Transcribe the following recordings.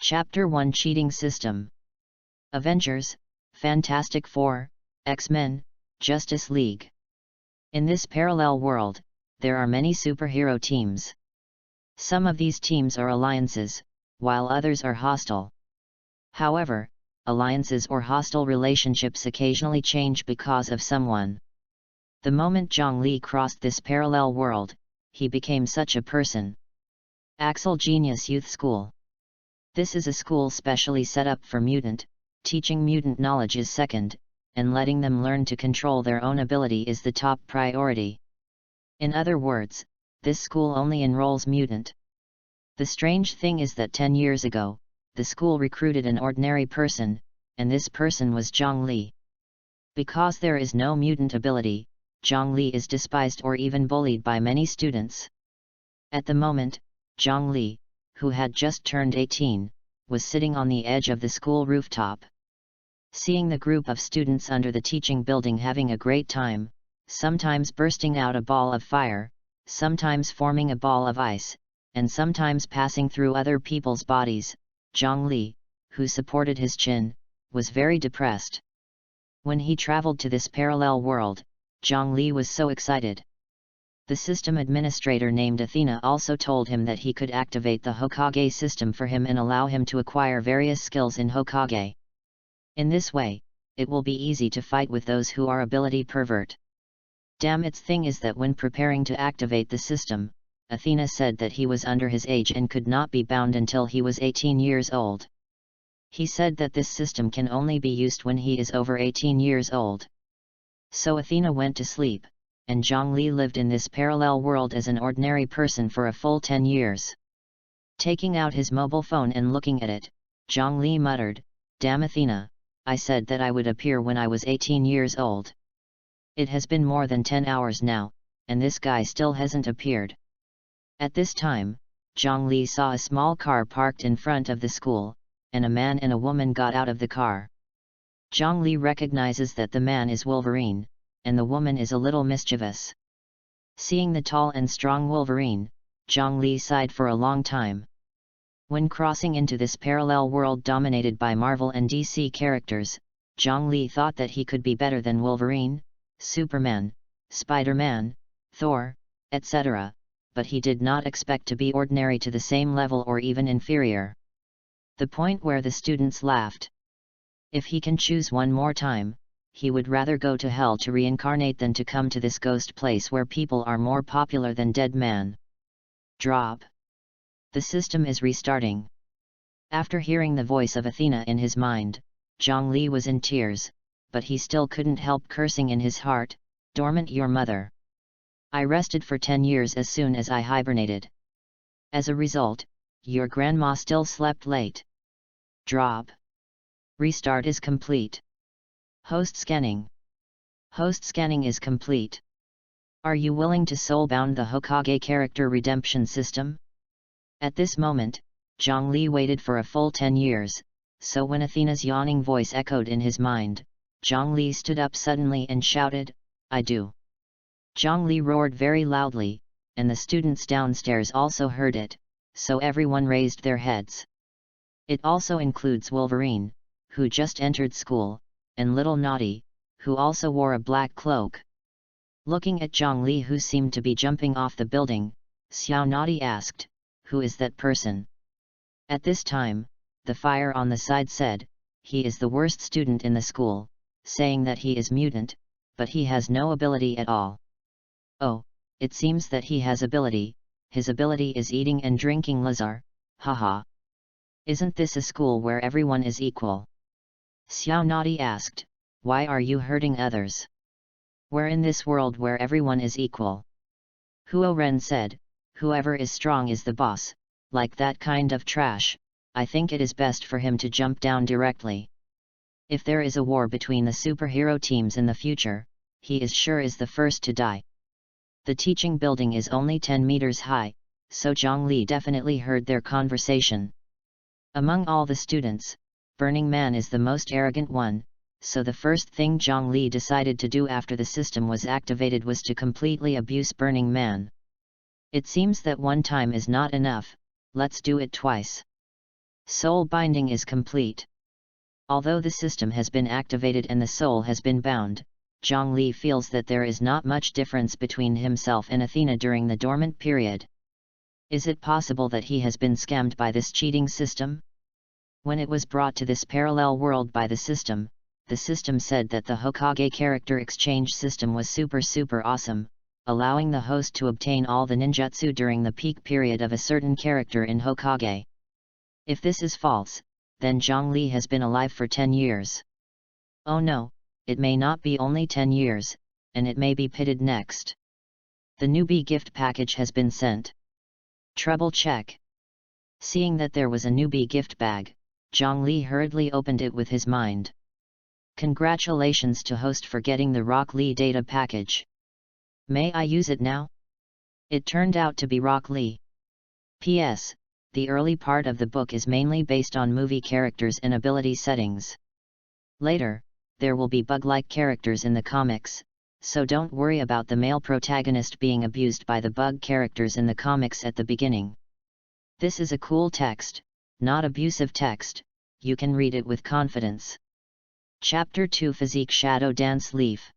Chapter 1 Cheating System. Avengers, Fantastic Four, X-Men, Justice League. In this parallel world, there are many superhero teams. Some of these teams are alliances, while others are hostile. However, alliances or hostile relationships occasionally change because of someone. The moment Zhongli crossed this parallel world, he became such a person. Axel Genius Youth School. This is a school specially set up for mutant. Teaching mutant knowledge is second, and letting them learn to control their own ability is the top priority. In other words, this school only enrolls mutant. The strange thing is that 10 years ago, the school recruited an ordinary person, and this person was Zhongli. Because there is no mutant ability, Zhongli is despised or even bullied by many students. At the moment, Zhongli, who had just turned 18, was sitting on the edge of the school rooftop. Seeing the group of students under the teaching building having a great time, sometimes bursting out a ball of fire, sometimes forming a ball of ice, and sometimes passing through other people's bodies, Zhongli, who supported his chin, was very depressed. When he traveled to this parallel world, Zhongli was so excited. The system administrator named Athena also told him that he could activate the Hokage system for him and allow him to acquire various skills in Hokage. In this way, it will be easy to fight with those who are ability pervert. Damn, its thing is that when preparing to activate the system, Athena said that he was under his age and could not be bound until he was 18 years old. He said that this system can only be used when he is over 18 years old. So Athena went to sleep, and Zhongli lived in this parallel world as an ordinary person for a full 10 years. Taking out his mobile phone and looking at it, Zhongli muttered, "Damn Athena, I said that I would appear when I was 18 years old. It has been more than 10 hours now, and this guy still hasn't appeared." At this time, Zhongli saw a small car parked in front of the school, and a man and a woman got out of the car. Zhongli recognizes that the man is Wolverine, and the woman is a little mischievous. Seeing the tall and strong Wolverine, Zhongli sighed for a long time. When crossing into this parallel world dominated by Marvel and DC characters, Zhongli thought that he could be better than Wolverine, Superman, Spider-Man, Thor, etc., but he did not expect to be ordinary to the same level or even inferior. The point where the students laughed. If he can choose one more time, he would rather go to hell to reincarnate than to come to this ghost place where people are more popular than dead man. Drop. The system is restarting. After hearing the voice of Athena in his mind, Zhongli was in tears, but he still couldn't help cursing in his heart, "Dormant your mother. I rested for 10 years as soon as I hibernated. As a result, your grandma still slept late." Drop. Restart is complete. Host scanning. Host scanning is complete. Are you willing to soulbound the Hokage character redemption system? At this moment, Zhongli waited for a full 10 years, so when Athena's yawning voice echoed in his mind, Zhongli stood up suddenly and shouted, "I do." Zhongli roared very loudly, and the students downstairs also heard it, so everyone raised their heads. It also includes Wolverine, who just entered school, and Little Naughty, who also wore a black cloak. Looking at Zhongli, who seemed to be jumping off the building, Xiao Naughty asked, "Who is that person?" At this time, the fire on the side said, "He is the worst student in the school," saying that he is mutant, but he has no ability at all. "Oh, it seems that he has ability. His ability is eating and drinking Lazar, haha. Isn't this a school where everyone is equal?" Xiao Naughty asked, "Why are you hurting others? We're in this world where everyone is equal." Huo Ren said, "Whoever is strong is the boss, like that kind of trash. I think it is best for him to jump down directly. If there is a war between the superhero teams in the future, he is sure is the first to die." The teaching building is only 10 meters high, so Zhongli definitely heard their conversation. Among all the students, Burning Man is the most arrogant one, so the first thing Zhongli decided to do after the system was activated was to completely abuse Burning Man. It seems that one time is not enough, let's do it twice. Soul binding is complete. Although the system has been activated and the soul has been bound, Zhongli feels that there is not much difference between himself and Athena during the dormant period. Is it possible that he has been scammed by this cheating system? When it was brought to this parallel world by the system said that the Hokage character exchange system was super awesome, allowing the host to obtain all the ninjutsu during the peak period of a certain character in Hokage. If this is false, then Zhongli has been alive for 10 years. Oh no, it may not be only 10 years, and it may be pitted next. The newbie gift package has been sent. Treble check. Seeing that there was a newbie gift bag, Zhongli hurriedly opened it with his mind. Congratulations to host for getting the Rock Lee data package. May I use it now? It turned out to be Rock Lee. P.S. The early part of the book is mainly based on movie characters and ability settings. Later, there will be bug-like characters in the comics, so don't worry about the male protagonist being abused by the bug characters in the comics at the beginning. This is a cool text, not abusive text, you can read it with confidence. Chapter 2 Physique Shadow Dance Leaf.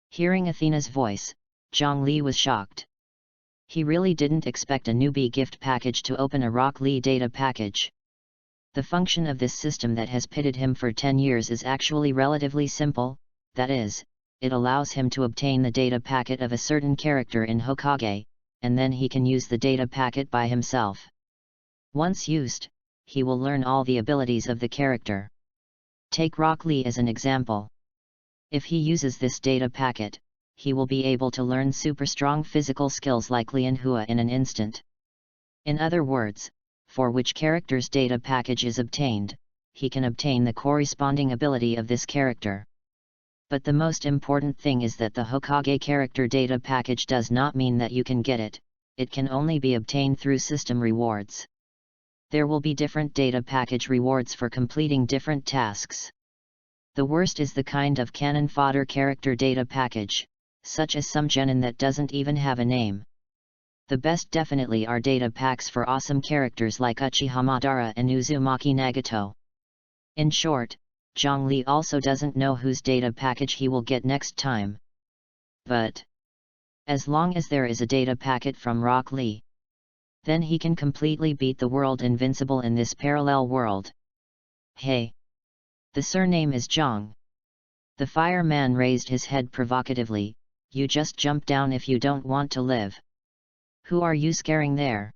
Hearing Athena's voice, Zhongli was shocked. He really didn't expect a newbie gift package to open a Rock Lee data package. The function of this system that has pitted him for 10 years is actually relatively simple, that is, it allows him to obtain the data packet of a certain character in Hokage, and then he can use the data packet by himself. Once used, he will learn all the abilities of the character. Take Rock Lee as an example. If he uses this data packet, he will be able to learn super strong physical skills like Lian Hua in an instant. In other words, for which character's data package is obtained, he can obtain the corresponding ability of this character. But the most important thing is that the Hokage character data package does not mean that you can get it, it can only be obtained through system rewards. There will be different data package rewards for completing different tasks. The worst is the kind of cannon fodder character data package, such as some genin that doesn't even have a name. The best definitely are data packs for awesome characters like Uchiha Madara and Uzumaki Nagato. In short, Zhongli also doesn't know whose data package he will get next time. But as long as there is a data packet from Rock Lee, then he can completely beat the world invincible in this parallel world. Hey! The surname is Zhang. The fireman raised his head provocatively. You just jump down if you don't want to live. Who are you scaring there?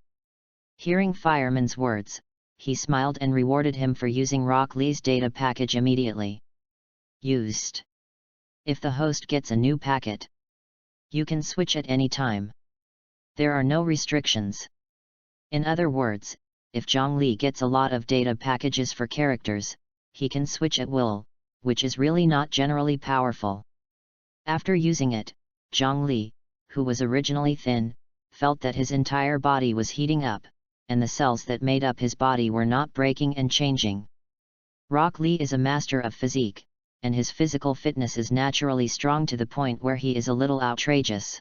Hearing fireman's words, he smiled and rewarded him for using Rock Lee's data package immediately. Used. If the host gets a new packet, you can switch at any time. There are no restrictions. In other words, if Zhongli gets a lot of data packages for characters, he can switch at will, which is really not generally powerful. After using it, Zhongli, who was originally thin, felt that his entire body was heating up, and the cells that made up his body were not breaking and changing. Rock Lee is a master of physique, and his physical fitness is naturally strong to the point where he is a little outrageous.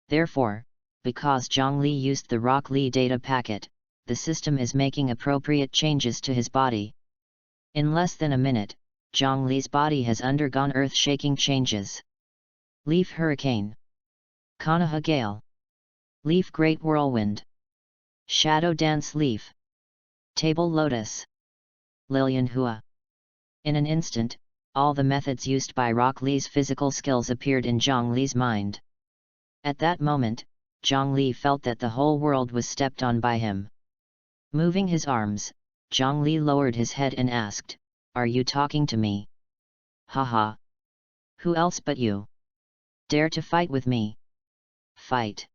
Therefore, because Zhongli used the Rock Lee data packet, the system is making appropriate changes to his body. In less than a minute, Zhongli's body has undergone earth-shaking changes. Leaf Hurricane, Konoha Gale, Leaf Great Whirlwind, Shadow Dance Leaf, Table Lotus, Lilian Hua. In an instant, all the methods used by Rock Lee's physical skills appeared in Zhongli's mind. At that moment, Zhongli felt that the whole world was stepped on by him. Moving his arms, Zhongli lowered his head and asked, "Are you talking to me?" "Haha. Who else but you? Dare to fight with me?" "Fight."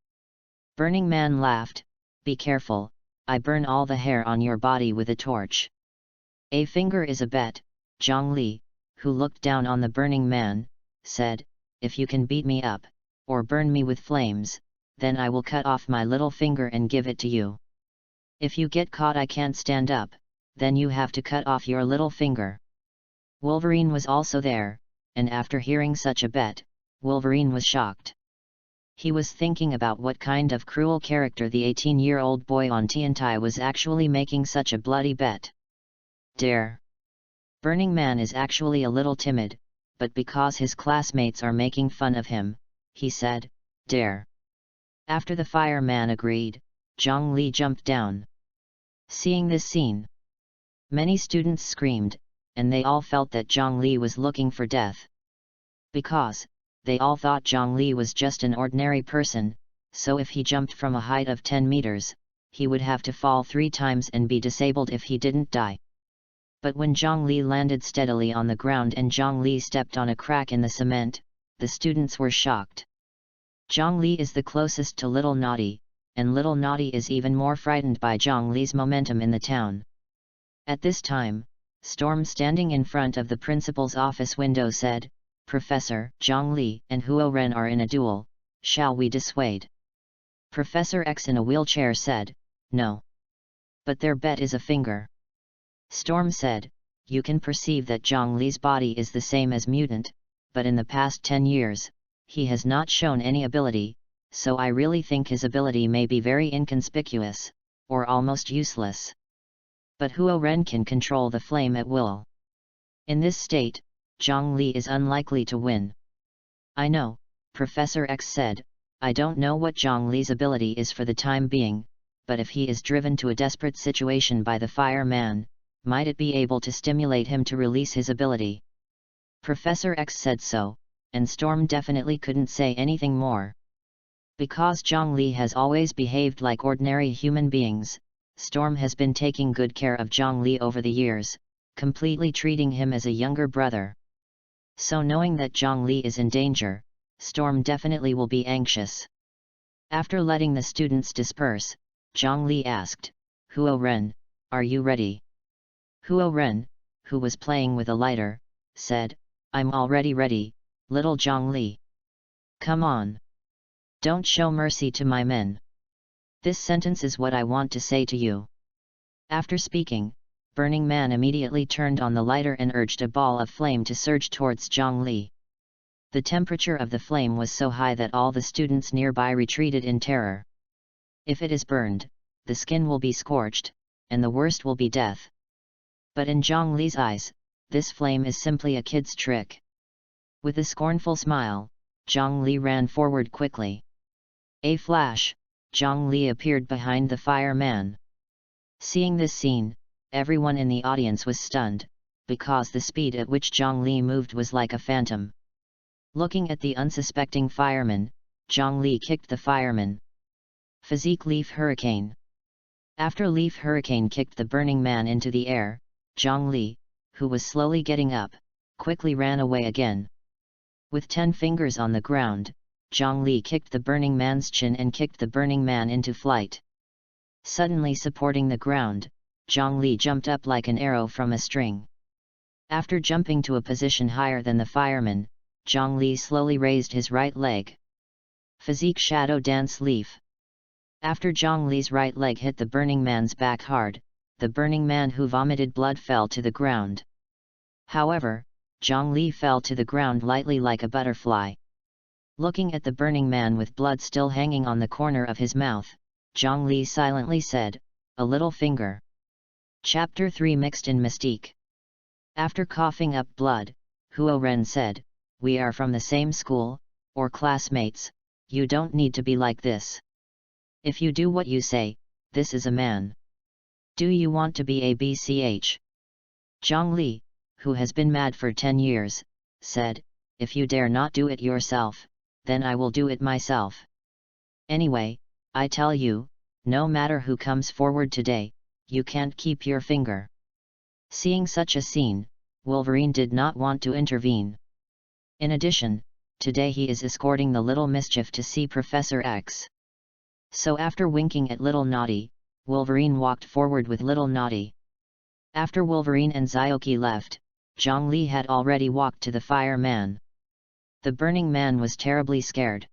Burning Man laughed, "Be careful, I burn all the hair on your body with a torch." "A finger is a bet," Zhongli, who looked down on the Burning Man, said, "If you can beat me up, or burn me with flames, then I will cut off my little finger and give it to you. If you get caught I can't stand up, then you have to cut off your little finger." Wolverine was also there, and after hearing such a bet, Wolverine was shocked. He was thinking about what kind of cruel character the 18-year-old boy on Tiantai was actually making such a bloody bet. Dare. Burning Man is actually a little timid, but because his classmates are making fun of him, he said, dare. After the fireman agreed, Zhang Li jumped down. Seeing this scene, many students screamed, and they all felt that Zhang Li was looking for death. Because they all thought Zhang Li was just an ordinary person, so if he jumped from a height of 10 meters, he would have to fall 3 times and be disabled if he didn't die. But when Zhang Li landed steadily on the ground and Zhang Li stepped on a crack in the cement, the students were shocked. Zhang Li is the closest to Little Naughty, and Little Naughty is even more frightened by Zhang Li's momentum in the town. At this time, Storm, standing in front of the principal's office window, said, Professor, Zhang Li and Huo Ren are in a duel, shall we dissuade? Professor X in a wheelchair said, no. But their bet is a finger. Storm said, you can perceive that Zhang Li's body is the same as mutant, but in the past 10 years, he has not shown any ability, so I really think his ability may be very inconspicuous, or almost useless. But Huo Ren can control the flame at will. In this state, Zhang Li is unlikely to win. I know, Professor X said, I don't know what Zhang Li's ability is for the time being, but if he is driven to a desperate situation by the fireman, might it be able to stimulate him to release his ability? Professor X said so, and Storm definitely couldn't say anything more. Because Zhang Li has always behaved like ordinary human beings, Storm has been taking good care of Zhang Li over the years, completely treating him as a younger brother. So knowing that Zhang Li is in danger, Storm definitely will be anxious. After letting the students disperse, Zhang Li asked, Huo Ren, are you ready? Huo Ren, who was playing with a lighter, said, I'm already ready, little Zhang Li. Come on. Don't show mercy to my men. This sentence is what I want to say to you. After speaking, Burning Man immediately turned on the lighter and urged a ball of flame to surge towards Zhang Li. The temperature of the flame was so high that all the students nearby retreated in terror. If it is burned, the skin will be scorched, and the worst will be death. But in Zhang Li's eyes, this flame is simply a kid's trick. With a scornful smile, Zhang Li ran forward quickly. A flash, Zhang Li appeared behind the fireman. Seeing this scene, everyone in the audience was stunned, because the speed at which Zhang Li moved was like a phantom. Looking at the unsuspecting fireman, Zhang Li kicked the fireman. Physique Leaf Hurricane. After Leaf Hurricane kicked the Burning Man into the air, Zhang Li, who was slowly getting up, quickly ran away again. With 10 fingers on the ground, Zhang Li kicked the Burning Man's chin and kicked the Burning Man into flight. Suddenly supporting the ground, Zhang Li jumped up like an arrow from a string. After jumping to a position higher than the fireman, Zhang Li slowly raised his right leg. Physique Shadow Dance Leaf. After Zhang Li's right leg hit the Burning Man's back hard, the Burning Man who vomited blood fell to the ground. However, Zhang Li fell to the ground lightly like a butterfly. Looking at the Burning Man with blood still hanging on the corner of his mouth, Zhang Li silently said, a little finger. Chapter 3 Mixed in Mystique. After coughing up blood, Huo Ren said, we are from the same school, or classmates, you don't need to be like this. If you do what you say, this is a man. Do you want to be a BCH? Zhang Li, who has been mad for 10 years, said, if you dare not do it yourself, then I will do it myself. Anyway, I tell you, no matter who comes forward today, you can't keep your finger. Seeing such a scene, Wolverine did not want to intervene. In addition, today he is escorting the Little Mischief to see Professor X. So after winking at Little Naughty, Wolverine walked forward with Little Naughty. After Wolverine and Zioki left, Zhang Li had already walked to the fireman. The Burning Man was terribly scared.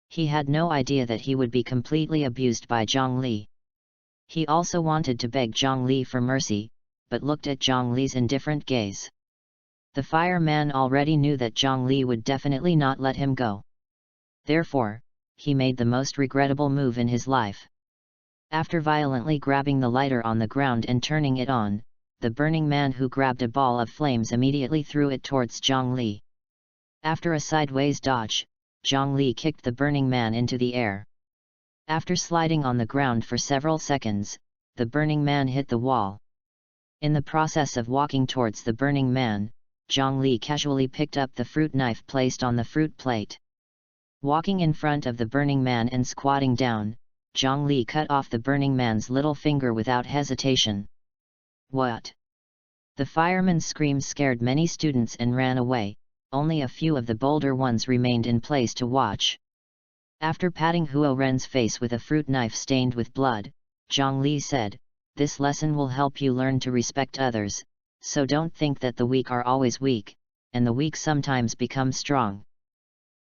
He had no idea that he would be completely abused by Zhang Li. He also wanted to beg Zhang Li for mercy, but looked at Zhang Li's indifferent gaze. The fireman already knew that Zhang Li would definitely not let him go. Therefore, he made the most regrettable move in his life. After violently grabbing the lighter on the ground and turning it on, the Burning Man who grabbed a ball of flames immediately threw it towards Zhongli. After a sideways dodge, Zhongli kicked the Burning Man into the air. After sliding on the ground for several seconds, the Burning Man hit the wall. In the process of walking towards the Burning Man, Zhongli casually picked up the fruit knife placed on the fruit plate. Walking in front of the Burning Man and squatting down, Zhongli cut off the Burning Man's little finger without hesitation. What? The fireman's scream scared many students and ran away. Only a few of the bolder ones remained in place to watch. After patting Huo Ren's face with a fruit knife stained with blood, Zhongli said, "This lesson will help you learn to respect others, so don't think that the weak are always weak, and the weak sometimes become strong."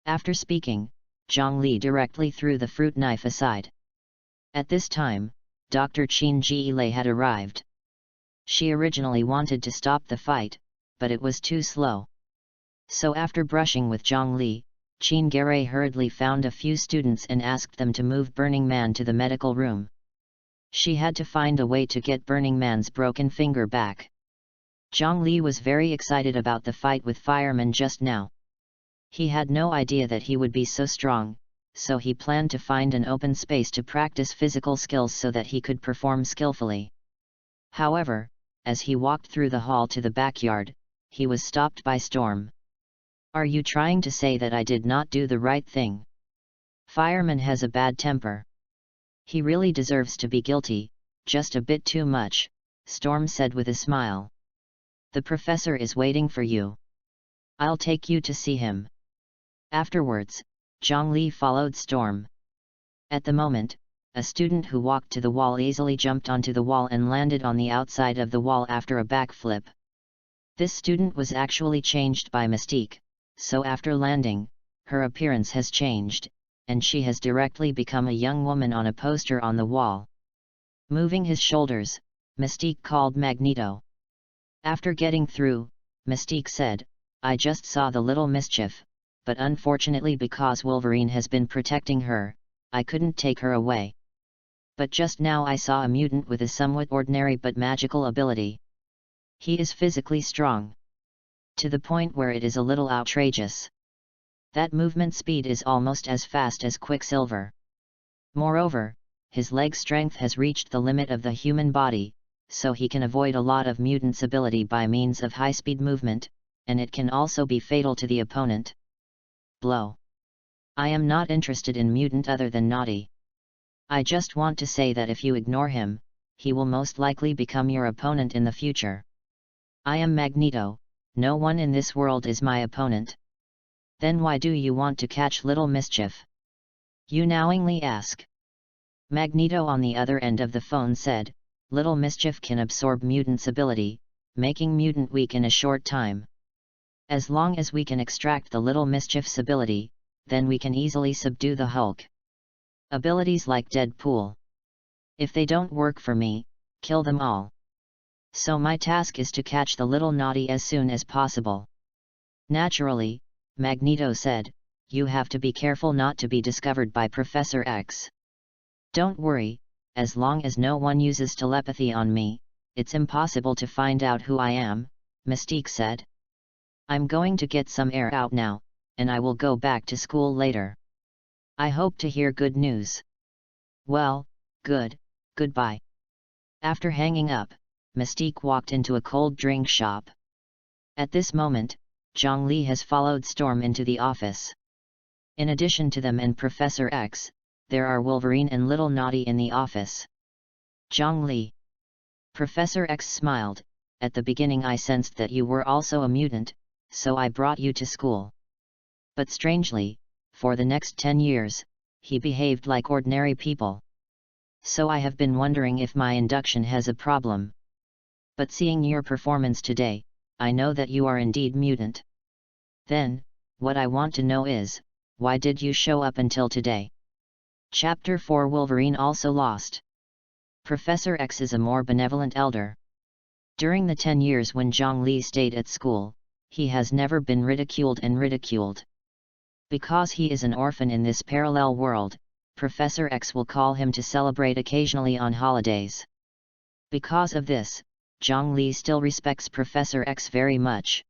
After speaking, Zhongli directly threw the fruit knife aside. At this time, Dr. Qin Jilei had arrived. She originally wanted to stop the fight, but it was too slow. So after brushing with Zhongli, Qin Garay hurriedly found a few students and asked them to move Burning Man to the medical room. She had to find a way to get Burning Man's broken finger back. Zhongli was very excited about the fight with firemen just now. He had no idea that he would be so strong, so he planned to find an open space to practice physical skills so that he could perform skillfully. However, as he walked through the hall to the backyard, he was stopped by Storm. "Are you trying to say that I did not do the right thing? Fireman has a bad temper. He really deserves to be guilty, just a bit too much," Storm said with a smile. "The professor is waiting for you. I'll take you to see him." Afterwards, Zhongli followed Storm. At the moment, a student who walked to the wall easily jumped onto the wall and landed on the outside of the wall after a backflip. This student was actually changed by Mystique, so after landing, her appearance has changed, and she has directly become a young woman on a poster on the wall. Moving his shoulders, Mystique called Magneto. After getting through, Mystique said, "I just saw the little mischief, but unfortunately because Wolverine has been protecting her, I couldn't take her away. But just now I saw a mutant with a somewhat ordinary but magical ability. He is physically strong. To the point where it is a little outrageous. That movement speed is almost as fast as Quicksilver. Moreover, his leg strength has reached the limit of the human body, so he can avoid a lot of mutants' ability by means of high-speed movement, and it can also be fatal to the opponent. Blow. I am not interested in mutant other than Naughty. I just want to say that if you ignore him, he will most likely become your opponent in the future. I am Magneto, no one in this world is my opponent. Then why do you want to catch Little Mischief? You knowingly ask." Magneto on the other end of the phone said, "Little Mischief can absorb mutant's ability, making mutant weak in a short time. As long as we can extract the Little Mischief's ability, then we can easily subdue the Hulk. Abilities like Deadpool. If they don't work for me, kill them all. So my task is to catch the little Naughty as soon as possible." Naturally, Magneto said, "You have to be careful not to be discovered by Professor X." "Don't worry, as long as no one uses telepathy on me, it's impossible to find out who I am," Mystique said. "I'm going to get some air out now, and I will go back to school later. I hope to hear good news." "Well, goodbye." After hanging up, Mystique walked into a cold drink shop. At this moment, Zhongli has followed Storm into the office. In addition to them and Professor X, there are Wolverine and Little Naughty in the office. "Zhongli." Professor X smiled, "At the beginning I sensed that you were also a mutant, so I brought you to school. But strangely, for the next 10 years, he behaved like ordinary people. So I have been wondering if my induction has a problem. But seeing your performance today, I know that you are indeed mutant. Then, what I want to know is, why did you show up until today?" Chapter 4 Wolverine also lost. Professor X is a more benevolent elder. During the 10 years when Zhongli stayed at school, he has never been ridiculed. Because he is an orphan in this parallel world, Professor X will call him to celebrate occasionally on holidays. Because of this, Zhongli still respects Professor X very much.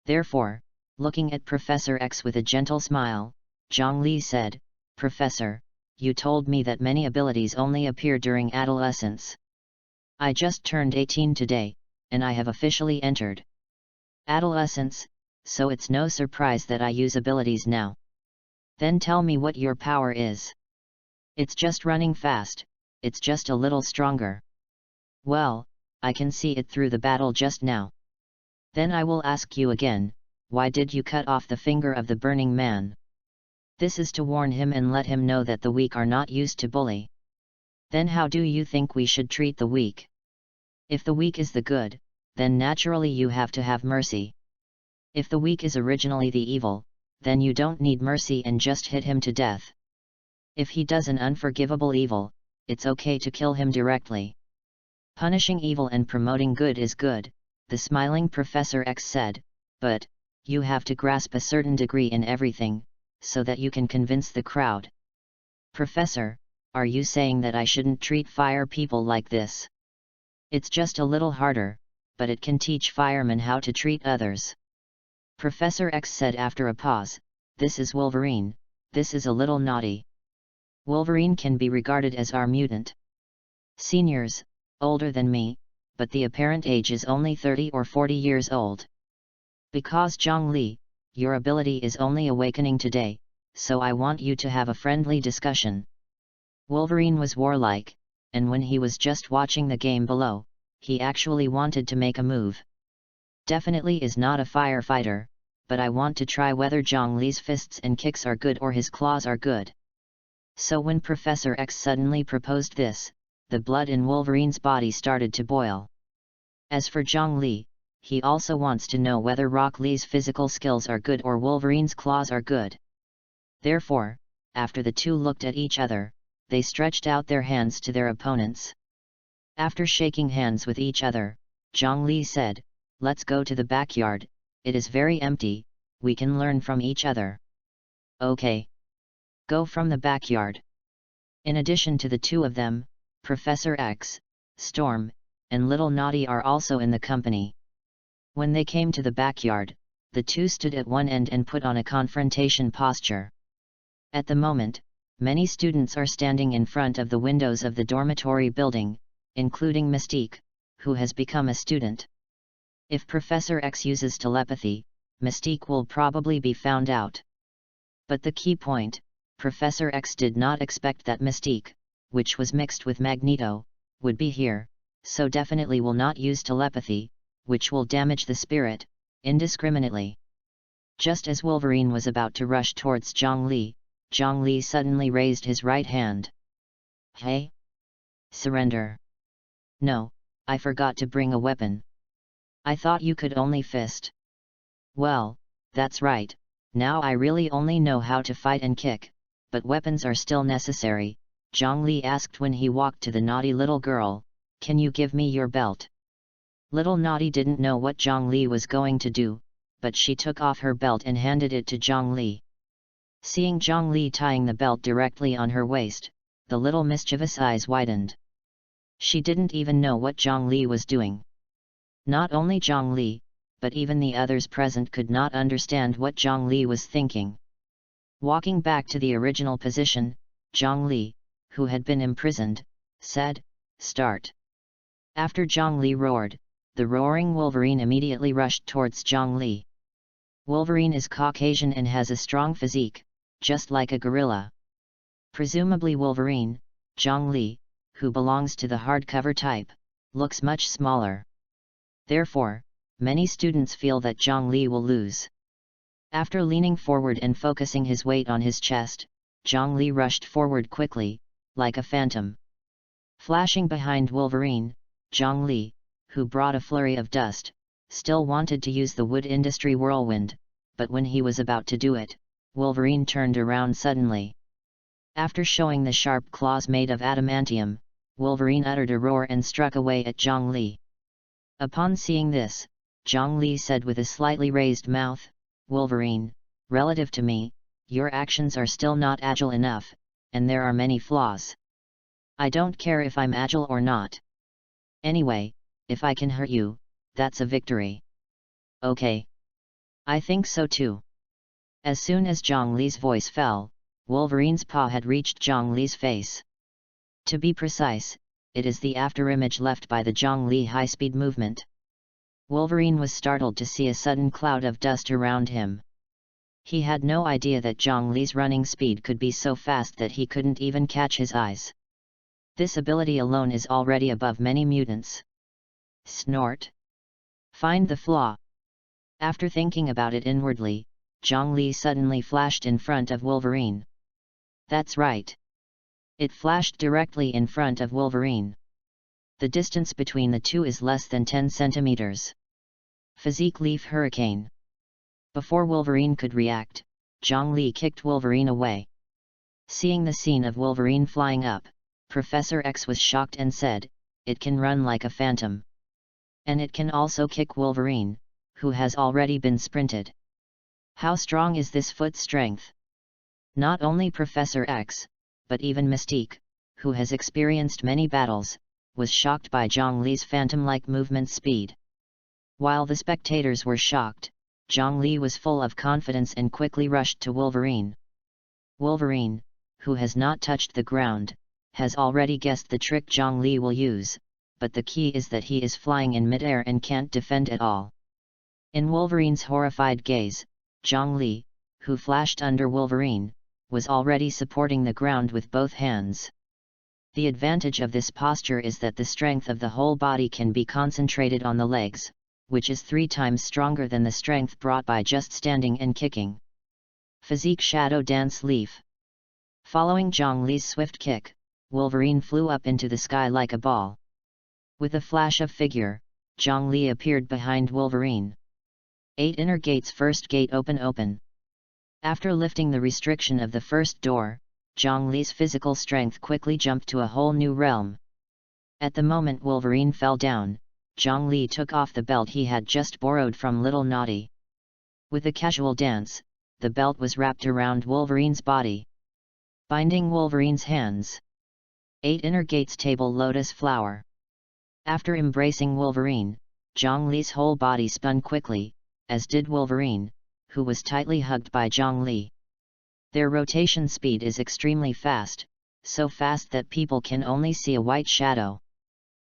Therefore, looking at Professor X with a gentle smile, Zhongli said, "Professor, you told me that many abilities only appear during adolescence. I just turned 18 today, and I have officially entered adolescence, so it's no surprise that I use abilities now. Then tell me what your power is." "It's just running fast, it's just a little stronger." "Well, I can see it through the battle just now." "Then I will ask you again, why did you cut off the finger of the Burning Man?" "This is to warn him and let him know that the weak are not used to bully." "Then how do you think we should treat the weak?" "If the weak is the good, then naturally you have to have mercy. If the weak is originally the evil, then you don't need mercy and just hit him to death. If he does an unforgivable evil, it's okay to kill him directly. Punishing evil and promoting good is good," the smiling Professor X said, "but you have to grasp a certain degree in everything, so that you can convince the crowd." "Professor, are you saying that I shouldn't treat fire people like this?" "It's just a little harder, but it can teach firemen how to treat others." Professor X said after a pause, "This is Wolverine, this is a little naughty. Wolverine can be regarded as our mutant. Seniors, older than me, but the apparent age is only 30 or 40 years old. Because Zhongli, your ability is only awakening today, so I want you to have a friendly discussion." Wolverine was warlike, and when he was just watching the game below, he actually wanted to make a move. "Definitely is not a firefighter, but I want to try whether Zhongli's fists and kicks are good or his claws are good." So when Professor X suddenly proposed this, the blood in Wolverine's body started to boil. As for Zhongli, he also wants to know whether Rock Lee's physical skills are good or Wolverine's claws are good. Therefore, after the two looked at each other, they stretched out their hands to their opponents. After shaking hands with each other, Zhongli said, "Let's go to the backyard, it is very empty, we can learn from each other." "Okay. Go from the backyard." In addition to the two of them, Professor X, Storm, and Little Naughty are also in the company. When they came to the backyard, the two stood at one end and put on a confrontation posture. At the moment, many students are standing in front of the windows of the dormitory building, including Mystique, who has become a student. If Professor X uses telepathy, Mystique will probably be found out. But the key point, Professor X did not expect that Mystique, which was mixed with Magneto, would be here, so definitely will not use telepathy, which will damage the spirit, indiscriminately. Just as Wolverine was about to rush towards Zhongli, Zhongli suddenly raised his right hand. "Hey! Surrender." "No, I forgot to bring a weapon. I thought you could only fist." "Well, that's right, now I really only know how to fight and kick, but weapons are still necessary," Zhongli asked when he walked to the naughty little girl, "Can you give me your belt?" Little Naughty didn't know what Zhongli was going to do, but she took off her belt and handed it to Zhongli. Seeing Zhongli tying the belt directly on her waist, the little mischievous eyes widened. She didn't even know what Zhongli was doing. Not only Zhongli, but even the others present could not understand what Zhongli was thinking. Walking back to the original position, Zhongli, who had been imprisoned, said, "Start." After Zhongli roared, the roaring Wolverine immediately rushed towards Zhongli. Wolverine is Caucasian and has a strong physique, just like a gorilla. Presumably Wolverine, Zhongli, who belongs to the hardcover type, looks much smaller. Therefore, many students feel that Zhongli will lose. After leaning forward and focusing his weight on his chest, Zhongli rushed forward quickly, like a phantom. Flashing behind Wolverine, Zhongli, who brought a flurry of dust, still wanted to use the wood industry whirlwind, but when he was about to do it, Wolverine turned around suddenly. After showing the sharp claws made of adamantium, Wolverine uttered a roar and struck away at Zhongli. Upon seeing this, Zhongli said with a slightly raised mouth, "Wolverine, relative to me, your actions are still not agile enough, and there are many flaws. I don't care if I'm agile or not. Anyway, if I can hurt you, that's a victory. Okay. I think so too. As soon as Zhang Li's voice fell, Wolverine's paw had reached Zhang Li's face. To be precise, it is the afterimage left by the Zhang Li high-speed movement. Wolverine was startled to see a sudden cloud of dust around him. He had no idea that Zhang Li's running speed could be so fast that he couldn't even catch his eyes. This ability alone is already above many mutants. Snort. Find the flaw. After thinking about it inwardly, Zhang Li suddenly flashed in front of Wolverine. That's right. It flashed directly in front of Wolverine. The distance between the two is less than 10 centimeters. Physique Leaf Hurricane. Before Wolverine could react, Zhang Li kicked Wolverine away. Seeing the scene of Wolverine flying up, Professor X was shocked and said, "It can run like a phantom. And it can also kick Wolverine, who has already been sprinted. How strong is this foot strength?" Not only Professor X, but even Mystique, who has experienced many battles, was shocked by Zhang Li's phantom-like movement speed. While the spectators were shocked, Zhang Li was full of confidence and quickly rushed to Wolverine. Wolverine, who has not touched the ground, has already guessed the trick Zhang Li will use, but the key is that he is flying in midair and can't defend at all. In Wolverine's horrified gaze, Zhang Li, who flashed under Wolverine, was already supporting the ground with both hands. The advantage of this posture is that the strength of the whole body can be concentrated on the legs, which is 3 times stronger than the strength brought by just standing and kicking. Physique Shadow Dance Leaf. Following Zhang Li's swift kick, Wolverine flew up into the sky like a ball. With a flash of figure, Zhang Li appeared behind Wolverine. 8 inner gates. First gate open. After lifting the restriction of the first door, Zhang Li's physical strength quickly jumped to a whole new realm. At the moment Wolverine fell down, Zhang Li took off the belt he had just borrowed from Little Naughty. With a casual dance, the belt was wrapped around Wolverine's body, binding Wolverine's hands. 8 inner gates. Table Lotus Flower. After embracing Wolverine, Zhang Li's whole body spun quickly, as did Wolverine, who was tightly hugged by Zhang Li. Their rotation speed is extremely fast, so fast that people can only see a white shadow.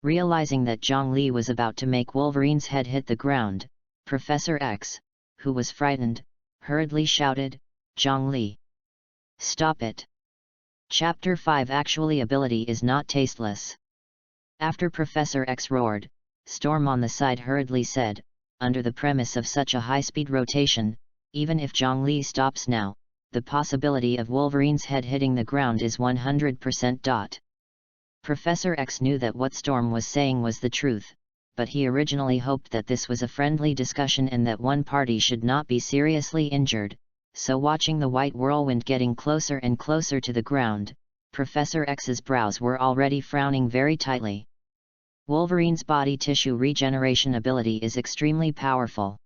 Realizing that Zhang Li was about to make Wolverine's head hit the ground, Professor X, who was frightened, hurriedly shouted, "Zhang Li! Stop it!" Chapter 5 Actually ability is not tasteless. After Professor X roared, Storm on the side hurriedly said, under the premise of such a high-speed rotation, even if Zhang Li stops now, the possibility of Wolverine's head hitting the ground is 100%. Professor X knew that what Storm was saying was the truth, but he originally hoped that this was a friendly discussion and that one party should not be seriously injured, so watching the white whirlwind getting closer and closer to the ground, Professor X's brows were already frowning very tightly. Wolverine's body tissue regeneration ability is extremely powerful.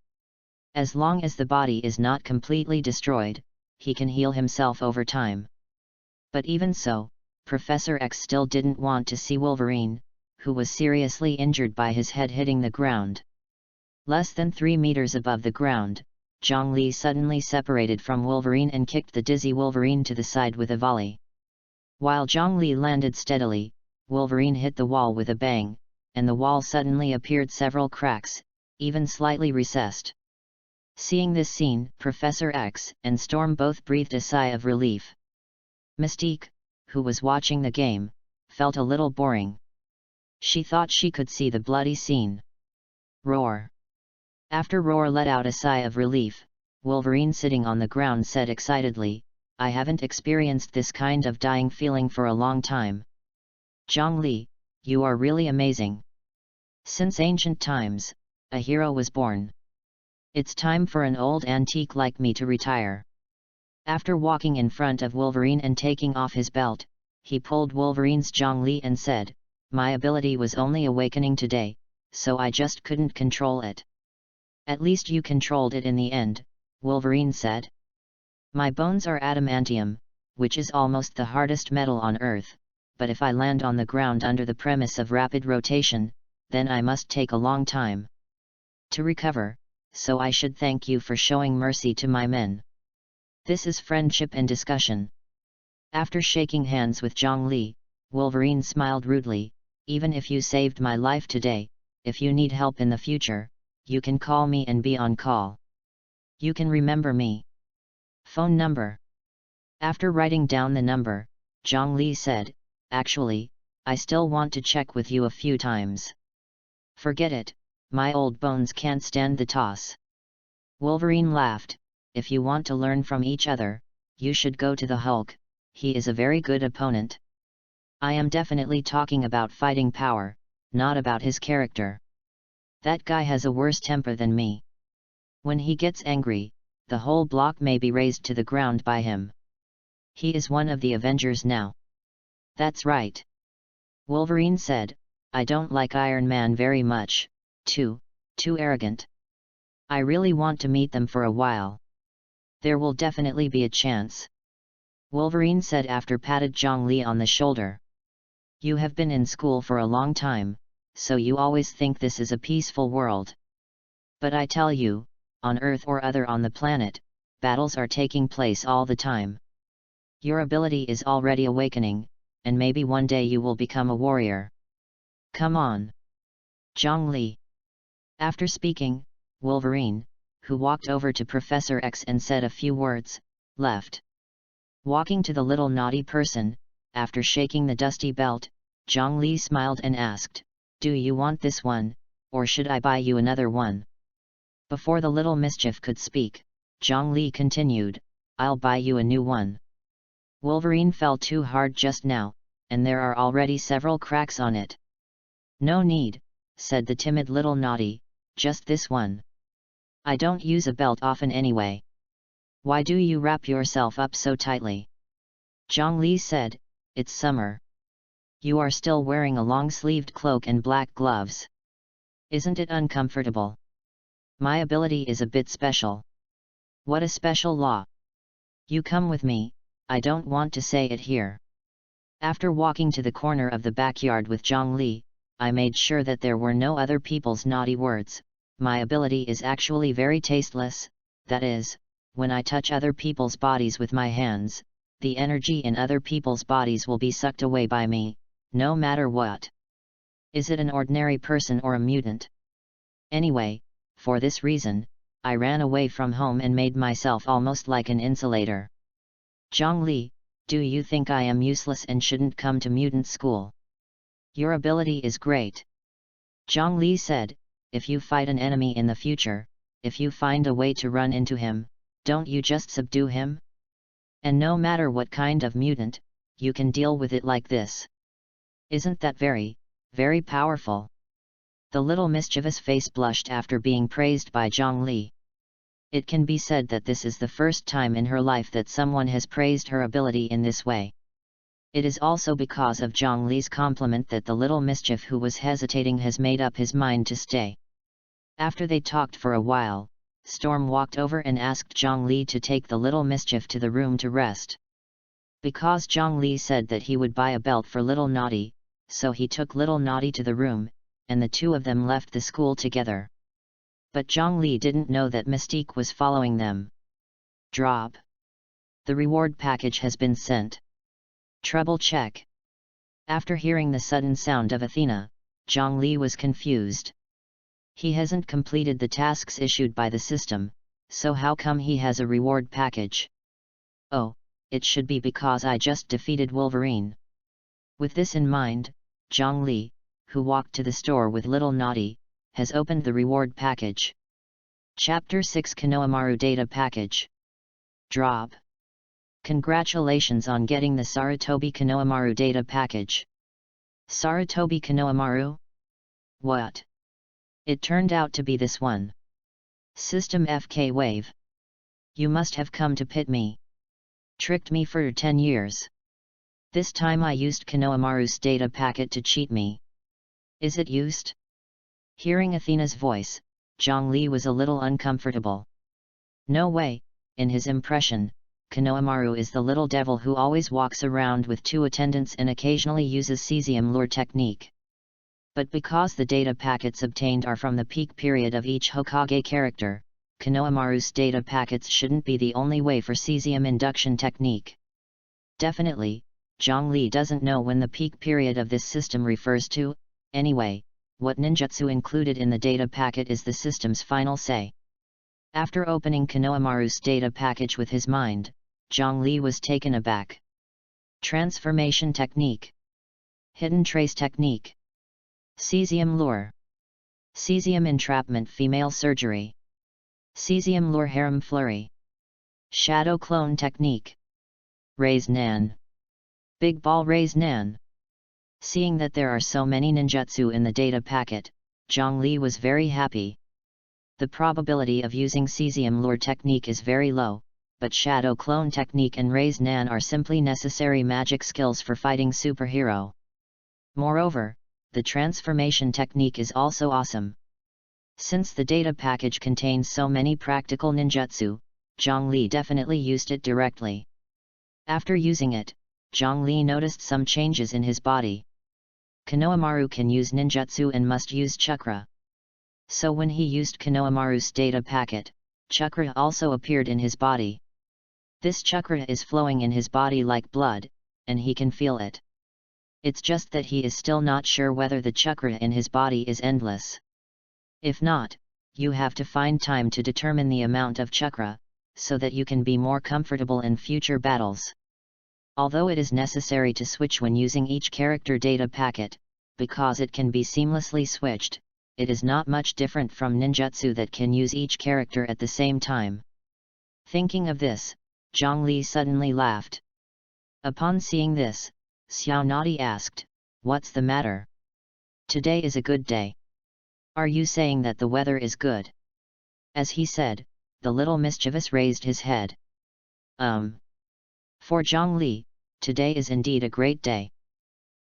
As long as the body is not completely destroyed, he can heal himself over time. But even so, Professor X still didn't want to see Wolverine, who was seriously injured by his head hitting the ground. Less than 3 meters above the ground, Zhang Li suddenly separated from Wolverine and kicked the dizzy Wolverine to the side with a volley. While Zhang Li landed steadily, Wolverine hit the wall with a bang, and the wall suddenly appeared several cracks, even slightly recessed. Seeing this scene, Professor X and Storm both breathed a sigh of relief. Mystique, who was watching the game, felt a little boring. She thought she could see the bloody scene. Roar. After Roar let out a sigh of relief, Wolverine sitting on the ground said excitedly, "I haven't experienced this kind of dying feeling for a long time. Zhang Li, you are really amazing. Since ancient times, a hero was born. It's time for an old antique like me to retire." After walking in front of Wolverine and taking off his belt, he pulled Wolverine's Zhang Li and said, "My ability was only awakening today, so I just couldn't control it." "At least you controlled it in the end," Wolverine said. My bones are adamantium, which is almost the hardest metal on Earth, but if I land on the ground under the premise of rapid rotation, then I must take a long time to recover, so I should thank you for showing mercy to my men. This is friendship and discussion. After shaking hands with Zhongli, Wolverine smiled rudely. Even if you saved my life today, if you need help in the future, you can call me and be on call. You can remember me. Phone number. After writing down the number, Zhongli said, "Actually, I still want to check with you a few times." "Forget it, my old bones can't stand the toss." Wolverine laughed. "If you want to learn from each other, you should go to the Hulk, he is a very good opponent." "I am definitely talking about fighting power, not about his character. That guy has a worse temper than me. When he gets angry, the whole block may be razed to the ground by him. He is one of the Avengers now." "That's right," Wolverine said. "I don't like Iron Man very much, too arrogant. I really want to meet them for a while. There will definitely be a chance," Wolverine said after patted Zhongli on the shoulder. "You have been in school for a long time, so you always think this is a peaceful world. But I tell you, on Earth or other on the planet, battles are taking place all the time. Your ability is already awakening, and maybe one day you will become a warrior. Come on." Zhongli. After speaking, Wolverine, who walked over to Professor X and said a few words, left. Walking to the little naughty person, after shaking the dusty belt, Zhongli smiled and asked, "Do you want this one, or should I buy you another one?" Before the little mischief could speak, Zhongli continued, "I'll buy you a new one. Wolverine fell too hard just now, and there are already several cracks on it." "No need," said the timid little naughty, "just this one. I don't use a belt often anyway." "Why do you wrap yourself up so tightly?" Zhongli said, "It's summer. You are still wearing a long-sleeved cloak and black gloves. Isn't it uncomfortable? My ability is a bit special." "What a special law! You come with me, I don't want to say it here." After walking to the corner of the backyard with Zhongli, I made sure that there were no other people's naughty words. My ability is actually very tasteless, that is, when I touch other people's bodies with my hands, the energy in other people's bodies will be sucked away by me, no matter what. Is it an ordinary person or a mutant? Anyway, for this reason, I ran away from home and made myself almost like an insulator. Zhongli, do you think I am useless and shouldn't come to mutant school? Your ability is great." Zhongli said, "If you fight an enemy in the future, if you find a way to run into him, don't you just subdue him? And no matter what kind of mutant, you can deal with it like this. Isn't that very, very powerful?" The little mischievous face blushed after being praised by Zhongli. It can be said that this is the first time in her life that someone has praised her ability in this way. It is also because of Zhongli's compliment that the little mischief who was hesitating has made up his mind to stay. After they talked for a while, Storm walked over and asked Zhongli to take the little mischief to the room to rest. Because Zhongli said that he would buy a belt for Little Naughty, so he took Little Naughty to the room, and the two of them left the school together. But Zhongli didn't know that Mystique was following them. Drop. The reward package has been sent. Trouble check. After hearing the sudden sound of Athena, Zhongli was confused. He hasn't completed the tasks issued by the system, so how come he has a reward package? Oh, it should be because I just defeated Wolverine. With this in mind, Zhongli, who walked to the store with Little Naughty, has opened the reward package. Chapter 6 Konohamaru Data Package. Drop. Congratulations on getting the Sarutobi Konohamaru Data Package. Sarutobi Konohamaru? What? It turned out to be this one. System FK Wave. You must have come to pit me. Tricked me for 10 years. This time I used Konohamaru's data packet to cheat me. Is it used? Hearing Athena's voice, Zhongli was a little uncomfortable. No way, in his impression, Konohamaru is the little devil who always walks around with 2 attendants and occasionally uses cesium lure technique. But because the data packets obtained are from the peak period of each Hokage character, Konohamaru's data packets shouldn't be the only way for cesium induction technique. Definitely, Zhongli doesn't know when the peak period of this system refers to. Anyway, what ninjutsu included in the data packet is the system's final say. After opening Konohamaru's data package with his mind, Zhongli was taken aback. Transformation technique. Hidden trace technique. Cesium lure. Cesium entrapment female surgery. Cesium lure harem flurry. Shadow clone technique. Raise Nan. Big ball raise Nan. Seeing that there are so many ninjutsu in the data packet, Zhongli was very happy. The probability of using cesium lure technique is very low, but shadow clone technique and raise Nan are simply necessary magic skills for fighting superhero. Moreover, the transformation technique is also awesome. Since the data package contains so many practical ninjutsu, Zhongli definitely used it directly. After using it, Zhongli noticed some changes in his body. Konohamaru can use ninjutsu and must use chakra. So when he used Konohamaru's data packet, chakra also appeared in his body. This chakra is flowing in his body like blood, and he can feel it. It's just that he is still not sure whether the chakra in his body is endless. If not, you have to find time to determine the amount of chakra, so that you can be more comfortable in future battles. Although it is necessary to switch when using each character data packet, because it can be seamlessly switched, it is not much different from ninjutsu that can use each character at the same time. Thinking of this, Zhongli suddenly laughed. Upon seeing this, Xiao Nadi asked, "What's the matter? Today is a good day. Are you saying that the weather is good?" As he said, the little mischievous raised his head. For Zhongli, today is indeed a great day.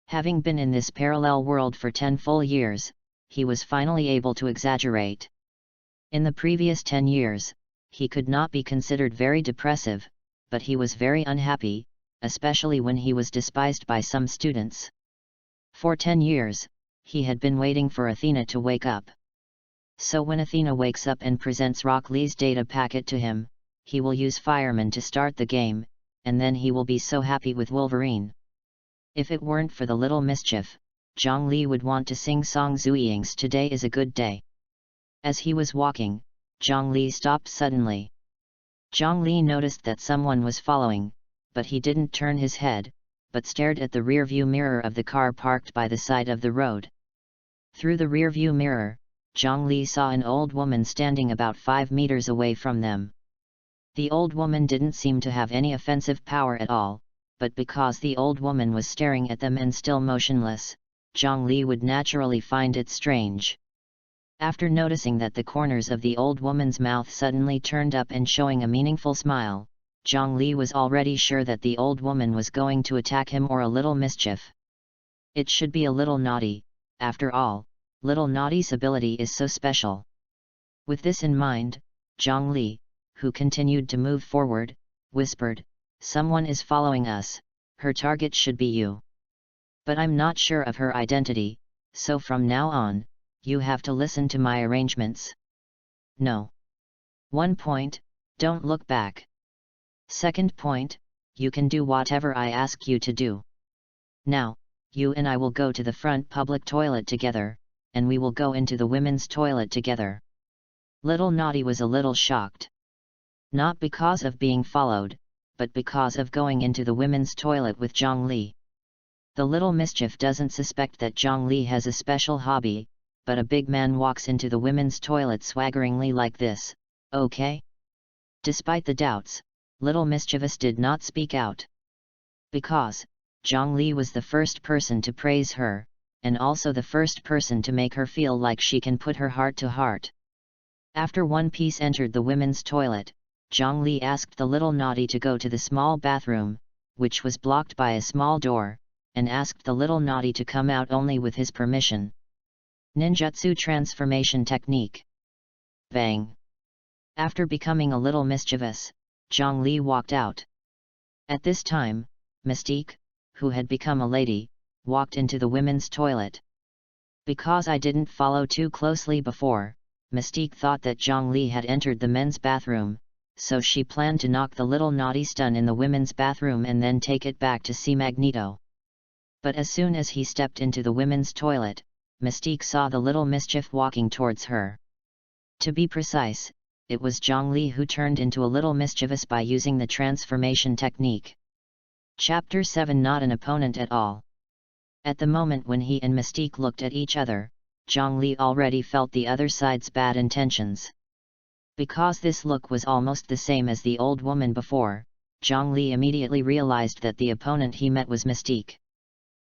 Having been in this parallel world for 10 full years, he was finally able to exaggerate. In the previous 10 years, he could not be considered very depressive, but he was very unhappy, especially when he was despised by some students. For 10 years, he had been waiting for Athena to wake up. So when Athena wakes up and presents Rock Lee's data packet to him, he will use Fireman to start the game, and then he will be so happy with Wolverine. If it weren't for the little mischief, Zhongli would want to sing Song Zuiying's "Today is a Good Day." As he was walking, Zhongli stopped suddenly. Zhongli noticed that someone was following, but he didn't turn his head, but stared at the rearview mirror of the car parked by the side of the road. Through the rearview mirror, Zhongli saw an old woman standing about 5 meters away from them. The old woman didn't seem to have any offensive power at all, but because the old woman was staring at them and still motionless, Zhongli would naturally find it strange. After noticing that the corners of the old woman's mouth suddenly turned up and showing a meaningful smile, Zhongli was already sure that the old woman was going to attack him or a little mischief. It should be a little naughty, after all, little naughty's ability is so special. With this in mind, Zhongli, who continued to move forward, whispered, "Someone is following us, her target should be you. But I'm not sure of her identity, so from now on, you have to listen to my arrangements. No. 1 point, don't look back. 2nd point, you can do whatever I ask you to do. Now, you and I will go to the front public toilet together, and we will go into the women's toilet together." Little Naughty was a little shocked. Not because of being followed, but because of going into the women's toilet with Zhongli. The little mischief doesn't suspect that Zhongli has a special hobby, but a big man walks into the women's toilet swaggeringly like this, "Okay?" Despite the doubts, little mischievous did not speak out. Because Zhongli was the first person to praise her, and also the first person to make her feel like she can put her heart to heart. After One Piece entered the women's toilet, Zhongli asked the little Naughty to go to the small bathroom, which was blocked by a small door, and asked the little Naughty to come out only with his permission. Ninjutsu transformation technique. Bang! After becoming a little mischievous, Zhongli walked out. At this time, Mystique, who had become a lady, walked into the women's toilet. Because I didn't follow too closely before, Mystique thought that Zhongli had entered the men's bathroom, so she planned to knock the little naughty stun in the women's bathroom and then take it back to see Magneto. But as soon as he stepped into the women's toilet, Mystique saw the little mischief walking towards her. To be precise, it was Zhongli who turned into a little mischievous by using the transformation technique. Chapter 7 Not an opponent at all. At the moment when he and Mystique looked at each other, Zhongli already felt the other side's bad intentions. Because this look was almost the same as the old woman before, Zhongli immediately realized that the opponent he met was Mystique.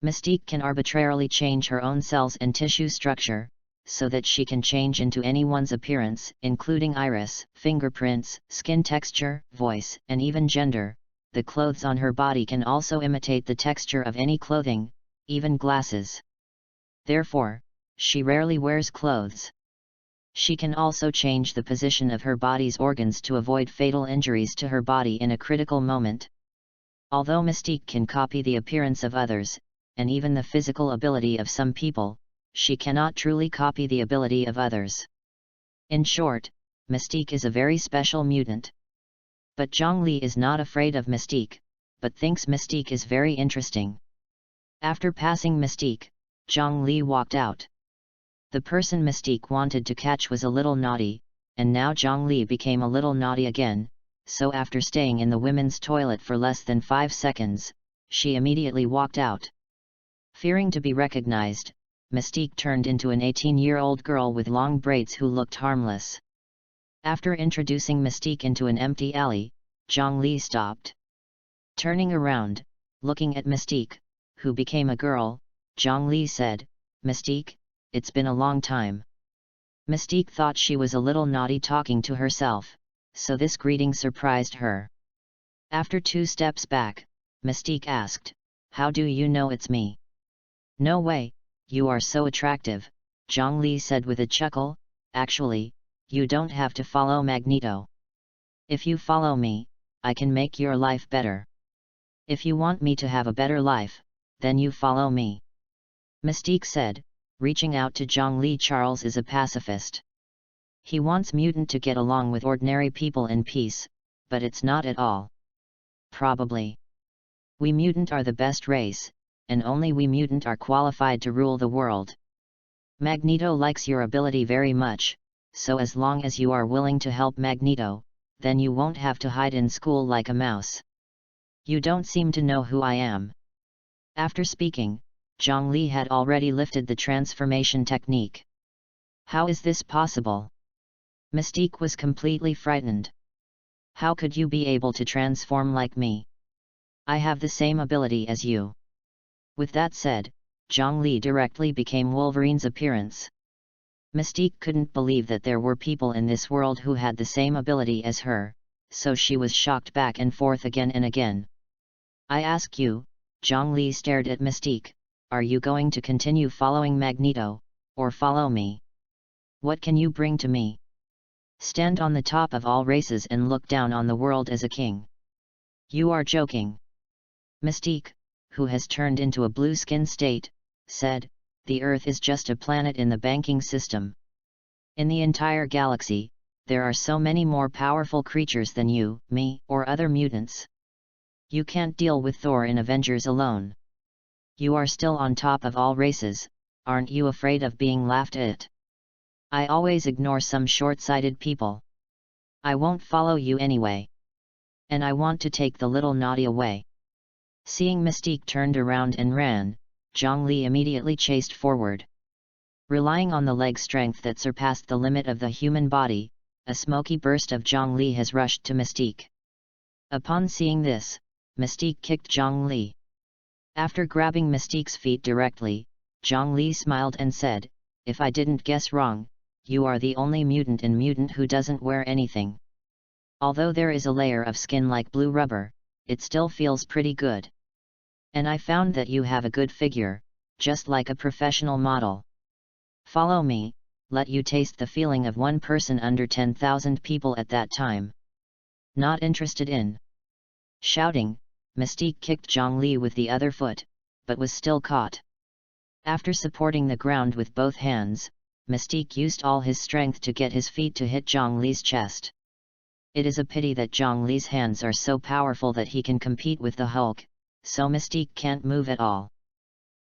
Mystique can arbitrarily change her own cells and tissue structure, so that she can change into anyone's appearance, including iris, fingerprints, skin texture, voice, and even gender. The clothes on her body can also imitate the texture of any clothing, even glasses. Therefore, she rarely wears clothes. She can also change the position of her body's organs to avoid fatal injuries to her body in a critical moment. Although Mystique can copy the appearance of others, and even the physical ability of some people, she cannot truly copy the ability of others. In short, Mystique is a very special mutant. But Zhongli is not afraid of Mystique, but thinks Mystique is very interesting. After passing Mystique, Zhongli walked out. The person Mystique wanted to catch was a little naughty, and now Zhongli became a little naughty again, so after staying in the women's toilet for less than 5 seconds, she immediately walked out. Fearing to be recognized, Mystique turned into an 18-year-old girl with long braids who looked harmless. After introducing Mystique into an empty alley, Zhongli stopped. Turning around, looking at Mystique, who became a girl, Zhongli said, "Mystique, it's been a long time." Mystique thought she was a little naughty talking to herself, so this greeting surprised her. After 2 steps back, Mystique asked, "How do you know it's me?" "No way, you are so attractive," Zhongli said with a chuckle. "Actually, you don't have to follow Magneto. If you follow me, I can make your life better. If you want me to have a better life, then you follow me." Mystique said, reaching out to Zhongli. Charles is a pacifist. He wants mutant to get along with ordinary people in peace, but it's not at all. Probably. We mutant are the best race, and only we mutant are qualified to rule the world. Magneto likes your ability very much, so as long as you are willing to help Magneto, then you won't have to hide in school like a mouse. You don't seem to know who I am. After speaking, Zhongli had already lifted the transformation technique. How is this possible? Mystique was completely frightened. How could you be able to transform like me? I have the same ability as you. With that said, Zhongli directly became Wolverine's appearance. Mystique couldn't believe that there were people in this world who had the same ability as her, so she was shocked back and forth again and again. "I ask you," Zhongli stared at Mystique, "are you going to continue following Magneto, or follow me? What can you bring to me? Stand on the top of all races and look down on the world as a king. You are joking." Mystique, who has turned into a blue skin state, said, "The Earth is just a planet in the banking system. In the entire galaxy, there are so many more powerful creatures than you, me, or other mutants. You can't deal with Thor in Avengers alone. You are still on top of all races, aren't you afraid of being laughed at? I always ignore some short-sighted people. I won't follow you anyway. And I want to take the little naughty away." Seeing Mystique turned around and ran, Zhongli immediately chased forward. Relying on the leg strength that surpassed the limit of the human body, a smoky burst of Zhongli has rushed to Mystique. Upon seeing this, Mystique kicked Zhongli. After grabbing Mystique's feet directly, Zhongli smiled and said, "If I didn't guess wrong, you are the only mutant in mutant who doesn't wear anything. Although there is a layer of skin like blue rubber, it still feels pretty good. And I found that you have a good figure, just like a professional model. Follow me, let you taste the feeling of one person under 10,000 people at that time. Not interested in." Shouting, Mystique kicked Zhongli with the other foot, but was still caught. After supporting the ground with both hands, Mystique used all his strength to get his feet to hit Zhongli's chest. It is a pity that Zhongli's hands are so powerful that he can compete with the Hulk, so Mystique can't move at all.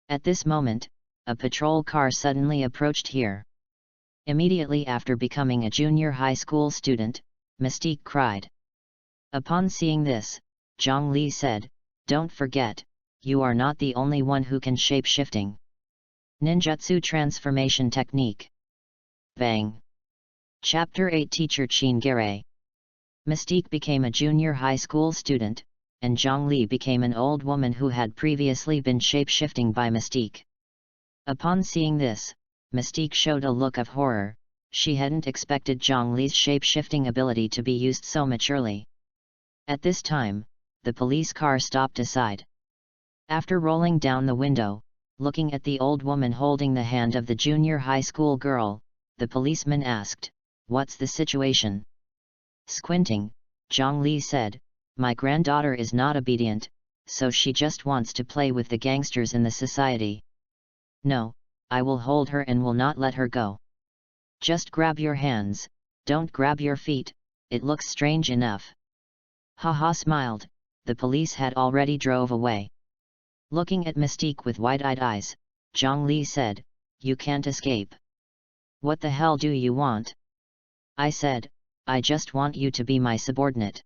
At this moment, a patrol car suddenly approached here. Immediately after becoming a junior high school student, Mystique cried. Upon seeing this, Zhongli said, "Don't forget, you are not the only one who can shape-shifting. Ninjutsu transformation technique." Bang! Chapter 8 Teacher Chingere. Mystique became a junior high school student, and Zhongli became an old woman who had previously been shape-shifting by Mystique. Upon seeing this, Mystique showed a look of horror. She hadn't expected Zhongli's shape-shifting ability to be used so maturely. At this time, the police car stopped aside. After rolling down the window, looking at the old woman holding the hand of the junior high school girl, the policeman asked, "What's the situation?" Squinting, Zhongli said, "My granddaughter is not obedient, so she just wants to play with the gangsters in the society. No, I will hold her and will not let her go. Just grab your hands, don't grab your feet, it looks strange enough." Haha smiled, the police had already drove away. Looking at Mystique with wide-eyed eyes, Zhongli said, "You can't escape. What the hell do you want?" I said, "I just want you to be my subordinate.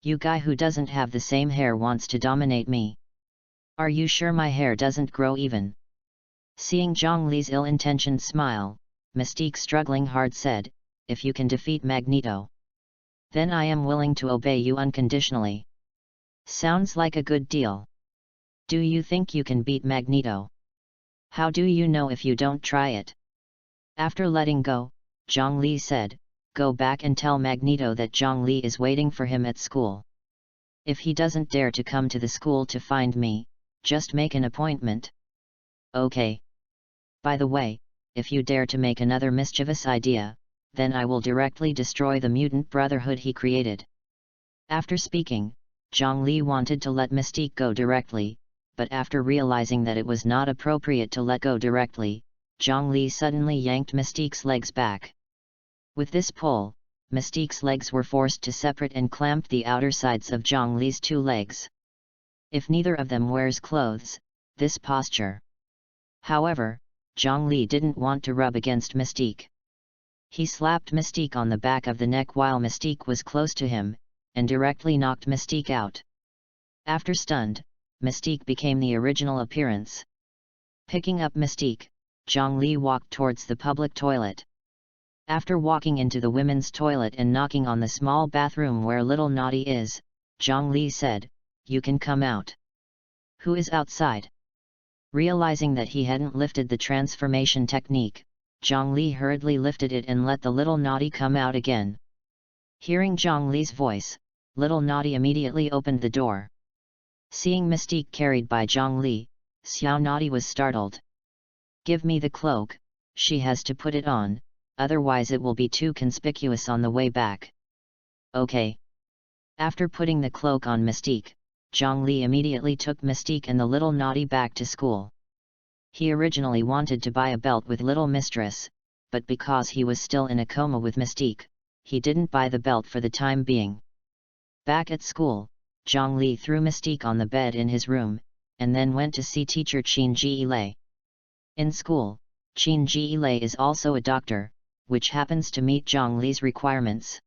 You guy who doesn't have the same hair wants to dominate me. Are you sure my hair doesn't grow even?" Seeing Zhongli's ill-intentioned smile, Mystique struggling hard said, "If you can defeat Magneto, then I am willing to obey you unconditionally." Sounds like a good deal. Do you think you can beat Magneto? How do you know if you don't try it? After letting go, Zhongli said, "Go back and tell Magneto that Zhongli is waiting for him at school. If he doesn't dare to come to the school to find me, just make an appointment." Okay. By the way, if you dare to make another mischievous idea, then I will directly destroy the mutant brotherhood he created. After speaking, Zhongli wanted to let Mystique go directly, but after realizing that it was not appropriate to let go directly, Zhongli suddenly yanked Mystique's legs back. With this pull, Mystique's legs were forced to separate and clamped the outer sides of Zhongli's two legs. If neither of them wears clothes, this posture. However, Zhongli didn't want to rub against Mystique. He slapped Mystique on the back of the neck while Mystique was close to him, and directly knocked Mystique out. After stunned, Mystique became the original appearance. Picking up Mystique, Zhongli walked towards the public toilet. After walking into the women's toilet and knocking on the small bathroom where little Naughty is, Zhongli said, "You can come out." "Who is outside?" Realizing that he hadn't lifted the transformation technique, Zhongli hurriedly lifted it and let the little Naughty come out again. Hearing Zhongli's voice, little Naughty immediately opened the door. Seeing Mystique carried by Zhongli, Xiao Naughty was startled. "Give me the cloak, she has to put it on, otherwise it will be too conspicuous on the way back." Okay. After putting the cloak on Mystique, Zhongli immediately took Mystique and the little Naughty back to school. He originally wanted to buy a belt with Little Mistress, but because he was still in a coma with Mystique, he didn't buy the belt for the time being. Back at school, Zhongli threw Mystique on the bed in his room, and then went to see teacher Qin Jiilei. In school, Qin Jiilei is also a doctor, which happens to meet Zhongli's requirements.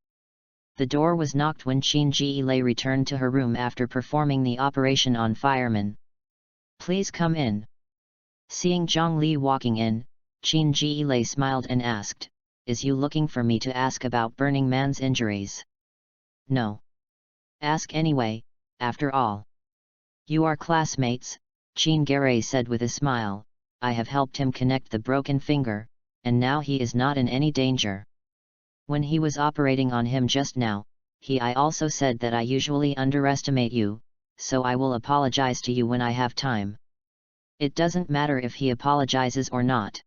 The door was knocked when Qin Jiilei returned to her room after performing the operation on fireman. "Please come in." Seeing Zhongli walking in, Qin Jiilei smiled and asked, "Is you looking for me to ask about Burning Man's injuries?" "No. Ask anyway, after all. You are classmates," Chingere said with a smile. "I have helped him connect the broken finger, and now he is not in any danger. When he was operating on him just now, I also said that I usually underestimate you, so I will apologize to you when I have time. It doesn't matter if he apologizes or not.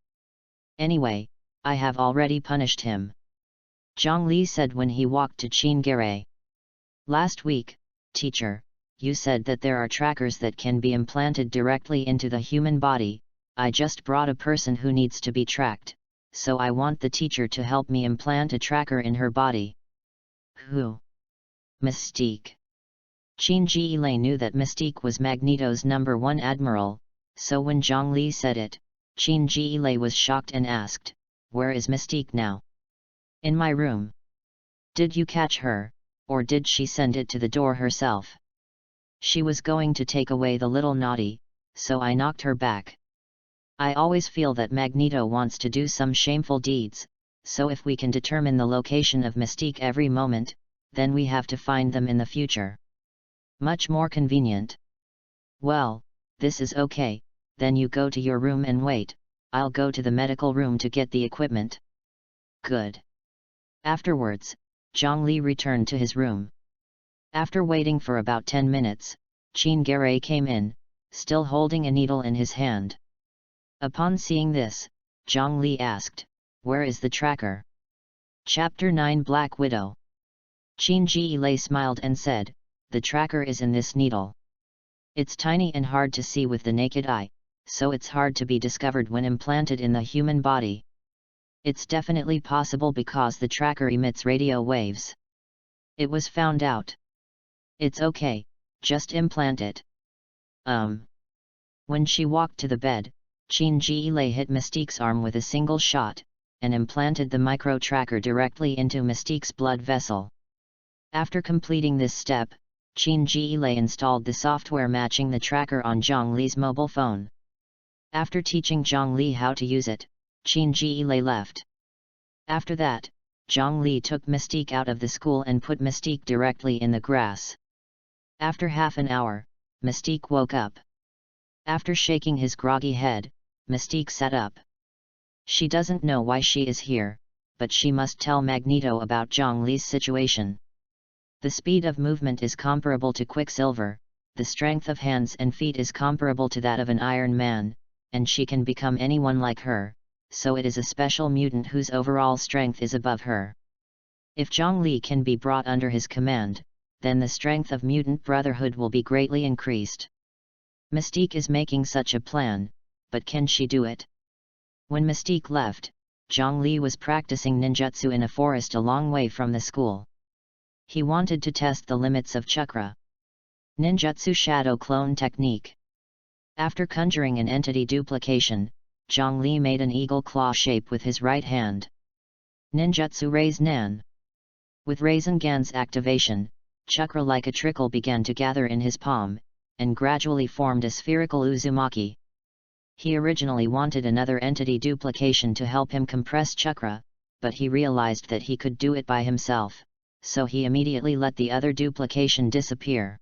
Anyway, I have already punished him," Zhongli said when he walked to Chingere. "Last week, teacher, you said that there are trackers that can be implanted directly into the human body. I just brought a person who needs to be tracked, so I want the teacher to help me implant a tracker in her body. Who? Mystique. Qin Jilei knew that Mystique was Magneto's #1 admiral, so when Zhongli said it, Qin Jilei was shocked and asked, "Where is Mystique now?" "In my room." "Did you catch her, or did she send it to the door herself?" "She was going to take away the little naughty, so I knocked her back." I always feel that Magneto wants to do some shameful deeds, so if we can determine the location of Mystique every moment, then we have to find them in the future. Much more convenient. Well, this is okay, then you go to your room and wait, I'll go to the medical room to get the equipment. Good. Afterwards, Zhongli returned to his room. After waiting for about 10 minutes, Qin Garay came in, still holding a needle in his hand. Upon seeing this, Zhongli asked, "Where is the tracker?" Chapter 9 Black Widow. Qin Jilei smiled and said, "The tracker is in this needle. It's tiny and hard to see with the naked eye, so it's hard to be discovered when implanted in the human body. It's definitely possible because the tracker emits radio waves. It was found out. It's okay, just implant it." When she walked to the bed, Qin Jilei hit Mystique's arm with a single shot, and implanted the micro-tracker directly into Mystique's blood vessel. After completing this step, Qin Jilei installed the software matching the tracker on Zhongli's mobile phone. After teaching Zhongli how to use it, Qin Jilei left. After that, Zhongli took Mystique out of the school and put Mystique directly in the grass. After half an hour, Mystique woke up. After shaking his groggy head, Mystique sat up. She doesn't know why she is here, but she must tell Magneto about Zhongli's situation. The speed of movement is comparable to Quicksilver, the strength of hands and feet is comparable to that of an Iron Man, and she can become anyone like her, so it is a special mutant whose overall strength is above her. If Zhongli can be brought under his command, then the strength of Mutant Brotherhood will be greatly increased. Mystique is making such a plan, but can she do it? When Mystique left, Zhongli was practicing ninjutsu in a forest a long way from the school. He wanted to test the limits of chakra. Ninjutsu Shadow Clone Technique. After conjuring an entity duplication, Zhongli made an eagle claw shape with his right hand. Ninjutsu Raise-Nan. With Rasengan's activation, chakra like a trickle began to gather in his palm, and gradually formed a spherical Uzumaki. He originally wanted another entity duplication to help him compress chakra, but he realized that he could do it by himself, so he immediately let the other duplication disappear.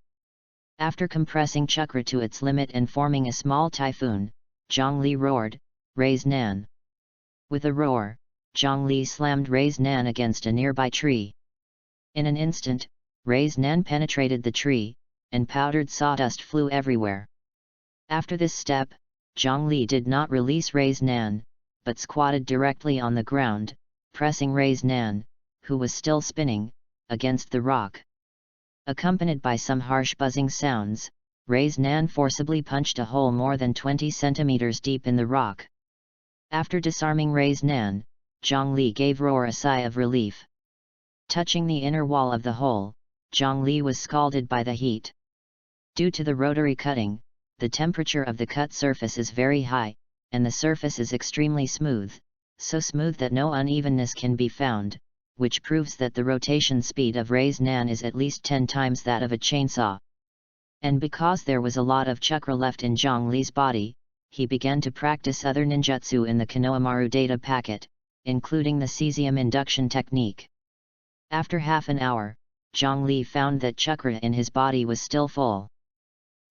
After compressing chakra to its limit and forming a small typhoon, Zhongli roared, "Raise-Nan!" With a roar, Zhongli slammed Raise-Nan against a nearby tree. In an instant, Raise-Nan penetrated the tree, and powdered sawdust flew everywhere. After this step, Zhongli did not release Raise-Nan, but squatted directly on the ground, pressing Raise-Nan, who was still spinning, against the rock. Accompanied by some harsh buzzing sounds, Raise-Nan forcibly punched a hole more than 20 centimeters deep in the rock. After disarming Raise-Nan, Zhongli gave Roar a sigh of relief. Touching the inner wall of the hole, Zhongli was scalded by the heat. Due to the rotary cutting, the temperature of the cut surface is very high, and the surface is extremely smooth, so smooth that no unevenness can be found, which proves that the rotation speed of Raise-Nan is at least 10 times that of a chainsaw. And because there was a lot of chakra left in Zhongli's body, he began to practice other ninjutsu in the Konohamaru data packet, including the cesium induction technique. After half an hour, Zhongli found that chakra in his body was still full.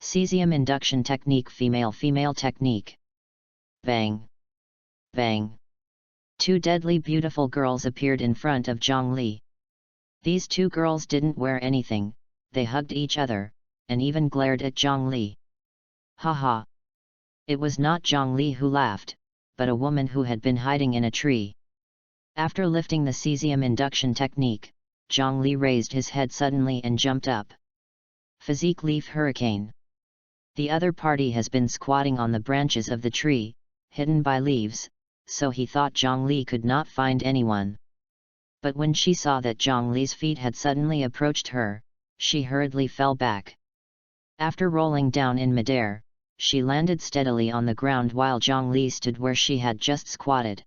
Cesium induction technique, female technique. Bang! Bang! Two deadly beautiful girls appeared in front of Zhongli. These two girls didn't wear anything, they hugged each other, and even glared at Zhongli. Haha! It was not Zhongli who laughed, but a woman who had been hiding in a tree. After lifting the cesium induction technique, Zhongli raised his head suddenly and jumped up. Physique Leaf Hurricane. The other party has been squatting on the branches of the tree, hidden by leaves, so he thought Zhongli could not find anyone. But when she saw that Zhongli's feet had suddenly approached her, she hurriedly fell back. After rolling down in midair, she landed steadily on the ground while Zhongli stood where she had just squatted.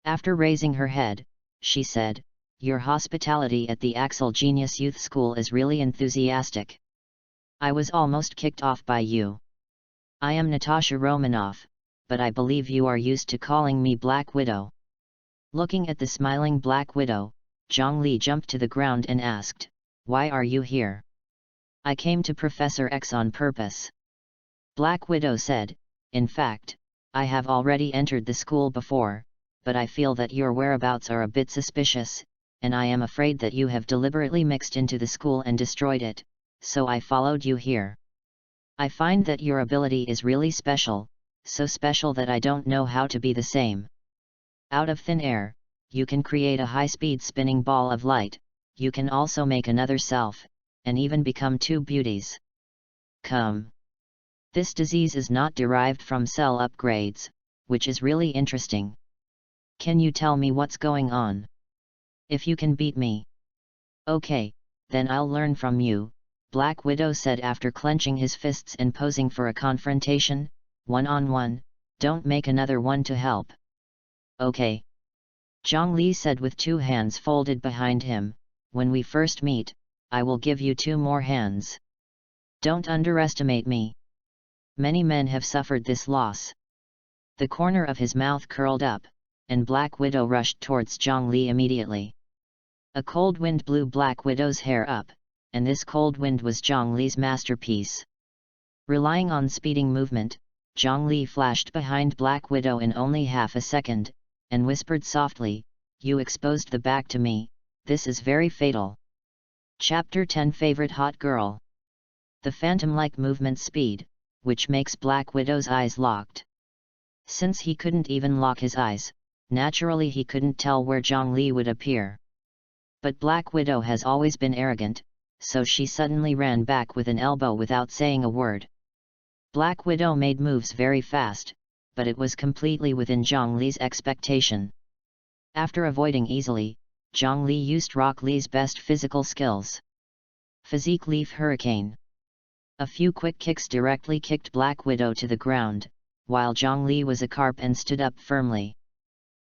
After raising her head, she said, "Your hospitality at the Axel Genius Youth School is really enthusiastic. I was almost kicked off by you. I am Natasha Romanoff, but I believe you are used to calling me Black Widow." Looking at the smiling Black Widow, Zhongli jumped to the ground and asked, "Why are you here?" "I came to Professor X on purpose." Black Widow said, "In fact, I have already entered the school before, but I feel that your whereabouts are a bit suspicious, and I am afraid that you have deliberately mixed into the school and destroyed it, so I followed you here. I find that your ability is really special, so special that I don't know how to be the same. Out of thin air, you can create a high-speed spinning ball of light, you can also make another self, and even become two beauties. Come. This disease is not derived from cell upgrades, which is really interesting. Can you tell me what's going on? If you can beat me. Okay, then I'll learn from you," Black Widow said after clenching his fists and posing for a confrontation, "one-on-one, don't make another one to help." "Okay." Zhongli said with 2 hands folded behind him, "When we first meet, I will give you 2 more hands. Don't underestimate me. Many men have suffered this loss." The corner of his mouth curled up, and Black Widow rushed towards Zhongli immediately. A cold wind blew Black Widow's hair up, and this cold wind was Zhongli's masterpiece. Relying on speeding movement, Zhongli flashed behind Black Widow in only half a second, and whispered softly, "You exposed the back to me, this is very fatal." Chapter 10 Favorite Hot Girl. The phantom-like movement speed, which makes Black Widow's eyes locked. Since he couldn't even lock his eyes, naturally he couldn't tell where Zhongli would appear. But Black Widow has always been arrogant, so she suddenly ran back with an elbow without saying a word. Black Widow made moves very fast, but it was completely within Zhongli's expectation. After avoiding easily, Zhongli used Rock Lee's best physical skills. Physique Leaf Hurricane. A few quick kicks directly kicked Black Widow to the ground, while Zhongli was a carp and stood up firmly.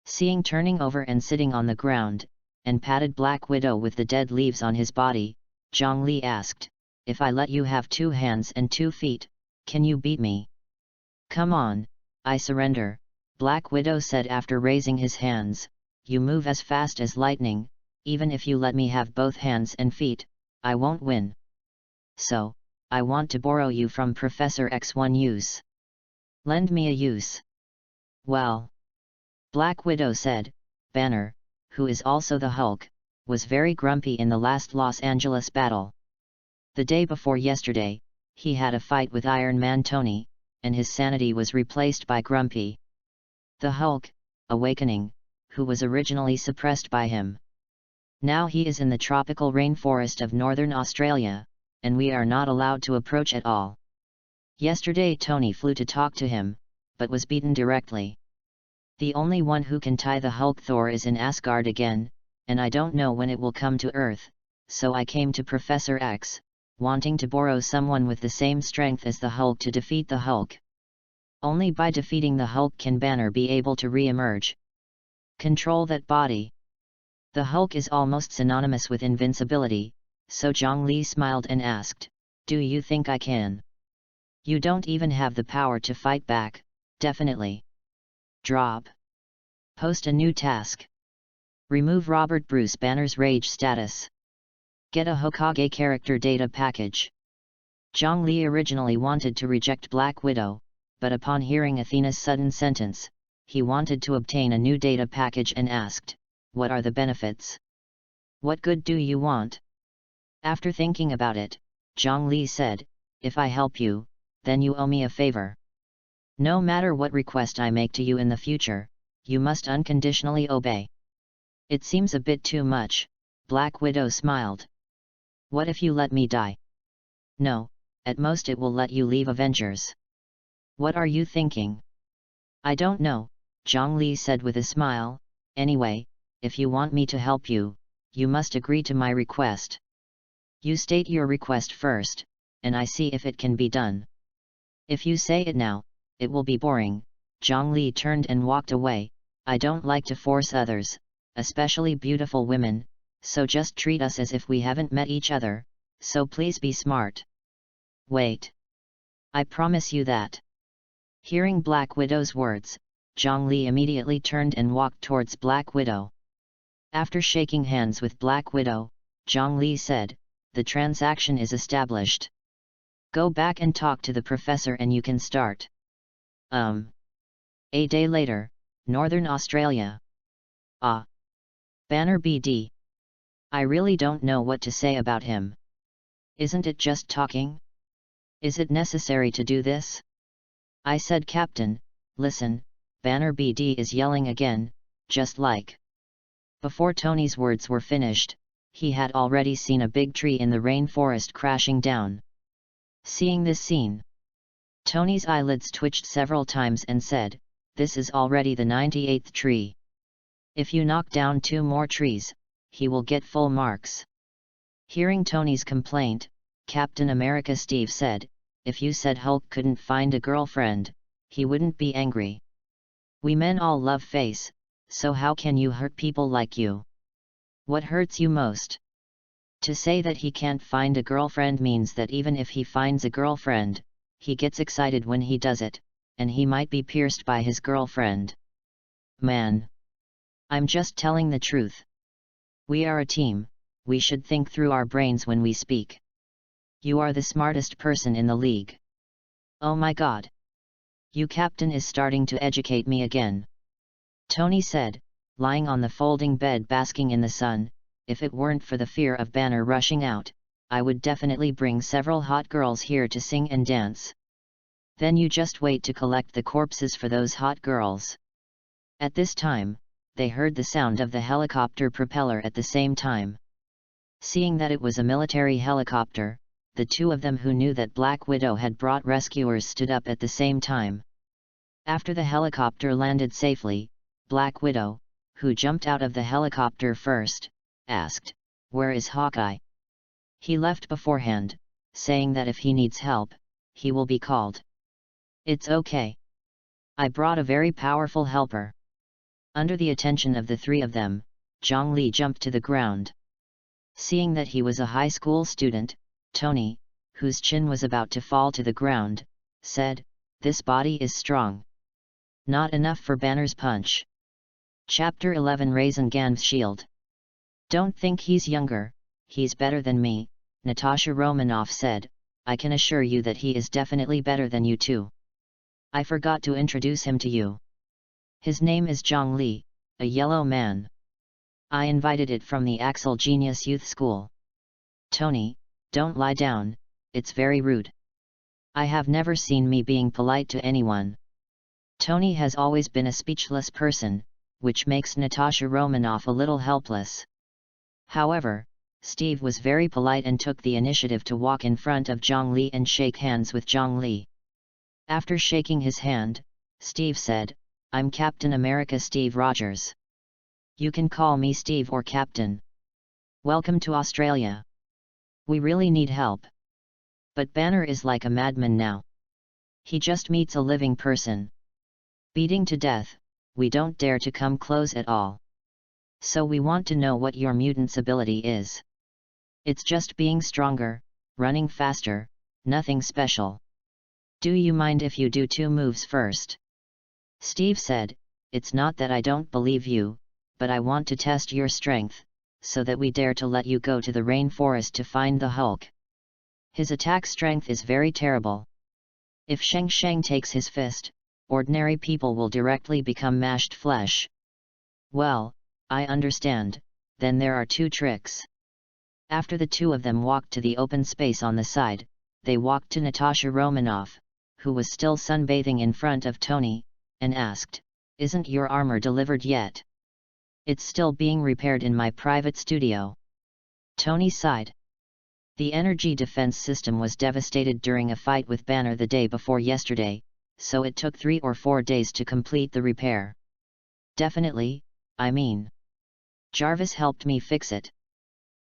Seeing turning over and sitting on the ground, and patted Black Widow with the dead leaves on his body, Zhongli asked, "If I let you have 2 hands and 2 feet, can you beat me?" "Come on, I surrender," Black Widow said after raising his hands, "You move as fast as lightning, even if you let me have both hands and feet, I won't win. So, I want to borrow you from Professor X1 use. Lend me a use." "Well," Black Widow said, "Banner, who is also the Hulk, was very grumpy in the last Los Angeles battle. The day before yesterday, he had a fight with Iron Man Tony, and his sanity was replaced by Grumpy the Hulk, awakening, who was originally suppressed by him. Now he is in the tropical rainforest of northern Australia, and we are not allowed to approach at all. Yesterday Tony flew to talk to him, but was beaten directly. The only one who can tie the Hulk Thor is in Asgard again, and I don't know when it will come to Earth, so I came to Professor X, wanting to borrow someone with the same strength as the Hulk to defeat the Hulk. Only by defeating the Hulk can Banner be able to re-emerge. Control that body." The Hulk is almost synonymous with invincibility, so Zhongli smiled and asked, "Do you think I can?" "You don't even have the power to fight back, definitely. Drop. Post a new task. Remove Robert Bruce Banner's rage status. Get a Hokage character data package." Zhongli originally wanted to reject Black Widow, but upon hearing Athena's sudden sentence, he wanted to obtain a new data package and asked, "What are the benefits? What good do you want?" After thinking about it, Zhongli said, "If I help you, then you owe me a favor. No matter what request I make to you in the future, you must unconditionally obey." "It seems a bit too much," Black Widow smiled. "What if you let me die?" No, at most it will let you leave Avengers. What are you thinking? I don't know, Zhongli said with a smile. Anyway, if you want me to help you, you must agree to my request. You state your request first, and I see if it can be done. If you say it now, it will be boring. Zhongli turned and walked away. I don't like to force others, especially beautiful women, so just treat us as if we haven't met each other, so please be smart. Wait. I promise you that. Hearing Black Widow's words, Zhongli immediately turned and walked towards Black Widow. After shaking hands with Black Widow, Zhongli said, "The transaction is established. Go back and talk to the professor and you can start." A day later, Northern Australia. Banner BD. I really don't know what to say about him. Isn't it just talking? Is it necessary to do this? I said, Captain, listen, Banner BD is yelling again, just like. Before Tony's words were finished, he had already seen a big tree in the rainforest crashing down. Seeing this scene, Tony's eyelids twitched several times and said, "This is already the 98th tree. If you knock down 2 more trees, he will get full marks." Hearing Tony's complaint, Captain America Steve said, "If you said Hulk couldn't find a girlfriend, he wouldn't be angry. We men all love face, so how can you hurt people like you? What hurts you most?" To say that he can't find a girlfriend means that even if he finds a girlfriend, he gets excited when he does it, and he might be pierced by his girlfriend. Man. I'm just telling the truth. We are a team, we should think through our brains when we speak. You are the smartest person in the league. Oh my god. You captain is starting to educate me again. Tony said, lying on the folding bed basking in the sun. If it weren't for the fear of Banner rushing out, I would definitely bring several hot girls here to sing and dance. Then you just wait to collect the corpses for those hot girls. At this time, they heard the sound of the helicopter propeller at the same time. Seeing that it was a military helicopter, the two of them who knew that Black Widow had brought rescuers stood up at the same time. After the helicopter landed safely, Black Widow, who jumped out of the helicopter first, asked, "Where is Hawkeye?" He left beforehand, saying that if he needs help, he will be called. It's okay. I brought a very powerful helper. Under the attention of the three of them, Zhongli jumped to the ground. Seeing that he was a high school student, Tony, whose chin was about to fall to the ground, said, "This body is strong. Not enough for Banner's punch." Chapter 11 Rasengan's Shield. "Don't think he's younger, he's better than me," Natasha Romanoff said. "I can assure you that he is definitely better than you two. I forgot to introduce him to you. His name is Zhongli, a yellow man. I invited it from the Axel Genius Youth School." "Tony, don't lie down, it's very rude. I have never seen me being polite to anyone." Tony has always been a speechless person, which makes Natasha Romanoff a little helpless. However, Steve was very polite and took the initiative to walk in front of Zhongli and shake hands with Zhongli. After shaking his hand, Steve said, "I'm Captain America Steve Rogers. You can call me Steve or Captain. Welcome to Australia. We really need help. But Banner is like a madman now. He just meets a living person. Beating to death, we don't dare to come close at all. So we want to know what your mutant's ability is. It's just being stronger, running faster, nothing special. Do you mind if you do 2 moves first?" Steve said, "It's not that I don't believe you, but I want to test your strength, so that we dare to let you go to the rainforest to find the Hulk. His attack strength is very terrible. If Shang Shang takes his fist, ordinary people will directly become mashed flesh." "Well, I understand, then there are 2 tricks." After the two of them walked to the open space on the side, they walked to Natasha Romanoff, who was still sunbathing in front of Tony, and asked, "Isn't your armor delivered yet?" "It's still being repaired in my private studio." Tony sighed. The energy defense system was devastated during a fight with Banner the day before yesterday, so it took 3 or 4 days to complete the repair. Definitely, I mean. Jarvis helped me fix it.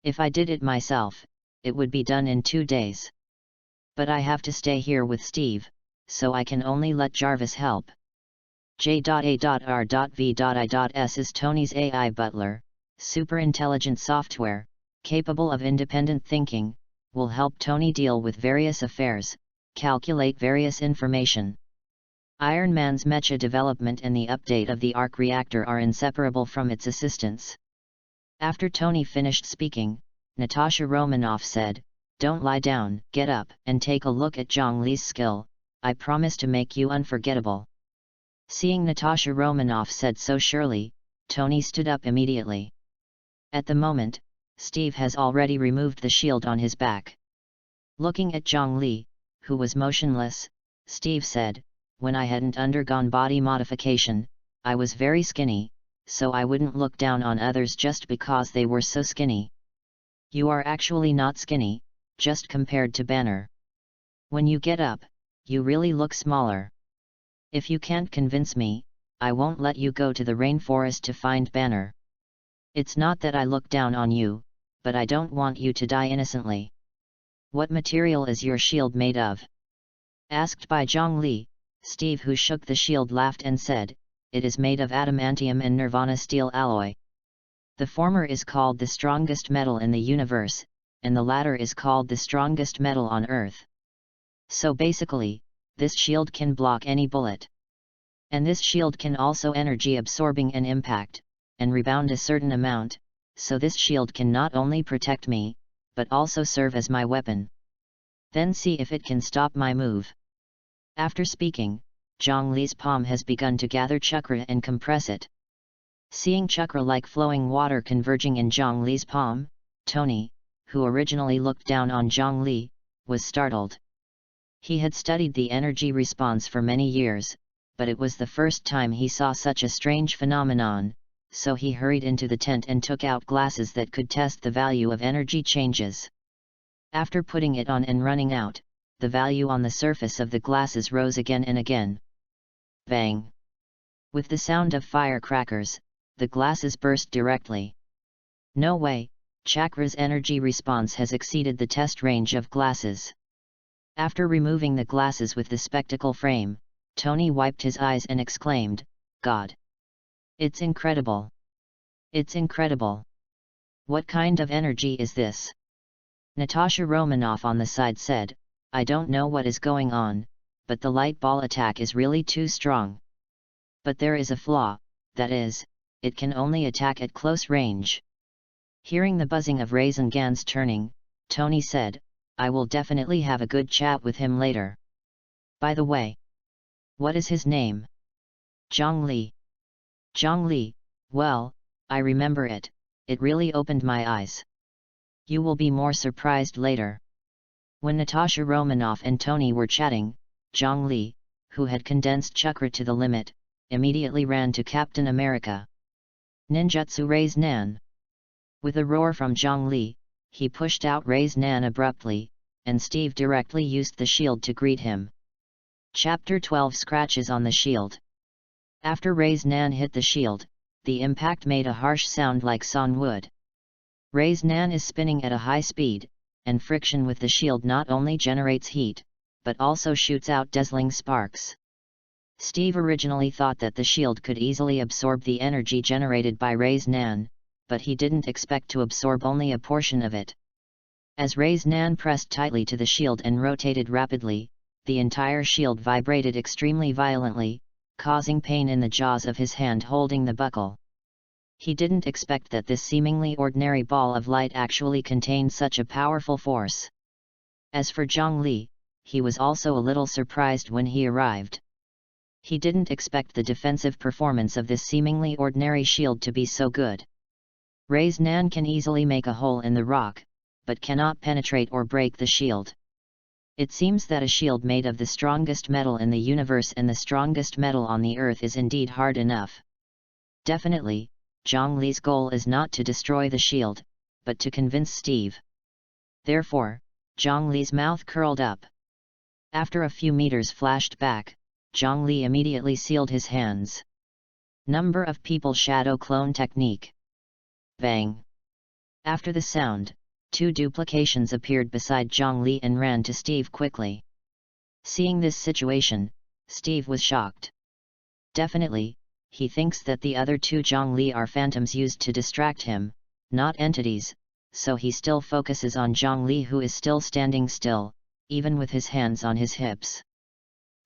If I did it myself, it would be done in 2 days. But I have to stay here with Steve, so I can only let Jarvis help. J.A.R.V.I.S is Tony's AI butler, super intelligent software, capable of independent thinking, will help Tony deal with various affairs, calculate various information. Iron Man's mecha development and the update of the arc reactor are inseparable from its assistance. After Tony finished speaking, Natasha Romanoff said, "Don't lie down, get up and take a look at Zhongli's skill, I promise to make you unforgettable." Seeing Natasha Romanoff said so surely, Tony stood up immediately. At the moment, Steve has already removed the shield on his back. Looking at Zhongli, who was motionless, Steve said, "When I hadn't undergone body modification, I was very skinny, so I wouldn't look down on others just because they were so skinny. You are actually not skinny, just compared to Banner. When you get up, you really look smaller. If you can't convince me, I won't let you go to the rainforest to find Banner. It's not that I look down on you, but I don't want you to die innocently. What material is your shield made of?" Asked by Zhongli, Steve, who shook the shield, laughed and said, "It is made of adamantium and nirvana steel alloy. The former is called the strongest metal in the universe, and the latter is called the strongest metal on Earth. So basically, this shield can block any bullet. And this shield can also energy absorbing and impact, and rebound a certain amount, so this shield can not only protect me, but also serve as my weapon. Then see if it can stop my move." After speaking, Zhongli's palm has begun to gather chakra and compress it. Seeing chakra-like flowing water converging in Zhongli's palm, Tony, who originally looked down on Zhongli, was startled. He had studied the energy response for many years, but it was the first time he saw such a strange phenomenon, so he hurried into the tent and took out glasses that could test the value of energy changes. After putting it on and running out, the value on the surface of the glasses rose again and again. Bang! With the sound of firecrackers, the glasses burst directly. No way, Chakra's energy response has exceeded the test range of glasses. After removing the glasses with the spectacle frame, Tony wiped his eyes and exclaimed, "God! It's incredible! It's incredible! What kind of energy is this?" Natasha Romanoff on the side said, "I don't know what is going on, but the light ball attack is really too strong. But there is a flaw, that is, it can only attack at close range." Hearing the buzzing of Raisin Gan's turning, Tony said, "I will definitely have a good chat with him later. By the way, what is his name?" "Zhongli." "Zhongli, well, I remember it, it really opened my eyes. You will be more surprised later." When Natasha Romanoff and Tony were chatting, Zhongli, who had condensed chakra to the limit, immediately ran to Captain America. "Ninjutsu Raise Nan!" With a roar from Zhongli, he pushed out Raise Nan abruptly, and Steve directly used the shield to greet him. Chapter 12 Scratches on the Shield. After Raise Nan hit the shield, the impact made a harsh sound like sawn wood. Raise Nan is spinning at a high speed, and friction with the shield not only generates heat, but also shoots out dazzling sparks. Steve originally thought that the shield could easily absorb the energy generated by Raise Nan, but he didn't expect to absorb only a portion of it. As Raise Nan pressed tightly to the shield and rotated rapidly, the entire shield vibrated extremely violently, causing pain in the jaws of his hand holding the buckle. He didn't expect that this seemingly ordinary ball of light actually contained such a powerful force. As for Zhongli, he was also a little surprised when he arrived. He didn't expect the defensive performance of this seemingly ordinary shield to be so good. Raise Nan can easily make a hole in the rock, but cannot penetrate or break the shield. It seems that a shield made of the strongest metal in the universe and the strongest metal on the Earth is indeed hard enough. Definitely, Zhongli's goal is not to destroy the shield, but to convince Steve. Therefore, Zhongli's mouth curled up. After a few meters flashed back, Zhongli immediately sealed his hands. Number of people shadow clone technique. Bang! After the sound, 2 duplications appeared beside Zhongli and ran to Steve quickly. Seeing this situation, Steve was shocked. Definitely, he thinks that the other 2 Zhongli are phantoms used to distract him, not entities, so he still focuses on Zhongli, who is still standing still, even with his hands on his hips.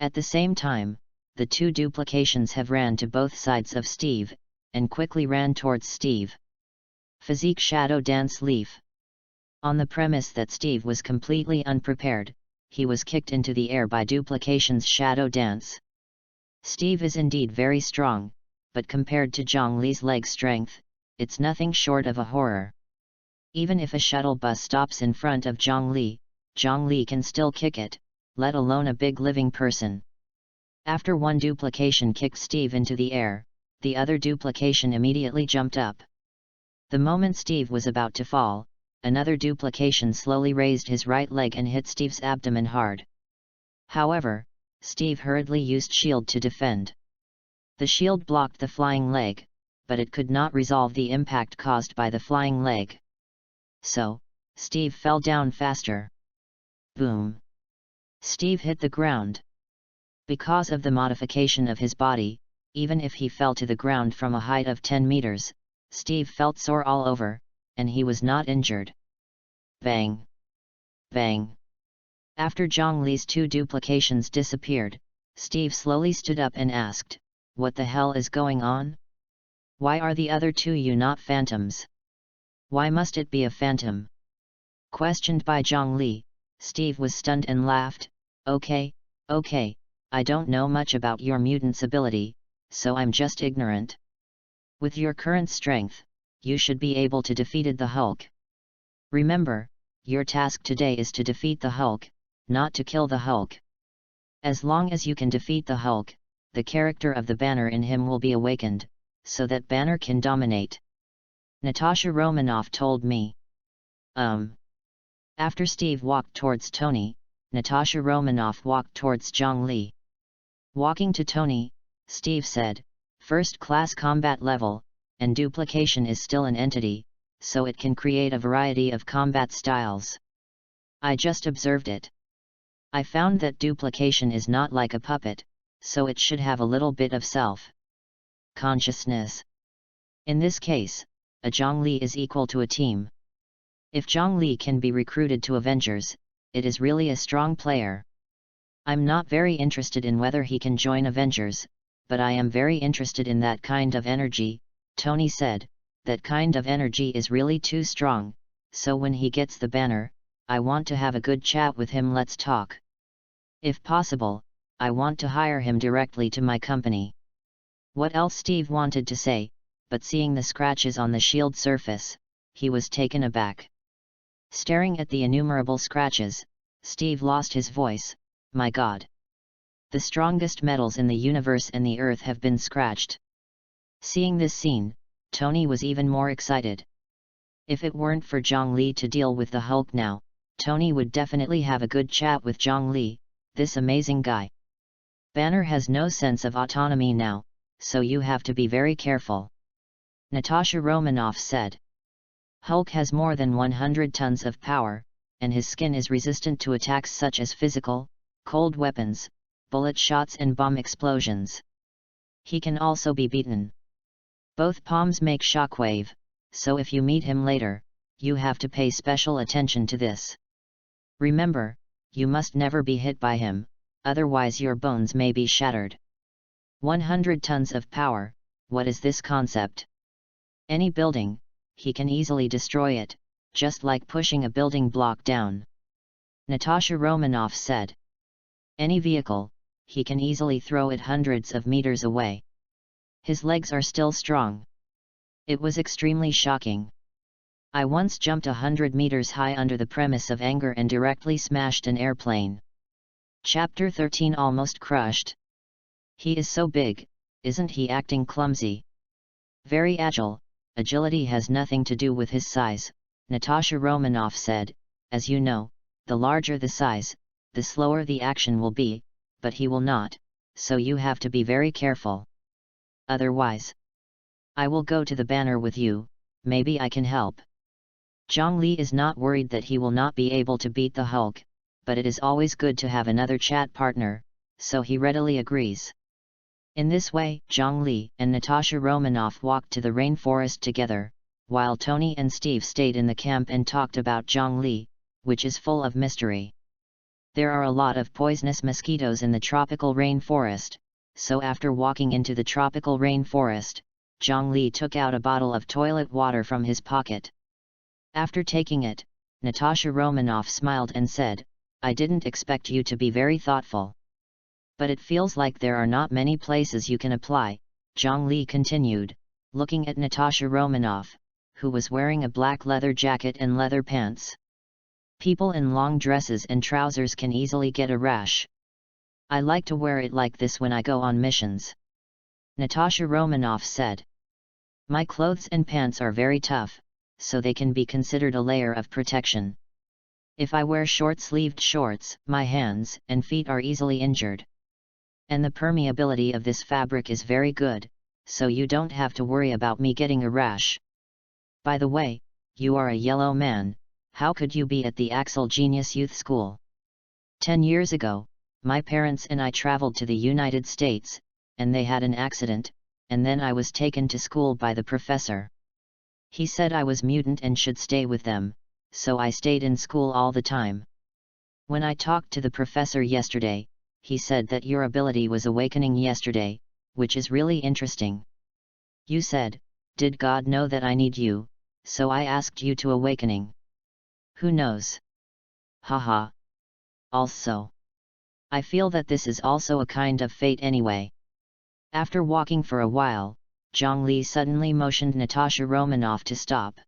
At the same time, the 2 duplications have ran to both sides of Steve, and quickly ran towards Steve. Physique Shadow Dance Leaf. On the premise that Steve was completely unprepared, he was kicked into the air by duplication's shadow dance. Steve is indeed very strong, but compared to Zhongli's leg strength, it's nothing short of a horror. Even if a shuttle bus stops in front of Zhongli can still kick it, let alone a big living person. After one duplication kicked Steve into the air, the other duplication immediately jumped up. The moment Steve was about to fall, another duplication slowly raised his right leg and hit Steve's abdomen hard. However, Steve hurriedly used shield to defend. The shield blocked the flying leg, but it could not resolve the impact caused by the flying leg. So, Steve fell down faster. Boom! Steve hit the ground. Because of the modification of his body, even if he fell to the ground from a height of 10 meters, Steve felt sore all over, and he was not injured. Bang! Bang! After Zhongli's 2 duplications disappeared, Steve slowly stood up and asked, "What the hell is going on? Why are the other 2 you not phantoms? Why must it be a phantom?" Questioned by Zhongli, Steve was stunned and laughed, Okay, I don't know much about your mutant's ability, so I'm just ignorant. With your current strength, you should be able to defeat the Hulk. Remember, your task today is to defeat the Hulk, not to kill the Hulk. As long as you can defeat the Hulk, the character of the Banner in him will be awakened, so that Banner can dominate. Natasha Romanoff told me. After Steve walked towards Tony, Natasha Romanoff walked towards Zhongli. Walking to Tony, Steve said, "First class combat level, and duplication is still an entity, so it can create a variety of combat styles. I just observed it. I found that duplication is not like a puppet, so it should have a little bit of self-consciousness. In this case, a Zhongli is equal to a team. If Zhongli can be recruited to Avengers, it is really a strong player. I'm not very interested in whether he can join Avengers, but I am very interested in that kind of energy," Tony said. "That kind of energy is really too strong, so when he gets the banner, I want to have a good chat with him. Let's talk. If possible, I want to hire him directly to my company." What else Steve wanted to say, but seeing the scratches on the shield surface, he was taken aback. Staring at the innumerable scratches, Steve lost his voice. My God! The strongest metals in the universe and the Earth have been scratched. Seeing this scene, Tony was even more excited. If it weren't for Zhongli to deal with the Hulk now, Tony would definitely have a good chat with Zhongli, this amazing guy. Banner has no sense of autonomy now, so you have to be very careful. Natasha Romanoff said. Hulk has more than 100 tons of power, and his skin is resistant to attacks such as physical, cold weapons, bullet shots and bomb explosions. He can also be beaten. Both palms make shockwave, so if you meet him later, you have to pay special attention to this. Remember, you must never be hit by him, otherwise your bones may be shattered. 100 tons of power, what is this concept? Any building, he can easily destroy it, just like pushing a building block down. Natasha Romanoff said. Any vehicle, he can easily throw it hundreds of meters away. His legs are still strong. It was extremely shocking. I once jumped 100 meters high under the premise of anger and directly smashed an airplane. Chapter 13 Almost crushed. He is so big, isn't he acting clumsy? Very agile, agility has nothing to do with his size, Natasha Romanoff said, as you know, the larger the size, the slower the action will be, but he will not, so you have to be very careful. Otherwise, I will go to the banner with you, maybe I can help. Zhongli is not worried that he will not be able to beat the Hulk, but it is always good to have another chat partner, so he readily agrees. In this way, Zhongli and Natasha Romanoff walked to the rainforest together, while Tony and Steve stayed in the camp and talked about Zhongli, which is full of mystery. There are a lot of poisonous mosquitoes in the tropical rainforest, so after walking into the tropical rainforest, Zhongli took out a bottle of toilet water from his pocket. After taking it, Natasha Romanoff smiled and said, "I didn't expect you to be very thoughtful. But it feels like there are not many places you can apply," Zhongli continued, looking at Natasha Romanoff, who was wearing a black leather jacket and leather pants. "People in long dresses and trousers can easily get a rash. I like to wear it like this when I go on missions," Natasha Romanoff said. "My clothes and pants are very tough, so they can be considered a layer of protection. If I wear short-sleeved shorts, my hands and feet are easily injured. And the permeability of this fabric is very good, so you don't have to worry about me getting a rash. By the way, you are a yellow man, how could you be at the Axel Genius Youth School? 10 years ago, my parents and I traveled to the United States, and they had an accident, and then I was taken to school by the professor. He said I was mutant and should stay with them, so I stayed in school all the time. When I talked to the professor yesterday, he said that your ability was awakening yesterday, which is really interesting. You said, 'Did God know that I need you, so I asked you to awakening?' Who knows? Haha. Also, I feel that this is also a kind of fate anyway." After walking for a while, Zhongli suddenly motioned Natasha Romanoff to stop.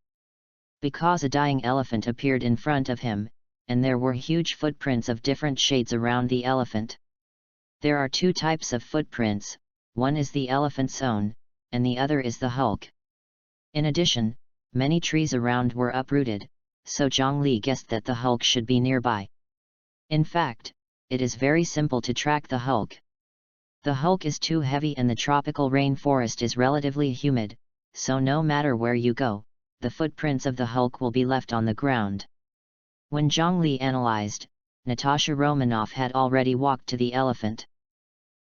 Because a dying elephant appeared in front of him, and there were huge footprints of different shades around the elephant. There are 2 types of footprints, one is the elephant's own, and the other is the Hulk. In addition, many trees around were uprooted, so Zhongli guessed that the Hulk should be nearby. In fact, it is very simple to track the Hulk. The Hulk is too heavy and the tropical rainforest is relatively humid, so no matter where you go, the footprints of the Hulk will be left on the ground. When Zhongli analyzed, Natasha Romanoff had already walked to the elephant.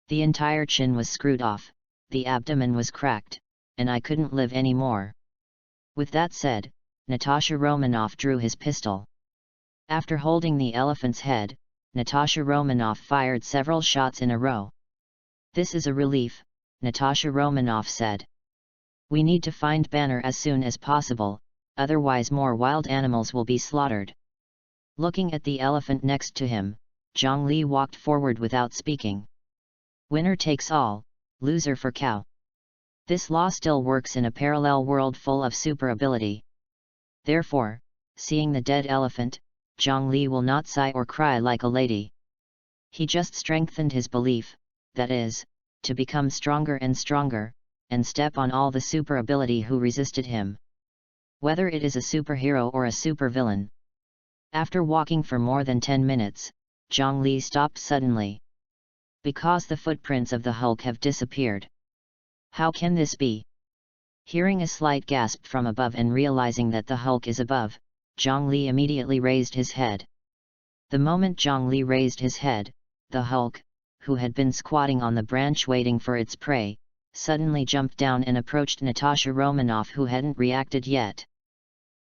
The entire chin was screwed off, the abdomen was cracked, and I couldn't live anymore. With that said, Natasha Romanoff drew his pistol. After holding the elephant's head, Natasha Romanoff fired several shots in a row. "This is a relief," Natasha Romanoff said. "We need to find Banner as soon as possible, otherwise more wild animals will be slaughtered." Looking at the elephant next to him, Zhongli walked forward without speaking. Winner takes all, loser for cow. This law still works in a parallel world full of super ability. Therefore, seeing the dead elephant, Zhongli will not sigh or cry like a lady. He just strengthened his belief, that is, to become stronger and stronger, and step on all the super ability who resisted him. Whether it is a superhero or a supervillain. After walking for more than 10 minutes, Zhongli stopped suddenly. Because the footprints of the Hulk have disappeared. How can this be? Hearing a slight gasp from above and realizing that the Hulk is above, Zhongli immediately raised his head. The moment Zhongli raised his head, the Hulk, who had been squatting on the branch waiting for its prey, suddenly jumped down and approached Natasha Romanoff, who hadn't reacted yet.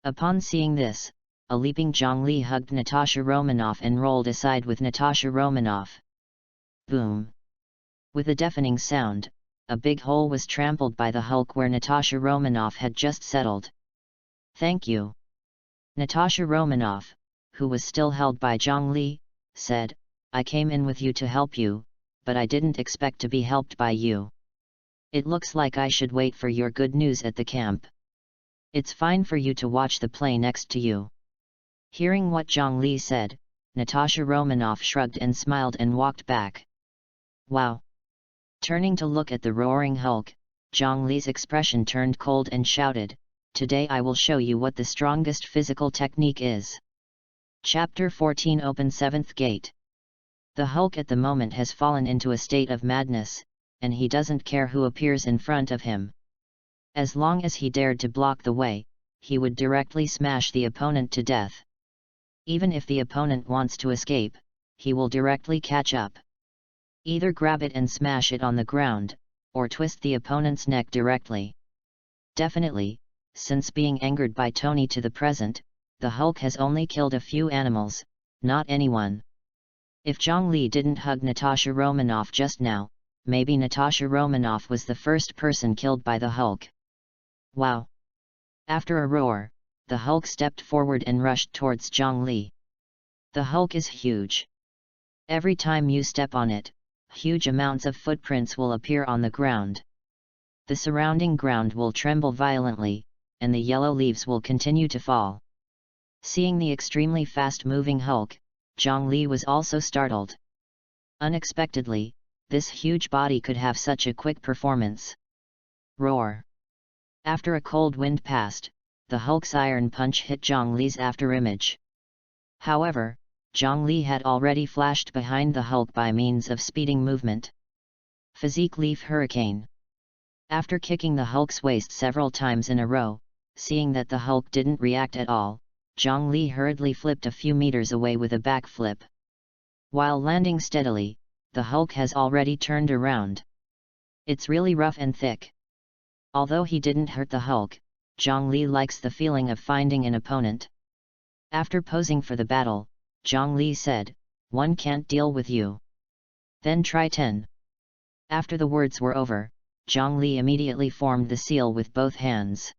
Upon seeing this, a leaping Zhongli hugged Natasha Romanoff and rolled aside with Natasha Romanoff. Boom! With a deafening sound, a big hole was trampled by the Hulk where Natasha Romanoff had just settled. "Thank you." Natasha Romanoff, who was still held by Zhongli, said, "I came in with you to help you, but I didn't expect to be helped by you. It looks like I should wait for your good news at the camp. It's fine for you to watch the play next to you." Hearing what Zhongli said, Natasha Romanoff shrugged and smiled and walked back. Wow! Turning to look at the roaring Hulk, Zhongli's expression turned cold and shouted, "Today I will show you what the strongest physical technique is." Chapter 14 Open 7th Gate. The Hulk at the moment has fallen into a state of madness, and he doesn't care who appears in front of him. As long as he dared to block the way, he would directly smash the opponent to death. Even if the opponent wants to escape, he will directly catch up. Either grab it and smash it on the ground, or twist the opponent's neck directly. Definitely, since being angered by Tony to the present, the Hulk has only killed a few animals, not anyone. If Zhongli didn't hug Natasha Romanoff just now, maybe Natasha Romanoff was the first person killed by the Hulk. Wow! After a roar, the Hulk stepped forward and rushed towards Zhongli. The Hulk is huge. Every time you step on it, huge amounts of footprints will appear on the ground. The surrounding ground will tremble violently, and the yellow leaves will continue to fall. Seeing the extremely fast-moving Hulk, Zhongli was also startled. Unexpectedly, this huge body could have such a quick performance. Roar! After a cold wind passed, the Hulk's iron punch hit Zhongli's afterimage. However, Zhongli had already flashed behind the Hulk by means of speeding movement. Physique Leaf Hurricane. After kicking the Hulk's waist several times in a row, seeing that the Hulk didn't react at all, Zhongli hurriedly flipped a few meters away with a backflip. While landing steadily, the Hulk has already turned around. It's really rough and thick. Although he didn't hurt the Hulk, Zhongli likes the feeling of finding an opponent. After posing for the battle, Zhongli said, "One can't deal with you. Then try 10. After the words were over, Zhongli immediately formed the seal with both hands.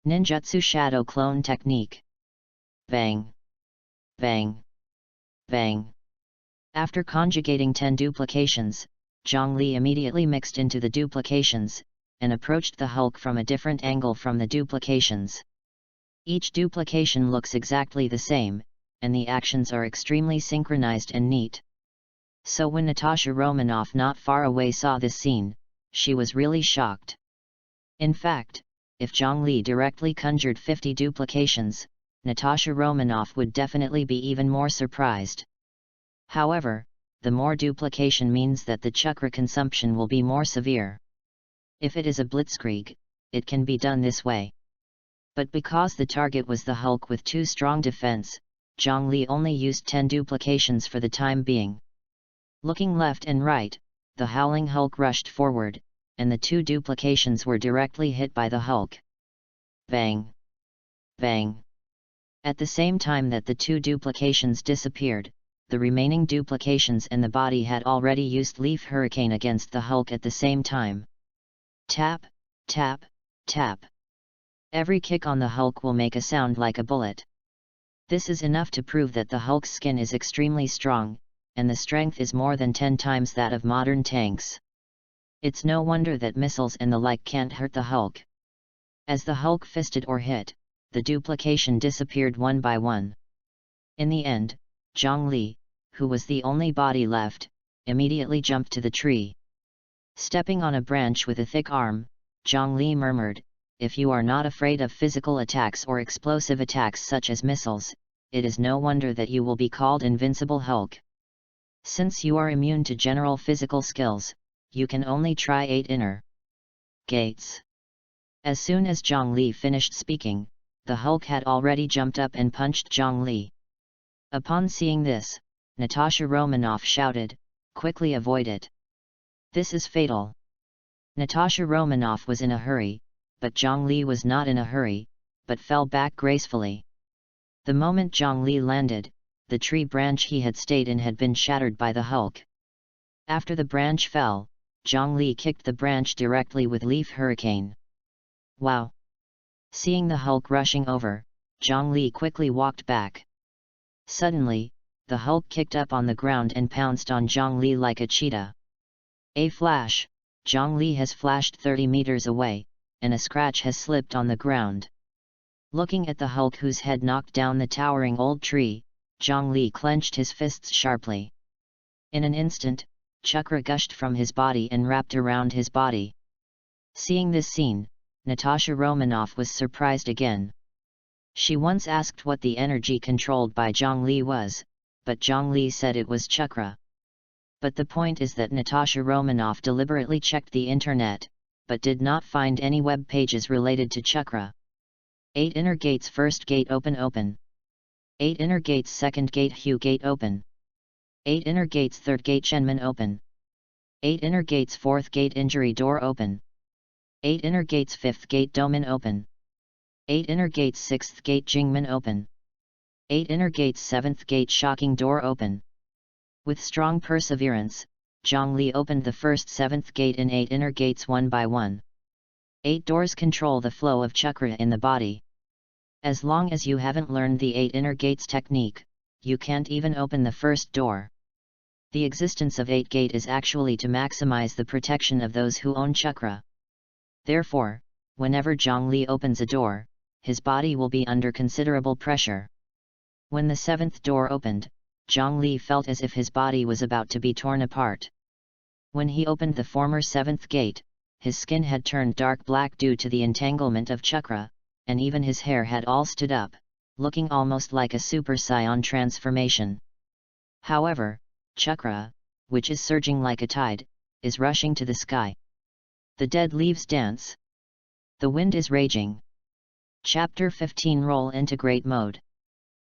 Ninjutsu Shadow Clone Technique. Bang! Bang! Bang! After conjugating 10 duplications, Zhongli immediately mixed into the duplications, and approached the Hulk from a different angle from the duplications. Each duplication looks exactly the same, and the actions are extremely synchronized and neat. So when Natasha Romanoff not far away saw this scene, she was really shocked. In fact, if Zhongli directly conjured 50 duplications, Natasha Romanoff would definitely be even more surprised. However, the more duplication means that the chakra consumption will be more severe. If it is a blitzkrieg, it can be done this way. But because the target was the Hulk with too strong defense, Zhongli only used 10 duplications for the time being. Looking left and right, the howling Hulk rushed forward, and the 2 duplications were directly hit by the Hulk. Bang! Bang! At the same time that the 2 duplications disappeared, the remaining duplications and the body had already used Leaf Hurricane against the Hulk at the same time. Tap, tap, tap. Every kick on the Hulk will make a sound like a bullet. This is enough to prove that the Hulk's skin is extremely strong, and the strength is more than 10 times that of modern tanks. It's no wonder that missiles and the like can't hurt the Hulk. As the Hulk fisted or hit, the duplication disappeared one by one. In the end, Zhongli, who was the only body left, immediately jumped to the tree. Stepping on a branch with a thick arm, Zhongli murmured, "If you are not afraid of physical attacks or explosive attacks such as missiles, it is no wonder that you will be called Invincible Hulk. Since you are immune to general physical skills, you can only try 8 inner gates." As soon as Zhongli finished speaking, the Hulk had already jumped up and punched Zhongli. Upon seeing this, Natasha Romanoff shouted, "Quickly avoid it. This is fatal." Natasha Romanoff was in a hurry, but Zhongli was not in a hurry, but fell back gracefully. The moment Zhongli landed, the tree branch he had stayed in had been shattered by the Hulk. After the branch fell, Zhongli kicked the branch directly with Leaf Hurricane. Wow! Seeing the Hulk rushing over, Zhongli quickly walked back. Suddenly, the Hulk kicked up on the ground and pounced on Zhongli like a cheetah. A flash, Zhongli has flashed 30 meters away, and a scratch has slipped on the ground. Looking at the Hulk whose head knocked down the towering old tree, Zhongli clenched his fists sharply. In an instant, chakra gushed from his body and wrapped around his body. Seeing this scene, Natasha Romanoff was surprised again. She once asked what the energy controlled by Zhongli was, but Zhongli said it was chakra. But the point is that Natasha Romanoff deliberately checked the internet, but did not find any web pages related to chakra. 8 inner gates. First gate open. 8 inner gates. Second gate Hu gate open. 8 inner gates. Third gate Shenmen open. 8 inner gates. Fourth gate Injury door open. 8 inner gates. Fifth gate Domin open. 8 inner gates. Sixth gate Jingmen open. 8 inner gates. Seventh gate Shocking door open. With strong perseverance, Zhongli opened the first 7th gate and 8 inner gates one by one. 8 doors control the flow of chakra in the body. As long as you haven't learned the 8 inner gates technique, you can't even open the first door. The existence of 8 gate is actually to maximize the protection of those who own chakra. Therefore, whenever Zhongli opens a door, his body will be under considerable pressure. When the 7th door opened, Zhongli felt as if his body was about to be torn apart. When he opened the former 7th gate, his skin had turned dark black due to the entanglement of chakra, and even his hair had all stood up, looking almost like a Super Saiyan transformation. However, chakra, which is surging like a tide, is rushing to the sky. The dead leaves dance. The wind is raging. Chapter 15. Roll into Great Mode.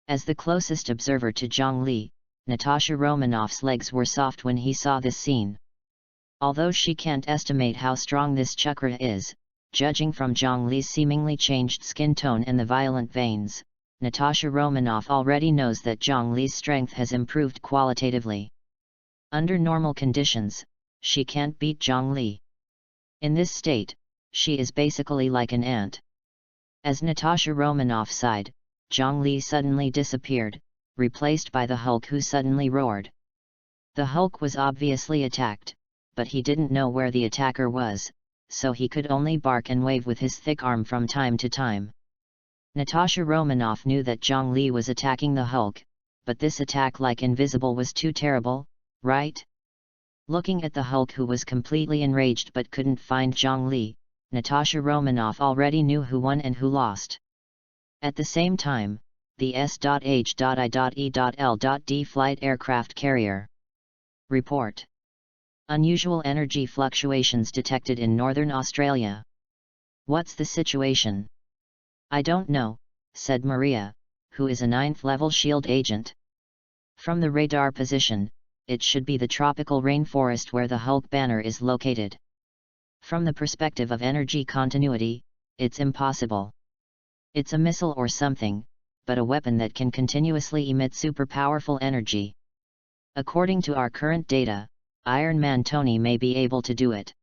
As the closest observer to Zhongli, Natasha Romanoff's legs were soft when he saw this scene. Although she can't estimate how strong this chakra is, judging from Zhongli's seemingly changed skin tone and the violent veins, Natasha Romanoff already knows that Zhongli's strength has improved qualitatively. Under normal conditions, she can't beat Zhongli. In this state, she is basically like an ant. As Natasha Romanoff sighed, Zhongli suddenly disappeared, replaced by the Hulk, who suddenly roared. The Hulk was obviously attacked, but he didn't know where the attacker was, so he could only bark and wave with his thick arm from time to time. Natasha Romanoff knew that Zhongli was attacking the Hulk, but this attack like invisible was too terrible, right? Looking at the Hulk, who was completely enraged but couldn't find Zhongli, Natasha Romanoff already knew who won and who lost. At the same time, the S.H.I.E.L.D. flight aircraft carrier. Report. Unusual energy fluctuations detected in northern Australia. What's the situation? I don't know, said Maria, who is a 9th level shield agent. From the radar position, it should be the tropical rainforest where the Hulk banner is located. From the perspective of energy continuity, it's impossible. It's a missile or something, but a weapon that can continuously emit super powerful energy. According to our current data, Iron Man Tony may be able to do it.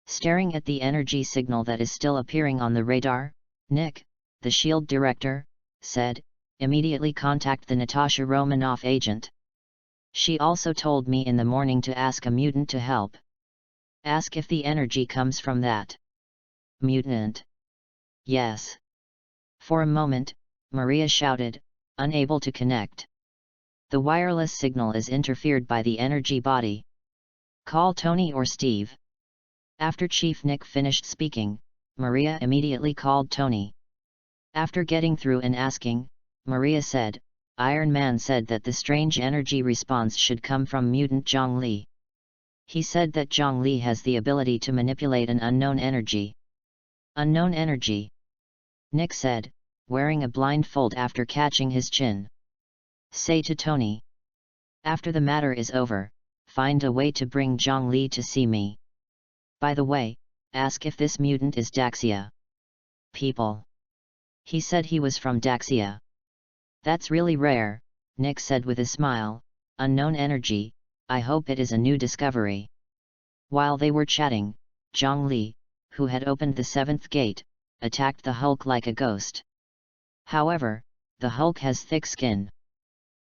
Staring at the energy signal that is still appearing on the radar, Nick, the SHIELD director, said, immediately contact the Natasha Romanoff agent. She also told me in the morning to ask a mutant to help. Ask if the energy comes from that mutant. Yes. For a moment, Maria shouted, unable to connect. The wireless signal is interfered by the energy body. Call Tony or Steve. After Chief Nick finished speaking, Maria immediately called Tony. After getting through and asking, Maria said, Iron Man said that the strange energy response should come from mutant Zhongli. He said that Zhongli has the ability to manipulate an unknown energy. Unknown energy? Nick said, wearing a blindfold after catching his chin. Say to Tony. After the matter is over, find a way to bring Zhongli to see me. By the way, ask if this mutant is Daxia. People. He said he was from Daxia. That's really rare, Nick said with a smile. Unknown energy, I hope it is a new discovery. While they were chatting, Zhongli, who had opened the 7th gate, attacked the Hulk like a ghost. However, the Hulk has thick skin.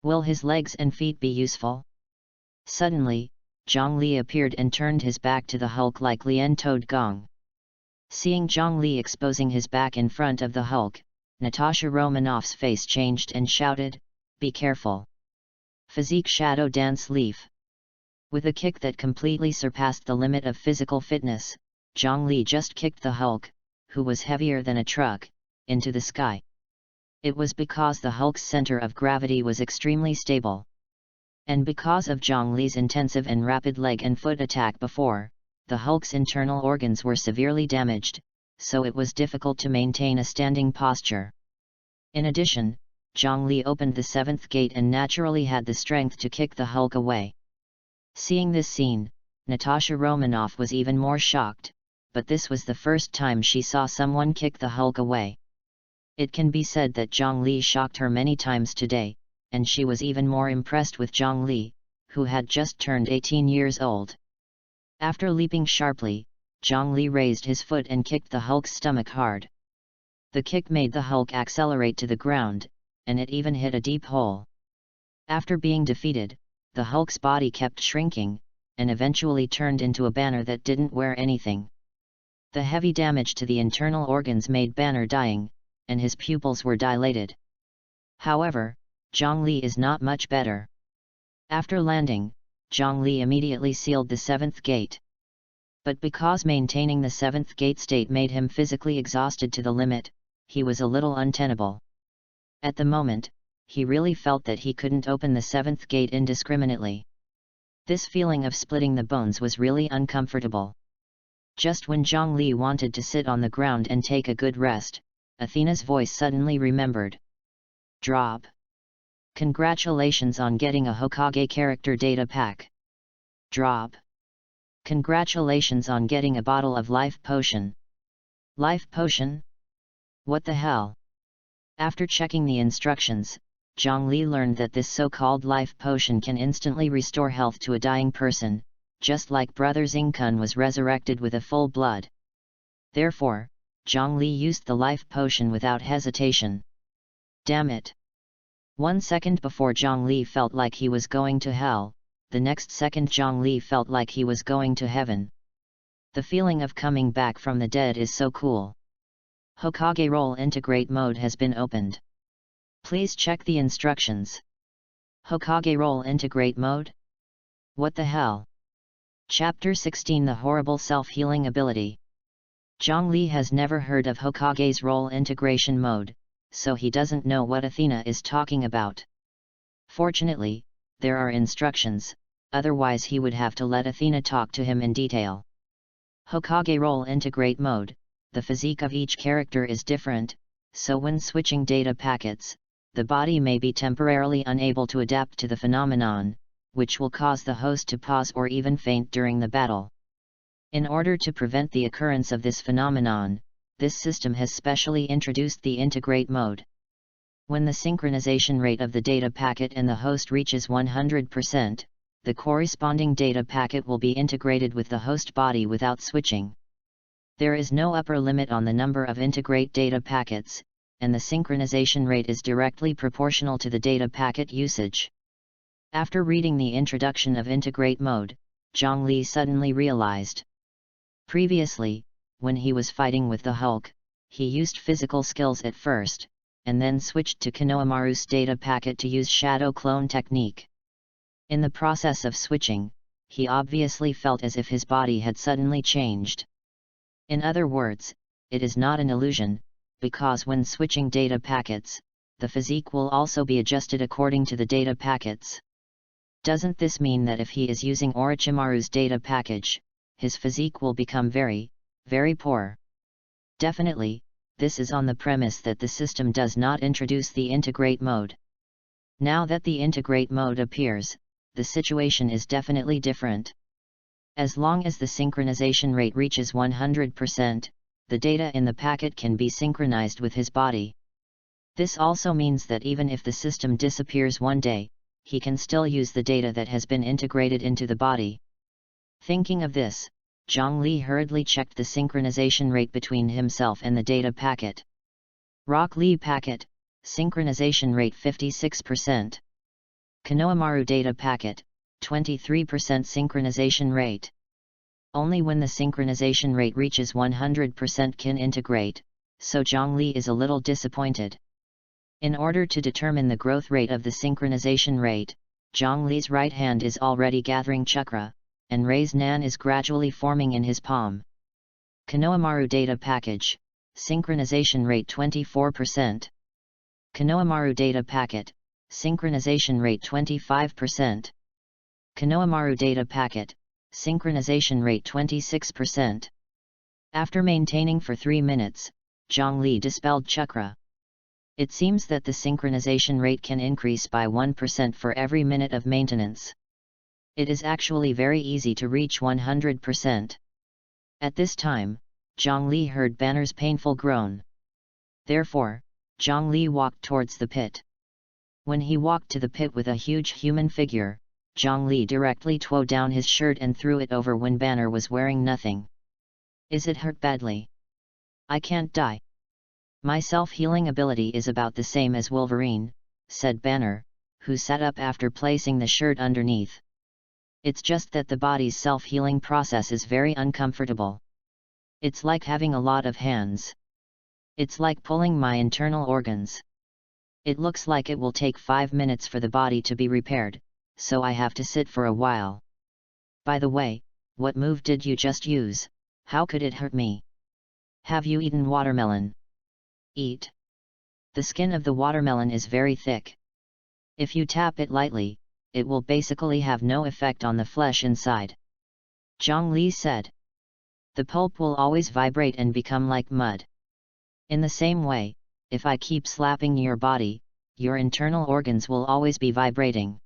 Will his legs and feet be useful? Suddenly, Zhongli appeared and turned his back to the Hulk like Lien Toad Gong. Seeing Zhongli exposing his back in front of the Hulk, Natasha Romanoff's face changed and shouted, be careful. Physique Shadow Dance Leaf. With a kick that completely surpassed the limit of physical fitness, Zhongli just kicked the Hulk, who was heavier than a truck, into the sky. It was because the Hulk's center of gravity was extremely stable. And because of Zhongli's intensive and rapid leg and foot attack before, the Hulk's internal organs were severely damaged, so it was difficult to maintain a standing posture. In addition, Zhongli opened the seventh gate and naturally had the strength to kick the Hulk away. Seeing this scene, Natasha Romanoff was even more shocked, but this was the first time she saw someone kick the Hulk away. It can be said that Zhongli shocked her many times today, and she was even more impressed with Zhongli, who had just turned 18 years old. After leaping sharply, Zhongli raised his foot and kicked the Hulk's stomach hard. The kick made the Hulk accelerate to the ground, and it even hit a deep hole. After being defeated, the Hulk's body kept shrinking, and eventually turned into a Banner that didn't wear anything. The heavy damage to the internal organs made Banner dying, and his pupils were dilated. However, Zhongli is not much better. After landing, Zhongli immediately sealed the seventh gate. But because maintaining the seventh gate state made him physically exhausted to the limit, he was a little untenable. At the moment, he really felt that he couldn't open the seventh gate indiscriminately. This feeling of splitting the bones was really uncomfortable. Just when Zhongli wanted to sit on the ground and take a good rest, Athena's voice suddenly remembered. Drop. Congratulations on getting a Hokage character data pack. Drop. Congratulations on getting a bottle of life potion. Life potion? What the hell? After checking the instructions, Zhongli learned that this so-called life potion can instantly restore health to a dying person, just like Brother Xingkun was resurrected with a full blood. Therefore, Zhongli used the life potion without hesitation. Damn it! 1 second before Zhongli felt like he was going to hell, the next second Zhongli felt like he was going to heaven. The feeling of coming back from the dead is so cool. Hokage Role Integrate mode has been opened. Please check the instructions. Hokage Role Integrate mode? What the hell? Chapter 16 The Horrible Self-Healing Ability. Zhongli has never heard of Hokage's role integration mode, so he doesn't know what Athena is talking about. Fortunately, there are instructions, otherwise he would have to let Athena talk to him in detail. Hokage Role Integrate mode, the physique of each character is different, so when switching data packets, the body may be temporarily unable to adapt to the phenomenon, which will cause the host to pause or even faint during the battle. In order to prevent the occurrence of this phenomenon, this system has specially introduced the integrate mode. When the synchronization rate of the data packet and the host reaches 100%, the corresponding data packet will be integrated with the host body without switching. There is no upper limit on the number of integrate data packets, and the synchronization rate is directly proportional to the data packet usage. After reading the introduction of integrate mode, Zhongli suddenly realized. Previously, when he was fighting with the Hulk, he used physical skills at first, and then switched to Konohamaru's data packet to use shadow clone technique. In the process of switching, he obviously felt as if his body had suddenly changed. In other words, it is not an illusion, because when switching data packets, the physique will also be adjusted according to the data packets. Doesn't this mean that if he is using Orochimaru's data package, his physique will become very, very poor? Definitely, this is on the premise that the system does not introduce the integrate mode. Now that the integrate mode appears, the situation is definitely different. As long as the synchronization rate reaches 100%, the data in the packet can be synchronized with his body. This also means that even if the system disappears one day, he can still use the data that has been integrated into the body. Thinking of this, Zhongli hurriedly checked the synchronization rate between himself and the data packet. Rock Lee packet, synchronization rate 56%. Konohamaru data packet, 23% synchronization rate. Only when the synchronization rate reaches 100% can integrate, so Zhongli is a little disappointed. In order to determine the growth rate of the synchronization rate, Zhongli's right hand is already gathering chakra, and Rei's Nan is gradually forming in his palm. Konohamaru data package, synchronization rate 24%. Konohamaru data packet, synchronization rate 25%. Konohamaru data packet, synchronization rate 26%. After maintaining for 3 minutes, Zhongli dispelled chakra. It seems that the synchronization rate can increase by 1% for every minute of maintenance. It is actually very easy to reach 100%. At this time, Zhongli heard Banner's painful groan. Therefore, Zhongli walked towards the pit. When he walked to the pit with a huge human figure, Zhongli directly tore down his shirt and threw it over when Banner was wearing nothing. Is it hurt badly? I can't die. My self-healing ability is about the same as Wolverine, said Banner, who sat up after placing the shirt underneath. It's just that the body's self-healing process is very uncomfortable. It's like having a lot of hands. It's like pulling my internal organs. It looks like it will take 5 minutes for the body to be repaired, so I have to sit for a while. By the way, what move did you just use? How could it hurt me? Have you eaten watermelon? Eat. The skin of the watermelon is very thick. If you tap it lightly, it will basically have no effect on the flesh inside. Zhongli said. The pulp will always vibrate and become like mud. In the same way, if I keep slapping your body, your internal organs will always be vibrating.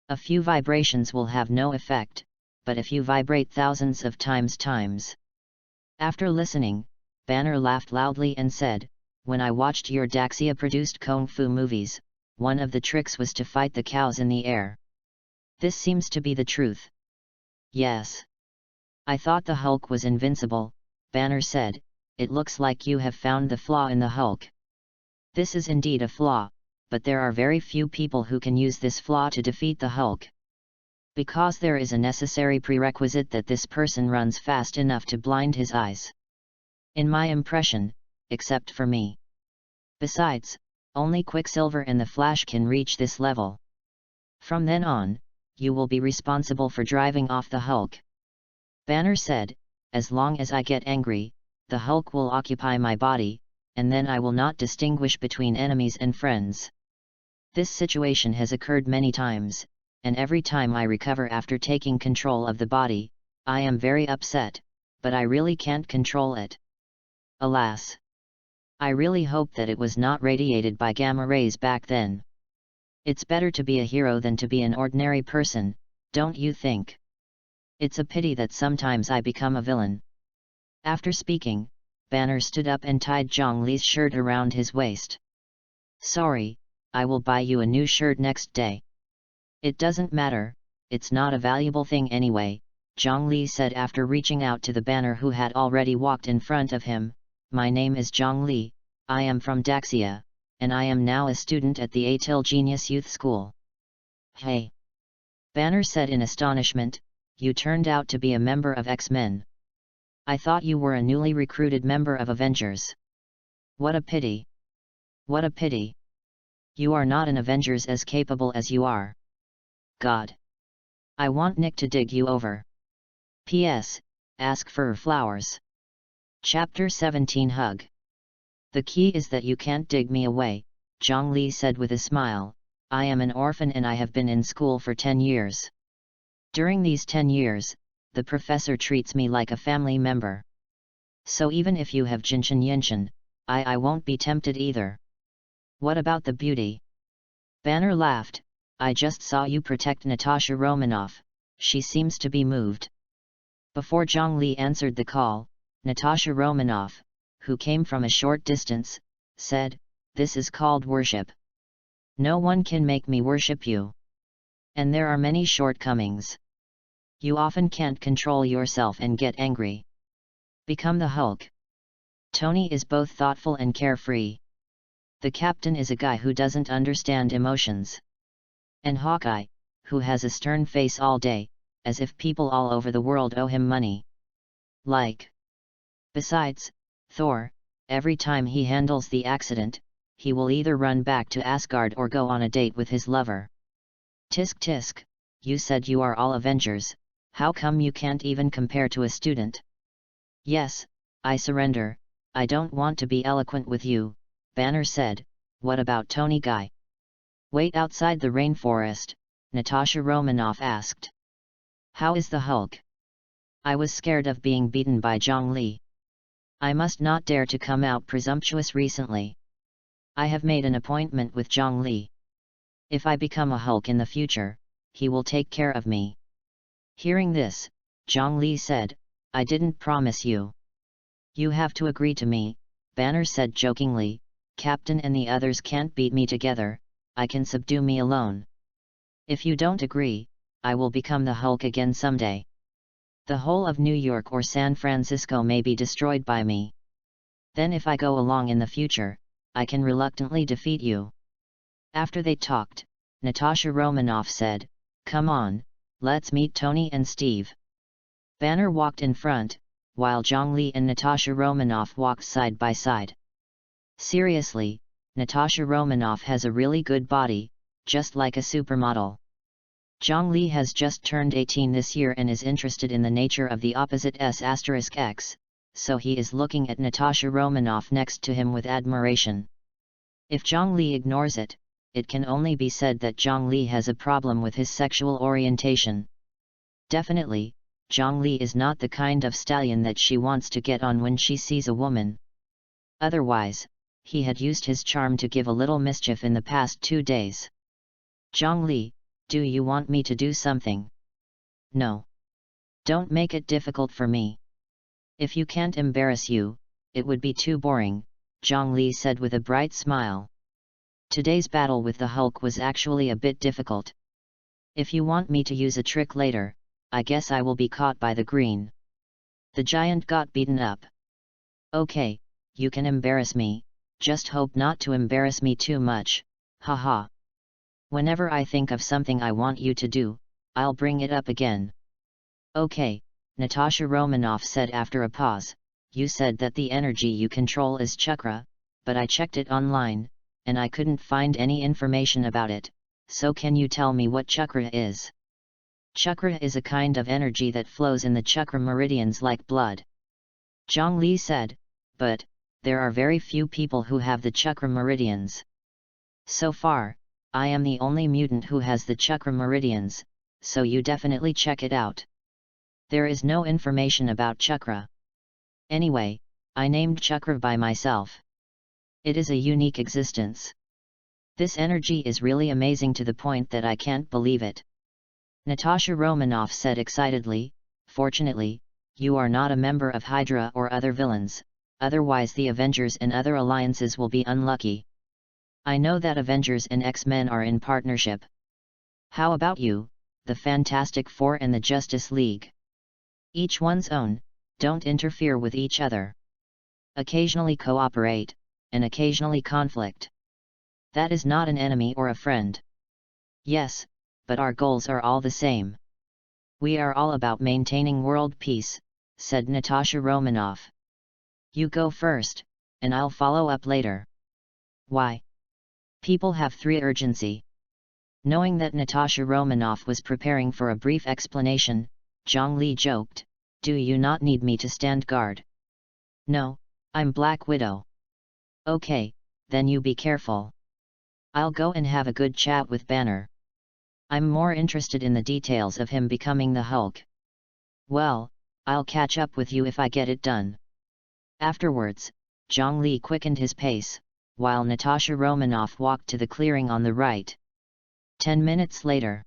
A few vibrations will have no effect, but if you vibrate thousands of times. After listening, Banner laughed loudly and said, when I watched your Daxia-produced Kung Fu movies, one of the tricks was to fight the cows in the air. This seems to be the truth. Yes. I thought the Hulk was invincible, Banner said. It looks like you have found the flaw in the Hulk. This is indeed a flaw, but there are very few people who can use this flaw to defeat the Hulk. Because there is a necessary prerequisite that this person runs fast enough to blind his eyes. In my impression, except for me. Besides, only Quicksilver and the Flash can reach this level. From then on, you will be responsible for driving off the Hulk. Banner said, as long as I get angry, the Hulk will occupy my body, and then I will not distinguish between enemies and friends. This situation has occurred many times, and every time I recover after taking control of the body, I am very upset, but I really can't control it. Alas! I really hope that it was not radiated by gamma rays back then. It's better to be a hero than to be an ordinary person, don't you think? It's a pity that sometimes I become a villain. After speaking, Banner stood up and tied Zhongli's shirt around his waist. Sorry, I will buy you a new shirt next day. It doesn't matter, it's not a valuable thing anyway, Zhongli said after reaching out to the Banner who had already walked in front of him. My name is Zhongli, I am from Daxia, and I am now a student at the Atil Genius Youth School. Hey! Banner said in astonishment, you turned out to be a member of X-Men. I thought you were a newly recruited member of Avengers. What a pity! What a pity! You are not an Avengers as capable as you are. God! I want Nick to dig you over. P.S. Ask for flowers. Chapter 17 Hug. The key is that you can't dig me away, Zhongli said with a smile. I am an orphan and I have been in school for 10 years. During these 10 years, the professor treats me like a family member. So even if you have Jinshin Yinshin, I won't be tempted either. What about the beauty? Banner laughed. I just saw you protect Natasha Romanoff, she seems to be moved. Before Zhongli answered the call, Natasha Romanoff, who came from a short distance, said, this is called worship. No one can make me worship you. And there are many shortcomings. You often can't control yourself and get angry. Become the Hulk. Tony is both thoughtful and carefree. The captain is a guy who doesn't understand emotions. And Hawkeye, who has a stern face all day, as if people all over the world owe him money. Besides, Thor, every time he handles the accident, he will either run back to Asgard or go on a date with his lover. Tisk tisk, you said you are all Avengers, how come you can't even compare to a student? Yes, I surrender, I don't want to be eloquent with you, Banner said, what about Tony Guy? Wait outside the rainforest, Natasha Romanoff asked. How is the Hulk? I was scared of being beaten by Zhang Li. I must not dare to come out presumptuous recently. I have made an appointment with Zhang Li. If I become a Hulk in the future, he will take care of me. Hearing this, Zhang Li said, I didn't promise you. You have to agree to me, Banner said jokingly, Captain and the others can't beat me together, I can subdue me alone. If you don't agree, I will become the Hulk again someday. The whole of New York or San Francisco may be destroyed by me. Then if I go along in the future, I can reluctantly defeat you. After they talked, Natasha Romanoff said, Come on, let's meet Tony and Steve. Banner walked in front, while Zhang Li and Natasha Romanoff walked side by side. Seriously, Natasha Romanoff has a really good body, just like a supermodel. Zhang Li has just turned 18 this year and is interested in the nature of the opposite S**X, so he is looking at Natasha Romanoff next to him with admiration. If Zhang Li ignores it, it can only be said that Zhang Li has a problem with his sexual orientation. Definitely, Zhang Li is not the kind of stallion that she wants to get on when she sees a woman. Otherwise, he had used his charm to give a little mischief in the past 2 days. Zhang Li, do you want me to do something? No. Don't make it difficult for me. If you can't embarrass you, it would be too boring, Zhang Li said with a bright smile. Today's battle with the Hulk was actually a bit difficult. If you want me to use a trick later, I guess I will be caught by the green. The giant got beaten up. Okay, you can embarrass me, just hope not to embarrass me too much, haha. Whenever I think of something I want you to do, I'll bring it up again. Okay, Natasha Romanoff said after a pause, you said that the energy you control is chakra, but I checked it online, and I couldn't find any information about it, so can you tell me what chakra is? Chakra is a kind of energy that flows in the chakra meridians like blood. Zhang Li said, but, there are very few people who have the chakra meridians. So far, I am the only mutant who has the chakra meridians, so you definitely check it out. There is no information about chakra. Anyway, I named chakra by myself. It is a unique existence. This energy is really amazing to the point that I can't believe it. Natasha Romanoff said excitedly, fortunately, you are not a member of Hydra or other villains, otherwise the Avengers and other alliances will be unlucky. I know that Avengers and X-Men are in partnership. How about you, the Fantastic Four and the Justice League? Each one's own, don't interfere with each other. Occasionally cooperate, and occasionally conflict. That is not an enemy or a friend. Yes, but our goals are all the same. We are all about maintaining world peace, said Natasha Romanoff. You go first, and I'll follow up later. Why? People have 3 urgency. Knowing that Natasha Romanoff was preparing for a brief explanation, Zhang Li joked, do you not need me to stand guard? No, I'm Black Widow. Okay, then you be careful. I'll go and have a good chat with Banner. I'm more interested in the details of him becoming the Hulk. Well, I'll catch up with you if I get it done. Afterwards, Zhang Li quickened his pace, while Natasha Romanoff walked to the clearing on the right. 10 minutes later.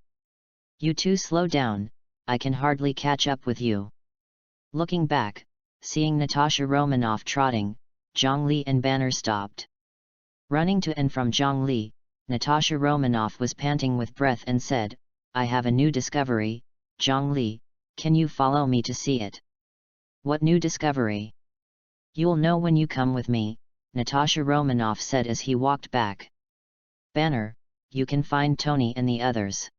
You two slow down, I can hardly catch up with you. Looking back, seeing Natasha Romanoff trotting, Zhang Li and Banner stopped. Running to and from Zhang Li, Natasha Romanoff was panting with breath and said, I have a new discovery, Zhang Li, can you follow me to see it? What new discovery? You'll know when you come with me, Natasha Romanoff said as he walked back. Banner, you can find Tony and the others.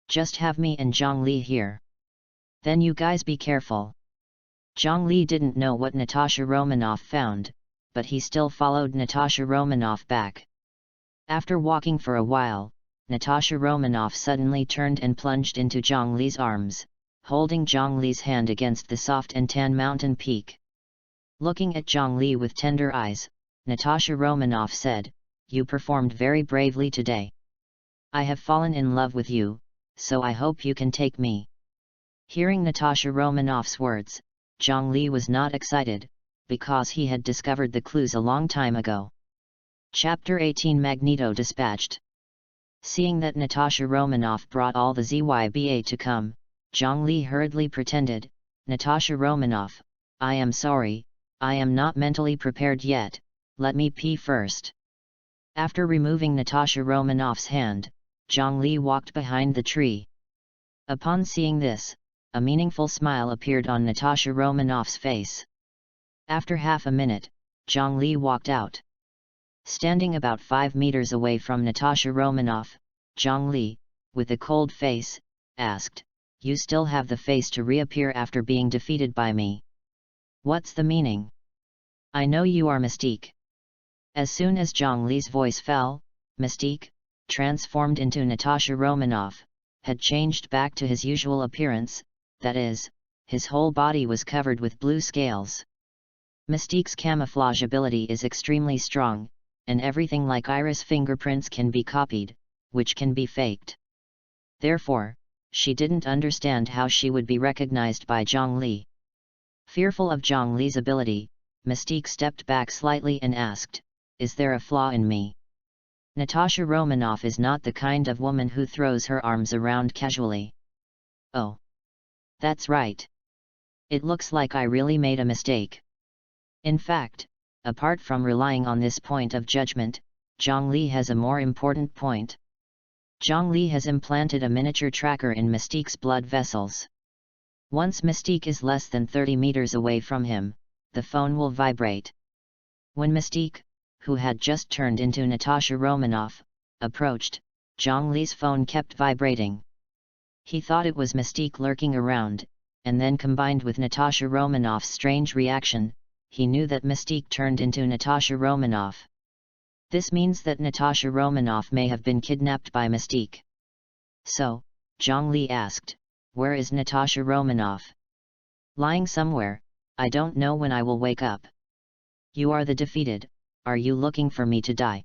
Just have me and Zhang Li here. Then you guys be careful. Zhang Li didn't know what Natasha Romanoff found, but he still followed Natasha Romanoff back. After walking for a while, Natasha Romanoff suddenly turned and plunged into Zhang Li's arms, holding Zhang Li's hand against the soft and tan mountain peak. Looking at Zhang Li with tender eyes, Natasha Romanoff said, you performed very bravely today. I have fallen in love with you, so I hope you can take me." Hearing Natasha Romanoff's words, Zhongli was not excited, because he had discovered the clues a long time ago. Chapter 18 Magneto Dispatched. Seeing that Natasha Romanoff brought all the ZYBA to come, Zhongli hurriedly pretended, "Natasha Romanoff, I am sorry, I am not mentally prepared yet, let me pee first." After removing Natasha Romanoff's hand, Zhongli walked behind the tree. Upon seeing this, a meaningful smile appeared on Natasha Romanoff's face. After half a minute, Zhongli walked out. Standing about 5 meters away from Natasha Romanoff, Zhongli, with a cold face, asked, "You still have the face to reappear after being defeated by me? What's the meaning? I know you are Mystique." As soon as Zhongli's voice fell, Mystique, transformed into Natasha Romanoff, had changed back to his usual appearance, that is, his whole body was covered with blue scales. Mystique's camouflage ability is extremely strong, and everything like iris fingerprints can be copied, which can be faked. Therefore, she didn't understand how she would be recognized by Zhongli. Fearful of Zhongli's ability, Mystique stepped back slightly and asked, "Is there a flaw in me?" Natasha Romanoff is not the kind of woman who throws her arms around casually. "Oh. That's right. It looks like I really made a mistake." In fact, apart from relying on this point of judgment, Zhongli has a more important point. Zhongli has implanted a miniature tracker in Mystique's blood vessels. Once Mystique is less than 30 meters away from him, the phone will vibrate. When Mystique, who had just turned into Natasha Romanoff, approached, Zhongli's phone kept vibrating. He thought it was Mystique lurking around, and then combined with Natasha Romanoff's strange reaction, he knew that Mystique turned into Natasha Romanoff. This means that Natasha Romanoff may have been kidnapped by Mystique. So, Zhongli asked, "Where is Natasha Romanoff?" "Lying somewhere, I don't know when I will wake up." "You are the defeated, are you looking for me to die?"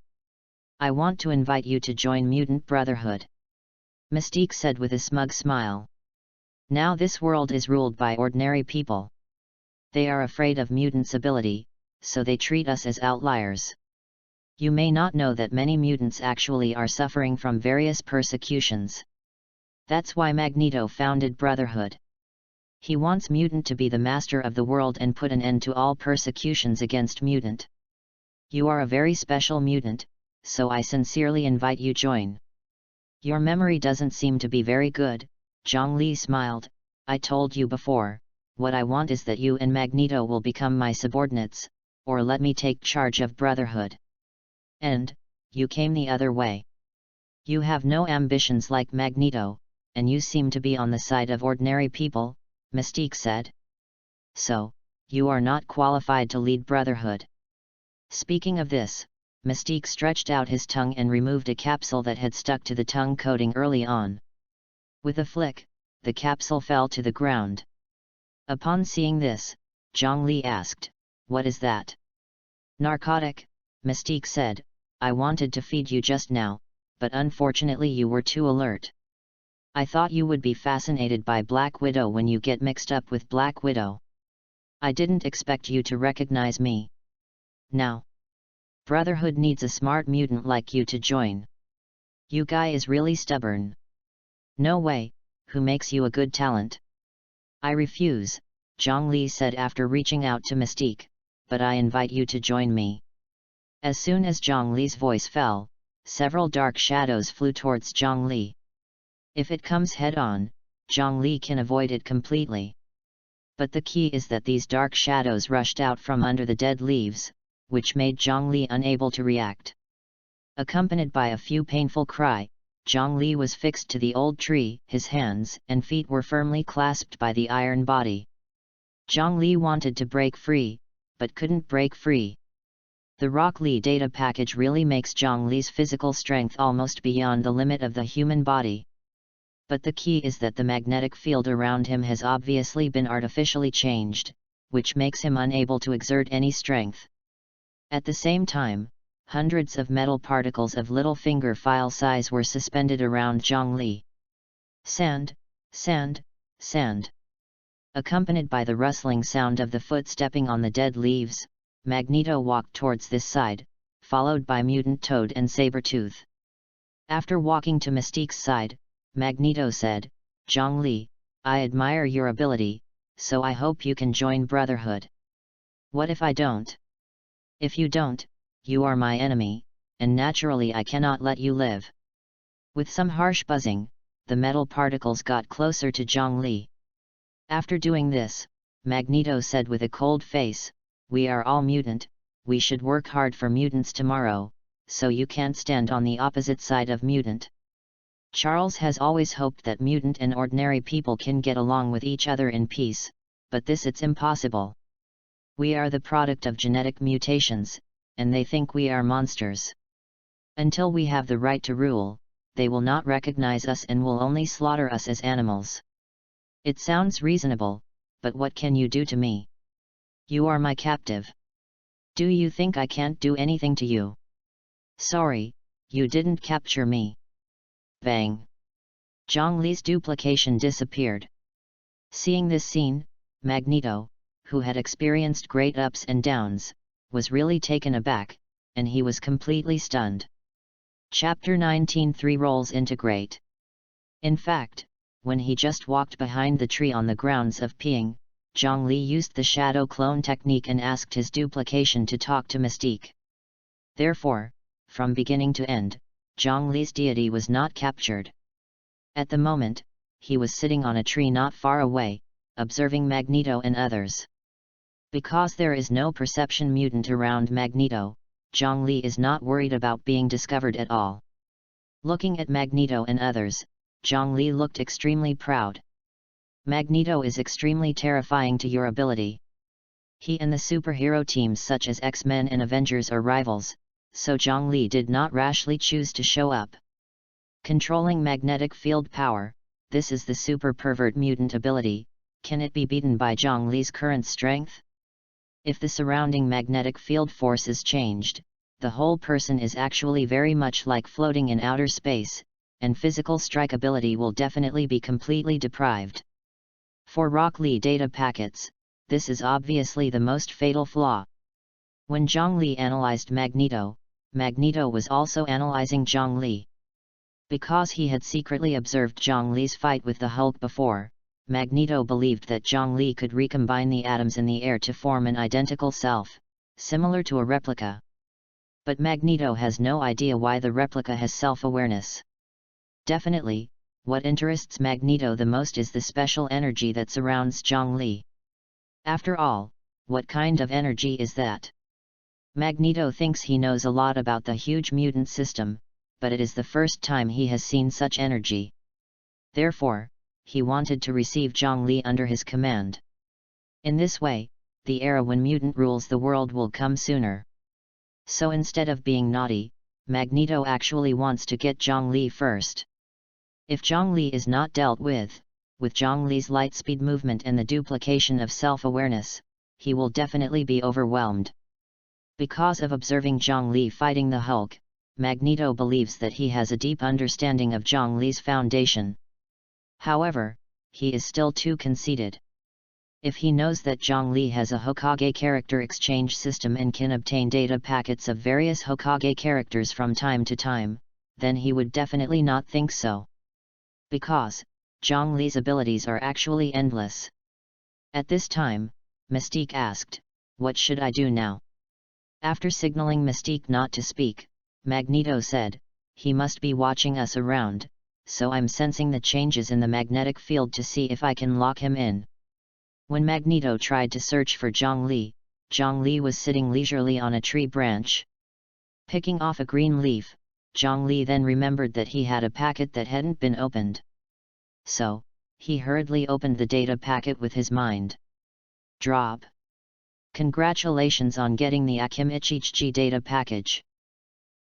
"I want to invite you to join Mutant Brotherhood," Mystique said with a smug smile. "Now this world is ruled by ordinary people. They are afraid of mutants' ability, so they treat us as outliers. You may not know that many mutants actually are suffering from various persecutions. That's why Magneto founded Brotherhood. He wants mutant to be the master of the world and put an end to all persecutions against mutant. You are a very special mutant, so I sincerely invite you join." "Your memory doesn't seem to be very good," Zhongli smiled. "I told you before, what I want is that you and Magneto will become my subordinates, or let me take charge of Brotherhood. And, you came the other way. You have no ambitions like Magneto, and you seem to be on the side of ordinary people," Mystique said. "So, you are not qualified to lead Brotherhood." Speaking of this, Mystique stretched out his tongue and removed a capsule that had stuck to the tongue coating early on. With a flick, the capsule fell to the ground. Upon seeing this, Zhongli asked, "What is that?" "Narcotic," Mystique said. "I wanted to feed you just now, but unfortunately you were too alert. I thought you would be fascinated by Black Widow when you get mixed up with Black Widow. I didn't expect you to recognize me. Now, Brotherhood needs a smart mutant like you to join. You guy is really stubborn." "No way, who makes you a good talent?" "I refuse," Zhongli said after reaching out to Mystique, "but I invite you to join me." As soon as Zhongli's voice fell, several dark shadows flew towards Zhongli. If it comes head-on, Zhongli can avoid it completely. But the key is that these dark shadows rushed out from under the dead leaves, which made Zhongli unable to react. Accompanied by a few painful cries, Zhongli was fixed to the old tree, his hands and feet were firmly clasped by the iron body. Zhongli wanted to break free, but couldn't break free. The Rock Lee data package really makes Zhongli's physical strength almost beyond the limit of the human body. But the key is that the magnetic field around him has obviously been artificially changed, which makes him unable to exert any strength. At the same time, hundreds of metal particles of little finger file size were suspended around Zhongli. Sand, sand, sand. Accompanied by the rustling sound of the foot stepping on the dead leaves, Magneto walked towards this side, followed by Mutant Toad and Sabretooth. After walking to Mystique's side, Magneto said, "Zhongli, I admire your ability, so I hope you can join Brotherhood. What if I don't? If you don't, you are my enemy, and naturally I cannot let you live." With some harsh buzzing, the metal particles got closer to Zhongli. After doing this, Magneto said with a cold face, "We are all mutant, we should work hard for mutants tomorrow, so you can't stand on the opposite side of mutant." Charles has always hoped that mutant and ordinary people can get along with each other in peace, but this it's impossible. We are the product of genetic mutations, and they think we are monsters. Until we have the right to rule, they will not recognize us and will only slaughter us as animals. It sounds reasonable, but what can you do to me? You are my captive. Do you think I can't do anything to you? Sorry, you didn't capture me. Bang! Zhongli's duplication disappeared. Seeing this scene, Magneto, who had experienced great ups and downs, was really taken aback, and he was completely stunned. Chapter 19 Three roles integrate. In fact, when he just walked behind the tree on the grounds of peeing, Zhongli used the shadow clone technique and asked his duplication to talk to Mystique. Therefore, from beginning to end, Zhongli's deity was not captured. At the moment, he was sitting on a tree not far away, observing Magneto and others. Because there is no perception mutant around Magneto, Zhongli is not worried about being discovered at all. Looking at Magneto and others, Zhongli looked extremely proud. Magneto is extremely terrifying to your ability. He and the superhero teams such as X-Men and Avengers are rivals, so Zhongli did not rashly choose to show up. Controlling magnetic field power, this is the super pervert mutant ability. Can it be beaten by Zhongli's current strength? If the surrounding magnetic field force is changed, the whole person is actually very much like floating in outer space, and physical strike ability will definitely be completely deprived. For Rock Lee data packets, this is obviously the most fatal flaw. When Zhongli analyzed Magneto, Magneto was also analyzing Zhongli. Because he had secretly observed Zhongli's fight with the Hulk before, Magneto believed that Zhongli could recombine the atoms in the air to form an identical self, similar to a replica. But Magneto has no idea why the replica has self-awareness. Definitely, what interests Magneto the most is the special energy that surrounds Zhongli. After all, what kind of energy is that? Magneto thinks he knows a lot about the huge mutant system, but it is the first time he has seen such energy. Therefore, he wanted to receive Zhongli under his command. In this way, the era when mutant rules the world will come sooner. So instead of being naughty, Magneto actually wants to get Zhongli first. If Zhongli is not dealt with Zhongli's lightspeed movement and the duplication of self-awareness, he will definitely be overwhelmed. Because of observing Zhongli fighting the Hulk, Magneto believes that he has a deep understanding of Zhongli's foundation. However, he is still too conceited. If he knows that Zhongli has a Hokage character exchange system and can obtain data packets of various Hokage characters from time to time, then he would definitely not think so. Because Zhongli's abilities are actually endless. At this time, Mystique asked, "What should I do now?" After signaling Mystique not to speak, Magneto said, "He must be watching us around, so I'm sensing the changes in the magnetic field to see if I can lock him in." When Magneto tried to search for Zhongli, Zhongli was sitting leisurely on a tree branch. Picking off a green leaf, Zhongli then remembered that he had a packet that hadn't been opened. So, he hurriedly opened the data packet with his mind. Drop. Congratulations on getting the Akim Ichichi data package.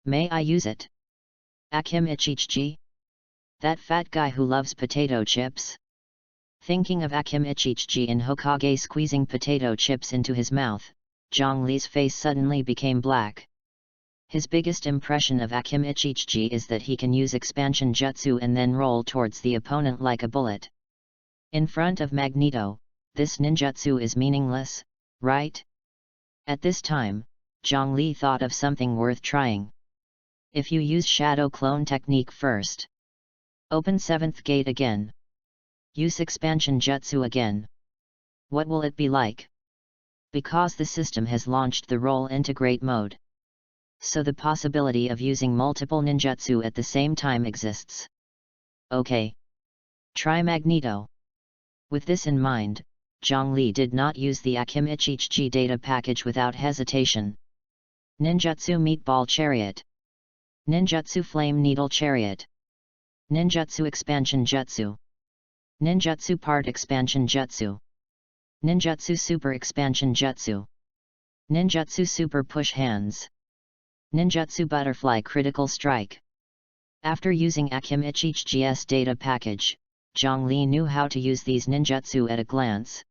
May I use it? Akim Ichichi? That fat guy who loves potato chips? Thinking of Akim Ichichi and Hokage squeezing potato chips into his mouth, Zhongli's face suddenly became black. His biggest impression of Akimichichi is that he can use expansion jutsu and then roll towards the opponent like a bullet. In front of Magneto, this ninjutsu is meaningless, right? At this time, Zhongli thought of something worth trying. If you use shadow clone technique first. Open 7th gate again. Use expansion jutsu again. What will it be like? Because the system has launched the roll integrate mode. So the possibility of using multiple ninjutsu at the same time exists. Okay. Try Magneto. With this in mind, Zhongli did not use the Akimichichi data package without hesitation. Ninjutsu Meatball Chariot. Ninjutsu Flame Needle Chariot. Ninjutsu Expansion Jutsu. Ninjutsu Part Expansion Jutsu. Ninjutsu Super Expansion Jutsu. Ninjutsu Super Push Hands. Ninjutsu Butterfly Critical Strike. After using Akimichichi's data package, Zhongli knew how to use these ninjutsu at a glance.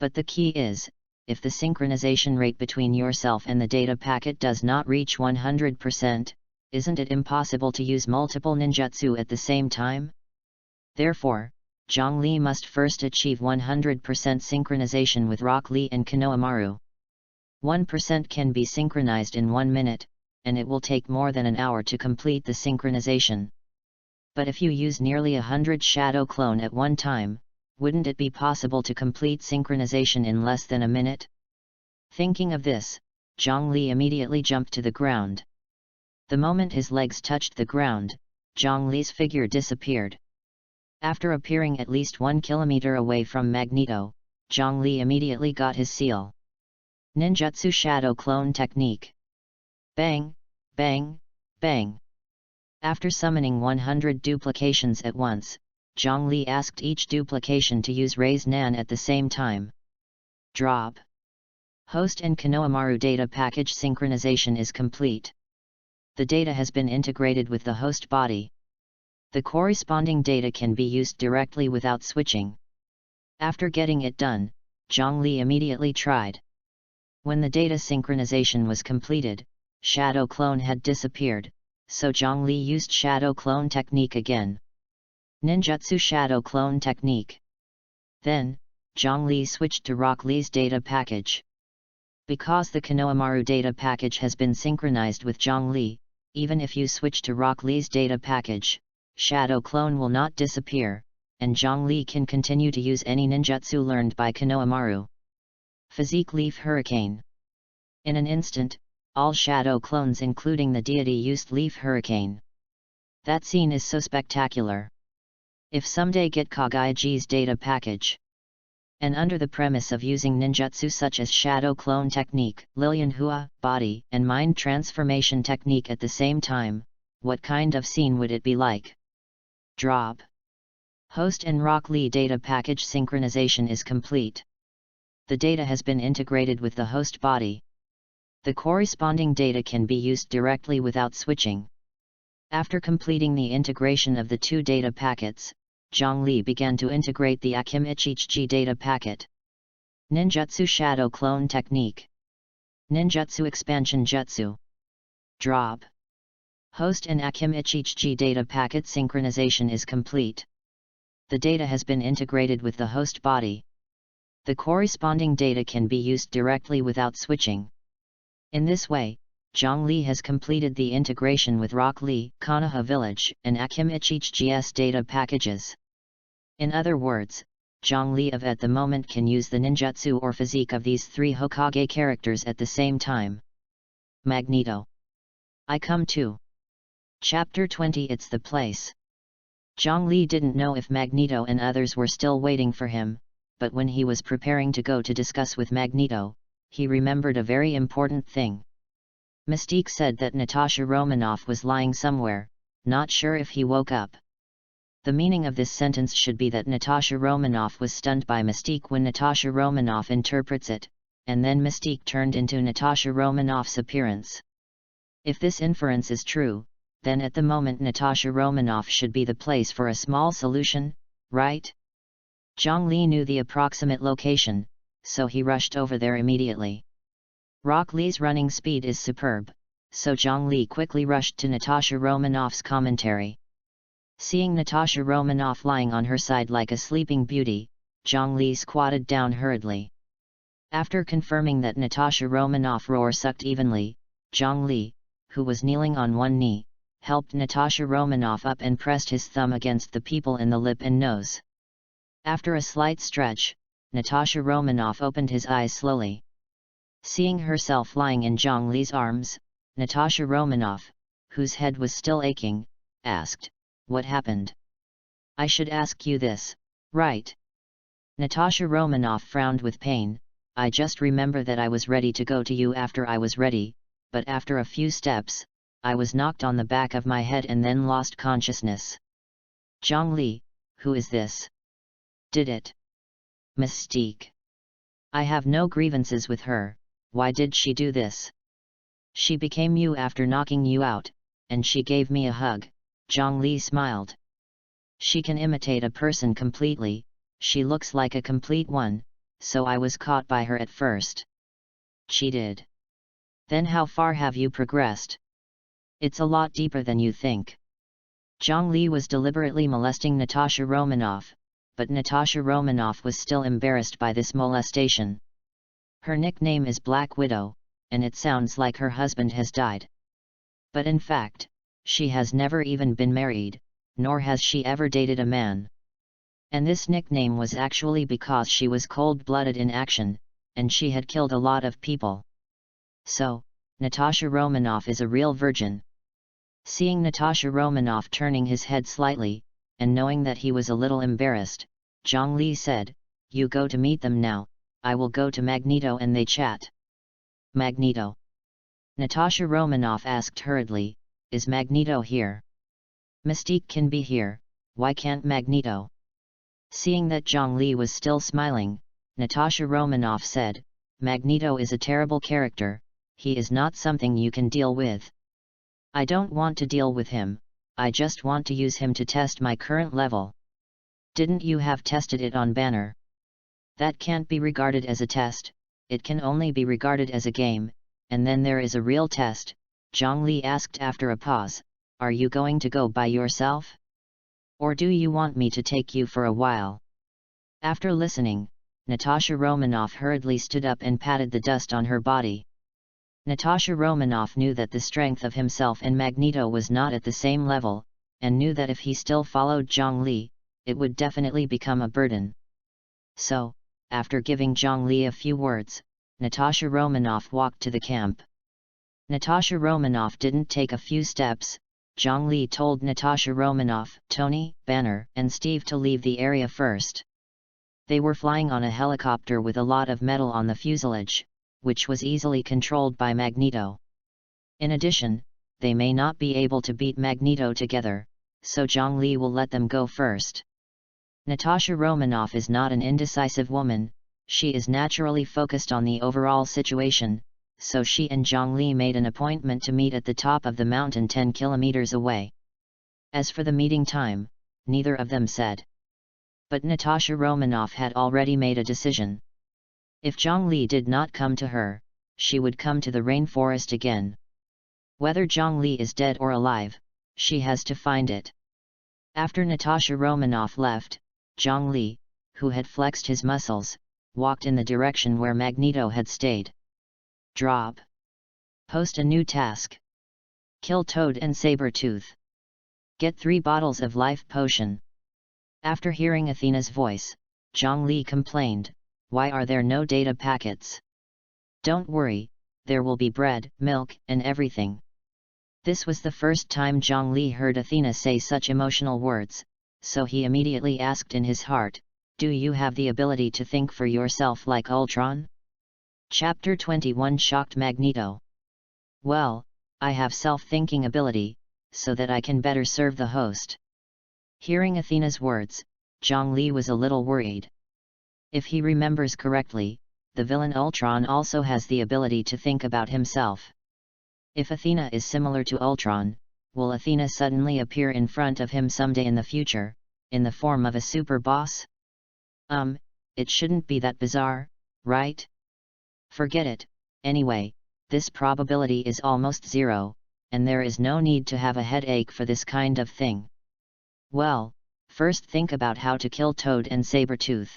But the key is, if the synchronization rate between yourself and the data packet does not reach 100%, isn't it impossible to use multiple ninjutsu at the same time? Therefore, Zhongli must first achieve 100% synchronization with Rock Lee and Konohamaru. 1% can be synchronized in 1 minute, and it will take more than an hour to complete the synchronization. But if you use nearly 100 shadow clone at one time, wouldn't it be possible to complete synchronization in less than a minute? Thinking of this, Zhongli immediately jumped to the ground. The moment his legs touched the ground, Zhongli's figure disappeared. After appearing at least 1 kilometer away from Magneto, Zhongli immediately got his seal. Ninjutsu Shadow Clone Technique. Bang, bang, bang. After summoning 100 duplications at once, Zhongli asked each duplication to use Raise Nan at the same time. Drop. Host and Konohamaru data package synchronization is complete. The data has been integrated with the host body. The corresponding data can be used directly without switching. After getting it done, Zhongli immediately tried. When the data synchronization was completed, Shadow Clone had disappeared, so Zhongli used Shadow Clone technique again. Ninjutsu Shadow Clone Technique. Then, Zhongli switched to Rock Lee's data package. Because the Konohamaru data package has been synchronized with Zhongli, even if you switch to Rock Lee's data package, Shadow Clone will not disappear, and Zhongli can continue to use any ninjutsu learned by Konohamaru. Physique Leaf Hurricane. In an instant, all shadow clones including the deity used Leaf Hurricane. That scene is so spectacular. If someday get Hokage's data package. And under the premise of using ninjutsu such as Shadow Clone Technique, Lilian Hua, Body, and Mind Transformation Technique at the same time, what kind of scene would it be like? Drop. Host and Rock Lee data package synchronization is complete. The data has been integrated with the host body. The corresponding data can be used directly without switching. After completing the integration of the two data packets, Zhongli began to integrate the Akimichichi data packet. Ninjutsu Shadow Clone Technique. Ninjutsu Expansion Jutsu. Drop. Host and Akimichichi data packet synchronization is complete. The data has been integrated with the host body. The corresponding data can be used directly without switching. In this way, Zhongli has completed the integration with Rock Lee, Konoha Village, and Akimichichi's data packages. In other words, Zhongli at the moment can use the ninjutsu or physique of these three Hokage characters at the same time. Magneto. I come too. Chapter 20 It's the place. Zhongli didn't know if Magneto and others were still waiting for him, but when he was preparing to go to discuss with Magneto, he remembered a very important thing. Mystique said that Natasha Romanoff was lying somewhere, not sure if he woke up. The meaning of this sentence should be that Natasha Romanoff was stunned by Mystique when Natasha Romanoff interprets it, and then Mystique turned into Natasha Romanoff's appearance. If this inference is true, then at the moment Natasha Romanoff should be the place for a small solution, right? Zhongli knew the approximate location, so he rushed over there immediately. Rock Lee's running speed is superb, so Zhongli quickly rushed to Natasha Romanoff's commentary. Seeing Natasha Romanoff lying on her side like a sleeping beauty, Zhongli squatted down hurriedly. After confirming that Natasha Romanoff roar sucked evenly, Zhongli, who was kneeling on one knee, helped Natasha Romanoff up and pressed his thumb against the pupil in the lip and nose. After a slight stretch, Natasha Romanoff opened his eyes slowly. Seeing herself lying in Zhongli's arms, Natasha Romanoff, whose head was still aching, asked, "What happened?" "I should ask you this, right?" Natasha Romanoff frowned with pain. "I just remember that I was ready to go to you after I was ready, but after a few steps, I was knocked on the back of my head and then lost consciousness." "Zhongli, who is this? Did it? Mystique. I have no grievances with her, why did she do this? She became you after knocking you out, and she gave me a hug." Zhongli smiled. "She can imitate a person completely, she looks like a complete one, so I was caught by her at first." "Cheated? Then how far have you progressed?" "It's a lot deeper than you think." Zhongli was deliberately molesting Natasha Romanoff, but Natasha Romanoff was still embarrassed by this molestation. Her nickname is Black Widow, and it sounds like her husband has died. But in fact, she has never even been married, nor has she ever dated a man. And this nickname was actually because she was cold-blooded in action, and she had killed a lot of people. So, Natasha Romanoff is a real virgin. Seeing Natasha Romanoff turning his head slightly, and knowing that he was a little embarrassed, Zhongli said, "You go to meet them now, I will go to Magneto and they chat." "Magneto?" Natasha Romanoff asked hurriedly, "Is Magneto here?" "Mystique can be here, why can't Magneto?" Seeing that Zhongli was still smiling, Natasha Romanoff said, "Magneto is a terrible character, he is not something you can deal with. I don't want to deal with him, I just want to use him to test my current level." "Didn't you have tested it on Banner?" "That can't be regarded as a test, it can only be regarded as a game, and then there is a real test." Zhongli asked after a pause, "Are you going to go by yourself? Or do you want me to take you for a while?" After listening, Natasha Romanoff hurriedly stood up and patted the dust on her body. Natasha Romanoff knew that the strength of himself and Magneto was not at the same level, and knew that if he still followed Zhongli, it would definitely become a burden. So, after giving Zhongli a few words, Natasha Romanoff walked to the camp. Natasha Romanoff didn't take a few steps. Zhongli told Natasha Romanoff, Tony, Banner, and Steve to leave the area first. They were flying on a helicopter with a lot of metal on the fuselage, which was easily controlled by Magneto. In addition, they may not be able to beat Magneto together, so Zhongli will let them go first. Natasha Romanoff is not an indecisive woman, she is naturally focused on the overall situation, so she and Zhongli made an appointment to meet at the top of the mountain 10 kilometers away. As for the meeting time, neither of them said. But Natasha Romanoff had already made a decision. If Zhongli did not come to her, she would come to the rainforest again. Whether Zhongli is dead or alive, she has to find it. After Natasha Romanoff left, Zhongli, who had flexed his muscles, walked in the direction where Magneto had stayed. Drop. Post a new task. Kill Toad and Sabretooth. Get 3 bottles of life potion. After hearing Athena's voice, Zhongli complained, "Why are there no data packets?" "Don't worry, there will be bread, milk, and everything." This was the first time Zhongli heard Athena say such emotional words, so he immediately asked in his heart, "Do you have the ability to think for yourself like Ultron?" Chapter 21 shocked Magneto. "Well, I have self-thinking ability, so that I can better serve the host." Hearing Athena's words, Zhongli was a little worried. If he remembers correctly, the villain Ultron also has the ability to think about himself. If Athena is similar to Ultron, will Athena suddenly appear in front of him someday in the future, in the form of a super boss? It shouldn't be that bizarre, right? Forget it, anyway, this probability is almost zero, and there is no need to have a headache for this kind of thing. Well, first think about how to kill Toad and Sabretooth.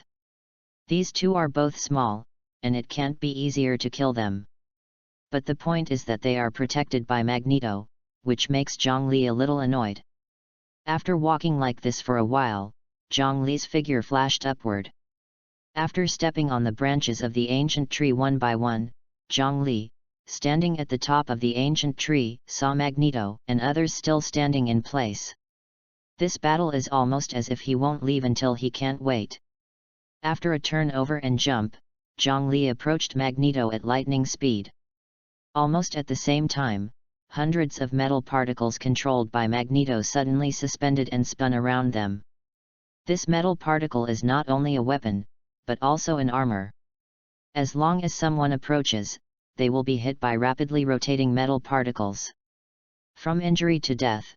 These two are both small, and it can't be easier to kill them. But the point is that they are protected by Magneto, which makes Zhongli a little annoyed. After walking like this for a while, Zhongli's figure flashed upward. After stepping on the branches of the ancient tree one by one, Zhongli, standing at the top of the ancient tree, saw Magneto and others still standing in place. This battle is almost as if he won't leave until he can't wait. After a turn over and jump, Zhongli approached Magneto at lightning speed. Almost at the same time, hundreds of metal particles controlled by Magneto suddenly suspended and spun around them. This metal particle is not only a weapon, but also an armor. As long as someone approaches, they will be hit by rapidly rotating metal particles. From injury to death.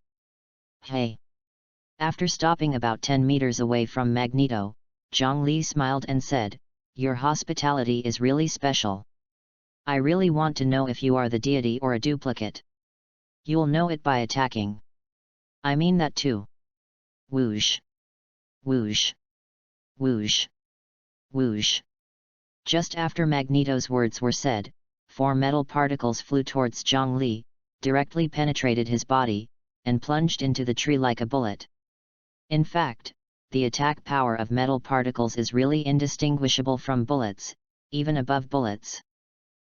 Hey! After stopping about 10 meters away from Magneto, Zhongli smiled and said, "Your hospitality is really special. I really want to know if you are the deity or a duplicate. You'll know it by attacking. I mean that too." Whoosh! Whoosh! Whoosh! Whoosh! Just after Magneto's words were said, 4 metal particles flew towards Zhongli, directly penetrated his body, and plunged into the tree like a bullet. In fact, the attack power of metal particles is really indistinguishable from bullets, even above bullets.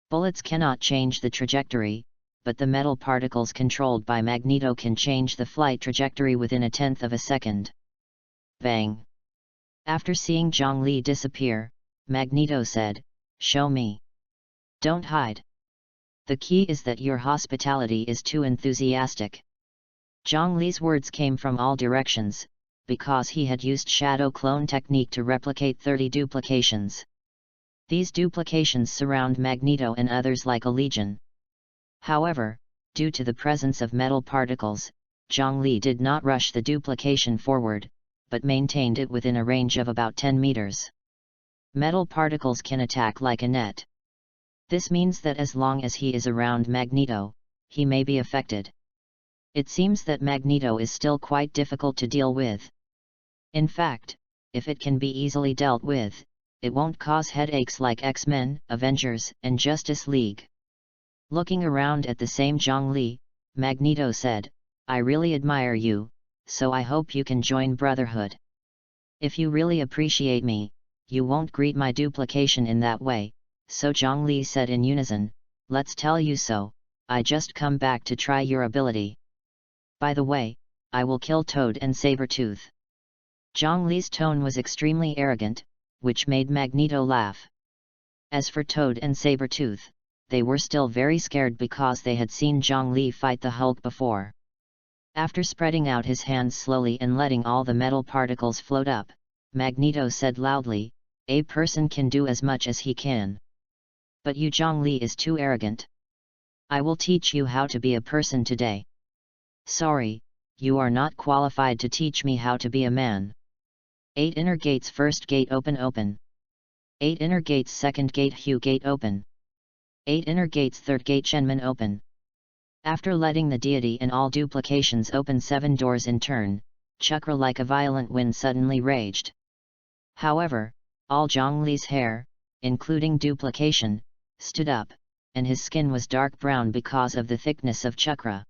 Bullets cannot change the trajectory, but the metal particles controlled by Magneto can change the flight trajectory within a tenth of a second. Bang! After seeing Zhongli disappear, Magneto said, "Show me. Don't hide. The key is that your hospitality is too enthusiastic." Zhongli's words came from all directions, because he had used shadow clone technique to replicate 30 duplications. These duplications surround Magneto and others like a legion. However, due to the presence of metal particles, Zhongli did not rush the duplication forward, but maintained it within a range of about 10 meters. Metal particles can attack like a net. This means that as long as he is around Magneto, he may be affected. It seems that Magneto is still quite difficult to deal with. In fact, if it can be easily dealt with, it won't cause headaches like X-Men, Avengers, and Justice League. Looking around at the same Zhongli, Magneto said, "I really admire you, so I hope you can join Brotherhood. If you really appreciate me, you won't greet my duplication in that way." So Zhongli said in unison, "Let's tell you so, I just come back to try your ability. By the way, I will kill Toad and Sabretooth." Zhongli's tone was extremely arrogant, which made Magneto laugh. As for Toad and Sabretooth, they were still very scared because they had seen Zhongli fight the Hulk before. After spreading out his hands slowly and letting all the metal particles float up, Magneto said loudly, "A person can do as much as he can. But you Zhongli is too arrogant. I will teach you how to be a person today. Sorry, you are not qualified to teach me how to be a man. 8 inner gates first gate open. 8 inner gates second gate Hue gate open. 8 inner gates third gate Shenman open." After letting the deity and all duplications open 7 doors in turn, Chakra like a violent wind suddenly raged. However, all Zhongli's hair, including duplication, stood up, and his skin was dark brown because of the thickness of Chakra.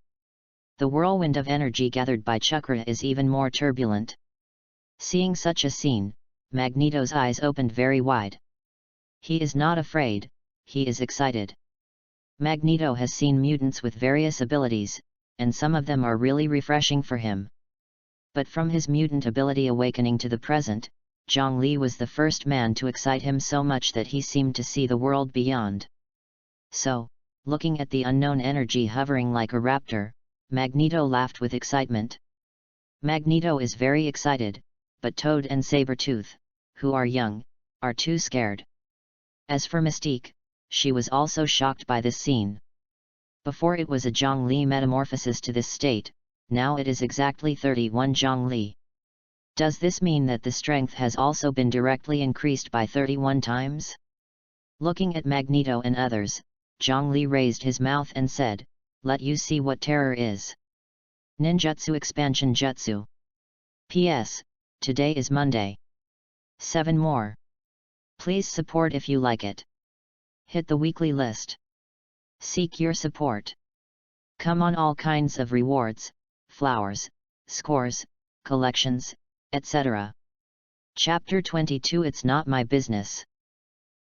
The whirlwind of energy gathered by Chakra is even more turbulent. Seeing such a scene, Magneto's eyes opened very wide. He is not afraid, he is excited. Magneto has seen mutants with various abilities, and some of them are really refreshing for him. But from his mutant ability awakening to the present, Zhongli was the first man to excite him so much that he seemed to see the world beyond. So, looking at the unknown energy hovering like a raptor, Magneto laughed with excitement. Magneto is very excited, but Toad and Sabretooth, who are young, are too scared. As for Mystique, she was also shocked by this scene. Before it was a Zhongli metamorphosis to this state, now it is exactly 31 Zhongli. Does this mean that the strength has also been directly increased by 31 times? Looking at Magneto and others, Zhongli raised his mouth and said, "Let you see what terror is. Ninjutsu Expansion Jutsu. P.S. Today is Monday. 7 more. Please support if you like it. Hit the weekly list. Seek your support. Come on, all kinds of rewards, flowers, scores, collections, etc." Chapter 22 It's Not My Business.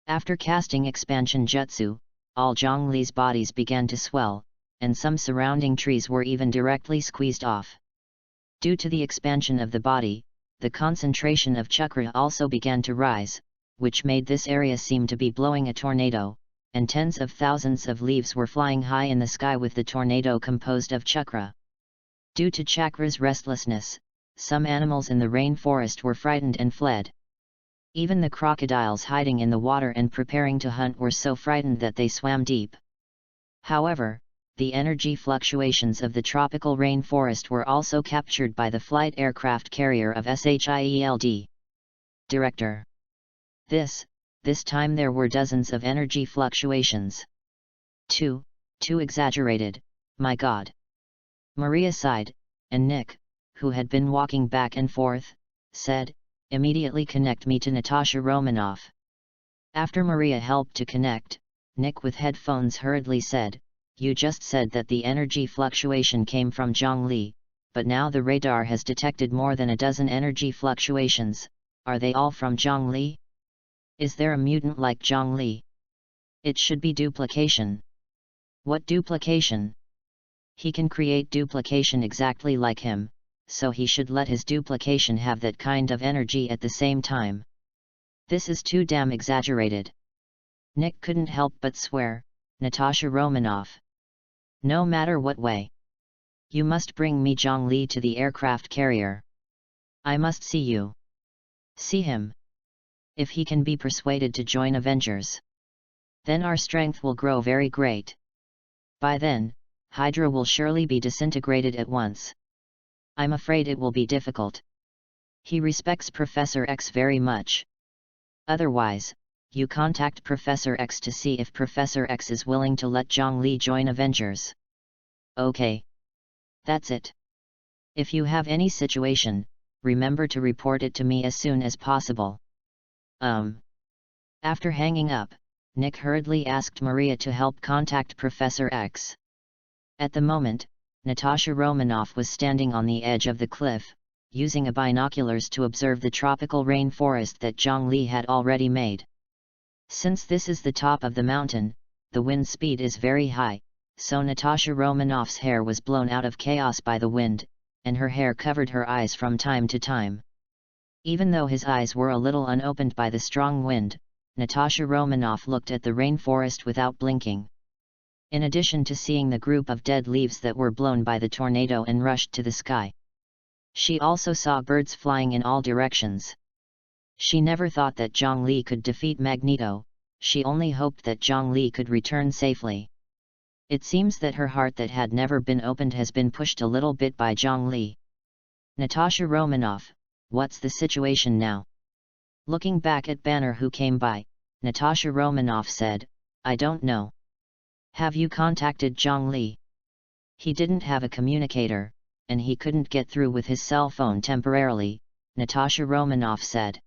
After casting Expansion Jutsu, all Zhongli's bodies began to swell, and some surrounding trees were even directly squeezed off. Due to the expansion of the body, the concentration of chakra also began to rise, which made this area seem to be blowing a tornado, and tens of thousands of leaves were flying high in the sky with the tornado composed of chakra. Due to chakra's restlessness, some animals in the rainforest were frightened and fled. Even the crocodiles hiding in the water and preparing to hunt were so frightened that they swam deep. However, the energy fluctuations of the tropical rainforest were also captured by the flight aircraft carrier of SHIELD. Director. This time there were dozens of energy fluctuations. Too exaggerated, my God. Maria sighed, and Nick, who had been walking back and forth, said, "Immediately connect me to Natasha Romanoff." After Maria helped to connect, Nick with headphones hurriedly said, "You just said that the energy fluctuation came from Zhongli, but now the radar has detected more than a dozen energy fluctuations. Are they all from Zhongli? Is there a mutant like Zhongli? It should be duplication." "What duplication?" "He can create duplication exactly like him, so he should let his duplication have that kind of energy at the same time. This is too damn exaggerated." Nick couldn't help but swear, "Natasha Romanoff. No matter what way. You must bring me Zhongli to the aircraft carrier. I must see you. See him. If he can be persuaded to join Avengers, then our strength will grow very great. By then, Hydra will surely be disintegrated at once. I'm afraid it will be difficult. He respects Professor X very much. Otherwise, you contact Professor X to see if Professor X is willing to let Zhongli join Avengers." "Okay. That's it. If you have any situation, remember to report it to me as soon as possible." After hanging up, Nick hurriedly asked Maria to help contact Professor X. At the moment, Natasha Romanoff was standing on the edge of the cliff, using a binoculars to observe the tropical rainforest that Zhongli had already made. Since this is the top of the mountain, the wind speed is very high, so Natasha Romanoff's hair was blown out of chaos by the wind, and her hair covered her eyes from time to time. Even though his eyes were a little unopened by the strong wind, Natasha Romanoff looked at the rainforest without blinking. In addition to seeing the group of dead leaves that were blown by the tornado and rushed to the sky, she also saw birds flying in all directions. She never thought that Zhongli could defeat Magneto, she only hoped that Zhongli could return safely. It seems that her heart that had never been opened has been pushed a little bit by Zhongli. "Natasha Romanoff, what's the situation now?" Looking back at Banner who came by, Natasha Romanoff said, "I don't know. Have you contacted Zhongli?" "He didn't have a communicator, and he couldn't get through with his cell phone temporarily," Natasha Romanoff said.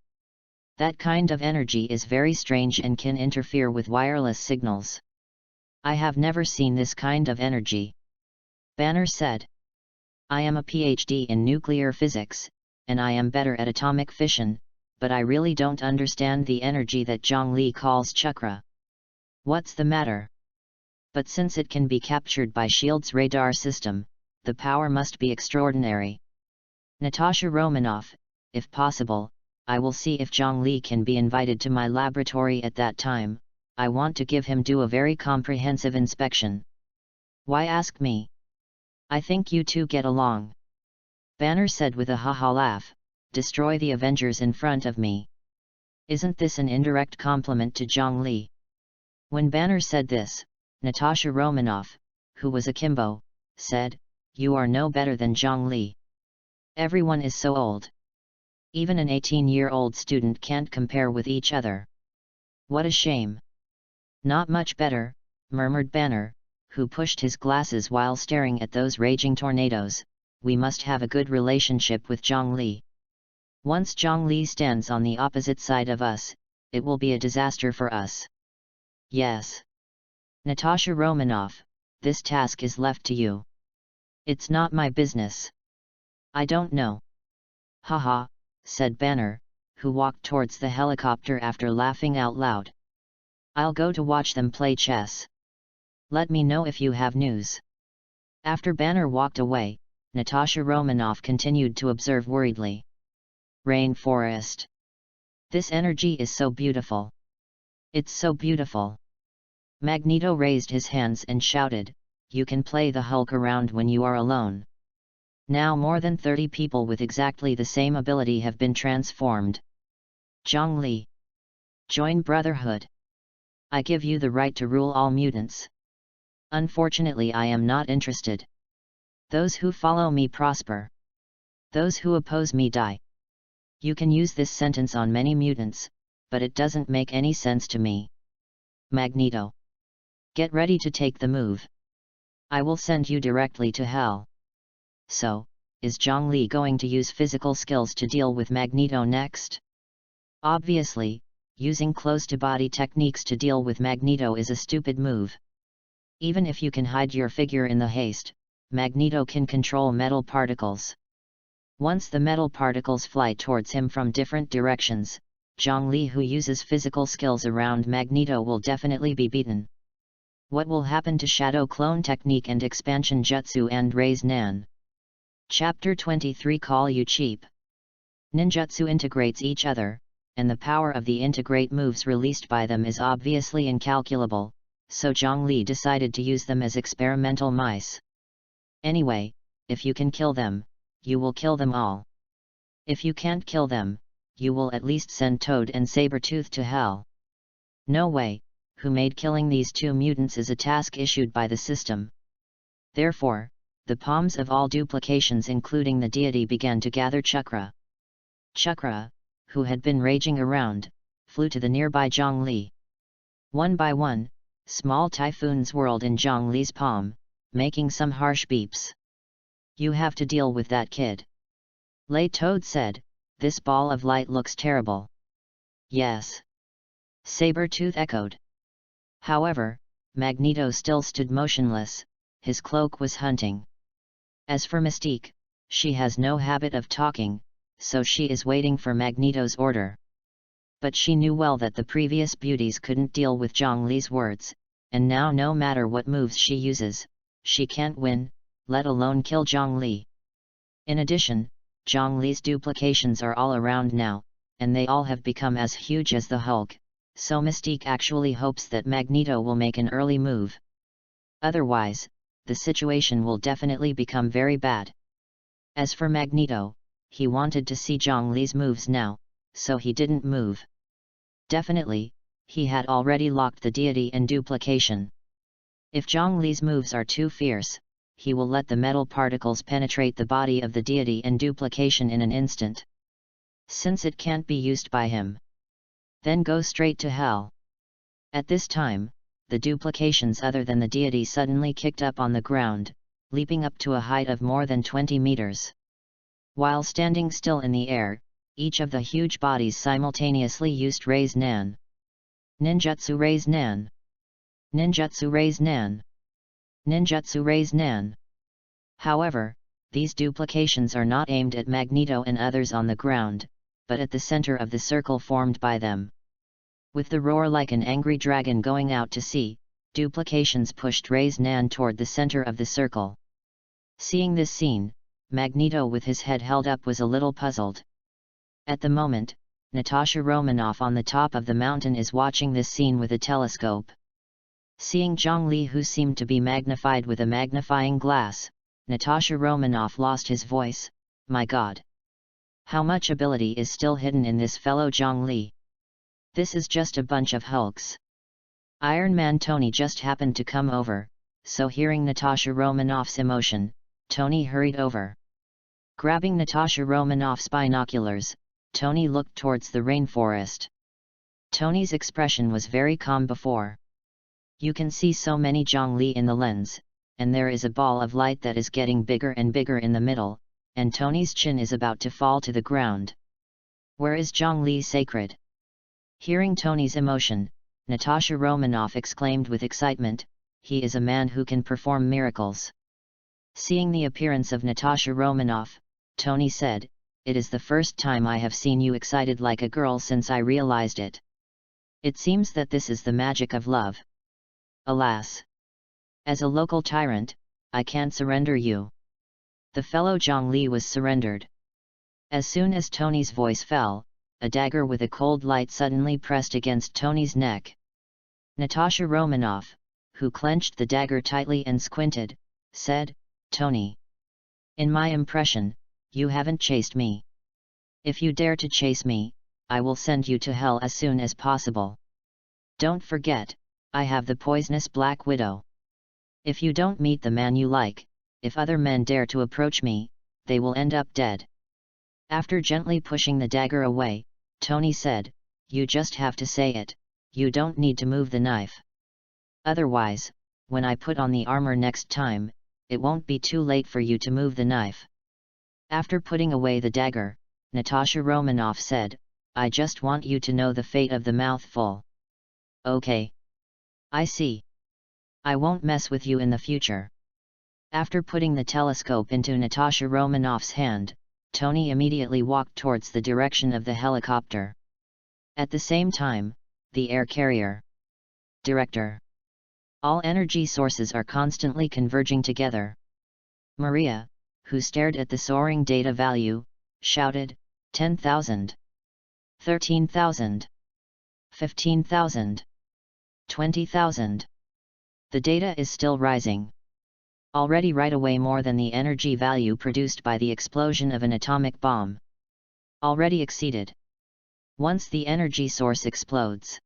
"That kind of energy is very strange and can interfere with wireless signals. I have never seen this kind of energy." Banner said, "I am a PhD in nuclear physics, and I am better at atomic fission, but I really don't understand the energy that Zhongli calls chakra. What's the matter? But since it can be captured by S.H.I.E.L.D.'s radar system, the power must be extraordinary. Natasha Romanoff, if possible, I will see if Zhongli can be invited to my laboratory at that time. I want to give him a very comprehensive inspection." "Why ask me? I think you two get along." Banner said with a ha-ha laugh, "Destroy the Avengers in front of me. Isn't this an indirect compliment to Zhongli?" When Banner said this, Natasha Romanoff, who was akimbo, said, "You are no better than Zhongli. Everyone is so old. Even an 18-year-old student can't compare with each other. What a shame. Not much better, murmured Banner, who pushed his glasses while staring at those raging tornadoes. We must have a good relationship with Zhongli. Once Zhongli stands on the opposite side of us, it will be a disaster for us. Yes. Natasha Romanoff, this task is left to you. It's not my business. I don't know. Haha, said Banner, who walked towards the helicopter after laughing out loud. I'll go to watch them play chess. Let me know if you have news. After Banner walked away, Natasha Romanoff continued to observe worriedly. Rainforest. This energy is so beautiful. It's so beautiful. Magneto raised his hands and shouted, "You can play the Hulk around when you are alone." Now more than 30 people with exactly the same ability have been transformed. Zhongli. Join Brotherhood. I give you the right to rule all mutants. Unfortunately, I am not interested. Those who follow me prosper. Those who oppose me die. You can use this sentence on many mutants, but it doesn't make any sense to me. Magneto. Get ready to take the move. I will send you directly to hell. So, is Zhongli going to use physical skills to deal with Magneto next? Obviously, using close-to-body techniques to deal with Magneto is a stupid move. Even if you can hide your figure in the haste, Magneto can control metal particles. Once the metal particles fly towards him from different directions, Zhongli, who uses physical skills around Magneto, will definitely be beaten. What will happen to Shadow Clone Technique and Expansion Jutsu and Raise Nan? Chapter 23 Call You Cheap. Ninjutsu integrates each other, and the power of the integrate moves released by them is obviously incalculable, so Zhongli decided to use them as experimental mice. Anyway, if you can kill them, you will kill them all. If you can't kill them, you will at least send Toad and Sabretooth to hell. No way, who made killing these two mutants is a task issued by the system. Therefore, the palms of all duplications including the deity began to gather chakra. Chakra, who had been raging around, flew to the nearby Zhongli. One by one, small typhoons whirled in Zhongli's palm, making some harsh beeps. You have to deal with that kid. Lay Toad said, this ball of light looks terrible. Yes. Sabretooth echoed. However, Magneto still stood motionless, his cloak was hunting. As for Mystique, she has no habit of talking, so she is waiting for Magneto's order. But she knew well that the previous beauties couldn't deal with Zhongli's words, and now no matter what moves she uses, she can't win, let alone kill Zhongli. In addition, Zhongli's duplications are all around now, and they all have become as huge as the Hulk, so Mystique actually hopes that Magneto will make an early move. Otherwise, the situation will definitely become very bad. As for Magneto, he wanted to see Zhongli's moves now, so he didn't move. Definitely, he had already locked the deity and duplication. If Zhongli's moves are too fierce, he will let the metal particles penetrate the body of the deity and duplication in an instant. Since it can't be used by him, then go straight to hell. At this time, the duplications other than the deity suddenly kicked up on the ground, leaping up to a height of more than 20 meters. While standing still in the air, each of the huge bodies simultaneously used Raise Nan. Ninjutsu Raise Nan. Ninjutsu Raise Nan. Ninjutsu Raise Nan. However, these duplications are not aimed at Magneto and others on the ground, but at the center of the circle formed by them. With the roar like an angry dragon going out to sea, duplications pushed Raise Nan toward the center of the circle. Seeing this scene, Magneto with his head held up was a little puzzled. At the moment, Natasha Romanoff on the top of the mountain is watching this scene with a telescope. Seeing Zhongli, who seemed to be magnified with a magnifying glass, Natasha Romanoff lost his voice. My God! How much ability is still hidden in this fellow Zhongli? This is just a bunch of hulks. Iron Man Tony just happened to come over, so hearing Natasha Romanoff's emotion, Tony hurried over. Grabbing Natasha Romanoff's binoculars, Tony looked towards the rainforest. Tony's expression was very calm before. You can see so many Zhongli in the lens, and there is a ball of light that is getting bigger and bigger in the middle, and Tony's chin is about to fall to the ground. Where is Zhongli sacred? Hearing Tony's emotion, Natasha Romanoff exclaimed with excitement, he is a man who can perform miracles. Seeing the appearance of Natasha Romanoff, Tony said, it is the first time I have seen you excited like a girl since I realized it. It seems that this is the magic of love. Alas! As a local tyrant, I can't surrender you. The fellow Zhongli was surrendered. As soon as Tony's voice fell, a dagger with a cold light suddenly pressed against Tony's neck. Natasha Romanoff, who clenched the dagger tightly and squinted, said, Tony. In my impression, you haven't chased me. If you dare to chase me, I will send you to hell as soon as possible. Don't forget, I have the poisonous Black Widow. If you don't meet the man you like, if other men dare to approach me, they will end up dead. After gently pushing the dagger away, Tony said, you just have to say it, you don't need to move the knife. Otherwise, when I put on the armor next time, it won't be too late for you to move the knife. After putting away the dagger, Natasha Romanoff said, I just want you to know the fate of the mouthful. Okay. I see. I won't mess with you in the future. After putting the telescope into Natasha Romanoff's hand, Tony immediately walked towards the direction of the helicopter. At the same time, the air carrier. Director. All energy sources are constantly converging together. Maria, who stared at the soaring data value, shouted, 10,000. 13,000. 15,000. 20,000. The data is still rising. Already right away more than the energy value produced by the explosion of an atomic bomb. Already exceeded. Once the energy source explodes,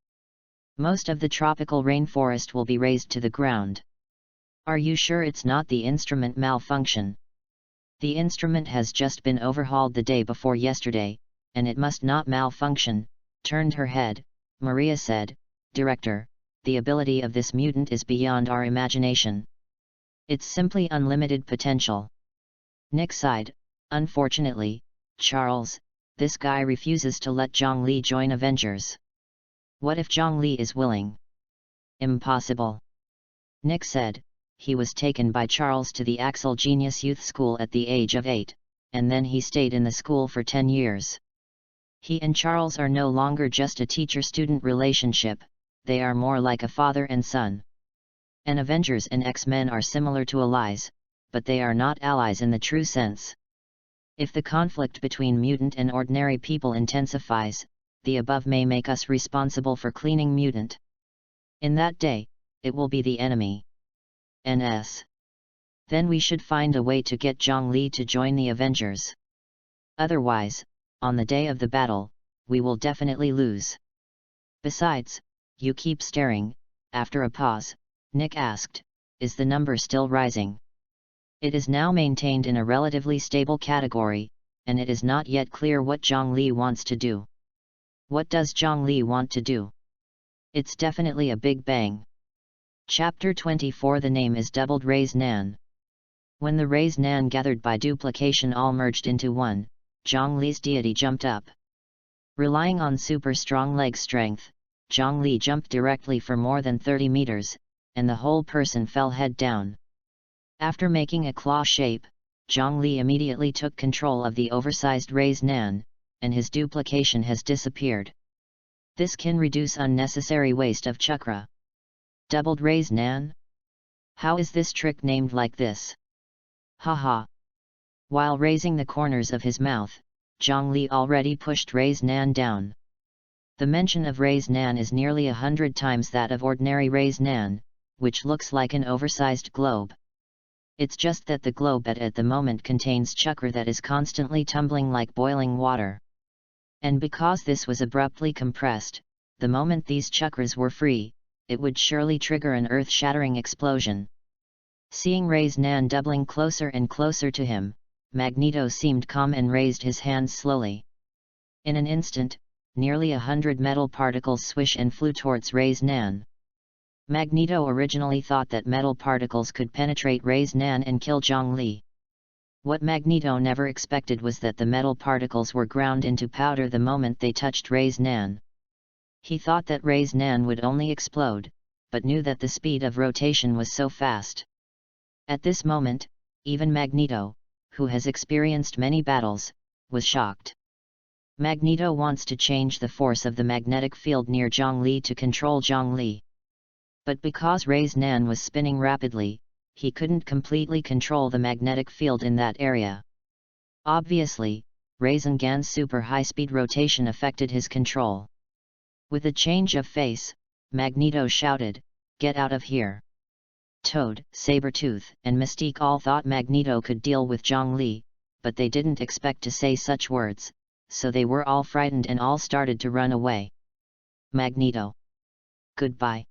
most of the tropical rainforest will be razed to the ground. Are you sure it's not the instrument malfunction? The instrument has just been overhauled the day before yesterday, and it must not malfunction. Turned her head, Maria said, Director, the ability of this mutant is beyond our imagination. It's simply unlimited potential. Nick sighed, unfortunately, Charles, this guy refuses to let Zhongli join Avengers. What if Zhongli is willing? Impossible. Nick said, he was taken by Charles to the Axel Genius Youth School at the age of 8, and then he stayed in the school for 10 years. He and Charles are no longer just a teacher-student relationship, they are more like a father and son. And Avengers and X-Men are similar to allies, but they are not allies in the true sense. If the conflict between mutant and ordinary people intensifies, the above may make us responsible for cleaning mutant. In that day, it will be the enemy. NS. Then we should find a way to get Zhongli to join the Avengers. Otherwise, on the day of the battle, we will definitely lose. Besides, you keep staring. After a pause, Nick asked, is the number still rising? It is now maintained in a relatively stable category, and it is not yet clear what Zhongli wants to do. What does Zhongli want to do? It's definitely a big bang. Chapter 24. The name is doubled Raise Nan. When the Raise Nan gathered by duplication all merged into one, Zhongli's deity jumped up. Relying on super strong leg strength, Zhongli jumped directly for more than 30 meters, and the whole person fell head down. After making a claw shape, Zhongli immediately took control of the oversized Raise Nan, and his duplication has disappeared. This can reduce unnecessary waste of chakra. Doubled Raise Nan? How is this trick named like this? Haha. While raising the corners of his mouth, Zhongli already pushed Raise Nan down. The mention of Raise Nan is nearly 100 times that of ordinary Raise Nan, which looks like an oversized globe. It's just that the globe at the moment contains chakra that is constantly tumbling like boiling water. And because this was abruptly compressed, the moment these chakras were free, it would surely trigger an earth-shattering explosion. Seeing Raise Nan doubling closer and closer to him, Magneto seemed calm and raised his hands slowly. In an instant, nearly 100 metal particles swish and flew towards Raise Nan. Magneto originally thought that metal particles could penetrate Rei's Nan and kill Zhongli. What Magneto never expected was that the metal particles were ground into powder the moment they touched Rei's Nan. He thought that Rei's Nan would only explode, but knew that the speed of rotation was so fast. At this moment, even Magneto, who has experienced many battles, was shocked. Magneto wants to change the force of the magnetic field near Zhongli to control Zhongli. But because Rei's Nan was spinning rapidly, he couldn't completely control the magnetic field in that area. Obviously, Rei's super high-speed rotation affected his control. With a change of face, Magneto shouted, "Get out of here!" Toad, Sabretooth, and Mystique all thought Magneto could deal with Zhongli, but they didn't expect to say such words, so they were all frightened and all started to run away. Magneto. Goodbye.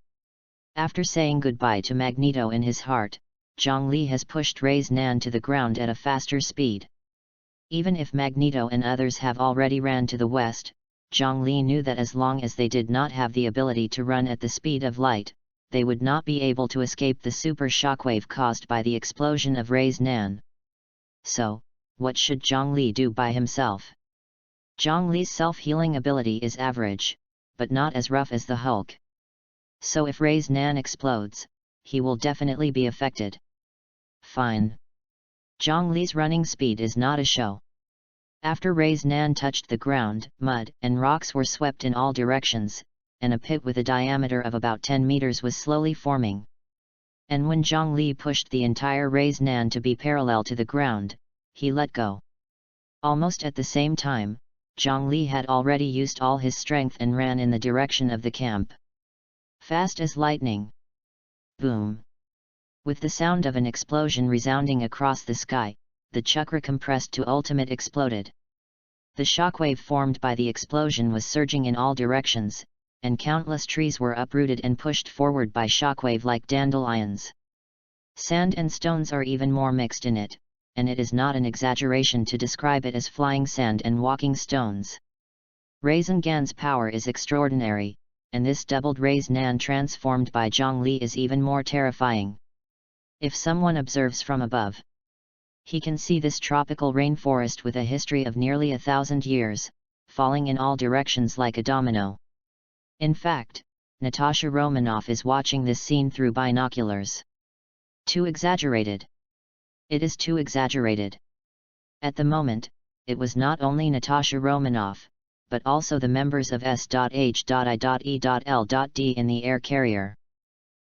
After saying goodbye to Magneto in his heart, Zhongli has pushed Rei's Nan to the ground at a faster speed. Even if Magneto and others have already ran to the west, Zhongli knew that as long as they did not have the ability to run at the speed of light, they would not be able to escape the super shockwave caused by the explosion of Rei's Nan. So, what should Zhongli do by himself? Zhongli's self-healing ability is average, but not as rough as the Hulk. So if Rei's Nan explodes, he will definitely be affected. Fine. Zhongli's running speed is not a show. After Rei's Nan touched the ground, mud and rocks were swept in all directions, and a pit with a diameter of about 10 meters was slowly forming. And when Zhongli pushed the entire Rei's Nan to be parallel to the ground, he let go. Almost at the same time, Zhongli had already used all his strength and ran in the direction of the camp. Fast as lightning. Boom! With the sound of an explosion resounding across the sky, the chakra compressed to ultimate exploded. The shockwave formed by the explosion was surging in all directions, and countless trees were uprooted and pushed forward by shockwave like dandelions. Sand and stones are even more mixed in it, and it is not an exaggeration to describe it as flying sand and walking stones. Rei's Nan's power is extraordinary, and this doubled Rei's Nan transformed by Zhongli is even more terrifying. If someone observes from above, he can see this tropical rainforest with a history of nearly 1,000 years, falling in all directions like a domino. In fact, Natasha Romanoff is watching this scene through binoculars. Too exaggerated. It is too exaggerated. At the moment, it was not only Natasha Romanoff, but also the members of S.H.I.E.L.D. in the air carrier.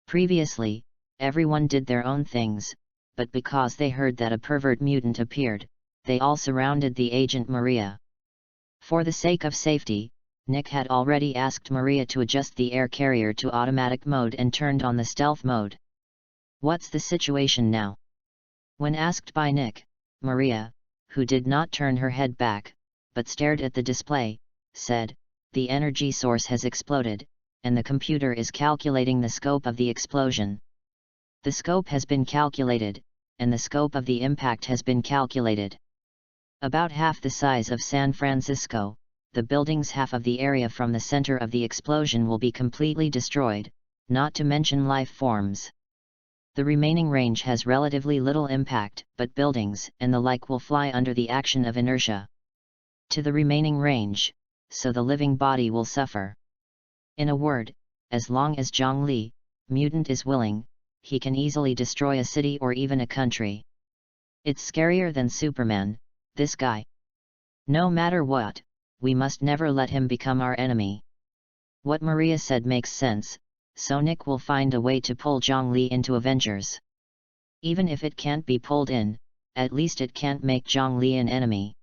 Previously, everyone did their own things, but because they heard that a pervert mutant appeared, they all surrounded the agent Maria. For the sake of safety, Nick had already asked Maria to adjust the air carrier to automatic mode and turned on the stealth mode. What's the situation now? When asked by Nick, Maria, who did not turn her head back, but stared at the display, said, "The energy source has exploded, and the computer is calculating the scope of the explosion. The scope has been calculated, and the scope of the impact has been calculated. About half the size of San Francisco, the building's half of the area from the center of the explosion will be completely destroyed, not to mention life forms. The remaining range has relatively little impact, but buildings and the like will fly under the action of inertia to the remaining range, so the living body will suffer. In a word, as long as Zhongli, mutant, is willing, he can easily destroy a city or even a country. It's scarier than Superman, this guy. No matter what, we must never let him become our enemy." What Maria said makes sense, so Nick will find a way to pull Zhongli into Avengers. Even if it can't be pulled in, at least it can't make Zhongli an enemy.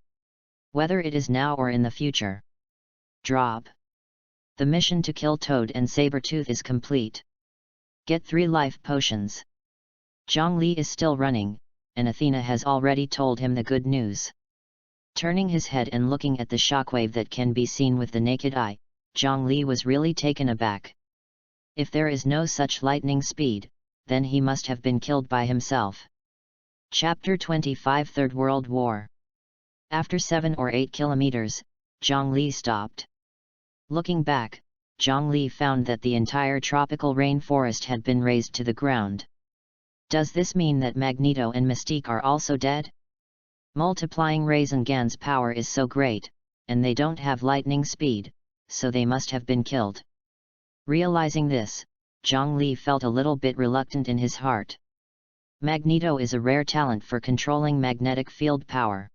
Whether it is now or in the future. Drop. The mission to kill Toad and Sabretooth is complete. Get 3 life potions. Zhongli is still running, and Athena has already told him the good news. Turning his head and looking at the shockwave that can be seen with the naked eye, Zhongli was really taken aback. If there is no such lightning speed, then he must have been killed by himself. Chapter 25 Third World War. After 7 or 8 kilometers, Zhongli stopped. Looking back, Zhongli found that the entire tropical rainforest had been razed to the ground. Does this mean that Magneto and Mystique are also dead? Multiplying Rasengan's power is so great, and they don't have lightning speed, so they must have been killed. Realizing this, Zhongli felt a little bit reluctant in his heart. Magneto is a rare talent for controlling magnetic field power.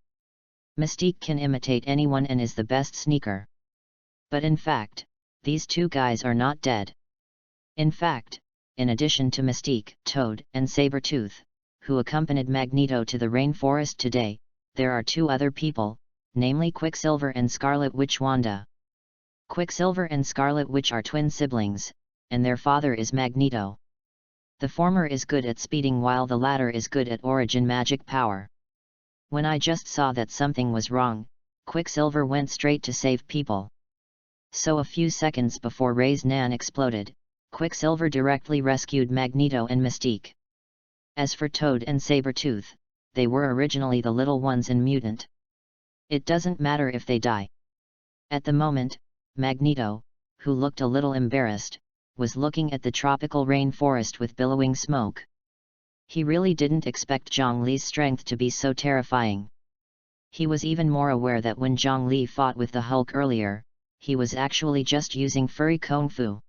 Mystique can imitate anyone and is the best sneaker. But in fact, these two guys are not dead. In fact, in addition to Mystique, Toad, and Sabretooth, who accompanied Magneto to the rainforest today, there are two other people, namely Quicksilver and Scarlet Witch Wanda. Quicksilver and Scarlet Witch are twin siblings, and their father is Magneto. The former is good at speeding while the latter is good at origin magic power. When I just saw that something was wrong, Quicksilver went straight to save people. So a few seconds before Rasengan exploded, Quicksilver directly rescued Magneto and Mystique. As for Toad and Sabretooth, they were originally the little ones and mutant. It doesn't matter if they die. At the moment, Magneto, who looked a little embarrassed, was looking at the tropical rainforest with billowing smoke. He really didn't expect Zhongli's strength to be so terrifying. He was even more aware that when Zhongli fought with the Hulk earlier, he was actually just using furry kung fu.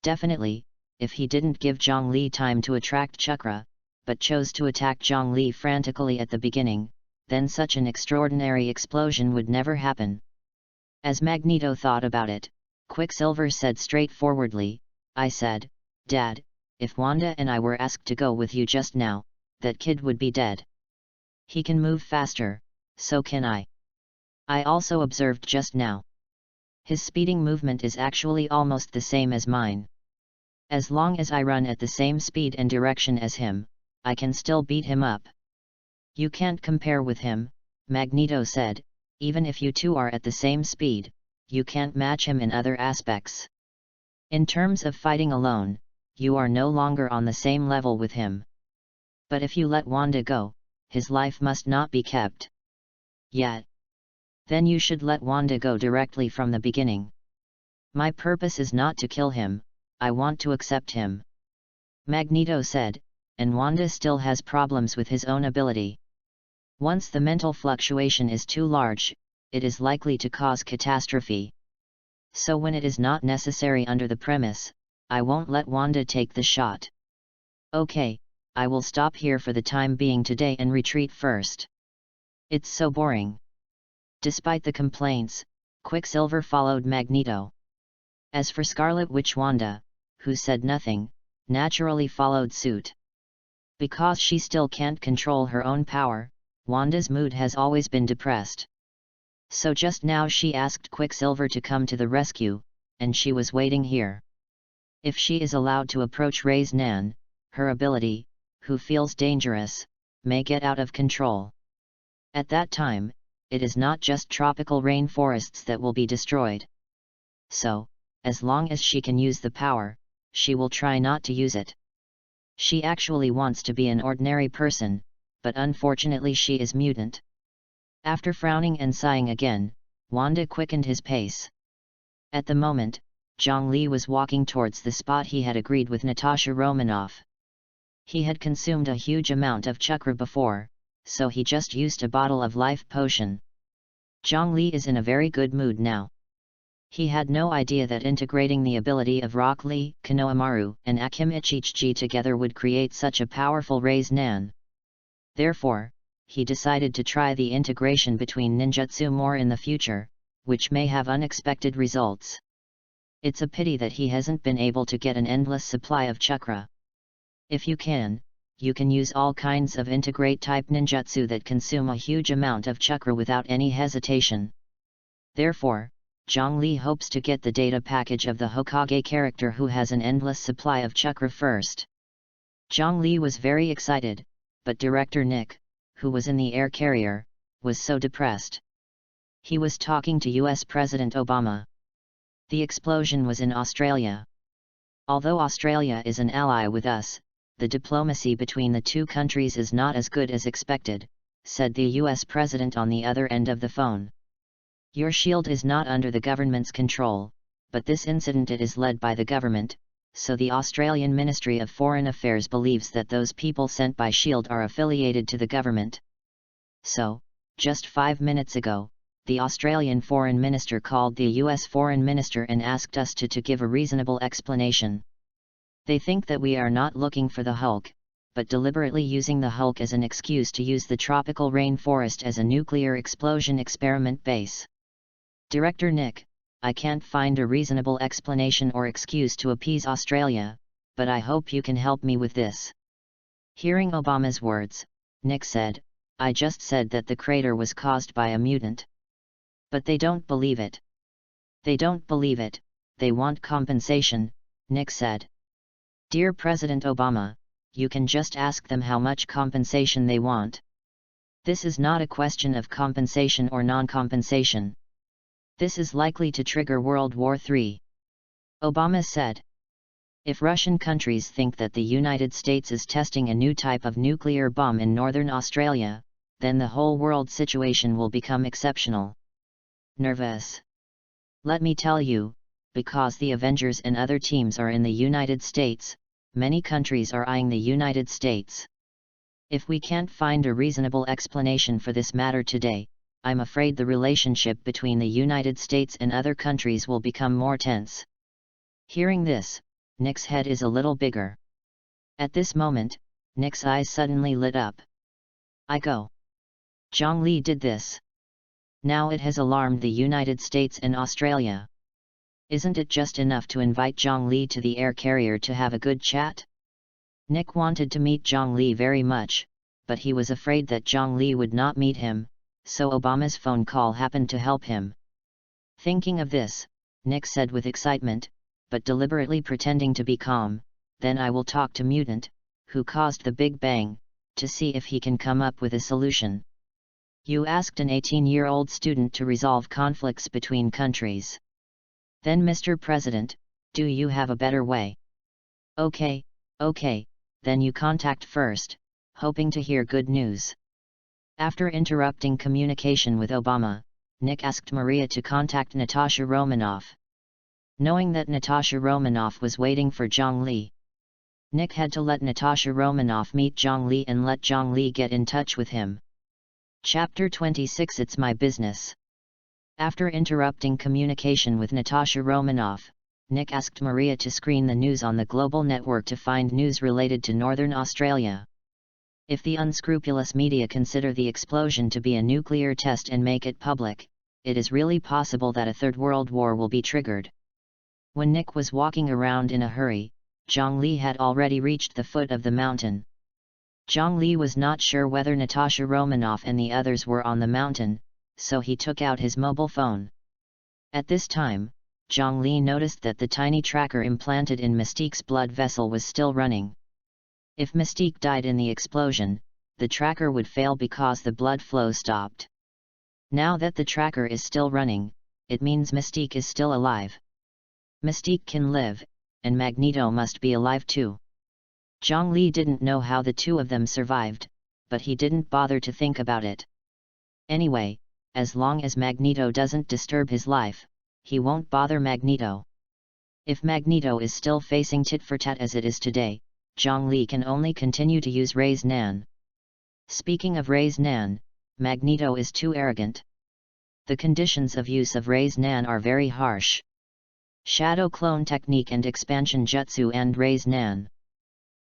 Definitely, if he didn't give Zhongli time to attract chakra, but chose to attack Zhongli frantically at the beginning, then such an extraordinary explosion would never happen. As Magneto thought about it, Quicksilver said straightforwardly, "I said, Dad, if Wanda and I were asked to go with you just now, that kid would be dead. He can move faster, so can I. I also observed just now. His speeding movement is actually almost the same as mine. As long as I run at the same speed and direction as him, I can still beat him up." "You can't compare with him," Magneto said, "even if you two are at the same speed, you can't match him in other aspects. In terms of fighting alone, you are no longer on the same level with him. But if you let Wanda go, his life must not be kept." "Yet. Then you should let Wanda go directly from the beginning." "My purpose is not to kill him, I want to accept him," Magneto said, "and Wanda still has problems with his own ability. Once the mental fluctuation is too large, it is likely to cause catastrophe. So when it is not necessary under the premise, I won't let Wanda take the shot. Okay, I will stop here for the time being today and retreat first. It's so boring." Despite the complaints, Quicksilver followed Magneto. As for Scarlet Witch Wanda, who said nothing, naturally followed suit. Because she still can't control her own power, Wanda's mood has always been depressed. So just now she asked Quicksilver to come to the rescue, and she was waiting here. If she is allowed to approach Rasengan, her ability, who feels dangerous, may get out of control. At that time, it is not just tropical rainforests that will be destroyed. So, as long as she can use the power, she will try not to use it. She actually wants to be an ordinary person, but unfortunately she is mutant. After frowning and sighing again, Wanda quickened his pace. At the moment, Zhongli was walking towards the spot he had agreed with Natasha Romanoff. He had consumed a huge amount of chakra before, so he just used a bottle of life potion. Zhongli is in a very good mood now. He had no idea that integrating the ability of Rock Lee, Konohamaru, and Akimichichi together would create such a powerful Rasengan. Therefore, he decided to try the integration between ninjutsu more in the future, which may have unexpected results. It's a pity that he hasn't been able to get an endless supply of chakra. If you can use all kinds of integrate-type ninjutsu that consume a huge amount of chakra without any hesitation. Therefore, Zhongli hopes to get the data package of the Hokage character who has an endless supply of chakra first. Zhongli was very excited, but Director Nick, who was in the air carrier, was so depressed. He was talking to US President Obama. The explosion was in Australia. Although Australia is an ally with us, the diplomacy between the two countries is not as good as expected, said the US President on the other end of the phone. Your shield is not under the government's control, but this incident it is led by the government, so the Australian Ministry of Foreign Affairs believes that those people sent by SHIELD are affiliated to the government. So, just 5 minutes ago, the Australian Foreign Minister called the US Foreign Minister and asked us to give a reasonable explanation. They think that we are not looking for the Hulk, but deliberately using the Hulk as an excuse to use the tropical rainforest as a nuclear explosion experiment base. Director Nick, I can't find a reasonable explanation or excuse to appease Australia, but I hope you can help me with this. Hearing Obama's words, Nick said, I just said that the crater was caused by a mutant. But they don't believe it. They don't believe it, they want compensation, Nick said. Dear President Obama, you can just ask them how much compensation they want. This is not a question of compensation or non-compensation. This is likely to trigger World War III. Obama said. If Russian countries think that the United States is testing a new type of nuclear bomb in northern Australia, then the whole world situation will become exceptional. Nervous. Let me tell you, because the Avengers and other teams are in the United States, many countries are eyeing the United States. If we can't find a reasonable explanation for this matter today, I'm afraid the relationship between the United States and other countries will become more tense. Hearing this, Nick's head is a little bigger. At this moment, Nick's eyes suddenly lit up. I go. Zhang Li did this. Now it has alarmed the United States and Australia. Isn't it just enough to invite Zhang Li to the air carrier to have a good chat? Nick wanted to meet Zhang Li very much, but he was afraid that Zhang Li would not meet him, so Obama's phone call happened to help him. Thinking of this, Nick said with excitement, but deliberately pretending to be calm, then I will talk to Mutant, who caused the Big Bang, to see if he can come up with a solution. You asked an 18-year-old student to resolve conflicts between countries. Then Mr. President, do you have a better way? Okay, then you contact first, hoping to hear good news. After interrupting communication with Obama, Nick asked Maria to contact Natasha Romanoff. Knowing that Natasha Romanoff was waiting for Zhang Li, Nick had to let Natasha Romanoff meet Zhang Li and let Zhang Li get in touch with him. Chapter 26 It's My Business. After interrupting communication with Natasha Romanoff, Nick asked Maria to screen the news on the global network to find news related to Northern Australia. If the unscrupulous media consider the explosion to be a nuclear test and make it public, it is really possible that a third world war will be triggered. When Nick was walking around in a hurry, Zhang Li had already reached the foot of the mountain. Zhang Li was not sure whether Natasha Romanoff and the others were on the mountain, so he took out his mobile phone. At this time, Zhang Li noticed that the tiny tracker implanted in Mystique's blood vessel was still running. If Mystique died in the explosion, the tracker would fail because the blood flow stopped. Now that the tracker is still running, it means Mystique is still alive. Mystique can live, and Magneto must be alive too. Zhang Li didn't know how the two of them survived, but he didn't bother to think about it. Anyway, as long as Magneto doesn't disturb his life, he won't bother Magneto. If Magneto is still facing tit-for-tat as it is today, Zhang Li can only continue to use Ray's Nan. Speaking of Ray's Nan, Magneto is too arrogant. The conditions of use of Ray's Nan are very harsh. Shadow Clone Technique and Expansion Jutsu and Ray's Nan.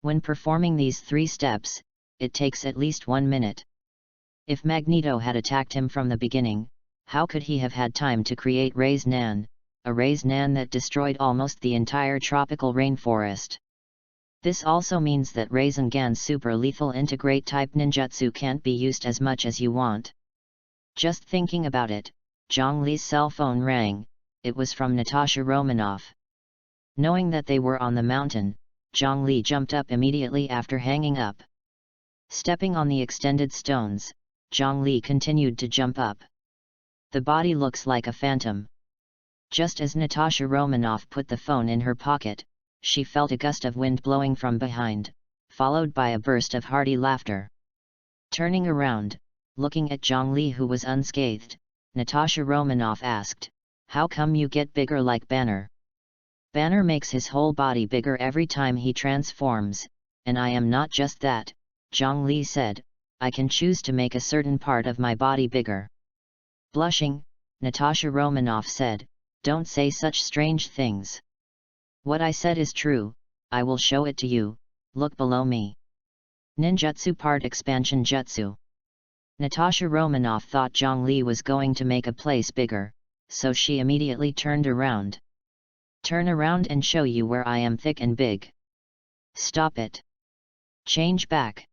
When performing these 3 steps, it takes at least 1 minute. If Magneto had attacked him from the beginning, how could he have had time to create Ray's Nan, a Ray's Nan that destroyed almost the entire tropical rainforest? This also means that Rasengan's super lethal integrate type ninjutsu can't be used as much as you want. Just thinking about it, Zhang Li's cell phone rang. It was from Natasha Romanoff. Knowing that they were on the mountain, Zhang Li jumped up immediately after hanging up. Stepping on the extended stones, Zhang Li continued to jump up. The body looks like a phantom. Just as Natasha Romanoff put the phone in her pocket, she felt a gust of wind blowing from behind, followed by a burst of hearty laughter. Turning around, looking at Zhang Li who was unscathed, Natasha Romanoff asked, how come you get bigger like Banner? Banner makes his whole body bigger every time he transforms, and I am not just that, Zhongli said, I can choose to make a certain part of my body bigger. Blushing, Natasha Romanoff said, don't say such strange things. What I said is true, I will show it to you, look below me. Ninjutsu Part Expansion Jutsu. Natasha Romanoff thought Zhongli was going to make a place bigger, so she immediately turned around. Turn around and show you where I am thick and big. Stop it. Change back.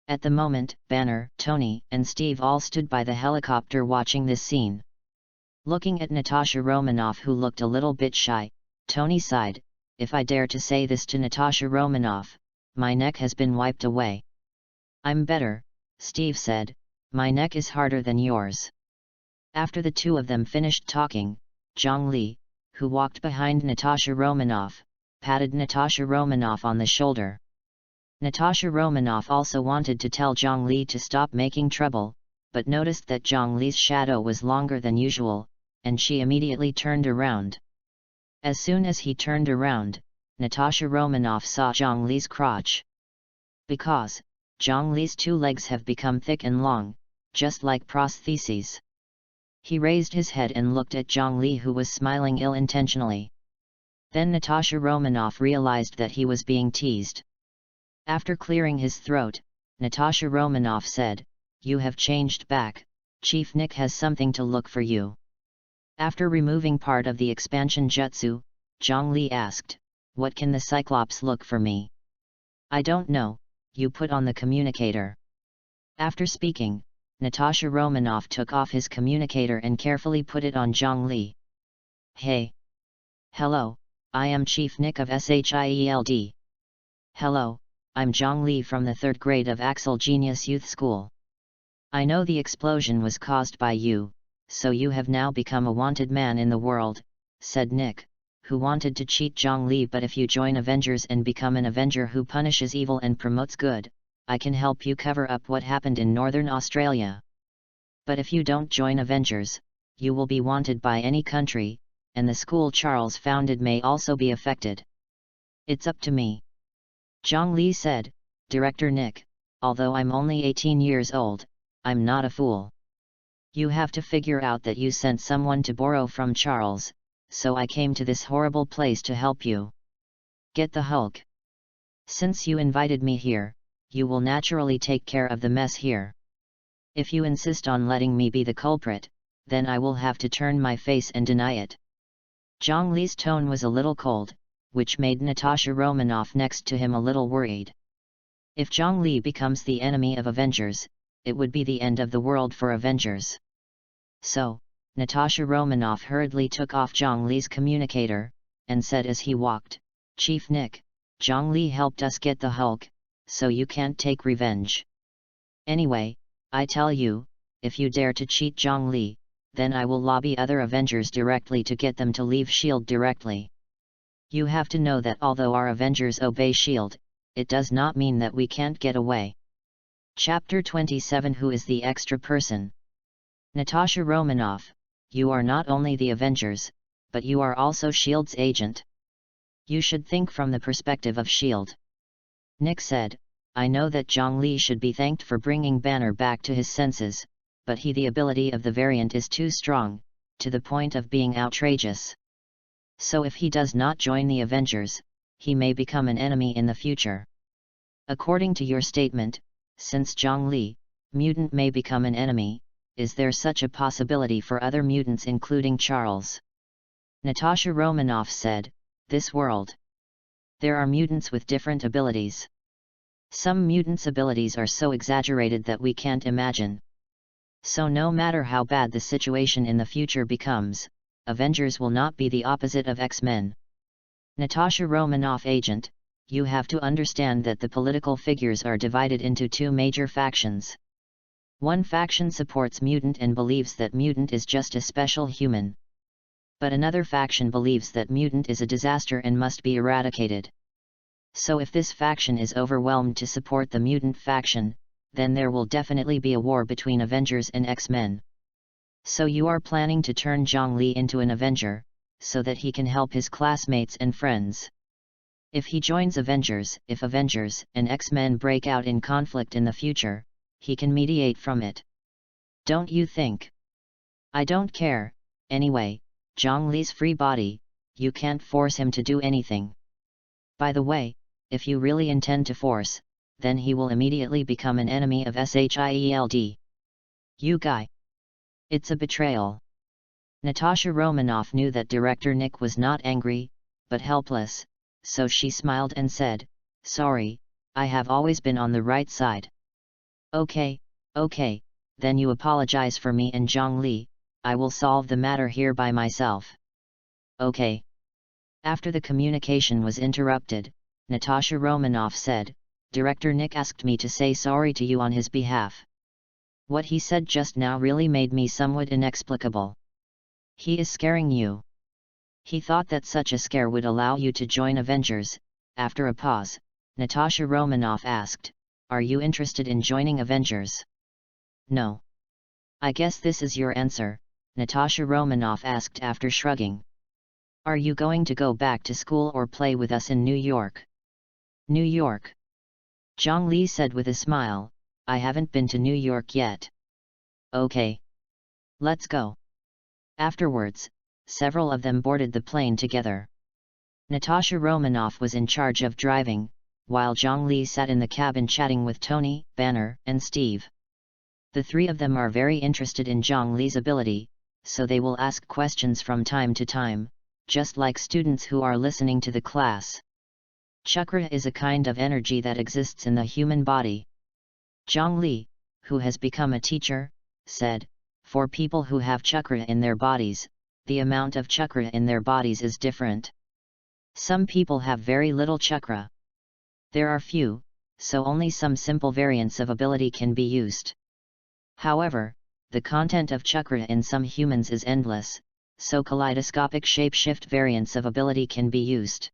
At the moment, Banner, Tony, and Steve all stood by the helicopter watching this scene. Looking at Natasha Romanoff, who looked a little bit shy, Tony sighed, if I dare to say this to Natasha Romanoff, my neck has been wiped away. I'm better, Steve said, my neck is harder than yours. After the two of them finished talking, Zhongli, who walked behind Natasha Romanoff, patted Natasha Romanoff on the shoulder. Natasha Romanoff also wanted to tell Zhongli to stop making trouble, but noticed that Zhongli's shadow was longer than usual, and she immediately turned around. As soon as he turned around, Natasha Romanoff saw Zhongli's crotch. Because Zhongli's two legs have become thick and long, just like prostheses. He raised his head and looked at Zhongli, who was smiling ill-intentionally. Then Natasha Romanoff realized that he was being teased. After clearing his throat, Natasha Romanoff said, you have changed back, Chief Nick has something to look for you. After removing part of the expansion jutsu, Zhongli asked, what can the Cyclops look for me? I don't know, you put on the communicator. After speaking, Natasha Romanoff took off his communicator and carefully put it on Zhongli. Hey! Hello, I am Chief Nick of SHIELD. Hello, I'm Zhongli from the 3rd grade of Axel Genius Youth School. I know the explosion was caused by you, so you have now become a wanted man in the world, said Nick, who wanted to cheat Zhongli, but if you join Avengers and become an Avenger who punishes evil and promotes good, I can help you cover up what happened in Northern Australia. But if you don't join Avengers, you will be wanted by any country, and the school Charles founded may also be affected. It's up to me. Zhongli said, Director Nick, although I'm only 18 years old, I'm not a fool. You have to figure out that you sent someone to borrow from Charles, so I came to this horrible place to help you. Get the Hulk. Since you invited me here, you will naturally take care of the mess here. If you insist on letting me be the culprit, then I will have to turn my face and deny it. Zhongli's tone was a little cold, which made Natasha Romanoff next to him a little worried. If Zhongli becomes the enemy of Avengers, it would be the end of the world for Avengers. So, Natasha Romanoff hurriedly took off Zhongli's communicator, and said as he walked, Chief Nick, Zhongli helped us get the Hulk, so you can't take revenge. Anyway, I tell you, if you dare to cheat Zhongli, then I will lobby other Avengers directly to get them to leave S.H.I.E.L.D. directly. You have to know that although our Avengers obey S.H.I.E.L.D., it does not mean that we can't get away. Chapter 27 Who is the extra person? Natasha Romanoff, you are not only the Avengers, but you are also S.H.I.E.L.D.'s agent. You should think from the perspective of S.H.I.E.L.D. Nick said, I know that Zhongli should be thanked for bringing Banner back to his senses, but the ability of the variant is too strong, to the point of being outrageous. So if he does not join the Avengers, he may become an enemy in the future. According to your statement, since Zhongli, mutant may become an enemy, is there such a possibility for other mutants including Charles? Natasha Romanoff said, this world. There are mutants with different abilities. Some mutants' abilities are so exaggerated that we can't imagine. So no matter how bad the situation in the future becomes, Avengers will not be the opposite of X-Men. Natasha Romanoff agent, you have to understand that the political figures are divided into two major factions. One faction supports mutant and believes that mutant is just a special human. But another faction believes that mutant is a disaster and must be eradicated. So if this faction is overwhelmed to support the mutant faction, then there will definitely be a war between Avengers and X-Men. So you are planning to turn Zhongli into an Avenger, so that he can help his classmates and friends. If he joins Avengers, if Avengers and X-Men break out in conflict in the future, he can mediate from it. Don't you think? I don't care, anyway, Zhongli's free body, you can't force him to do anything. By the way, if you really intend to force, then he will immediately become an enemy of SHIELD. You guy. It's a betrayal. Natasha Romanoff knew that director Nick was not angry, but helpless, so she smiled and said, "Sorry, I have always been on the right side." Okay, then you apologize for me and Zhongli, I will solve the matter here by myself. Okay. After the communication was interrupted, Natasha Romanoff said, "Director Nick asked me to say sorry to you on his behalf. What he said just now really made me somewhat inexplicable. He is scaring you. He thought that such a scare would allow you to join Avengers." After a pause, Natasha Romanoff asked, "Are you interested in joining Avengers?" "No." "I guess this is your answer," Natasha Romanoff asked after shrugging. "Are you going to go back to school or play with us in New York?" "New York?" Zhongli said with a smile, "I haven't been to New York yet." "Okay. Let's go." Afterwards, several of them boarded the plane together. Natasha Romanoff was in charge of driving, while Zhongli sat in the cabin chatting with Tony, Banner, and Steve. The three of them are very interested in Zhongli's ability, so they will ask questions from time to time, just like students who are listening to the class. Chakra is a kind of energy that exists in the human body. Zhongli, who has become a teacher, said, "For people who have chakra in their bodies, the amount of chakra in their bodies is different. Some people have very little chakra. There are few, so only some simple variants of ability can be used. However, the content of chakra in some humans is endless, so kaleidoscopic shape-shift variants of ability can be used.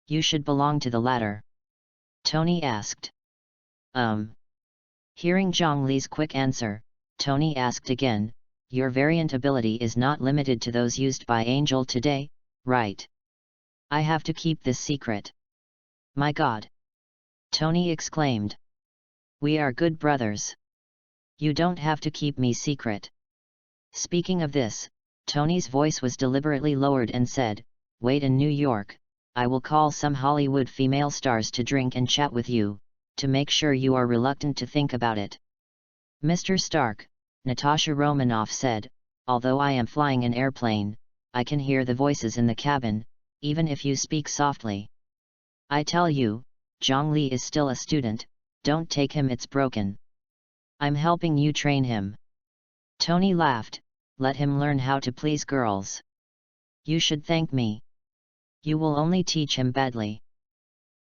You should belong to the latter." Tony asked. Hearing Zhongli's quick answer, Tony asked again, "Your variant ability is not limited to those used by Angel today, right? I have to keep this secret." "My God!" Tony exclaimed. "We are good brothers. You don't have to keep me secret." Speaking of this, Tony's voice was deliberately lowered and said, "Wait in New York, I will call some Hollywood female stars to drink and chat with you, to make sure you are reluctant to think about it." "Mr. Stark," Natasha Romanoff said, "although I am flying an airplane, I can hear the voices in the cabin, even if you speak softly. I tell you, Zhongli is still a student, don't take him, it's broken. I'm helping you train him." Tony laughed, "Let him learn how to please girls. You should thank me. You will only teach him badly."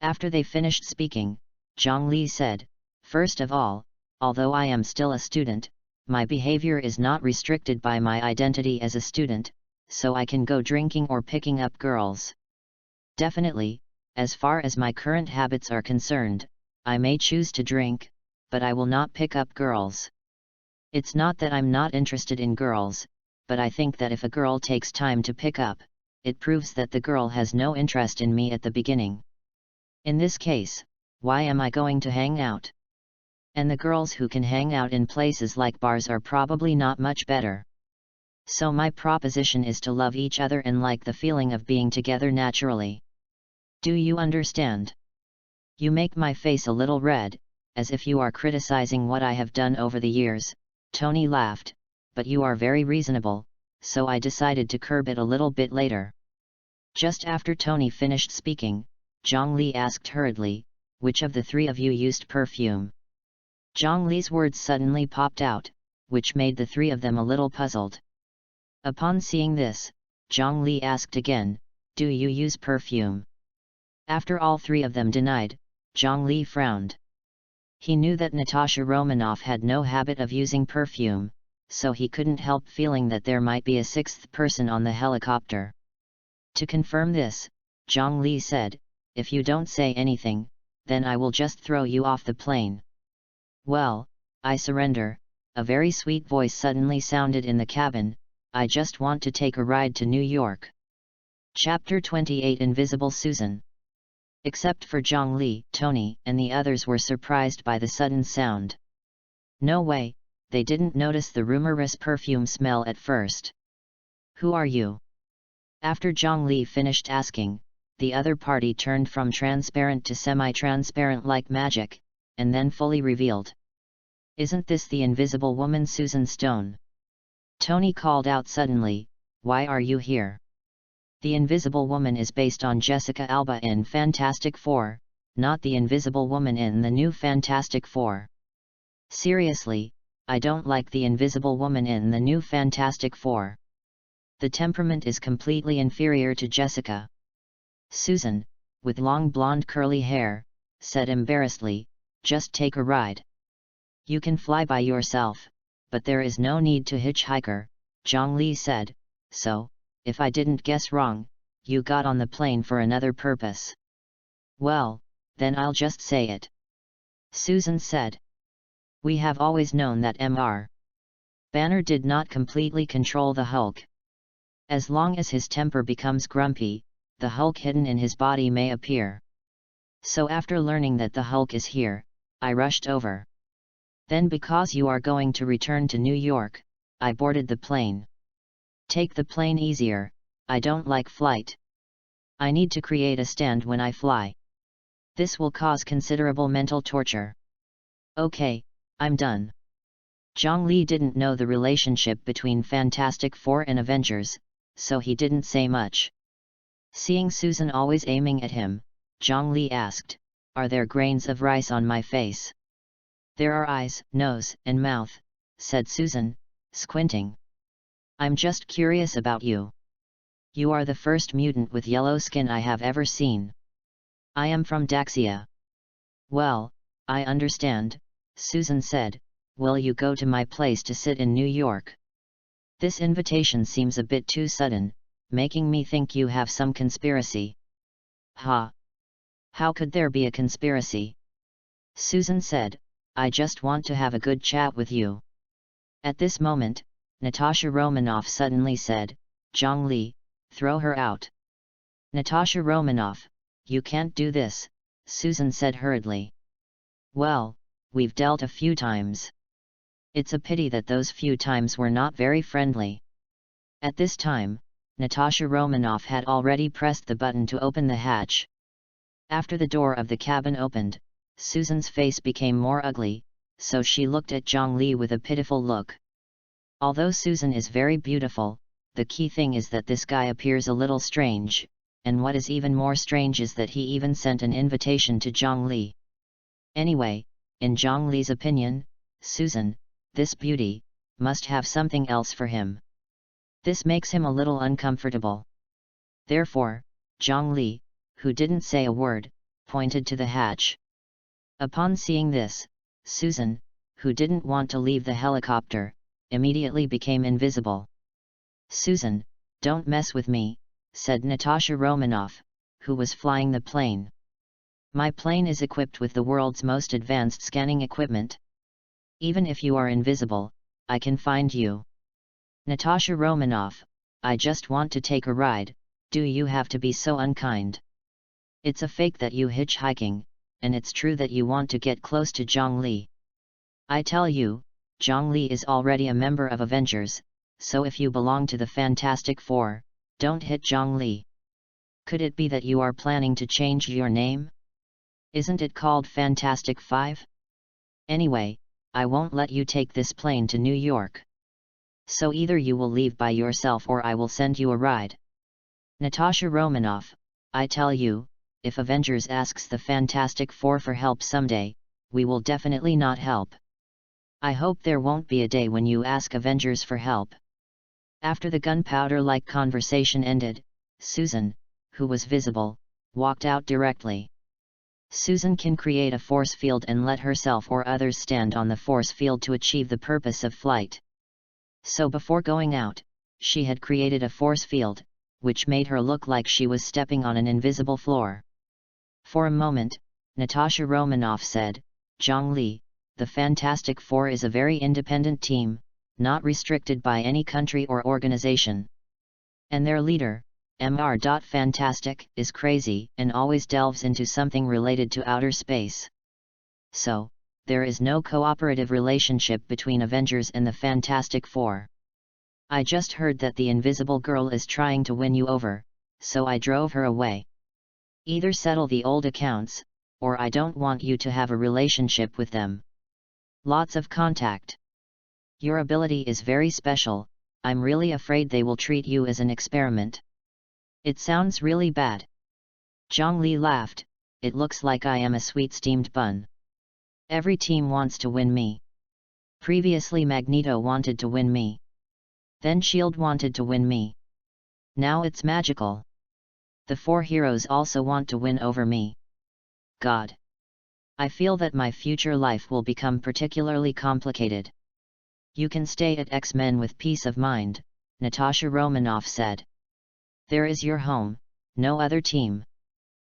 After they finished speaking, Zhongli said, "First of all, although I am still a student, my behavior is not restricted by my identity as a student, so I can go drinking or picking up girls. Definitely, as far as my current habits are concerned, I may choose to drink, but I will not pick up girls. It's not that I'm not interested in girls, but I think that if a girl takes time to pick up, it proves that the girl has no interest in me at the beginning. In this case, why am I going to hang out? And the girls who can hang out in places like bars are probably not much better. So my proposition is to love each other and like the feeling of being together naturally. Do you understand?" "You make my face a little red, as if you are criticizing what I have done over the years," Tony laughed, "but you are very reasonable, so I decided to curb it a little bit later." Just after Tony finished speaking, Zhongli asked hurriedly, "Which of the three of you used perfume?" Zhongli's words suddenly popped out, which made the three of them a little puzzled. Upon seeing this, Zhongli asked again, "Do you use perfume?" After all three of them denied, Zhongli frowned. He knew that Natasha Romanoff had no habit of using perfume, so he couldn't help feeling that there might be a sixth person on the helicopter. To confirm this, Zhongli said, "If you don't say anything, then I will just throw you off the plane." "Well, I surrender," a very sweet voice suddenly sounded in the cabin, "I just want to take a ride to New York." Chapter 28 Invisible Susan. Except for Zhongli, Tony, and the others were surprised by the sudden sound. No way, they didn't notice the rumorous perfume smell at first. "Who are you?" After Zhongli finished asking, the other party turned from transparent to semi-transparent like magic, and then fully revealed. "Isn't this the invisible woman Susan Stone?" Tony called out suddenly, "Why are you here?" The Invisible Woman is based on Jessica Alba in Fantastic Four, not the Invisible Woman in the new Fantastic Four. Seriously, I don't like the Invisible Woman in the new Fantastic Four. The temperament is completely inferior to Jessica. Susan, with long blonde curly hair, said embarrassedly, "Just take a ride. You can fly by yourself, but there is no need to hitchhiker," Zhongli said, "so, if I didn't guess wrong, you got on the plane for another purpose." "Well, then I'll just say it," Susan said. "We have always known that Mr. Banner did not completely control the Hulk. As long as his temper becomes grumpy, the Hulk hidden in his body may appear. So after learning that the Hulk is here, I rushed over. Then because you are going to return to New York, I boarded the plane. Take the plane easier, I don't like flight. I need to create a stand when I fly. This will cause considerable mental torture. Okay, I'm done." Zhongli didn't know the relationship between Fantastic Four and Avengers, so he didn't say much. Seeing Susan always aiming at him, Zhongli asked, "Are there grains of rice on my face?" "There are eyes, nose, and mouth," said Susan, squinting. "I'm just curious about you. You are the first mutant with yellow skin I have ever seen. I am from Daxia." "Well, I understand," Susan said. "Will you go to my place to sit in New York? This invitation seems a bit too sudden, making me think you have some conspiracy." "Ha! How could there be a conspiracy?" Susan said, "I just want to have a good chat with you." At this moment, Natasha Romanoff suddenly said, "Zhongli, throw her out." "Natasha Romanoff, you can't do this," Susan said hurriedly. "Well, we've dealt a few times. It's a pity that those few times were not very friendly." At this time, Natasha Romanoff had already pressed the button to open the hatch. After the door of the cabin opened, Susan's face became more ugly, so she looked at Zhongli with a pitiful look. Although Susan is very beautiful, the key thing is that this guy appears a little strange, and what is even more strange is that he even sent an invitation to Zhongli. Anyway, in Zhongli's opinion, Susan, this beauty, must have something else for him. This makes him a little uncomfortable. Therefore, Zhongli, who didn't say a word, pointed to the hatch. Upon seeing this, Susan, who didn't want to leave the helicopter, immediately became invisible. "Susan, don't mess with me," said Natasha Romanoff, who was flying the plane. "My plane is equipped with the world's most advanced scanning equipment. Even if you are invisible, I can find you." "Natasha Romanoff, I just want to take a ride, do you have to be so unkind? It's a fake that you hitchhiking, and it's true that you want to get close to Zhongli. I tell you, Zhongli is already a member of Avengers, so if you belong to the Fantastic Four, don't hit Zhongli. Could it be that you are planning to change your name? Isn't it called Fantastic Five? Anyway, I won't let you take this plane to New York. So either you will leave by yourself or I will send you a ride. Natasha Romanoff, I tell you, if Avengers asks the Fantastic Four for help someday, we will definitely not help. I hope there won't be a day when you ask Avengers for help." After the gunpowder-like conversation ended, Susan, who was visible, walked out directly. Susan can create a force field and let herself or others stand on the force field to achieve the purpose of flight. So before going out, she had created a force field, which made her look like she was stepping on an invisible floor. For a moment, Natasha Romanoff said, "Zhongli, the Fantastic Four is a very independent team, not restricted by any country or organization. And their leader, Mr. Fantastic, is crazy and always delves into something related to outer space. So, there is no cooperative relationship between Avengers and the Fantastic Four. I just heard that the Invisible Girl is trying to win you over, so I drove her away. Either settle the old accounts, or I don't want you to have a relationship with them. Lots of contact. Your ability is very special, I'm really afraid they will treat you as an experiment. It sounds really bad. Zhongli laughed, it looks like I am a sweet steamed bun. Every team wants to win me. Previously Magneto wanted to win me. Then S.H.I.E.L.D. wanted to win me. Now it's magical. The four heroes also want to win over me. God. I feel that my future life will become particularly complicated. You can stay at X-Men with peace of mind, Natasha Romanoff said. There is your home, no other team.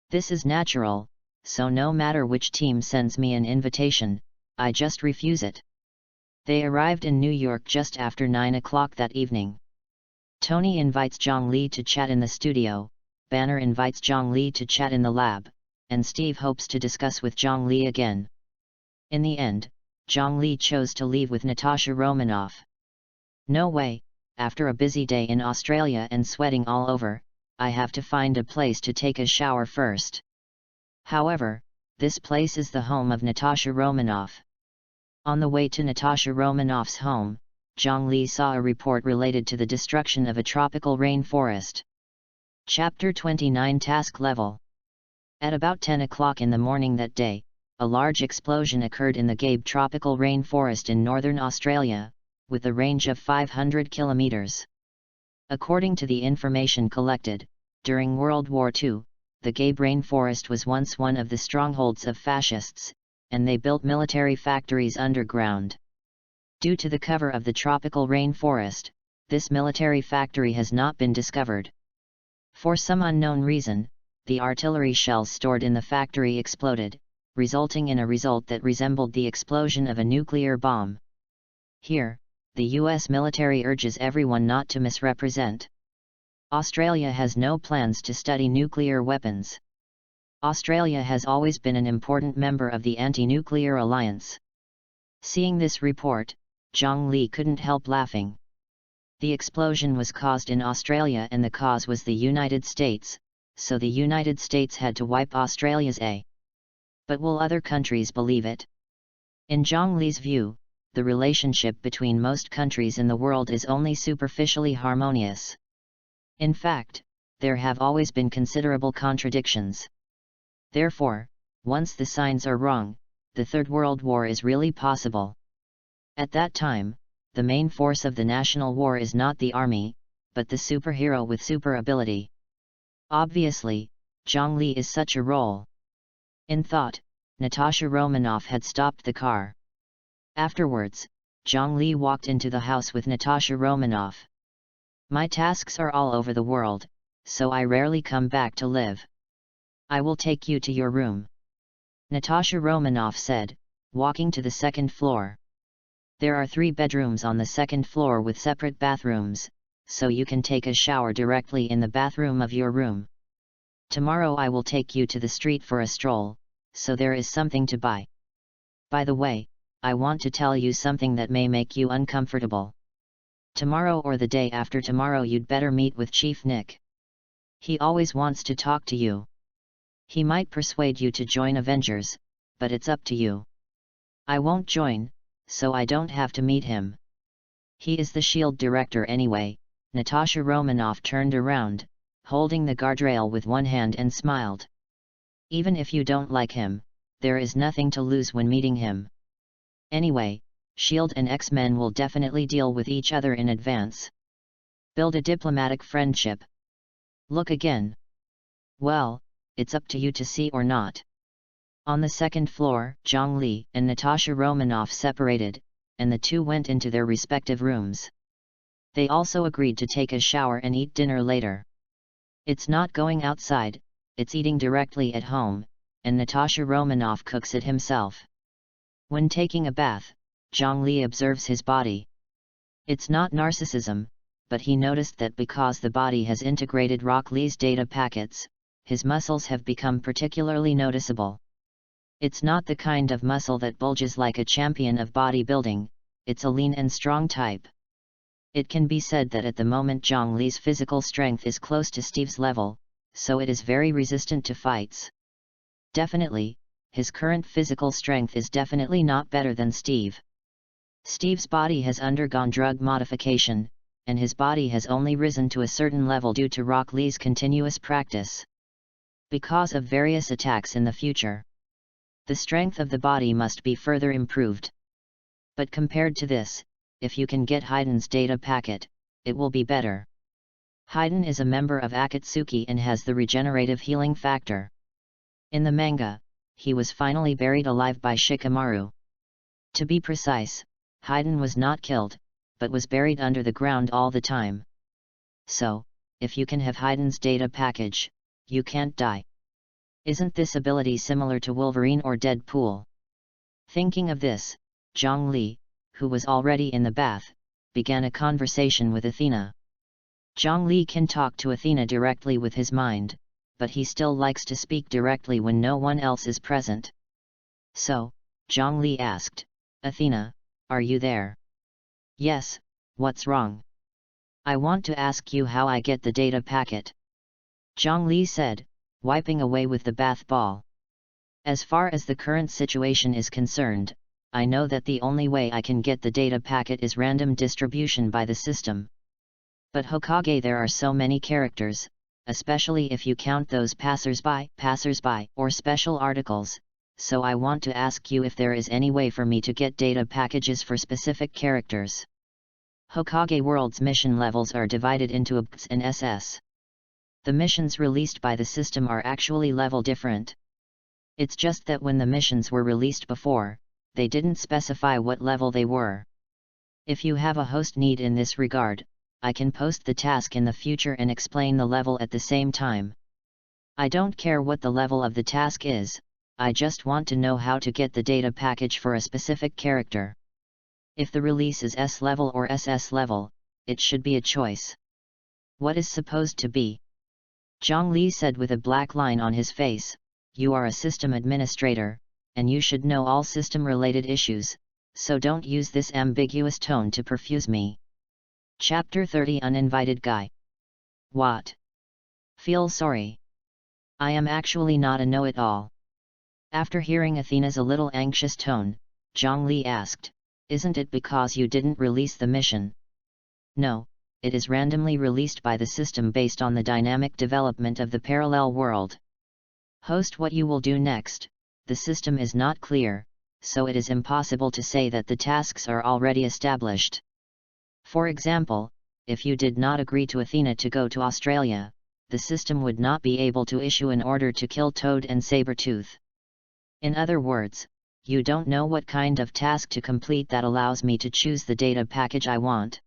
This is natural, so no matter which team sends me an invitation, I just refuse it. They arrived in New York just after 9 o'clock that evening. Tony invites Zhongli to chat in the studio, Banner invites Zhongli to chat in the lab, and Steve hopes to discuss with Zhongli again. In the end, Zhongli chose to leave with Natasha Romanoff. No way, after a busy day in Australia and sweating all over, I have to find a place to take a shower first. However, this place is the home of Natasha Romanoff. On the way to Natasha Romanoff's home, Zhongli saw a report related to the destruction of a tropical rainforest. Chapter 29 Task Level. At about 10 o'clock in the morning that day, a large explosion occurred in the Gabe tropical rainforest in northern Australia, with a range of 500 kilometers. According to the information collected, during World War II, the Gabe rainforest was once one of the strongholds of fascists, and they built military factories underground. Due to the cover of the tropical rainforest, this military factory has not been discovered. For some unknown reason, the artillery shells stored in the factory exploded, resulting in a result that resembled the explosion of a nuclear bomb. Here, the US military urges everyone not to misrepresent. Australia has no plans to study nuclear weapons. Australia has always been an important member of the Anti-Nuclear Alliance. Seeing this report, Zhongli couldn't help laughing. The explosion was caused in Australia and the cause was the United States, so the United States had to wipe Australia's A. But will other countries believe it? In Zhongli's view, the relationship between most countries in the world is only superficially harmonious. In fact, there have always been considerable contradictions. Therefore, once the signs are wrong, the Third World War is really possible. At that time, the main force of the national war is not the army, but the superhero with super ability. Obviously, Zhongli is such a role. In thought, Natasha Romanoff had stopped the car. Afterwards, Zhongli walked into the house with Natasha Romanoff. My tasks are all over the world, so I rarely come back to live. I will take you to your room. Natasha Romanoff said, walking to the second floor. There are 3 bedrooms on the second floor with separate bathrooms, so you can take a shower directly in the bathroom of your room. Tomorrow I will take you to the street for a stroll, so there is something to buy. By the way, I want to tell you something that may make you uncomfortable. Tomorrow or the day after tomorrow you'd better meet with Chief Nick. He always wants to talk to you. He might persuade you to join Avengers, but it's up to you. I won't join, so I don't have to meet him. He is the S.H.I.E.L.D. director anyway. Natasha Romanoff turned around, holding the guardrail with one hand and smiled. Even if you don't like him, there is nothing to lose when meeting him. Anyway, S.H.I.E.L.D. and X-Men will definitely deal with each other in advance. Build a diplomatic friendship. Look again. Well, it's up to you to see or not. On the second floor, Zhongli and Natasha Romanoff separated, and the two went into their respective rooms. They also agreed to take a shower and eat dinner later. It's not going outside, it's eating directly at home, and Natasha Romanoff cooks it himself. When taking a bath, Zhongli observes his body. It's not narcissism, but he noticed that because the body has integrated Rock Lee's data packets, his muscles have become particularly noticeable. It's not the kind of muscle that bulges like a champion of bodybuilding, it's a lean and strong type. It can be said that at the moment Zhongli's physical strength is close to Steve's level, so it is very resistant to fights. Definitely, his current physical strength is definitely not better than Steve. Steve's body has undergone drug modification, and his body has only risen to a certain level due to Rock Lee's continuous practice. Because of various attacks in the future, the strength of the body must be further improved. But compared to this, if you can get Hayden's data packet, it will be better. Hayden is a member of Akatsuki and has the regenerative healing factor. In the manga, he was finally buried alive by Shikamaru. To be precise, Hayden was not killed, but was buried under the ground all the time. So, if you can have Hayden's data package, you can't die. Isn't this ability similar to Wolverine or Deadpool? Thinking of this, Zhongli, who was already in the bath, began a conversation with Athena. Zhongli can talk to Athena directly with his mind, but he still likes to speak directly when no one else is present. So, Zhongli asked, "Athena, are you there?" "Yes, what's wrong?" "I want to ask you how I get the data packet," Zhongli said, wiping away with the bath ball. "As far as the current situation is concerned, I know that the only way I can get the data packet is random distribution by the system. But Hokage, there are so many characters, especially if you count those passersby, or special articles, so I want to ask you if there is any way for me to get data packages for specific characters." Hokage World's mission levels are divided into EPUBs and SS. The missions released by the system are actually level different. It's just that when the missions were released before, they didn't specify what level they were. If you have a host need in this regard, I can post the task in the future and explain the level at the same time. I don't care what the level of the task is, I just want to know how to get the data package for a specific character. If the release is S level or SS level, it should be a choice. What is supposed to be? Zhongli said with a black line on his face, "You are a system administrator, and you should know all system-related issues, so don't use this ambiguous tone to perfuse me." Chapter 30 Uninvited Guy. What? Feel sorry. I am actually not a know-it-all. After hearing Athena's a little anxious tone, Zhongli asked, "Isn't it because you didn't release the mission?" "No, it is randomly released by the system based on the dynamic development of the parallel world. Host, what you will do next, the system is not clear, so it is impossible to say that the tasks are already established. For example, if you did not agree to Athena to go to Australia, the system would not be able to issue an order to kill Toad and Sabretooth. In other words, you don't know what kind of task to complete that allows me to choose the data package I want.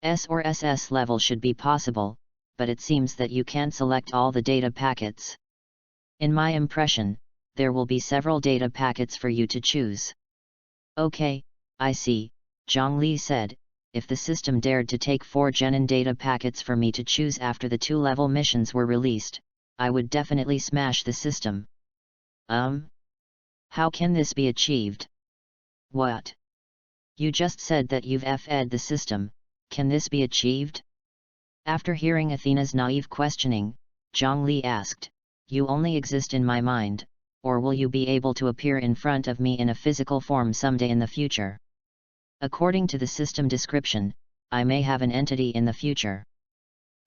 S or SS level should be possible, but it seems that you can't select all the data packets. In my impression, there will be several data packets for you to choose." "Okay, I see," Zhongli said. "If the system dared to take 4 genin data packets for me to choose after the 2-level missions were released, I would definitely smash the system." How can this be achieved?" "What? You just said that you've FE'd the system, can this be achieved?" After hearing Athena's naive questioning, Zhongli asked, "You only exist in my mind, or will you be able to appear in front of me in a physical form someday in the future?" "According to the system description, I may have an entity in the future.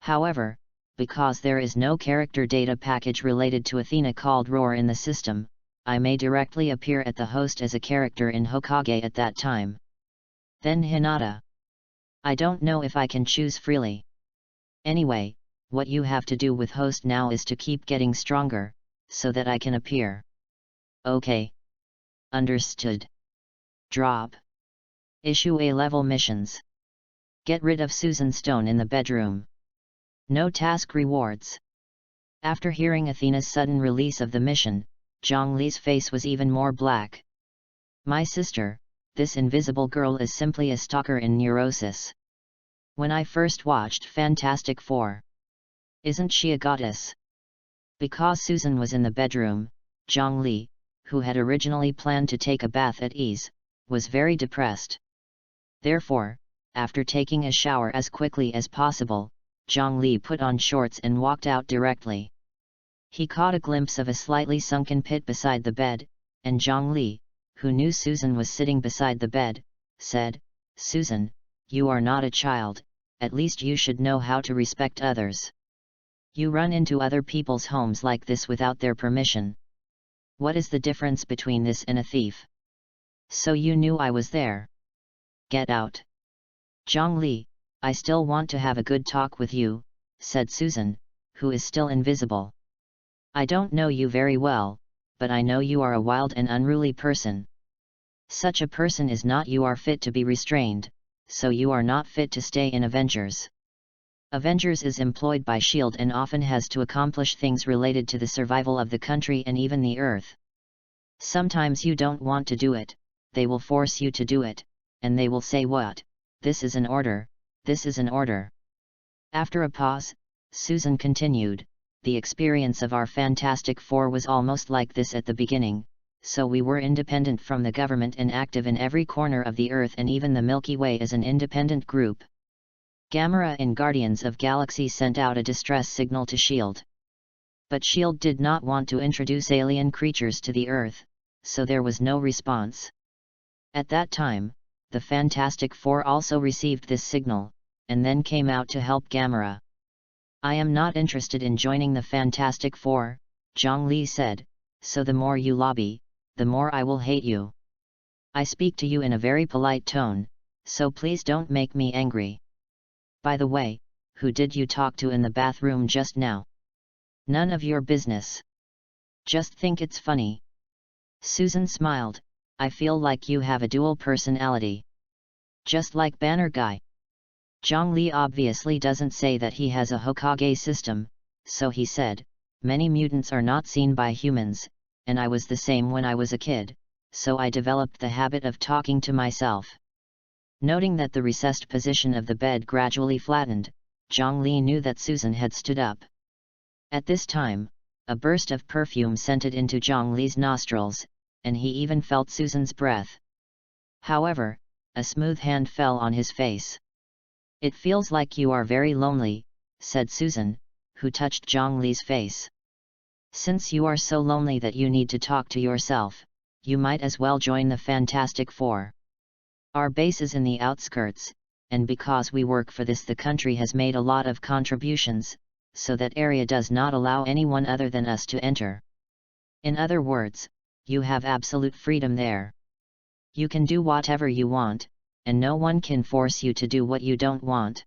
However, because there is no character data package related to Athena called Roar in the system, I may directly appear at the host as a character in Hokage at that time." Then Hinata. "I don't know if I can choose freely. Anyway, what you have to do with host now is to keep getting stronger, so that I can appear." "Okay. Understood. Drop. Issue A-level missions. Get rid of Susan Stone in the bedroom. No task rewards." After hearing Athena's sudden release of the mission, Zhongli's face was even more black. My sister, this invisible girl is simply a stalker in neurosis. When I first watched Fantastic Four. Isn't she a goddess? Because Susan was in the bedroom, Zhongli, who had originally planned to take a bath at ease, was very depressed. Therefore, after taking a shower as quickly as possible, Zhongli put on shorts and walked out directly. He caught a glimpse of a slightly sunken pit beside the bed, and Zhongli, who knew Susan was sitting beside the bed, said, "Susan, you are not a child, at least you should know how to respect others. You run into other people's homes like this without their permission. What is the difference between this and a thief? So you knew I was there. Get out." "Zhongli, I still want to have a good talk with you," said Susan, who is still invisible. "I don't know you very well, but I know you are a wild and unruly person. Such a person is not you are fit to be restrained, so you are not fit to stay in Avengers. Avengers is employed by S.H.I.E.L.D. and often has to accomplish things related to the survival of the country and even the Earth. Sometimes you don't want to do it, they will force you to do it, and they will say what? This is an order, this is an order." After a pause, Susan continued, "The experience of our Fantastic Four was almost like this at the beginning, so we were independent from the government and active in every corner of the Earth, and even the Milky Way is an independent group. Gamera and Guardians of Galaxy sent out a distress signal to S.H.I.E.L.D. But S.H.I.E.L.D. did not want to introduce alien creatures to the Earth, so there was no response. At that time, the Fantastic Four also received this signal, and then came out to help Gamera. "I am not interested in joining the Fantastic Four," Zhongli said, "so the more you lobby, the more I will hate you. I speak to you in a very polite tone, so please don't make me angry. By the way, who did you talk to in the bathroom just now? None of your business. Just think it's funny." Susan smiled, "I feel like you have a dual personality. Just like Banner Guy." Zhongli obviously doesn't say that he has a Hokage system, so he said, "Many mutants are not seen by humans, and I was the same when I was a kid, so I developed the habit of talking to myself." Noting that the recessed position of the bed gradually flattened, Zhongli knew that Susan had stood up. At this time, a burst of perfume scented into Zhongli's nostrils, and he even felt Susan's breath. However, a smooth hand fell on his face. "It feels like you are very lonely," said Susan, who touched Zhongli's face. "Since you are so lonely that you need to talk to yourself, you might as well join the Fantastic Four. Our base is in the outskirts, and because we work for this, the country has made a lot of contributions, so that area does not allow anyone other than us to enter. In other words, you have absolute freedom there. You can do whatever you want, and no one can force you to do what you don't want."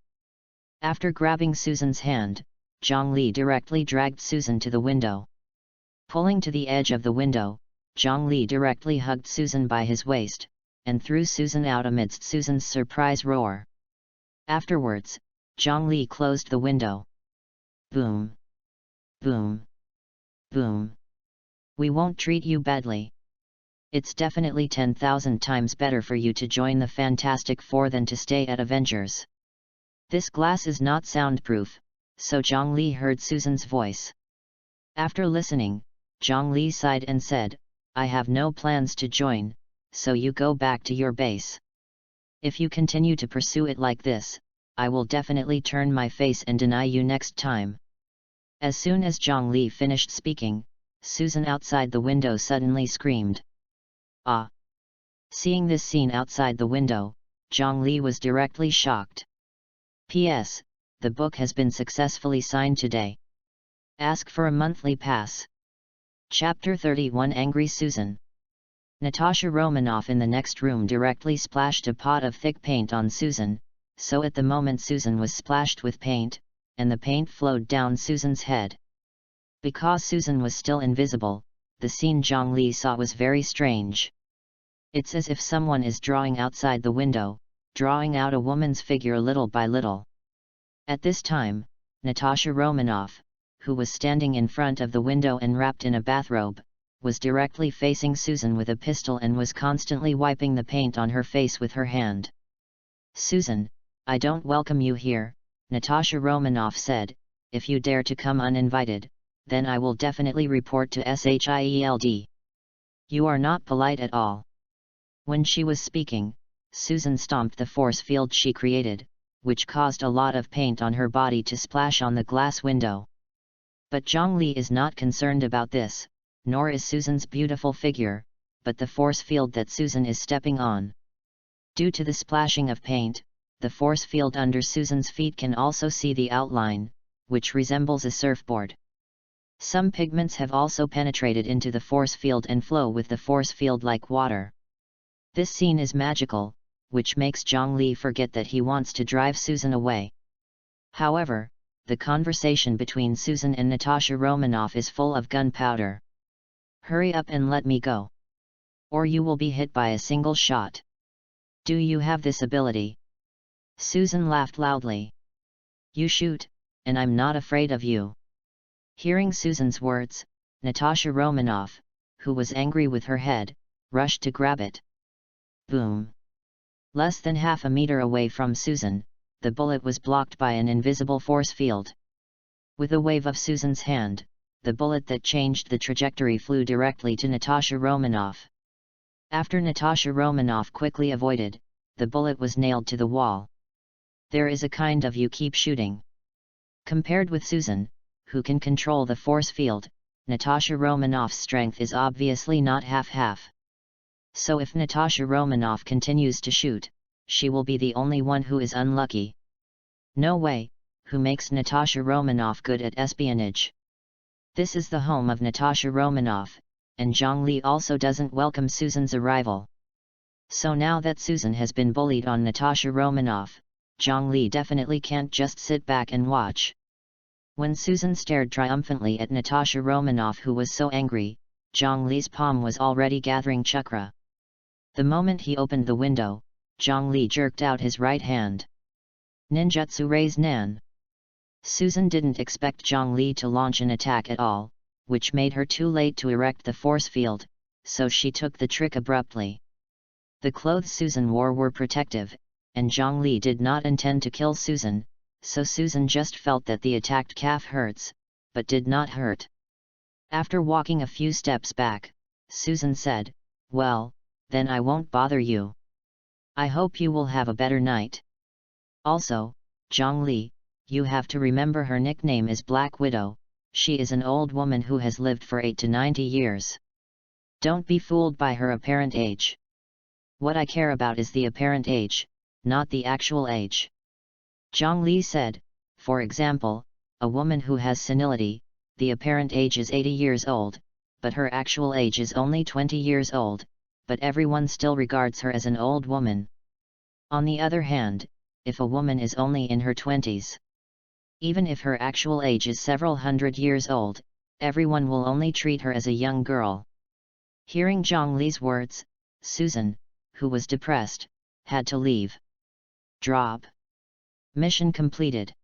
After grabbing Susan's hand, Zhongli directly dragged Susan to the window. Pulling to the edge of the window, Zhongli directly hugged Susan by his waist, and threw Susan out amidst Susan's surprise roar. Afterwards, Zhongli closed the window. Boom! Boom! Boom! "We won't treat you badly. It's definitely 10,000 times better for you to join the Fantastic Four than to stay at Avengers. This glass is not soundproof," so Zhongli heard Susan's voice. After listening, Zhongli sighed and said, "I have no plans to join, so you go back to your base. If you continue to pursue it like this, I will definitely turn my face and deny you next time." As soon as Zhongli finished speaking, Susan outside the window suddenly screamed. "Ah!" Seeing this scene outside the window, Zhongli was directly shocked. P.S. The book has been successfully signed today. Ask for a monthly pass. Chapter 31 Angry Susan. Natasha Romanoff in the next room directly splashed a pot of thick paint on Susan, so at the moment Susan was splashed with paint, and the paint flowed down Susan's head. Because Susan was still invisible, the scene Zhongli saw was very strange. It's as if someone is drawing outside the window, drawing out a woman's figure little by little. At this time, Natasha Romanoff, who was standing in front of the window and wrapped in a bathrobe, was directly facing Susan with a pistol and was constantly wiping the paint on her face with her hand. "Susan, I don't welcome you here," Natasha Romanoff said. "If you dare to come uninvited, then I will definitely report to SHIELD. You are not polite at all." When she was speaking, Susan stomped the force field she created, which caused a lot of paint on her body to splash on the glass window. But Zhongli is not concerned about this, nor is Susan's beautiful figure, but the force field that Susan is stepping on. Due to the splashing of paint, the force field under Susan's feet can also see the outline, which resembles a surfboard. Some pigments have also penetrated into the force field and flow with the force field like water. This scene is magical, which makes Zhongli forget that he wants to drive Susan away. However, the conversation between Susan and Natasha Romanoff is full of gunpowder. "Hurry up and let me go. Or you will be hit by a single shot. Do you have this ability?" Susan laughed loudly. "You shoot, and I'm not afraid of you." Hearing Susan's words, Natasha Romanoff, who was angry with her head, rushed to grab it. Boom! Less than half a meter away from Susan, the bullet was blocked by an invisible force field. With a wave of Susan's hand, the bullet that changed the trajectory flew directly to Natasha Romanoff. After Natasha Romanoff quickly avoided, the bullet was nailed to the wall. There is a kind of you keep shooting. Compared with Susan, who can control the force field, Natasha Romanoff's strength is obviously not half-half. So if Natasha Romanoff continues to shoot, she will be the only one who is unlucky. No way, who makes Natasha Romanoff good at espionage? This is the home of Natasha Romanoff, and Zhongli also doesn't welcome Susan's arrival. So now that Susan has been bullied on Natasha Romanoff, Zhongli definitely can't just sit back and watch. When Susan stared triumphantly at Natasha Romanoff, who was so angry, Zhongli's palm was already gathering chakra. The moment he opened the window, Zhongli jerked out his right hand. Ninjutsu Raise Nan. Susan didn't expect Zhongli to launch an attack at all, which made her too late to erect the force field, so she took the trick abruptly. The clothes Susan wore were protective, and Zhongli did not intend to kill Susan, so Susan just felt that the attacked calf hurts, but did not hurt. After walking a few steps back, Susan said, "Well, then I won't bother you. I hope you will have a better night. Also, Zhongli, you have to remember her nickname is Black Widow. She is an old woman who has lived for 8 to 90 years. Don't be fooled by her apparent age. What I care about is the apparent age, not the actual age." Zhongli said, "For example, a woman who has senility, the apparent age is 80 years old, but her actual age is only 20 years old, but everyone still regards her as an old woman. On the other hand, if a woman is only in her 20s, even if her actual age is several hundred years old, everyone will only treat her as a young girl." Hearing Zhongli's words, Susan, who was depressed, had to leave. Drop. Mission completed.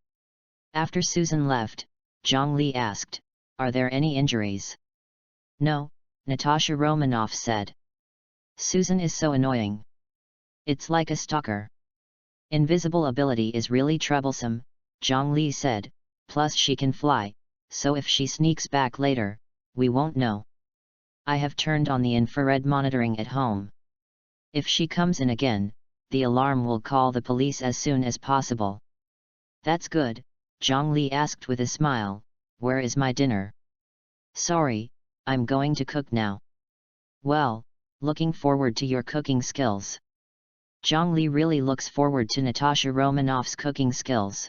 After Susan left, Zhongli asked, "Are there any injuries?" "No," Natasha Romanoff said. "Susan is so annoying. It's like a stalker. Invisible ability is really troublesome," Zhongli said, "plus she can fly, so if she sneaks back later, we won't know. I have turned on the infrared monitoring at home. If she comes in again, the alarm will call the police as soon as possible." "That's good," Zhongli asked with a smile, "Where is my dinner?" "Sorry, I'm going to cook now." "Well, looking forward to your cooking skills." Zhongli really looks forward to Natasha Romanoff's cooking skills.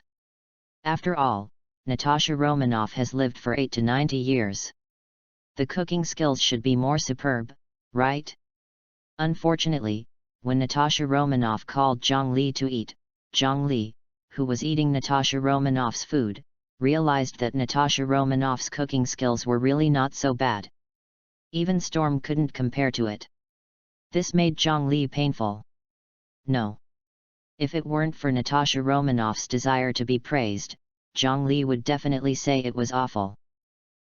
After all, Natasha Romanoff has lived for 8 to 90 years. The cooking skills should be more superb, right? Unfortunately, when Natasha Romanoff called Zhongli to eat, Zhongli, who was eating Natasha Romanoff's food, realized that Natasha Romanoff's cooking skills were really not so bad. Even Storm couldn't compare to it. This made Zhongli painful. No. If it weren't for Natasha Romanoff's desire to be praised, Zhongli would definitely say it was awful.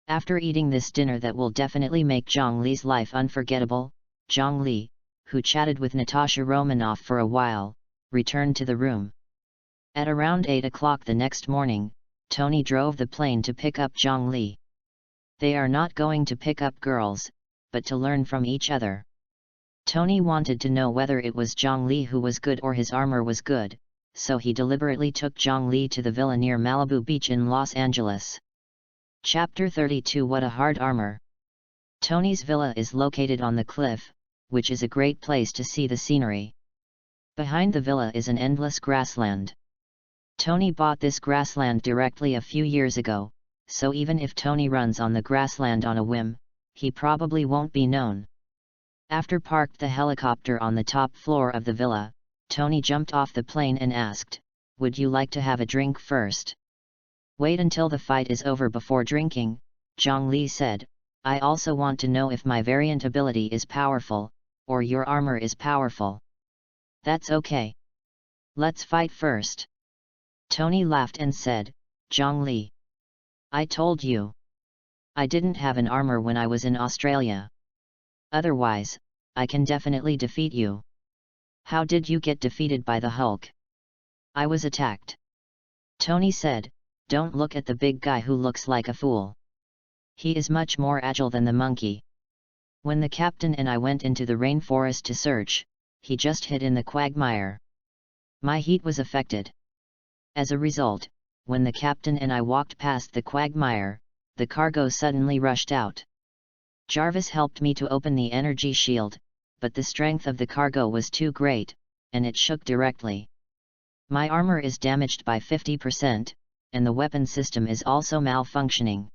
After eating this dinner that will definitely make Zhang Li's life unforgettable, Zhang Li, who chatted with Natasha Romanoff for a while, returned to the room. At around 8 o'clock the next morning, Tony drove the plane to pick up Zhang Li. They are not going to pick up girls, but to learn from each other. Tony wanted to know whether it was Zhang Li who was good or his armor was good, so he deliberately took Zhang Li to the villa near Malibu Beach in Los Angeles. Chapter 32 What a hard armor! Tony's villa is located on the cliff, which is a great place to see the scenery. Behind the villa is an endless grassland. Tony bought this grassland directly a few years ago, so even if Tony runs on the grassland on a whim, he probably won't be known. After parked the helicopter on the top floor of the villa, Tony jumped off the plane and asked, "Would you like to have a drink first?" "Wait until the fight is over before drinking," Zhang Li said. "I also want to know if my variant ability is powerful, or your armor is powerful." "That's okay. Let's fight first." Tony laughed and said, "Zhang Li, I told you. I didn't have an armor when I was in Australia. Otherwise, I can definitely defeat you." "How did you get defeated by the Hulk?" "I was attacked." Tony said, "Don't look at the big guy who looks like a fool. He is much more agile than the monkey. When the captain and I went into the rainforest to search, he just hid in the quagmire. My heat was affected. As a result, when the captain and I walked past the quagmire, the cargo suddenly rushed out. Jarvis helped me to open the energy shield, but the strength of the cargo was too great, and it shook directly. My armor is damaged by 50%, and the weapon system is also malfunctioning."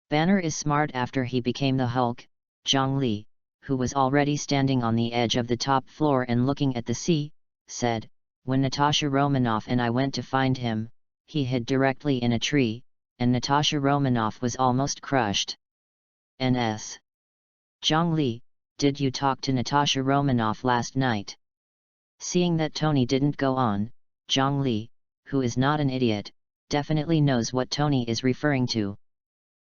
Banner is smart. After he became the Hulk, Zhang Li, who was already standing on the edge of the top floor and looking at the sea, said, "When Natasha Romanoff and I went to find him, he hid directly in a tree, and Natasha Romanoff was almost crushed." N.S. Zhang Li, did you talk to Natasha Romanoff last night? Seeing that Tony didn't go on, Zhang Li, who is not an idiot, definitely knows what Tony is referring to.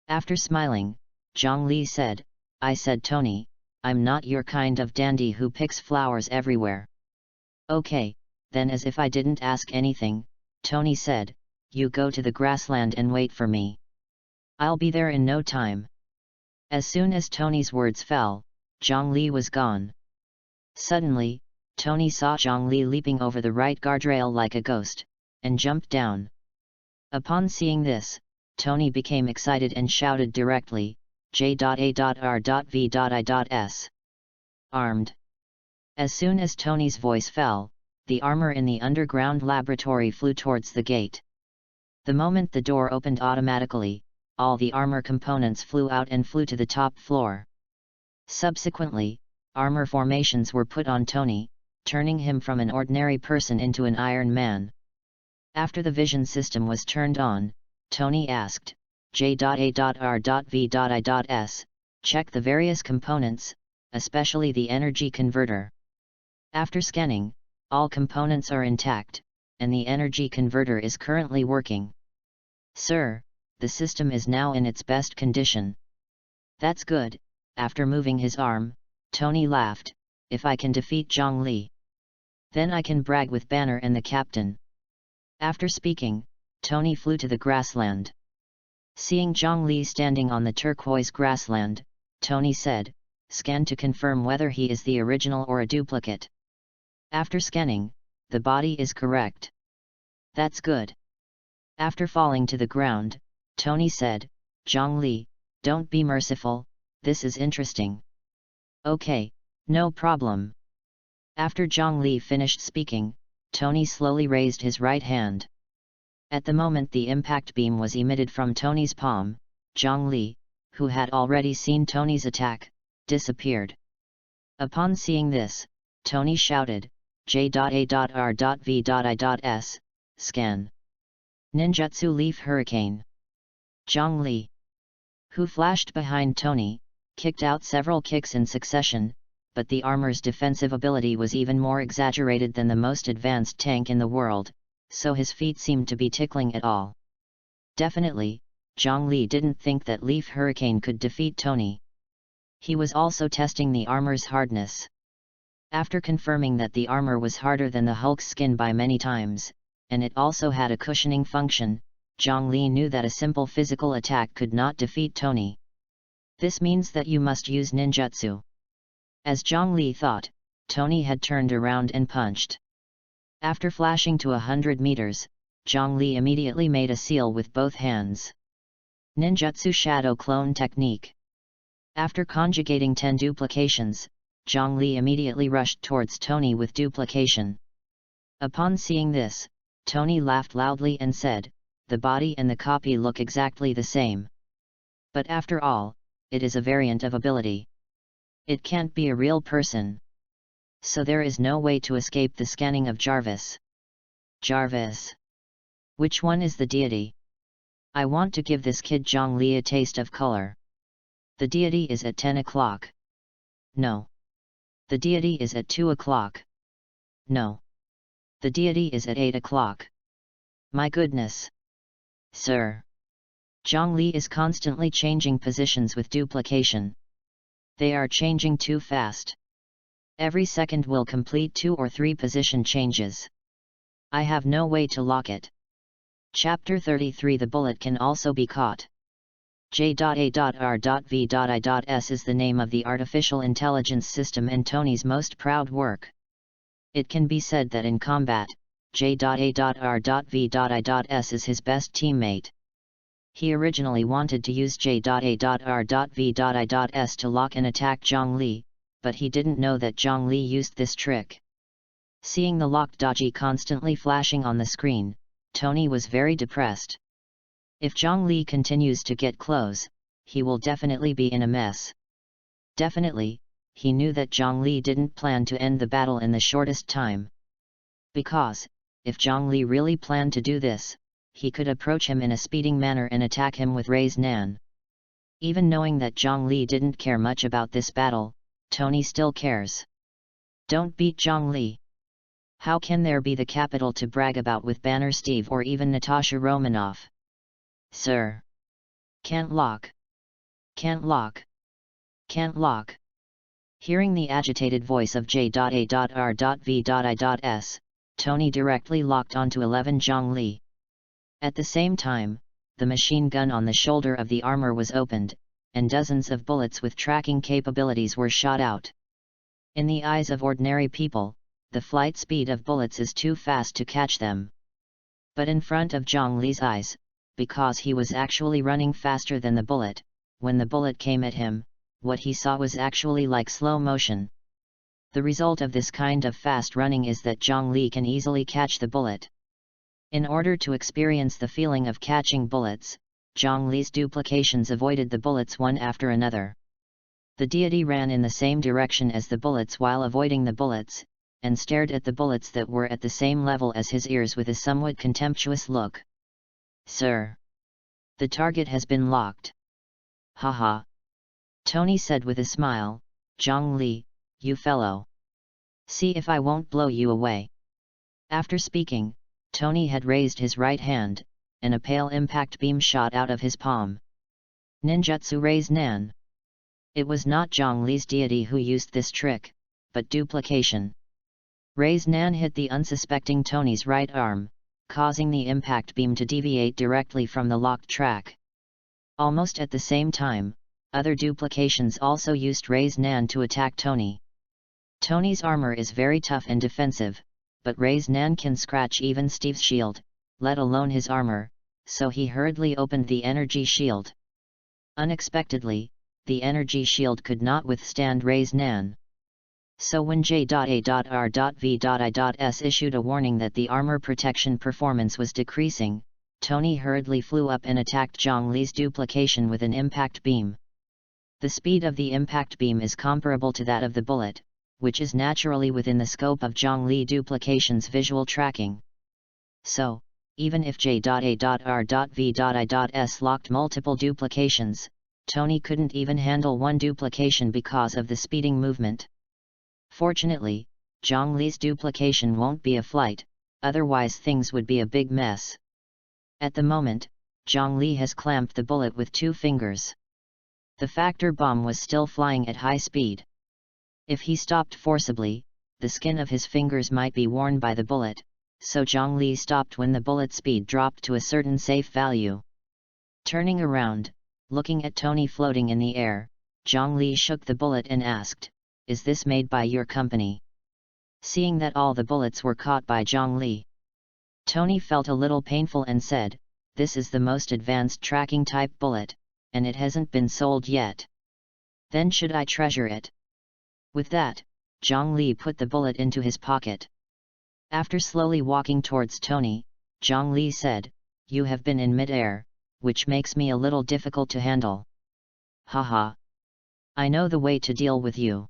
After smiling, Zhang Li said, "I said Tony, I'm not your kind of dandy who picks flowers everywhere." "Okay, then as if I didn't ask anything, Tony said, "You go to the grassland and wait for me. I'll be there in no time." As soon as Tony's words fell, Zhang Li was gone. Suddenly, Tony saw Zhang Li leaping over the right guardrail like a ghost, and jumped down. Upon seeing this, Tony became excited and shouted directly, "J.A.R.V.I.S. Armed." As soon as Tony's voice fell, the armor in the underground laboratory flew towards the gate. The moment the door opened automatically, all the armor components flew out and flew to the top floor. Subsequently, armor formations were put on Tony, turning him from an ordinary person into an Iron Man. After the vision system was turned on, Tony asked, "J.A.R.V.I.S. check the various components, especially the energy converter." After scanning, all components are intact, and the energy converter is currently working. "Sir, the system is now in its best condition." "That's good." After moving his arm, Tony laughed, "If I can defeat Zhang Li, then I can brag with Banner and the captain." After speaking, Tony flew to the grassland. Seeing Zhang Li standing on the turquoise grassland, Tony said, "Scan to confirm whether he is the original or a duplicate." After scanning, the body is correct. "That's good." After falling to the ground, Tony said, "Zhang Li, don't be merciful, this is interesting." "Okay, no problem." After Zhang Li finished speaking, Tony slowly raised his right hand. At the moment the impact beam was emitted from Tony's palm, Zhang Li, who had already seen Tony's attack, disappeared. Upon seeing this, Tony shouted, "J.A.R.V.I.S. scan. Ninjutsu Leaf Hurricane." Zhang Li, who flashed behind Tony, kicked out several kicks in succession, but the armor's defensive ability was even more exaggerated than the most advanced tank in the world, so his feet seemed to be tickling at all. Definitely, Zhang Li didn't think that Leaf Hurricane could defeat Tony. He was also testing the armor's hardness. After confirming that the armor was harder than the Hulk's skin by many times, and it also had a cushioning function, Zhang Li knew that a simple physical attack could not defeat Tony. This means that you must use ninjutsu. As Zhang Li thought, Tony had turned around and punched. After flashing to 100 meters, Zhang Li immediately made a seal with both hands. Ninjutsu Shadow Clone Technique. After conjugating 10 duplications, Zhang Li immediately rushed towards Tony with duplication. Upon seeing this, Tony laughed loudly and said, "The body and the copy look exactly the same. But after all, it is a variant of ability. It can't be a real person. So there is no way to escape the scanning of Jarvis." Jarvis. Which one is the deity? I want to give this kid Zhang Li a taste of color. The deity is at 10 o'clock. No. The deity is at 2 o'clock. No. The deity is at 8 o'clock. My goodness. Sir. Zhang Li is constantly changing positions with duplication. They are changing too fast. Every second will complete 2 or 3 position changes. I have no way to lock it. Chapter 33. The bullet can also be caught. J.A.R.V.I.S is the name of the artificial intelligence system and Tony's most proud work. It can be said that in combat, J.A.R.V.I.S is his best teammate. He originally wanted to use J.A.R.V.I.S to lock and attack Zhang Li, but he didn't know that Zhang Li used this trick. Seeing the locked doji constantly flashing on the screen, Tony was very depressed. If Zhang Li continues to get close, he will definitely be in a mess. Definitely, he knew that Zhang Li didn't plan to end the battle in the shortest time. Because, if Zhang Li really planned to do this, he could approach him in a speeding manner and attack him with Raise Nan. Even knowing that Zhang Li didn't care much about this battle, Tony still cares. Don't beat Zhang Li. How can there be the capital to brag about with Banner Steve or even Natasha Romanoff? Sir. Can't lock. Can't lock. Can't lock. Hearing the agitated voice of J.A.R.V.I.S, Tony directly locked onto 11 Zhang Li. At the same time, the machine gun on the shoulder of the armor was opened, and dozens of bullets with tracking capabilities were shot out. In the eyes of ordinary people, the flight speed of bullets is too fast to catch them. But in front of Zhang Li's eyes, because he was actually running faster than the bullet, when the bullet came at him, what he saw was actually like slow motion. The result of this kind of fast running is that Zhang Li can easily catch the bullet. In order to experience the feeling of catching bullets, Zhang Li's duplications avoided the bullets one after another. The deity ran in the same direction as the bullets while avoiding the bullets, and stared at the bullets that were at the same level as his ears with a somewhat contemptuous look. Sir. The target has been locked. Haha. Tony said with a smile, Zhang Li, you fellow. See if I won't blow you away. After speaking, Tony had raised his right hand, and a pale impact beam shot out of his palm. Ninjutsu Raise Nan. It was not Zhang Li's deity who used this trick, but duplication. Raise Nan hit the unsuspecting Tony's right arm, causing the impact beam to deviate directly from the locked track. Almost at the same time, other duplications also used Raise Nan to attack Tony. Tony's armor is very tough and defensive, but Raise Nan can scratch even Steve's shield, let alone his armor, so he hurriedly opened the energy shield. Unexpectedly, the energy shield could not withstand Raise Nan. So when J.A.R.V.I.S issued a warning that the armor protection performance was decreasing, Tony hurriedly flew up and attacked Zhang Li's duplication with an impact beam. The speed of the impact beam is comparable to that of the bullet, which is naturally within the scope of Zhang Li duplication's visual tracking. So, even if J.A.R.V.I.S locked multiple duplications, Tony couldn't even handle one duplication because of the speeding movement. Fortunately, Zhang Li's duplication won't be a flight, otherwise things would be a big mess. At the moment, Zhongli has clamped the bullet with 2 fingers. The factor bomb was still flying at high speed. If he stopped forcibly, the skin of his fingers might be worn by the bullet, so Zhongli stopped when the bullet speed dropped to a certain safe value. Turning around, looking at Tony floating in the air, Zhongli shook the bullet and asked, "Is this made by your company?" Seeing that all the bullets were caught by Zhongli, Tony felt a little painful and said, "This is the most advanced tracking type bullet, and it hasn't been sold yet. Then should I treasure it?" With that, Zhongli put the bullet into his pocket. After slowly walking towards Tony, Zhongli said, "You have been in mid-air, which makes me a little difficult to handle." "Haha. I know the way to deal with you,"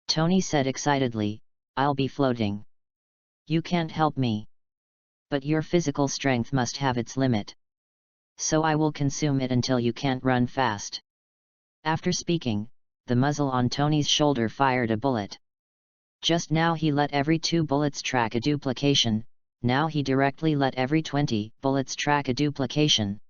Tony said excitedly. "I'll be floating. You can't help me. But your physical strength must have its limit. So I will consume it until you can't run fast." After speaking, the muzzle on Tony's shoulder fired a bullet. Just now he let every 2 bullets track a duplication, now he directly let every 20 bullets track a duplication.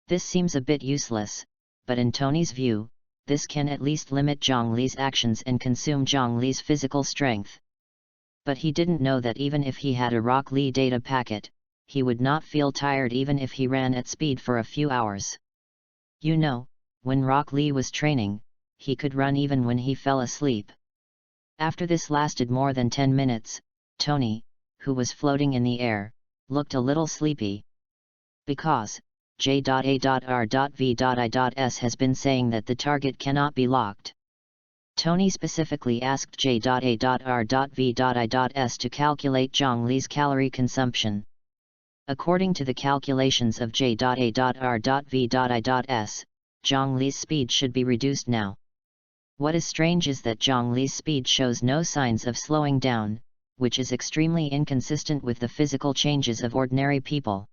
This seems a bit useless, but in Tony's view, this can at least limit Zhongli's actions and consume Zhongli's physical strength. But he didn't know that even if he had a Rock Lee data packet, he would not feel tired even if he ran at speed for a few hours. You know, when Rock Lee was training, he could run even when he fell asleep. After this lasted more than 10 minutes, Tony, who was floating in the air, looked a little sleepy. Because J.A.R.V.I.S has been saying that the target cannot be locked. Tony specifically asked J.A.R.V.I.S to calculate Zhongli's calorie consumption. According to the calculations of J.A.R.V.I.S, Zhongli's speed should be reduced now. What is strange is that Zhongli's speed shows no signs of slowing down, which is extremely inconsistent with the physical changes of ordinary people.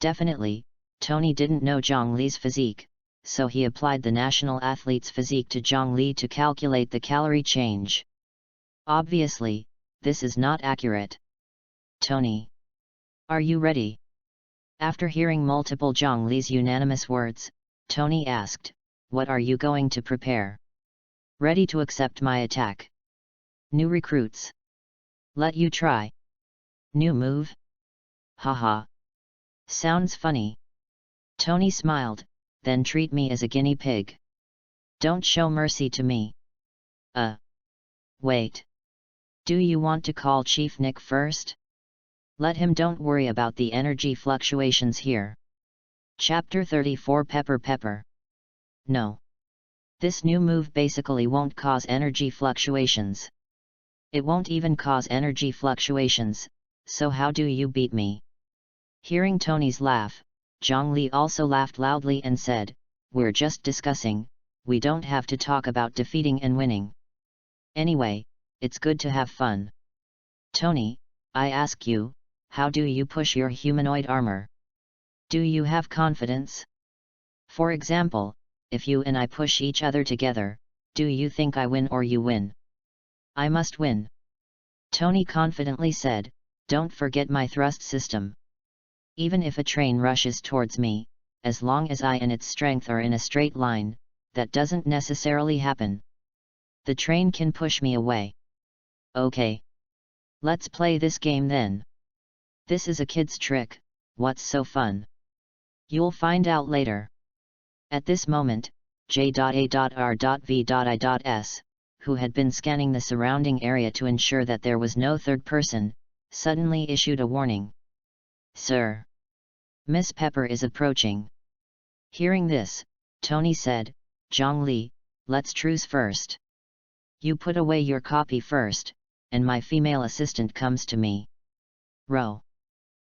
Definitely, Tony didn't know Zhongli's physique, so he applied the national athlete's physique to Zhongli to calculate the calorie change. Obviously, this is not accurate. "Tony, are you ready?" After hearing multiple Zhongli's unanimous words, Tony asked, "What are you going to prepare?" "Ready to accept my attack." "New recruits. Let you try." "New move? Haha. Sounds funny." Tony smiled, "Then treat me as a guinea pig. Don't show mercy to me." Wait. Do you want to call Chief Nick first? Let him, don't worry about the energy fluctuations here." Chapter 34 Pepper. No. This new move basically won't cause energy fluctuations. It won't even cause energy fluctuations, so how do you beat me? Hearing Tony's laugh, Zhongli also laughed loudly and said, "We're just discussing, we don't have to talk about defeating and winning. Anyway, it's good to have fun. Tony, I ask you, how do you push your humanoid armor? Do you have confidence? For example, if you and I push each other together, do you think I win or you win?" "I must win," Tony confidently said. "Don't forget my thrust system. Even if a train rushes towards me, as long as I and its strength are in a straight line, that doesn't necessarily happen. The train can push me away." "Okay. Let's play this game then." "This is a kid's trick, what's so fun?" "You'll find out later." At this moment, J.A.R.V.I.S, who had been scanning the surrounding area to ensure that there was no third person, suddenly issued a warning. "Sir, Miss Pepper is approaching." Hearing this, Tony said, "Zhongli, let's truce first. You put away your copy first, and my female assistant comes to me." Row.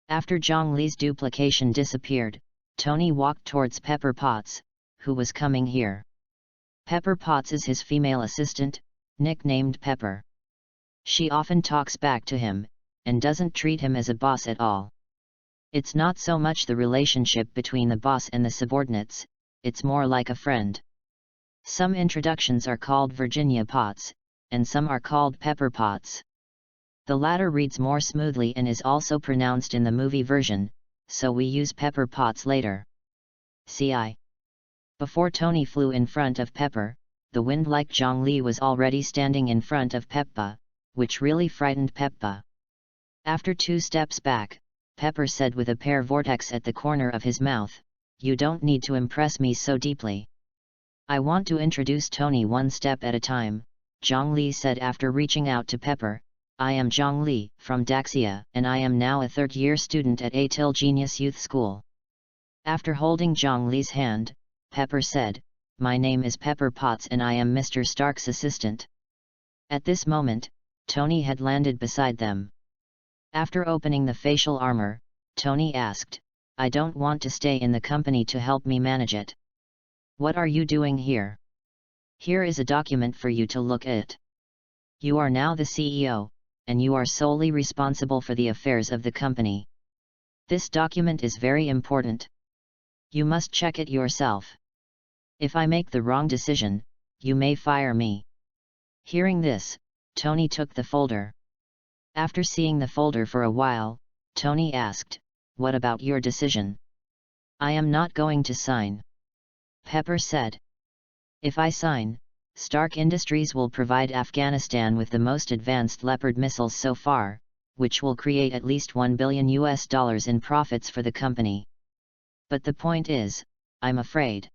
After Zhongli's duplication disappeared, Tony walked towards Pepper Potts, who was coming here. Pepper Potts is his female assistant, nicknamed Pepper. She often talks back to him, and doesn't treat him as a boss at all. It's not so much the relationship between the boss and the subordinates, it's more like a friend. Some introductions are called Virginia Potts, and some are called Pepper Potts. The latter reads more smoothly and is also pronounced in the movie version, so we use pepper pots later. CI. Before Tony flew in front of Pepper, the wind-like Zhongli was already standing in front of Peppa, which really frightened Peppa. After 2 steps back, Pepper said with a pear vortex at the corner of his mouth, "You don't need to impress me so deeply. I want to introduce Tony one step at a time," Zhongli said after reaching out to Pepper. "I am Zhongli, from Daxia, and I am now a 3rd-year student at Atil Genius Youth School." After holding Zhongli's hand, Pepper said, "My name is Pepper Potts and I am Mr. Stark's assistant." At this moment, Tony had landed beside them. After opening the facial armor, Tony asked, "I don't want to stay in the company to help me manage it. What are you doing here? Here is a document for you to look at. You are now the CEO, and you are solely responsible for the affairs of the company. This document is very important. You must check it yourself. If I make the wrong decision, you may fire me." Hearing this, Tony took the folder. After seeing the folder for a while, Tony asked, "What about your decision?" "I am not going to sign," Pepper said. "If I sign, Stark Industries will provide Afghanistan with the most advanced Leopard missiles so far, which will create at least $1 billion in profits for the company. But the point is, I'm afraid.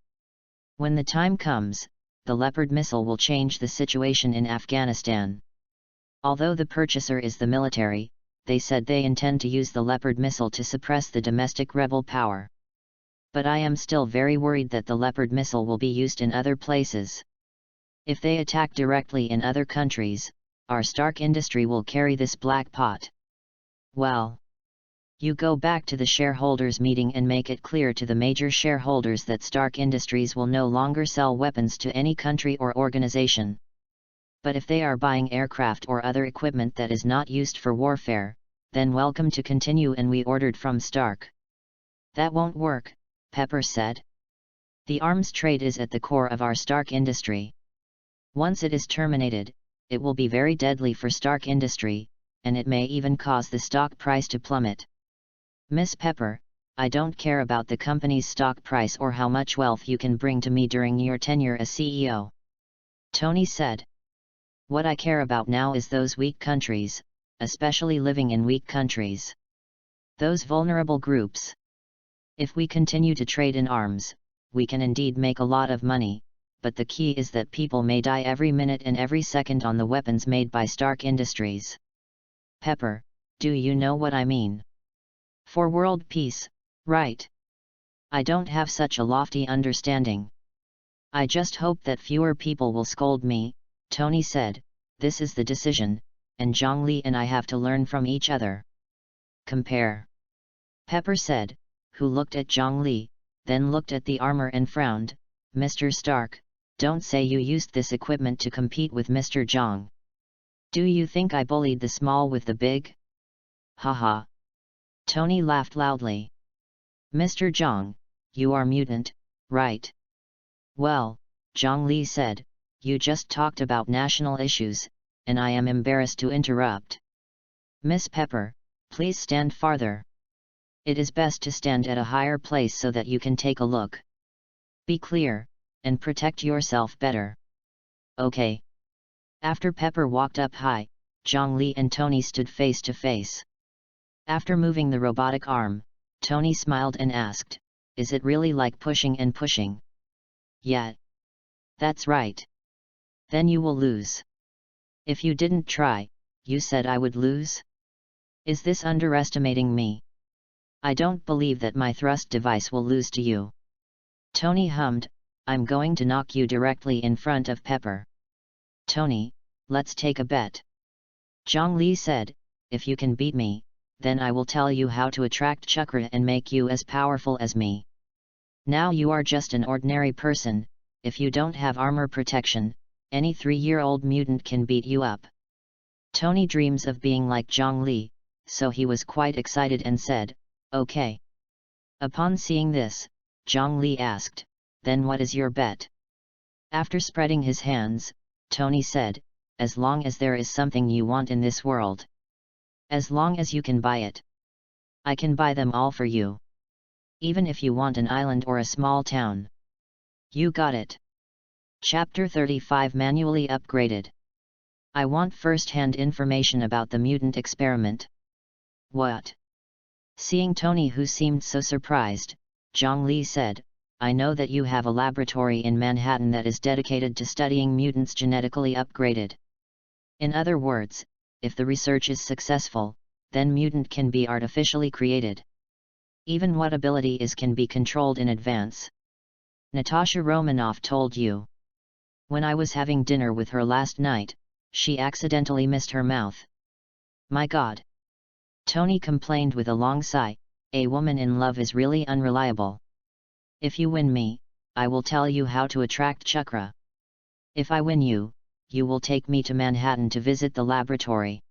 When the time comes, the Leopard missile will change the situation in Afghanistan. Although the purchaser is the military, they said they intend to use the Leopard missile to suppress the domestic rebel power. But I am still very worried that the Leopard missile will be used in other places. If they attack directly in other countries, our Stark industry will carry this black pot. Well, you go back to the shareholders meeting and make it clear to the major shareholders that Stark Industries will no longer sell weapons to any country or organization. But if they are buying aircraft or other equipment that is not used for warfare, then welcome to continue and we ordered from Stark." "That won't work," Pepper said. "The arms trade is at the core of our Stark industry. Once it is terminated, it will be very deadly for Stark industry, and it may even cause the stock price to plummet." "Miss Pepper, I don't care about the company's stock price or how much wealth you can bring to me during your tenure as CEO," Tony said. "What I care about now is those weak countries, especially living in weak countries. Those vulnerable groups. If we continue to trade in arms, we can indeed make a lot of money, but the key is that people may die every minute and every second on the weapons made by Stark Industries. Pepper, do you know what I mean? For world peace, right? I don't have such a lofty understanding. I just hope that fewer people will scold me," Tony said. "This is the decision, and Zhongli and I have to learn from each other." "Compare," Pepper said, who looked at Zhongli, then looked at the armor and frowned. "Mr. Stark, don't say you used this equipment to compete with Mr. Zhang. Do you think I bullied the small with the big? Haha." Tony laughed loudly. "Mr. Zhang, you are mutant, right?" "Well," Zhongli said, "you just talked about national issues, and I am embarrassed to interrupt. Miss Pepper, please stand farther. It is best to stand at a higher place so that you can take a look. Be clear, and protect yourself better. Okay." After Pepper walked up high, Zhongli and Tony stood face to face. After moving the robotic arm, Tony smiled and asked, "Is it really like pushing and pushing?" "Yeah. That's right." "Then you will lose. If you didn't try, you said I would lose? Is this underestimating me? I don't believe that my thrust device will lose to you." Tony hummed, "I'm going to knock you directly in front of Pepper." "Tony, let's take a bet." Zhongli said, "If you can beat me, then I will tell you how to attract chakra and make you as powerful as me. Now you are just an ordinary person. If you don't have armor protection, any 3-year-old mutant can beat you up." Tony dreams of being like Zhongli, so he was quite excited and said, "Okay." Upon seeing this, Zhongli asked, "Then what is your bet?" After spreading his hands, Tony said, "As long as there is something you want in this world. As long as you can buy it. I can buy them all for you." even if you want an island or a small town. You got it. Chapter 35 Manually Upgraded. I want first-hand information about the mutant experiment. What? Seeing Tony, who seemed so surprised, Zhongli said, I know that you have a laboratory in Manhattan that is dedicated to studying mutants genetically upgraded. In other words, if the research is successful, then mutant can be artificially created. Even what ability is can be controlled in advance. Natasha Romanoff told you. When I was having dinner with her last night, she accidentally missed her mouth. My God! Tony complained with a long sigh, a woman in love is really unreliable. If you win me, I will tell you how to attract chakra. If I win you, you will take me to Manhattan to visit the laboratory.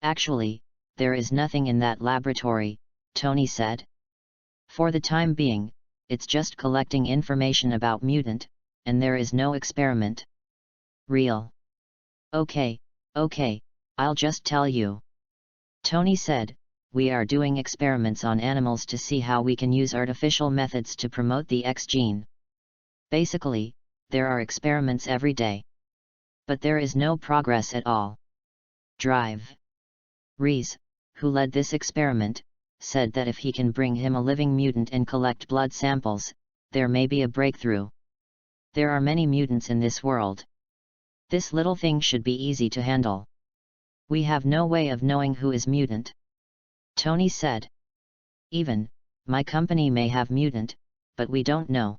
Actually, there is nothing in that laboratory, Tony said. For the time being, it's just collecting information about mutant, and there is no experiment. Real. Okay, I'll just tell you. Tony said, we are doing experiments on animals to see how we can use artificial methods to promote the X gene. Basically, there are experiments every day. But there is no progress at all. Drive. Reese, who led this experiment, said that if he can bring him a living mutant and collect blood samples, there may be a breakthrough. There are many mutants in this world. This little thing should be easy to handle. We have no way of knowing who is mutant. Tony said. Even, my company may have mutant, but we don't know.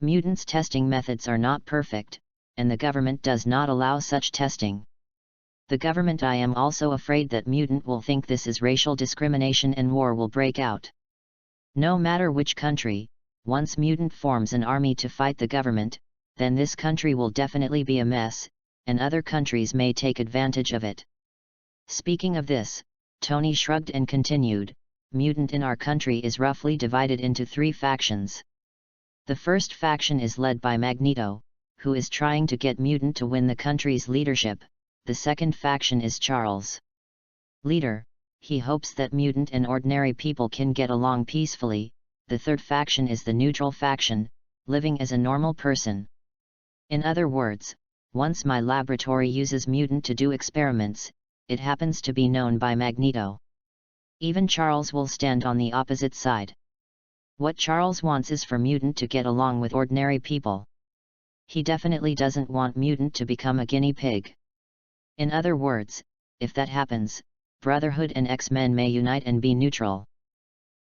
Mutants testing methods are not perfect, and the government does not allow such testing. The government. I am also afraid that mutant will think this is racial discrimination and war will break out. No matter which country, once mutant forms an army to fight the government, then this country will definitely be a mess, and other countries may take advantage of it. Speaking of this, Tony shrugged and continued, mutant in our country is roughly divided into 3 factions. The first faction is led by Magneto, who is trying to get mutant to win the country's leadership. The second faction is Charles. Leader, he hopes that mutant and ordinary people can get along peacefully. The third faction is the neutral faction, living as a normal person. In other words, once my laboratory uses mutant to do experiments, it happens to be known by Magneto. Even Charles will stand on the opposite side. What Charles wants is for mutant to get along with ordinary people. He definitely doesn't want mutant to become a guinea pig. In other words, if that happens, Brotherhood and X-Men may unite and be neutral.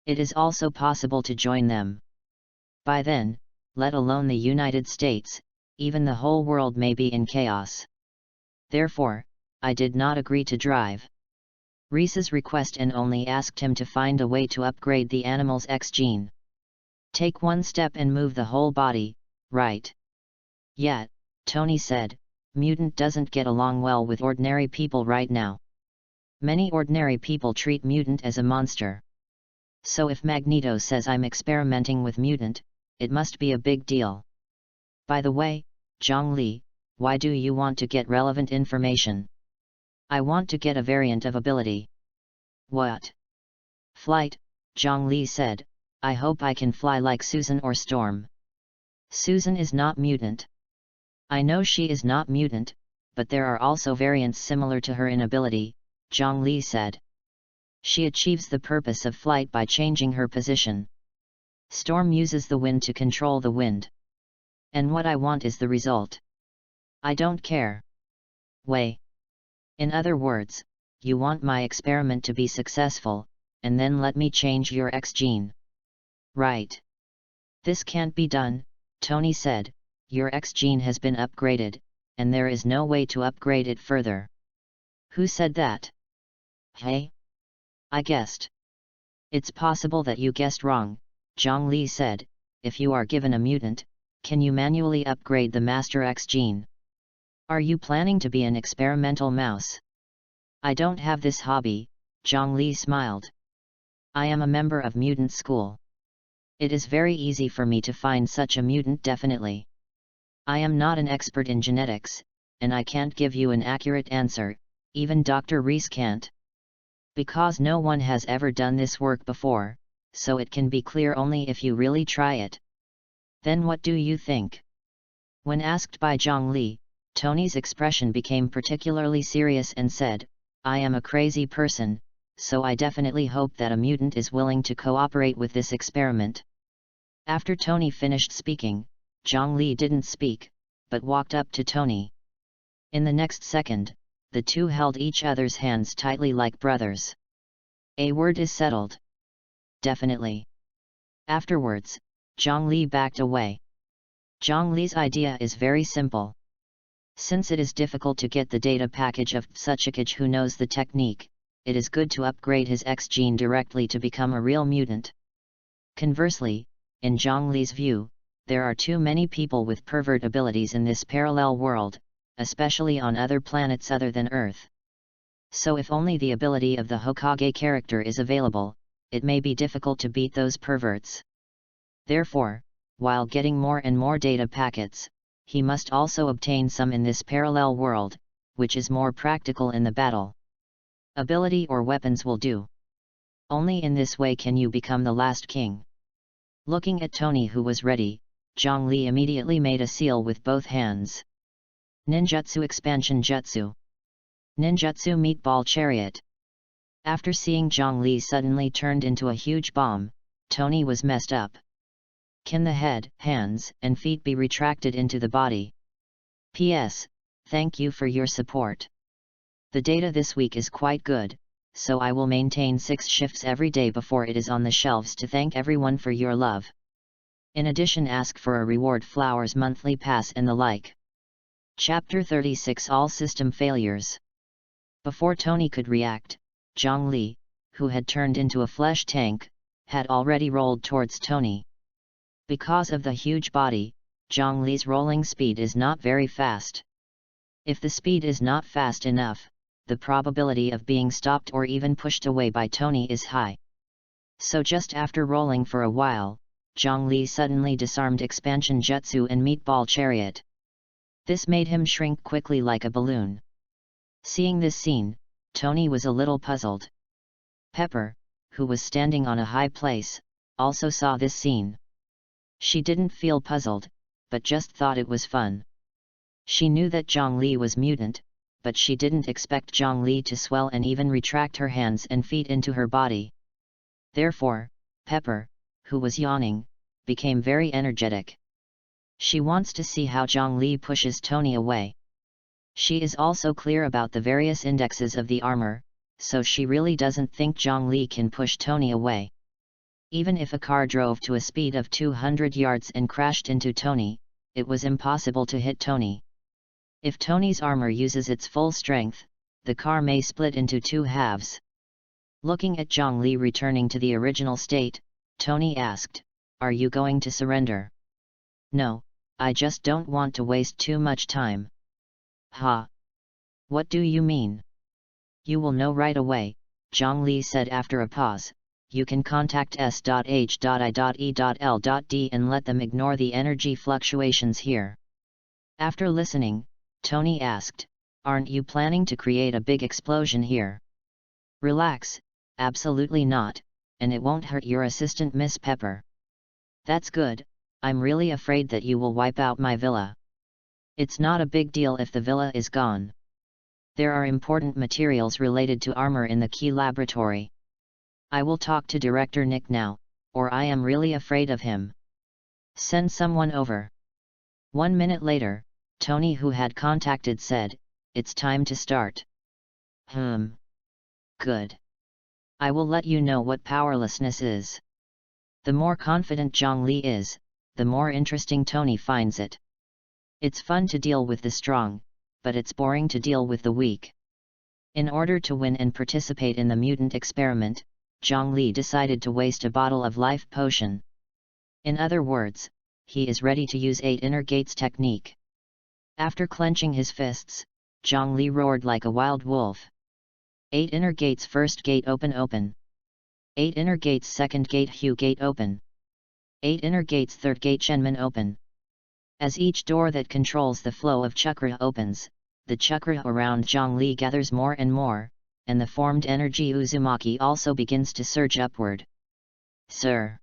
It is also possible to join them. By then, let alone the United States, even the whole world may be in chaos. Therefore, I did not agree to drive Reese's request and only asked him to find a way to upgrade the animal's X gene. Take one step and move the whole body, right? Yet, Tony said, mutant doesn't get along well with ordinary people right now. Many ordinary people treat mutant as a monster. So if Magneto says I'm experimenting with mutant, it must be a big deal. By the way, Zhongli, why do you want to get relevant information? I want to get a variant of ability. What? Flight, Zhongli said, I hope I can fly like Susan or Storm. Susan is not mutant. I know she is not mutant, but there are also variants similar to her in ability, Zhongli said. She achieves the purpose of flight by changing her position. Storm uses the wind to control the wind. And what I want is the result. I don't care. Way. In other words, you want my experiment to be successful, and then let me change your X gene. Right. This can't be done, Tony said, your X gene has been upgraded, and there is no way to upgrade it further. Who said that? Hey? I guessed. It's possible that you guessed wrong, Zhongli said, if you are given a mutant, can you manually upgrade the Master X gene? Are you planning to be an experimental mouse? I don't have this hobby, Zhongli smiled. I am a member of mutant school. It is very easy for me to find such a mutant definitely. I am not an expert in genetics, and I can't give you an accurate answer, even Dr. Reese can't. Because no one has ever done this work before, so it can be clear only if you really try it. Then what do you think? When asked by Zhongli, Tony's expression became particularly serious and said, I am a crazy person, so I definitely hope that a mutant is willing to cooperate with this experiment. After Tony finished speaking, Zhongli didn't speak, but walked up to Tony. In the next second, the two held each other's hands tightly like brothers. A word is settled. Definitely. Afterwards, Zhongli backed away. Zhongli's idea is very simple. Since it is difficult to get the data package of such a Hokage who knows the technique, it is good to upgrade his X gene directly to become a real mutant. Conversely, in Zhongli's view, there are too many people with pervert abilities in this parallel world, especially on other planets other than Earth. So if only the ability of the Hokage character is available, it may be difficult to beat those perverts. Therefore, while getting more and more data packets, he must also obtain some in this parallel world, which is more practical in the battle. Ability or weapons will do. Only in this way can you become the last king. Looking at Tony who was ready, Zhongli immediately made a seal with both hands. Ninjutsu Expansion Jutsu. Ninjutsu Meatball Chariot. After seeing Zhongli suddenly turned into a huge bomb, Tony was messed up. Can the head, hands, and feet be retracted into the body? P.S. Thank you for your support. The data this week is quite good, so I will maintain 6 shifts every day before it is on the shelves to thank everyone for your love. In addition, ask for a reward, flowers, monthly pass and the like. Chapter 36 All System Failures. Before Tony could react, Zhongli, who had turned into a flesh tank, had already rolled towards Tony. Because of the huge body, Zhongli's rolling speed is not very fast. If the speed is not fast enough, the probability of being stopped or even pushed away by Tony is high. So just after rolling for a while, Zhongli suddenly disarmed Expansion Jutsu and Meatball Chariot. This made him shrink quickly like a balloon. Seeing this scene, Tony was a little puzzled. Pepper, who was standing on a high place, also saw this scene. She didn't feel puzzled, but just thought it was fun. She knew that Zhongli was mutant, but she didn't expect Zhongli to swell and even retract her hands and feet into her body. Therefore, Pepper, who was yawning, became very energetic. She wants to see how Zhongli pushes Tony away. She is also clear about the various indexes of the armor, so she really doesn't think Zhongli can push Tony away. Even if a car drove to a speed of 200 yards and crashed into Tony, it was impossible to hit Tony. If Tony's armor uses its full strength, the car may split into 2 halves. Looking at Zhongli returning to the original state, Tony asked, "Are you going to surrender?" "No, I just don't want to waste too much time." "Ha! What do you mean?" "You will know right away," Zhongli said after a pause. "You can contact S.H.I.E.L.D. and let them ignore the energy fluctuations here." After listening, Tony asked, "Aren't you planning to create a big explosion here?" "Relax, absolutely not, and it won't hurt your assistant Miss Pepper." "That's good, I'm really afraid that you will wipe out my villa." "It's not a big deal if the villa is gone. There are important materials related to armor in the key laboratory. I will talk to Director Nick now, or I am really afraid of him. Send someone over." 1 minute later, Tony, who had contacted, said, "It's time to start." Good. I will let you know what powerlessness is." The more confident Zhongli is, the more interesting Tony finds it. It's fun to deal with the strong, but it's boring to deal with the weak. In order to win and participate in the mutant experiment, Zhongli decided to waste a bottle of life potion. In other words, he is ready to use 8 inner gates technique. After clenching his fists, Zhongli roared like a wild wolf. 8 inner gates, first gate open open. 8 inner gates, second gate Hugh gate open. 8 inner gates, third gate Shenman open. As each door that controls the flow of chakra opens, the chakra around Zhongli gathers more and more, and the formed energy Uzumaki also begins to surge upward. Sir.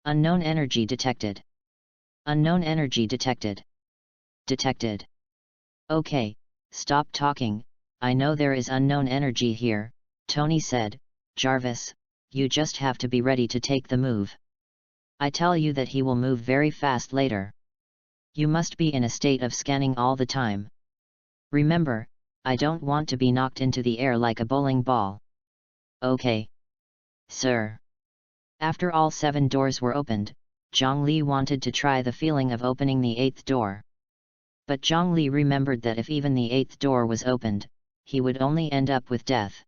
Unknown energy detected. Unknown energy detected. Detected. Okay, stop talking, I know there is unknown energy here, Tony said. Jarvis, you just have to be ready to take the move. I tell you that he will move very fast later. You must be in a state of scanning all the time. Remember, I don't want to be knocked into the air like a bowling ball. Okay. Sir. After all 7 doors were opened, Zhongli wanted to try the feeling of opening the 8th door. But Zhongli remembered that if even the 8th door was opened, he would only end up with death.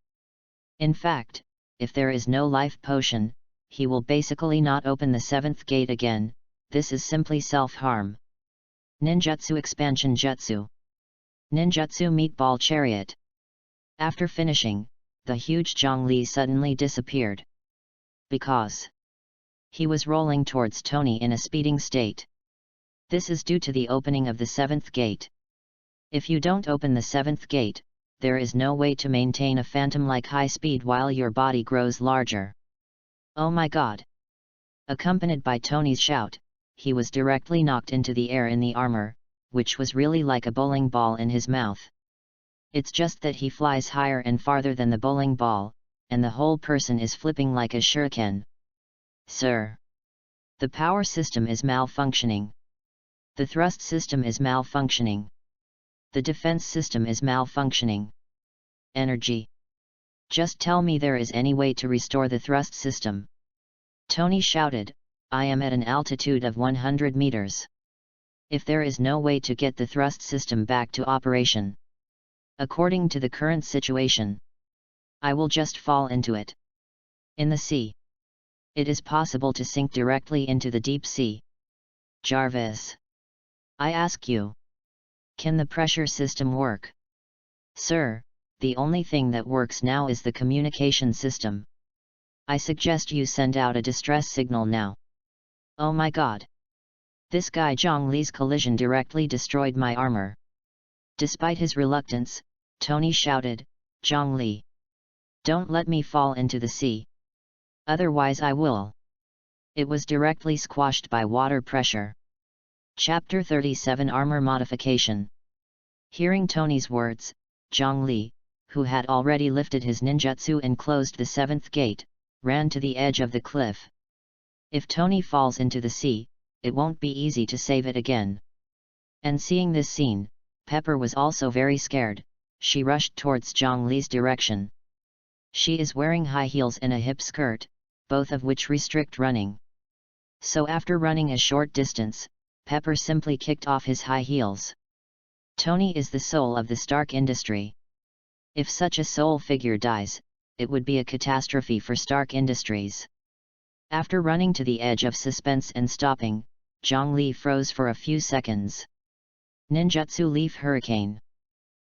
In fact, if there is no life potion, he will basically not open the 7th gate again. This is simply self-harm. Ninjutsu Expansion Jutsu. Ninjutsu Meatball Chariot. After finishing, the huge Zhongli suddenly disappeared. Because he was rolling towards Tony in a speeding state. This is due to the opening of the 7th gate. If you don't open the 7th gate, there is no way to maintain a phantom-like high speed while your body grows larger. Oh my god! Accompanied by Tony's shout, he was directly knocked into the air in the armor, which was really like a bowling ball in his mouth. It's just that he flies higher and farther than the bowling ball, and the whole person is flipping like a shuriken. Sir. The power system is malfunctioning. The thrust system is malfunctioning. The defense system is malfunctioning. Energy. Just tell me there is any way to restore the thrust system. Tony shouted, I am at an altitude of 100 meters. If there is no way to get the thrust system back to operation, according to the current situation, I will just fall into it. In the sea. It is possible to sink directly into the deep sea. Jarvis. I ask you. Can the pressure system work? Sir, the only thing that works now is the communication system. I suggest you send out a distress signal now. Oh my god! This guy Zhongli's collision directly destroyed my armor. Despite his reluctance, Tony shouted, Zhongli! Don't let me fall into the sea. Otherwise I will. It was directly squashed by water pressure. Chapter 37 Armor Modification. Hearing Tony's words, Zhongli, who had already lifted his ninjutsu and closed the 7th gate, ran to the edge of the cliff. If Tony falls into the sea, it won't be easy to save it again. And seeing this scene, Pepper was also very scared. She rushed towards Zhongli's direction. She is wearing high heels and a hip skirt, both of which restrict running. So after running a short distance, Pepper simply kicked off his high heels. Tony is the soul of the Stark industry. If such a soul figure dies, it would be a catastrophe for Stark Industries. After running to the edge of suspense and stopping, Zhongli froze for a few seconds. Ninjutsu Leaf Hurricane.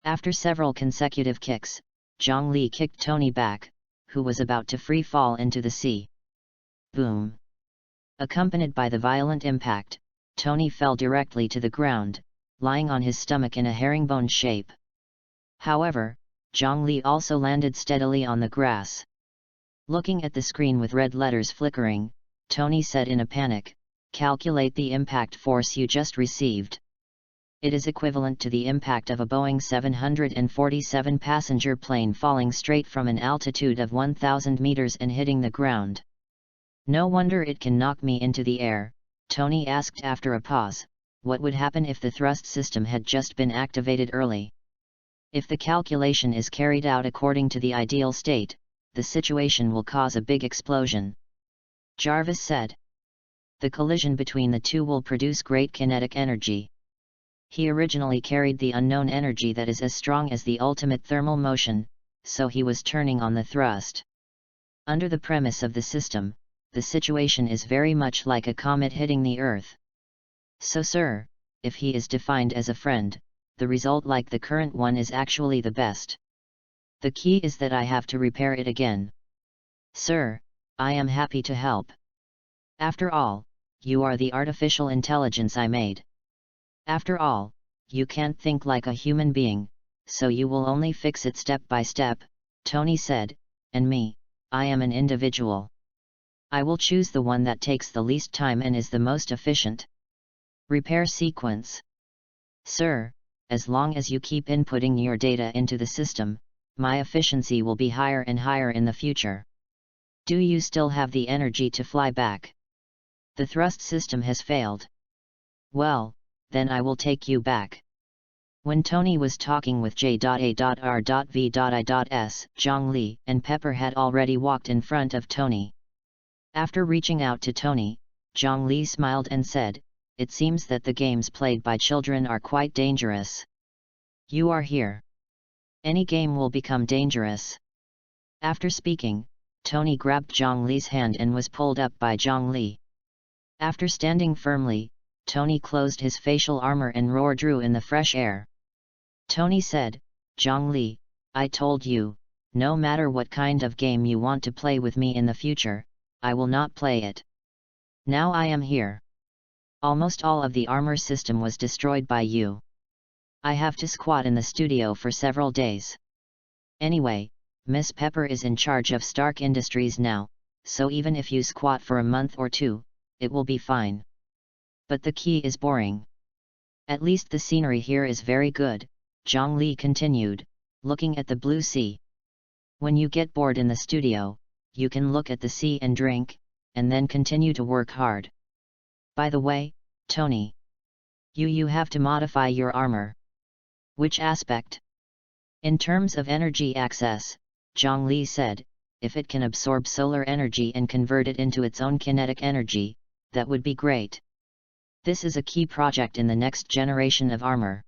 After several consecutive kicks, Zhongli kicked Tony back, who was about to free fall into the sea. Boom! Accompanied by the violent impact, Tony fell directly to the ground, lying on his stomach in a herringbone shape. However, Zhongli also landed steadily on the grass. Looking at the screen with red letters flickering, Tony said in a panic, calculate the impact force you just received. It is equivalent to the impact of a Boeing 747 passenger plane falling straight from an altitude of 1,000 meters and hitting the ground. No wonder it can knock me into the air, Tony asked after a pause. What would happen if the thrust system had just been activated early? If the calculation is carried out according to the ideal state, the situation will cause a big explosion. Jarvis said. The collision between the two will produce great kinetic energy. He originally carried the unknown energy that is as strong as the ultimate thermal motion, so he was turning on the thrust. Under the premise of the system, the situation is very much like a comet hitting the Earth. So sir, if he is defined as a friend, the result like the current one is actually the best. The key is that I have to repair it again. Sir, I am happy to help. After all, you are the artificial intelligence I made. After all, you can't think like a human being, so you will only fix it step by step, Tony said, and me, I am an individual. I will choose the one that takes the least time and is the most efficient. Repair sequence. Sir, as long as you keep inputting your data into the system, my efficiency will be higher and higher in the future. Do you still have the energy to fly back? The thrust system has failed. Well, then I will take you back. When Tony was talking with J.A.R.V.I.S, Zhongli and Pepper had already walked in front of Tony. After reaching out to Tony, Zhongli smiled and said, "It seems that the games played by children are quite dangerous. You are here. Any game will become dangerous." After speaking, Tony grabbed Zhongli's hand and was pulled up by Zhongli. After standing firmly, Tony closed his facial armor and drew in the fresh air. Tony said, "Zhongli, I told you, no matter what kind of game you want to play with me in the future, I will not play it. Now I am here. Almost all of the armor system was destroyed by you. I have to squat in the studio for several days. Anyway, Miss Pepper is in charge of Stark Industries now, so even if you squat for a month or two, it will be fine. But the key is boring. At least the scenery here is very good," Zhongli continued, looking at the blue sea. "When you get bored in the studio, you can look at the sea and drink, and then continue to work hard. By the way, Tony, you have to modify your armor." "Which aspect?" "In terms of energy access," Zhongli said, "if it can absorb solar energy and convert it into its own kinetic energy, that would be great. This is a key project in the next generation of armor."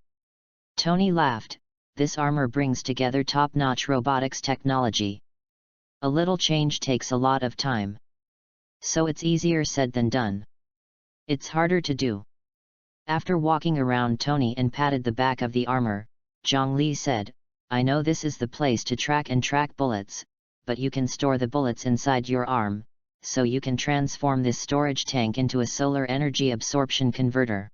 Tony laughed. "This armor brings together top-notch robotics technology. A little change takes a lot of time. So it's easier said than done. It's harder to do." After walking around Tony and patted the back of the armor, Zhongli said, "I know this is the place to track bullets, but you can store the bullets inside your arm, so you can transform this storage tank into a solar energy absorption converter.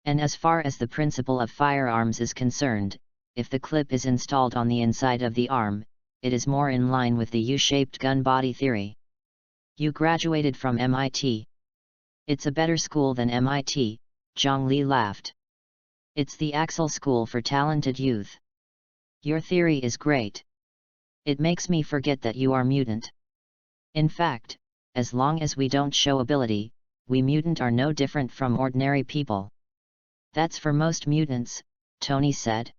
And as far as the principle of firearms is concerned, if the clip is installed on the inside of the arm, it is more in line with the U-shaped gun body theory. You graduated from MIT. It's a better school than MIT, Zhongli laughed. It's the Axel School for talented youth. Your theory is great. It makes me forget that you are mutant. In fact, as long as we don't show ability, we mutant are no different from ordinary people. That's for most mutants, Tony said.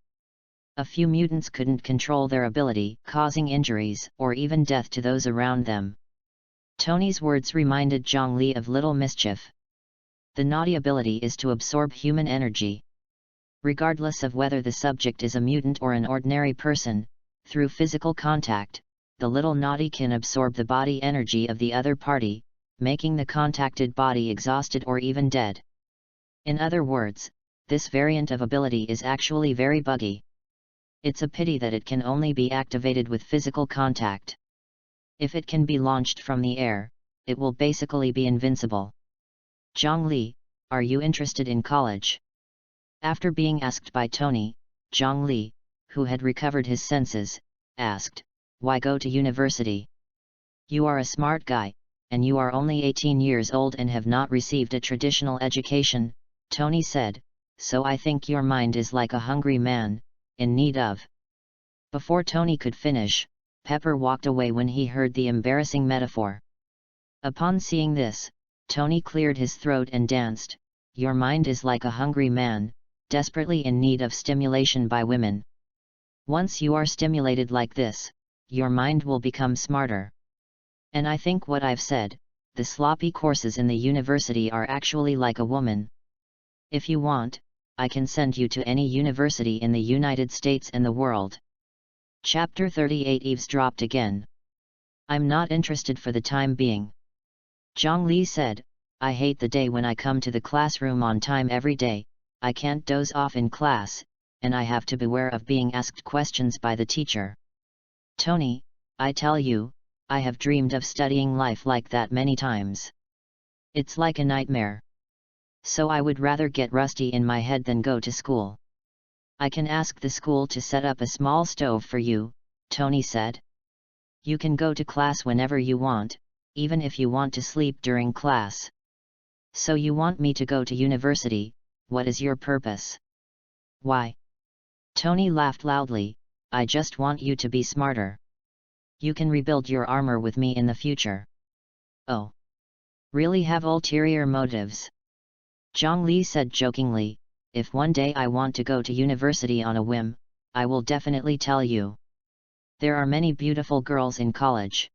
A few mutants couldn't control their ability, causing injuries or even death to those around them. Tony's words reminded Zhongli of Little Mischief. The naughty ability is to absorb human energy. Regardless of whether the subject is a mutant or an ordinary person, through physical contact, the little naughty can absorb the body energy of the other party, making the contacted body exhausted or even dead. In other words, this variant of ability is actually very buggy. It's a pity that it can only be activated with physical contact. If it can be launched from the air, it will basically be invincible. Zhongli, are you interested in college? After being asked by Tony, Zhongli, who had recovered his senses, asked, why go to university? You are a smart guy, and you are only 18 years old and have not received a traditional education, Tony said, so I think your mind is like a hungry man, in need of. Before Tony could finish, Pepper walked away when he heard the embarrassing metaphor. Upon seeing this, Tony cleared his throat and danced. Your mind is like a hungry man, desperately in need of stimulation by women. Once you are stimulated like this, your mind will become smarter. And I think what I've said, the sloppy courses in the university are actually like a woman. If you want, I can send you to any university in the United States and the world. Chapter 38 Eavesdropped again. I'm not interested for the time being. Zhongli said, I hate the day when I come to the classroom on time every day, I can't doze off in class, and I have to beware of being asked questions by the teacher. Tony, I tell you, I have dreamed of studying life like that many times. It's like a nightmare. So I would rather get rusty in my head than go to school. I can ask the school to set up a small stove for you, Tony said. You can go to class whenever you want, even if you want to sleep during class. So you want me to go to university, what is your purpose? Why? Tony laughed loudly, I just want you to be smarter. You can rebuild your armor with me in the future. Oh. Really have ulterior motives? Zhongli said jokingly, if one day I want to go to university on a whim, I will definitely tell you. There are many beautiful girls in college.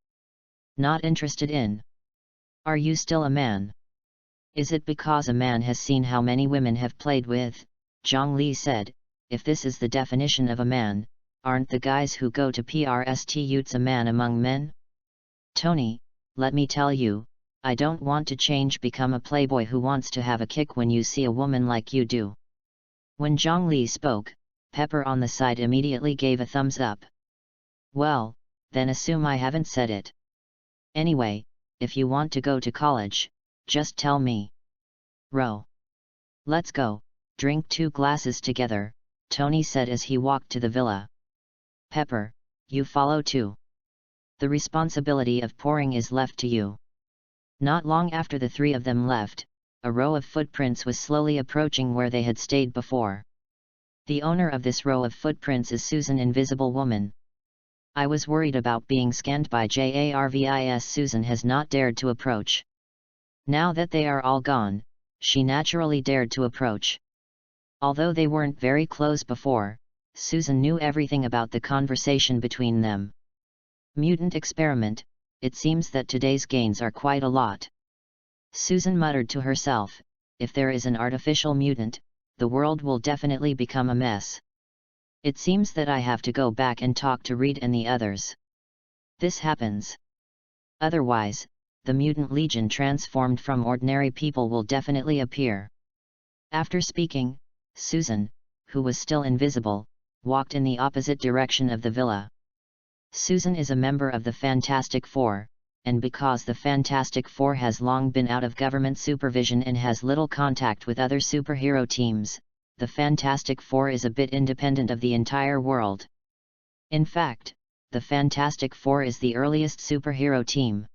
Not interested in? Are you still a man? Is it because a man has seen how many women have played with? Zhongli said, if this is the definition of a man, aren't the guys who go to prostitutes a man among men? Tony, let me tell you, I don't want to change become a playboy who wants to have a kick when you see a woman like you do. When Zhongli spoke, Pepper on the side immediately gave a thumbs up. Well, then assume I haven't said it. Anyway, if you want to go to college, just tell me. Ro. Let's go, drink 2 glasses together, Tony said as he walked to the villa. Pepper, you follow too. The responsibility of pouring is left to you. Not long after the 3 of them left, a row of footprints was slowly approaching where they had stayed before. The owner of this row of footprints is Susan Invisible Woman. I was worried about being scanned by JARVIS. Susan has not dared to approach. Now that they are all gone, she naturally dared to approach. Although they weren't very close before, Susan knew everything about the conversation between them. Mutant experiment, it seems that today's gains are quite a lot. Susan muttered to herself, if there is an artificial mutant, the world will definitely become a mess. It seems that I have to go back and talk to Reed and the others. This happens. Otherwise, the mutant legion transformed from ordinary people will definitely appear. After speaking, Susan, who was still invisible, walked in the opposite direction of the villa. Susan is a member of the Fantastic Four, and because the Fantastic Four has long been out of government supervision and has little contact with other superhero teams, the Fantastic Four is a bit independent of the entire world. In fact, the Fantastic Four is the earliest superhero team.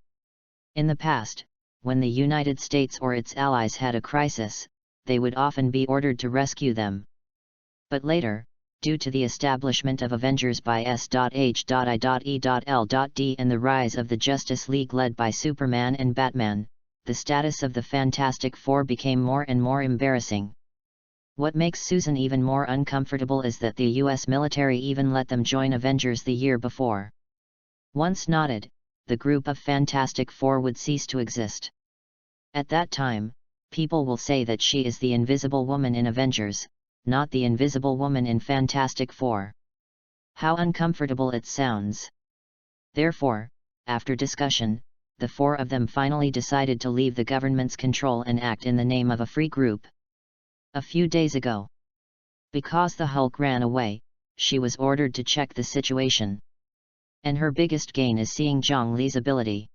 In the past, when the United States or its allies had a crisis, they would often be ordered to rescue them. But later, due to the establishment of Avengers by S.H.I.E.L.D. and the rise of the Justice League led by Superman and Batman, the status of the Fantastic Four became more and more embarrassing. What makes Susan even more uncomfortable is that the US military even let them join Avengers the year before. Once knotted, the group of Fantastic Four would cease to exist. At that time, people will say that she is the Invisible Woman in Avengers, not the Invisible Woman in Fantastic Four. How uncomfortable it sounds. Therefore, after discussion, the 4 of them finally decided to leave the government's control and act in the name of a free group. A few days ago, because the Hulk ran away, she was ordered to check the situation. And her biggest gain is seeing Zhongli's ability.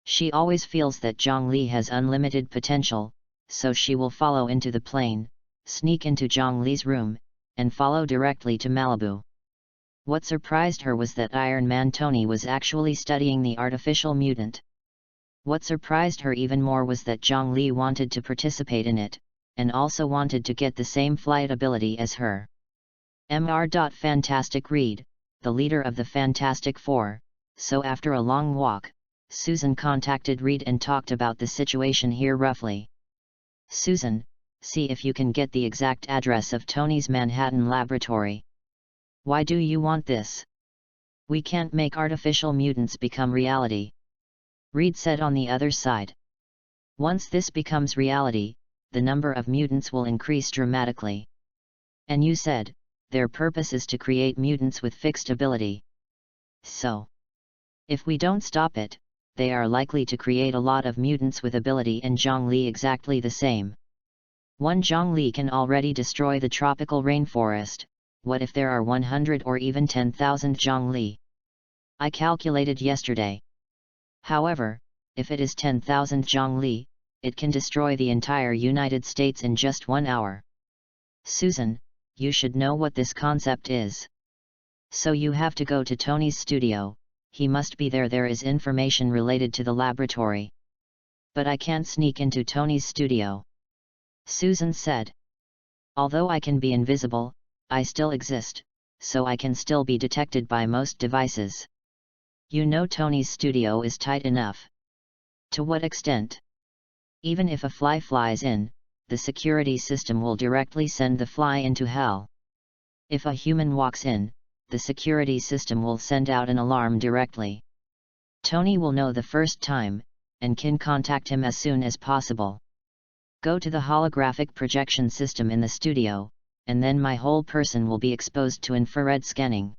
She always feels that Zhongli has unlimited potential, so she will follow into the plane, sneak into Zhongli's room, and follow directly to Malibu. What surprised her was that Iron Man Tony was actually studying the artificial mutant. What surprised her even more was that Zhongli wanted to participate in it, and also wanted to get the same flight ability as her. Fantastic Reed, the leader of the Fantastic Four, so after a long walk, Susan contacted Reed and talked about the situation here roughly. Susan, see if you can get the exact address of Tony's Manhattan laboratory. Why do you want this? We can't make artificial mutants become reality. Reed said on the other side. Once this becomes reality, the number of mutants will increase dramatically. And you said, their purpose is to create mutants with fixed ability. So, if we don't stop it, they are likely to create a lot of mutants with ability and Zhongli exactly the same. One Zhongli can already destroy the tropical rainforest, what if there are 100 or even 10,000 Zhongli? I calculated yesterday. However, if it is 10,000 Zhongli, it can destroy the entire United States in just 1 hour. Susan, you should know what this concept is. So you have to go to Tony's studio, he must be there. There is information related to the laboratory. But I can't sneak into Tony's studio. Susan said. Although I can be invisible, I still exist, so I can still be detected by most devices. You know Tony's studio is tight enough. To what extent? Even if a fly flies in, the security system will directly send the fly into hell. If a human walks in, the security system will send out an alarm directly. Tony will know the first time, and can contact him as soon as possible. Go to the holographic projection system in the studio, and then my whole person will be exposed to infrared scanning.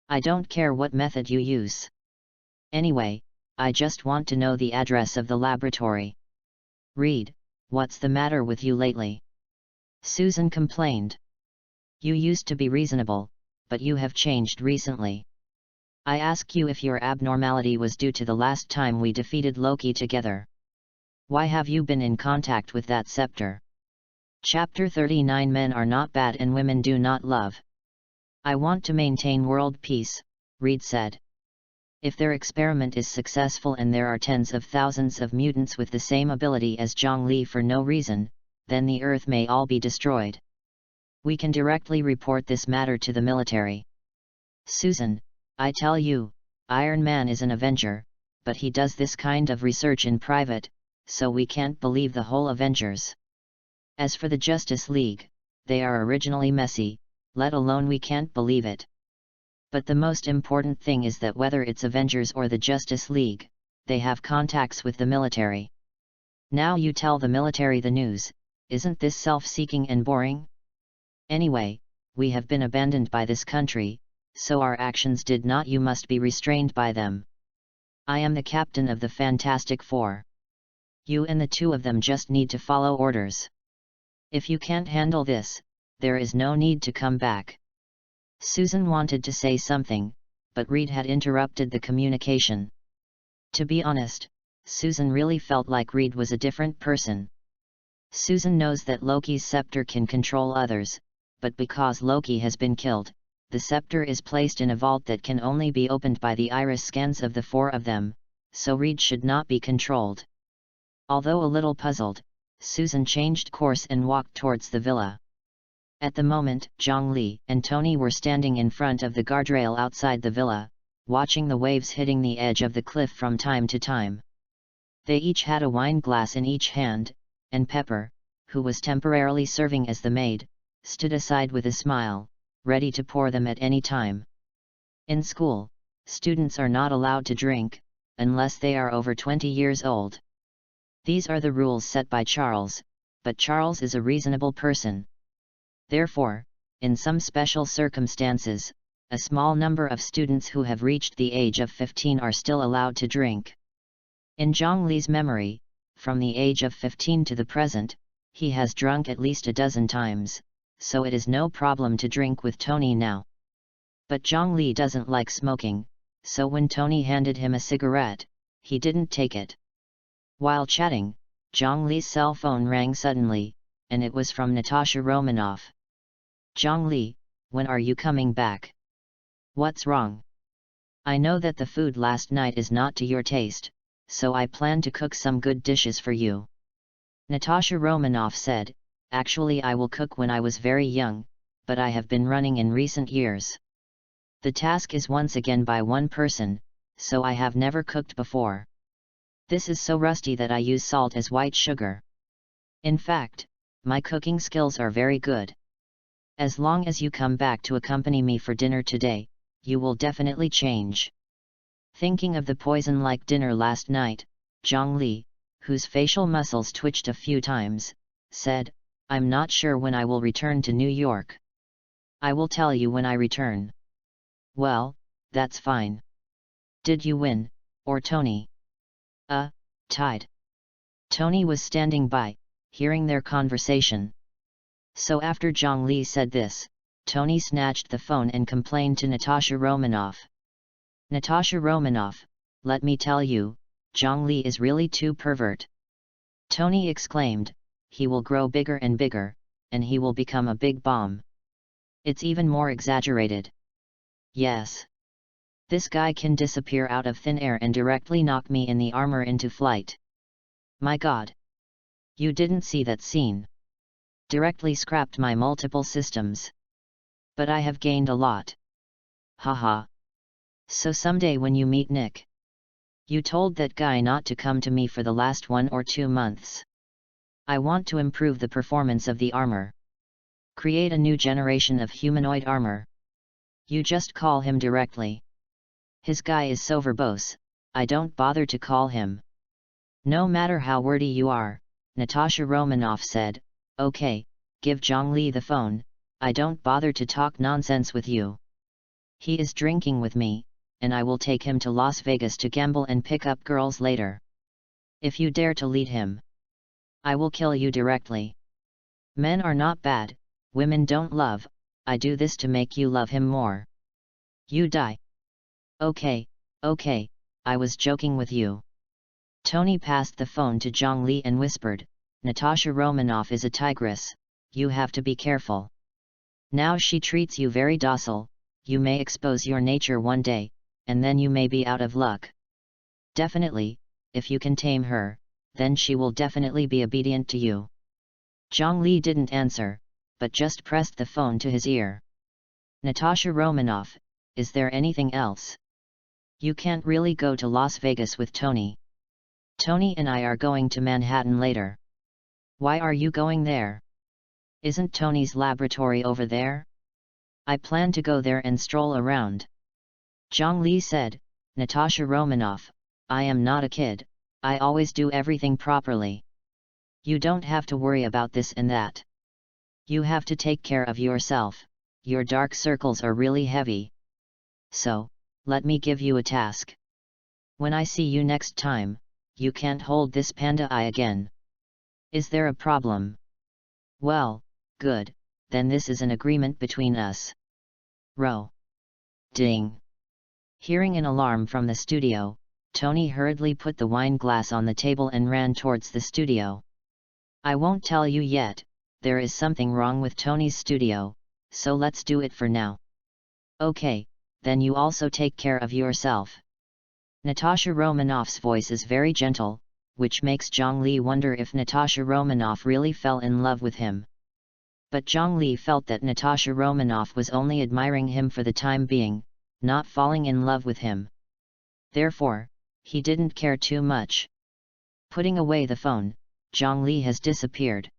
I don't care what method you use. Anyway, I just want to know the address of the laboratory. Read, what's the matter with you lately? Susan complained. You used to be reasonable, but you have changed recently. I ask you if your abnormality was due to the last time we defeated Loki together. Why have you been in contact with that scepter? Chapter 39. Men are not bad and women do not love. I want to maintain world peace, Reed said. If their experiment is successful and there are tens of thousands of mutants with the same ability as Zhongli for no reason, then the Earth may all be destroyed. We can directly report this matter to the military. Susan, I tell you, Iron Man is an Avenger, but he does this kind of research in private, so we can't believe the whole Avengers. As for the Justice League, they are originally messy, let alone we can't believe it. But the most important thing is that whether it's Avengers or the Justice League, they have contacts with the military. Now you tell the military the news, isn't this self-seeking and boring? Anyway, we have been abandoned by this country, so our actions did not. You must be restrained by them. I am the captain of the Fantastic Four. You and the two of them just need to follow orders. If you can't handle this, there is no need to come back. Susan wanted to say something, but Reed had interrupted the communication. To be honest, Susan really felt like Reed was a different person. Susan knows that Loki's scepter can control others, but because Loki has been killed, the scepter is placed in a vault that can only be opened by the iris scans of the four of them, so Reed should not be controlled. Although a little puzzled, Susan changed course and walked towards the villa. At the moment, Zhongli and Tony were standing in front of the guardrail outside the villa, watching the waves hitting the edge of the cliff from time to time. They each had a wine glass in each hand, and Pepper, who was temporarily serving as the maid, stood aside with a smile, ready to pour them at any time. In school, students are not allowed to drink, unless they are over 20 years old. These are the rules set by Charles, but Charles is a reasonable person. Therefore, in some special circumstances, a small number of students who have reached the age of 15 are still allowed to drink. In Zhongli's memory, from the age of 15 to the present, he has drunk at least a dozen times, so it is no problem to drink with Tony now. But Zhongli doesn't like smoking, so when Tony handed him a cigarette, he didn't take it. While chatting, Zhongli's cell phone rang suddenly, and it was from Natasha Romanoff. Zhongli, when are you coming back? What's wrong? I know that the food last night is not to your taste, so I plan to cook some good dishes for you. Natasha Romanoff said, actually I will cook when I was very young, but I have been running in recent years. The task is once again by one person, so I have never cooked before. This is so rusty that I use salt as white sugar. In fact, my cooking skills are very good. As long as you come back to accompany me for dinner today, you will definitely change. Thinking of the poison-like dinner last night, Zhongli, whose facial muscles twitched a few times, said, I'm not sure when I will return to New York. I will tell you when I return. Well, that's fine. Did you win, or Tony? Tied. Tony was standing by, hearing their conversation. So after Zhongli said this, Tony snatched the phone and complained to Natasha Romanoff. Natasha Romanoff, let me tell you, Zhongli is really too pervert. Tony exclaimed, he will grow bigger and bigger, and he will become a big bomb. It's even more exaggerated. Yes. This guy can disappear out of thin air and directly knock me in the armor into flight. My god! You didn't see that scene. Directly scrapped my multiple systems. But I have gained a lot. Haha. So someday when you meet Nick, you told that guy not to come to me for the last 1 or 2 months. I want to improve the performance of the armor. Create a new generation of humanoid armor. You just call him directly. His guy is so verbose, I don't bother to call him. No matter how wordy you are, Natasha Romanoff said, okay, give Zhongli the phone, I don't bother to talk nonsense with you. He is drinking with me, and I will take him to Las Vegas to gamble and pick up girls later. If you dare to lead him, I will kill you directly. Men are not bad, women don't love, I do this to make you love him more. You die. Okay, I was joking with you. Tony passed the phone to Zhongli and whispered, Natasha Romanoff is a tigress, you have to be careful. Now she treats you very docile, you may expose your nature one day, and then you may be out of luck. Definitely, if you can tame her, then she will definitely be obedient to you. Zhongli didn't answer, but just pressed the phone to his ear. Natasha Romanoff, is there anything else? You can't really go to Las Vegas with Tony. Tony and I are going to Manhattan later. Why are you going there? Isn't Tony's laboratory over there? I plan to go there and stroll around. Zhongli said, Natasha Romanoff, I am not a kid, I always do everything properly. You don't have to worry about this and that. You have to take care of yourself, your dark circles are really heavy. So, let me give you a task. When I see you next time, you can't hold this panda eye again. Is there a problem? Well, good, then this is an agreement between us. Row. Ding. Hearing an alarm from the studio, Tony hurriedly put the wine glass on the table and ran towards the studio. I won't tell you yet, there is something wrong with Tony's studio, so let's do it for now. Okay, then you also take care of yourself. Natasha Romanoff's voice is very gentle, which makes Zhongli wonder if Natasha Romanoff really fell in love with him. But Zhongli felt that Natasha Romanoff was only admiring him for the time being, not falling in love with him. Therefore, he didn't care too much. Putting away the phone, Zhongli has disappeared.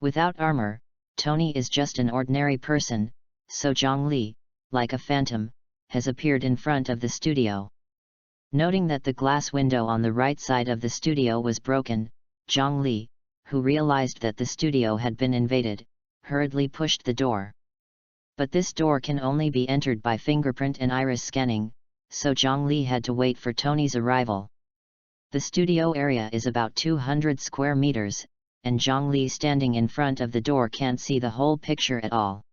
Without armor, Tony is just an ordinary person, so Zhongli, like a phantom, has appeared in front of the studio. Noting that the glass window on the right side of the studio was broken, Zhongli, who realized that the studio had been invaded, hurriedly pushed the door. But this door can only be entered by fingerprint and iris scanning, so Zhongli had to wait for Tony's arrival. The studio area is about 200 square meters, and Zhongli standing in front of the door can't see the whole picture at all.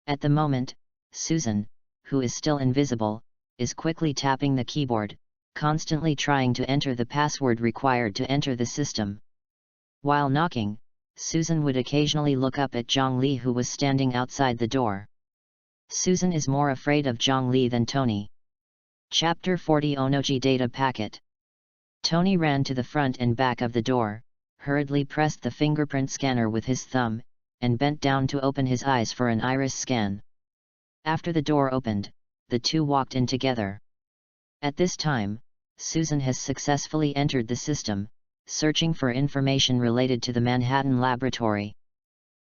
At the moment, Susan, who is still invisible, is quickly tapping the keyboard, constantly trying to enter the password required to enter the system. While knocking, Susan would occasionally look up at Zhongli, who was standing outside the door. Susan is more afraid of Zhongli than Tony. Chapter 40 Onoji Data Packet. Tony ran to the front and back of the door, hurriedly pressed the fingerprint scanner with his thumb, and bent down to open his eyes for an iris scan. After the door opened, the two walked in together. At this time, Susan has successfully entered the system, searching for information related to the Manhattan laboratory.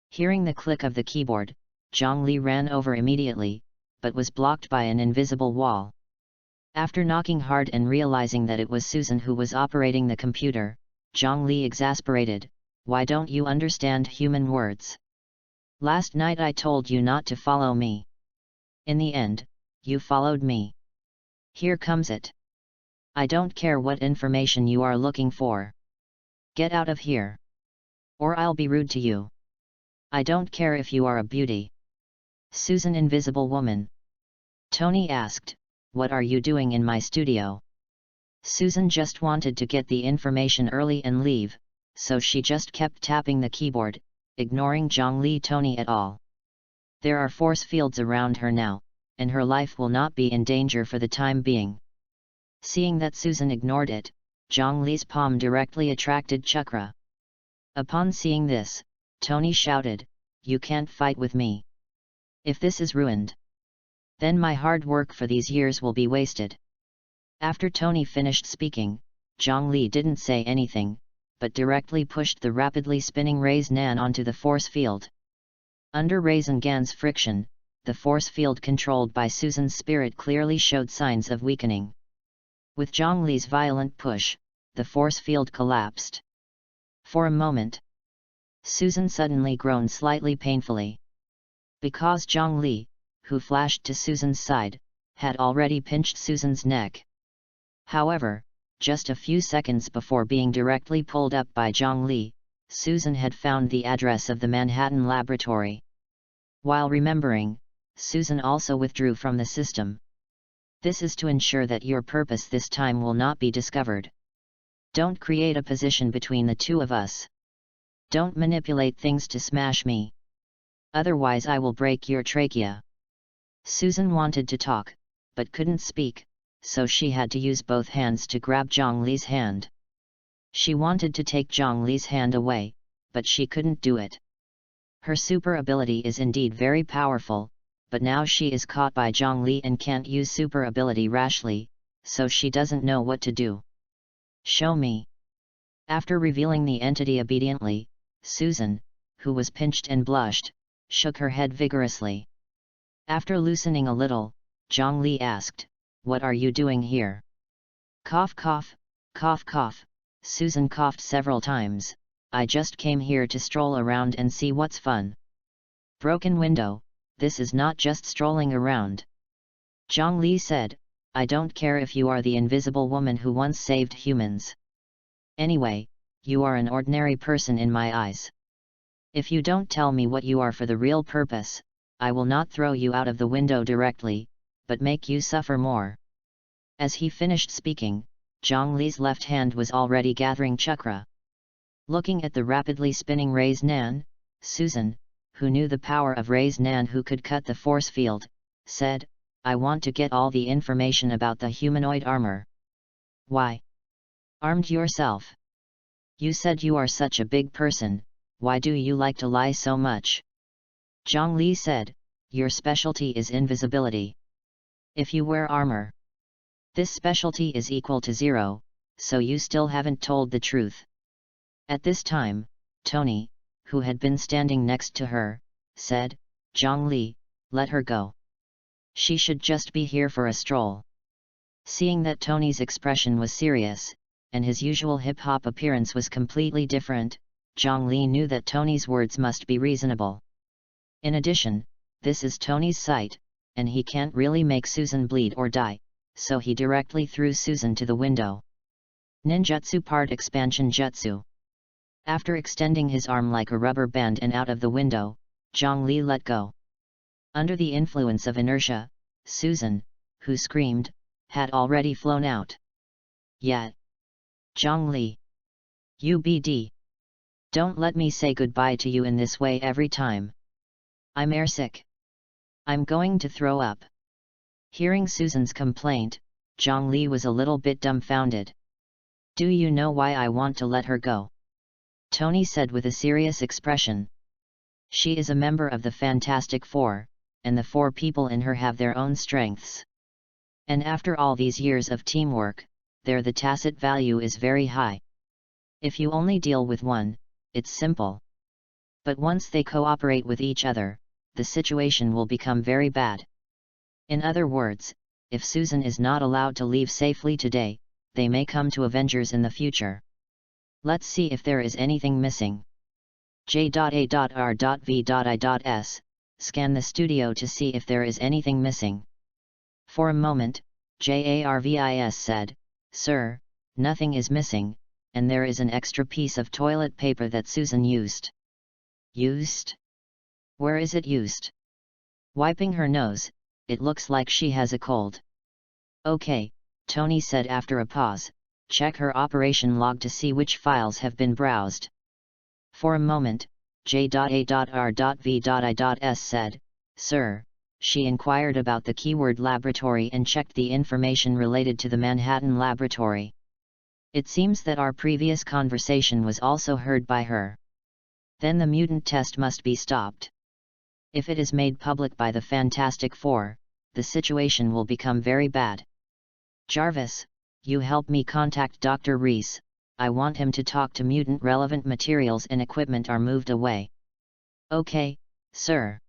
Hearing the click of the keyboard, Zhongli ran over immediately, but was blocked by an invisible wall. After knocking hard and realizing that it was Susan who was operating the computer, Zhongli exasperated, "Why don't you understand human words? Last night I told you not to follow me. In the end, you followed me. Here comes it. I don't care what information you are looking for. Get out of here. Or I'll be rude to you. I don't care if you are a beauty." Susan, invisible woman. Tony asked, "What are you doing in my studio?" Susan just wanted to get the information early and leave, so she just kept tapping the keyboard, ignoring Zhongli Tony at all. There are force fields around her now, and her life will not be in danger for the time being. Seeing that Susan ignored it, Zhang Li's palm directly attracted chakra. Upon seeing this, Tony shouted, "You can't fight with me. If this is ruined, then my hard work for these years will be wasted." After Tony finished speaking, Zhang Li didn't say anything, but directly pushed the rapidly spinning Raisin Nan onto the force field. Under Raisin Gan's friction, the force field controlled by Susan's spirit clearly showed signs of weakening. With Zhang Li's violent push, the force field collapsed. For a moment, Susan suddenly groaned slightly painfully. Because Zhang Li, who flashed to Susan's side, had already pinched Susan's neck. However, just a few seconds before being directly pulled up by Zhang Li, Susan had found the address of the Manhattan laboratory. While remembering, Susan also withdrew from the system. This is to ensure that your purpose this time will not be discovered. Don't create a position between the two of us. Don't manipulate things to smash me. Otherwise I will break your trachea. Susan wanted to talk, but couldn't speak, so she had to use both hands to grab Zhang Li's hand. She wanted to take Zhang Li's hand away, but she couldn't do it. Her super ability is indeed very powerful, but now she is caught by Zhang Li and can't use super ability rashly, so she doesn't know what to do. Show me. After revealing the entity obediently, Susan, who was pinched and blushed, shook her head vigorously. After loosening a little, Zhang Li asked, "What are you doing here?" Cough cough, cough cough, Susan coughed several times. "I just came here to stroll around and see what's fun." Broken window, this is not just strolling around. Zhang Li said, "I don't care if you are the invisible woman who once saved humans. Anyway, you are an ordinary person in my eyes. If you don't tell me what you are for the real purpose, I will not throw you out of the window directly, but make you suffer more." As he finished speaking, Zhang Li's left hand was already gathering chakra. Looking at the rapidly spinning Raisin Nan, Susan, who knew the power of Raisin Nan who could cut the force field, said, "I want to get all the information about the humanoid armor." "Why? Armed yourself? You said you are such a big person, why do you like to lie so much?" Zhang Li said, "Your specialty is invisibility. If you wear armor, this specialty is equal to 0, so you still haven't told the truth." At this time, Tony, who had been standing next to her, said, "Zhang Li, let her go. She should just be here for a stroll." Seeing that Tony's expression was serious, and his usual hip-hop appearance was completely different, Zhang Li knew that Tony's words must be reasonable. In addition, this is Tony's site, and he can't really make Susan bleed or die, so he directly threw Susan to the window. Ninjutsu Part Expansion Jutsu. After extending his arm like a rubber band and out of the window, Zhang Li let go. Under the influence of inertia, Susan, who screamed, had already flown out. Yet, "Zhang Li! UBD! Don't let me say goodbye to you in this way every time. I'm airsick. I'm going to throw up." Hearing Susan's complaint, Zhang Li was a little bit dumbfounded. "Do you know why I want to let her go?" Tony said with a serious expression. "She is a member of the Fantastic Four, and the 4 people in her have their own strengths. And after all these years of teamwork, the tacit value is very high. If you only deal with one, it's simple. But once they cooperate with each other, the situation will become very bad. In other words, if Susan is not allowed to leave safely today, they may come to Avengers in the future. Let's see if there is anything missing." J.A.R.V.I.S. Scan the studio to see if there is anything missing. For a moment, JARVIS said, "Sir, nothing is missing, and there is an extra piece of toilet paper that Susan used." "Used? Where is it used?" Wiping her nose, "It looks like she has a cold." "Okay," Tony said after a pause, "check her operation log to see which files have been browsed." For a moment, J.A.R.V.I.S said, "Sir, she inquired about the keyword laboratory and checked the information related to the Manhattan laboratory. It seems that our previous conversation was also heard by her. Then the mutant test must be stopped. If it is made public by the Fantastic Four, the situation will become very bad. Jarvis, you help me contact Dr. Reese. I want him to talk to mutant relevant materials and equipment are moved away. Okay, sir.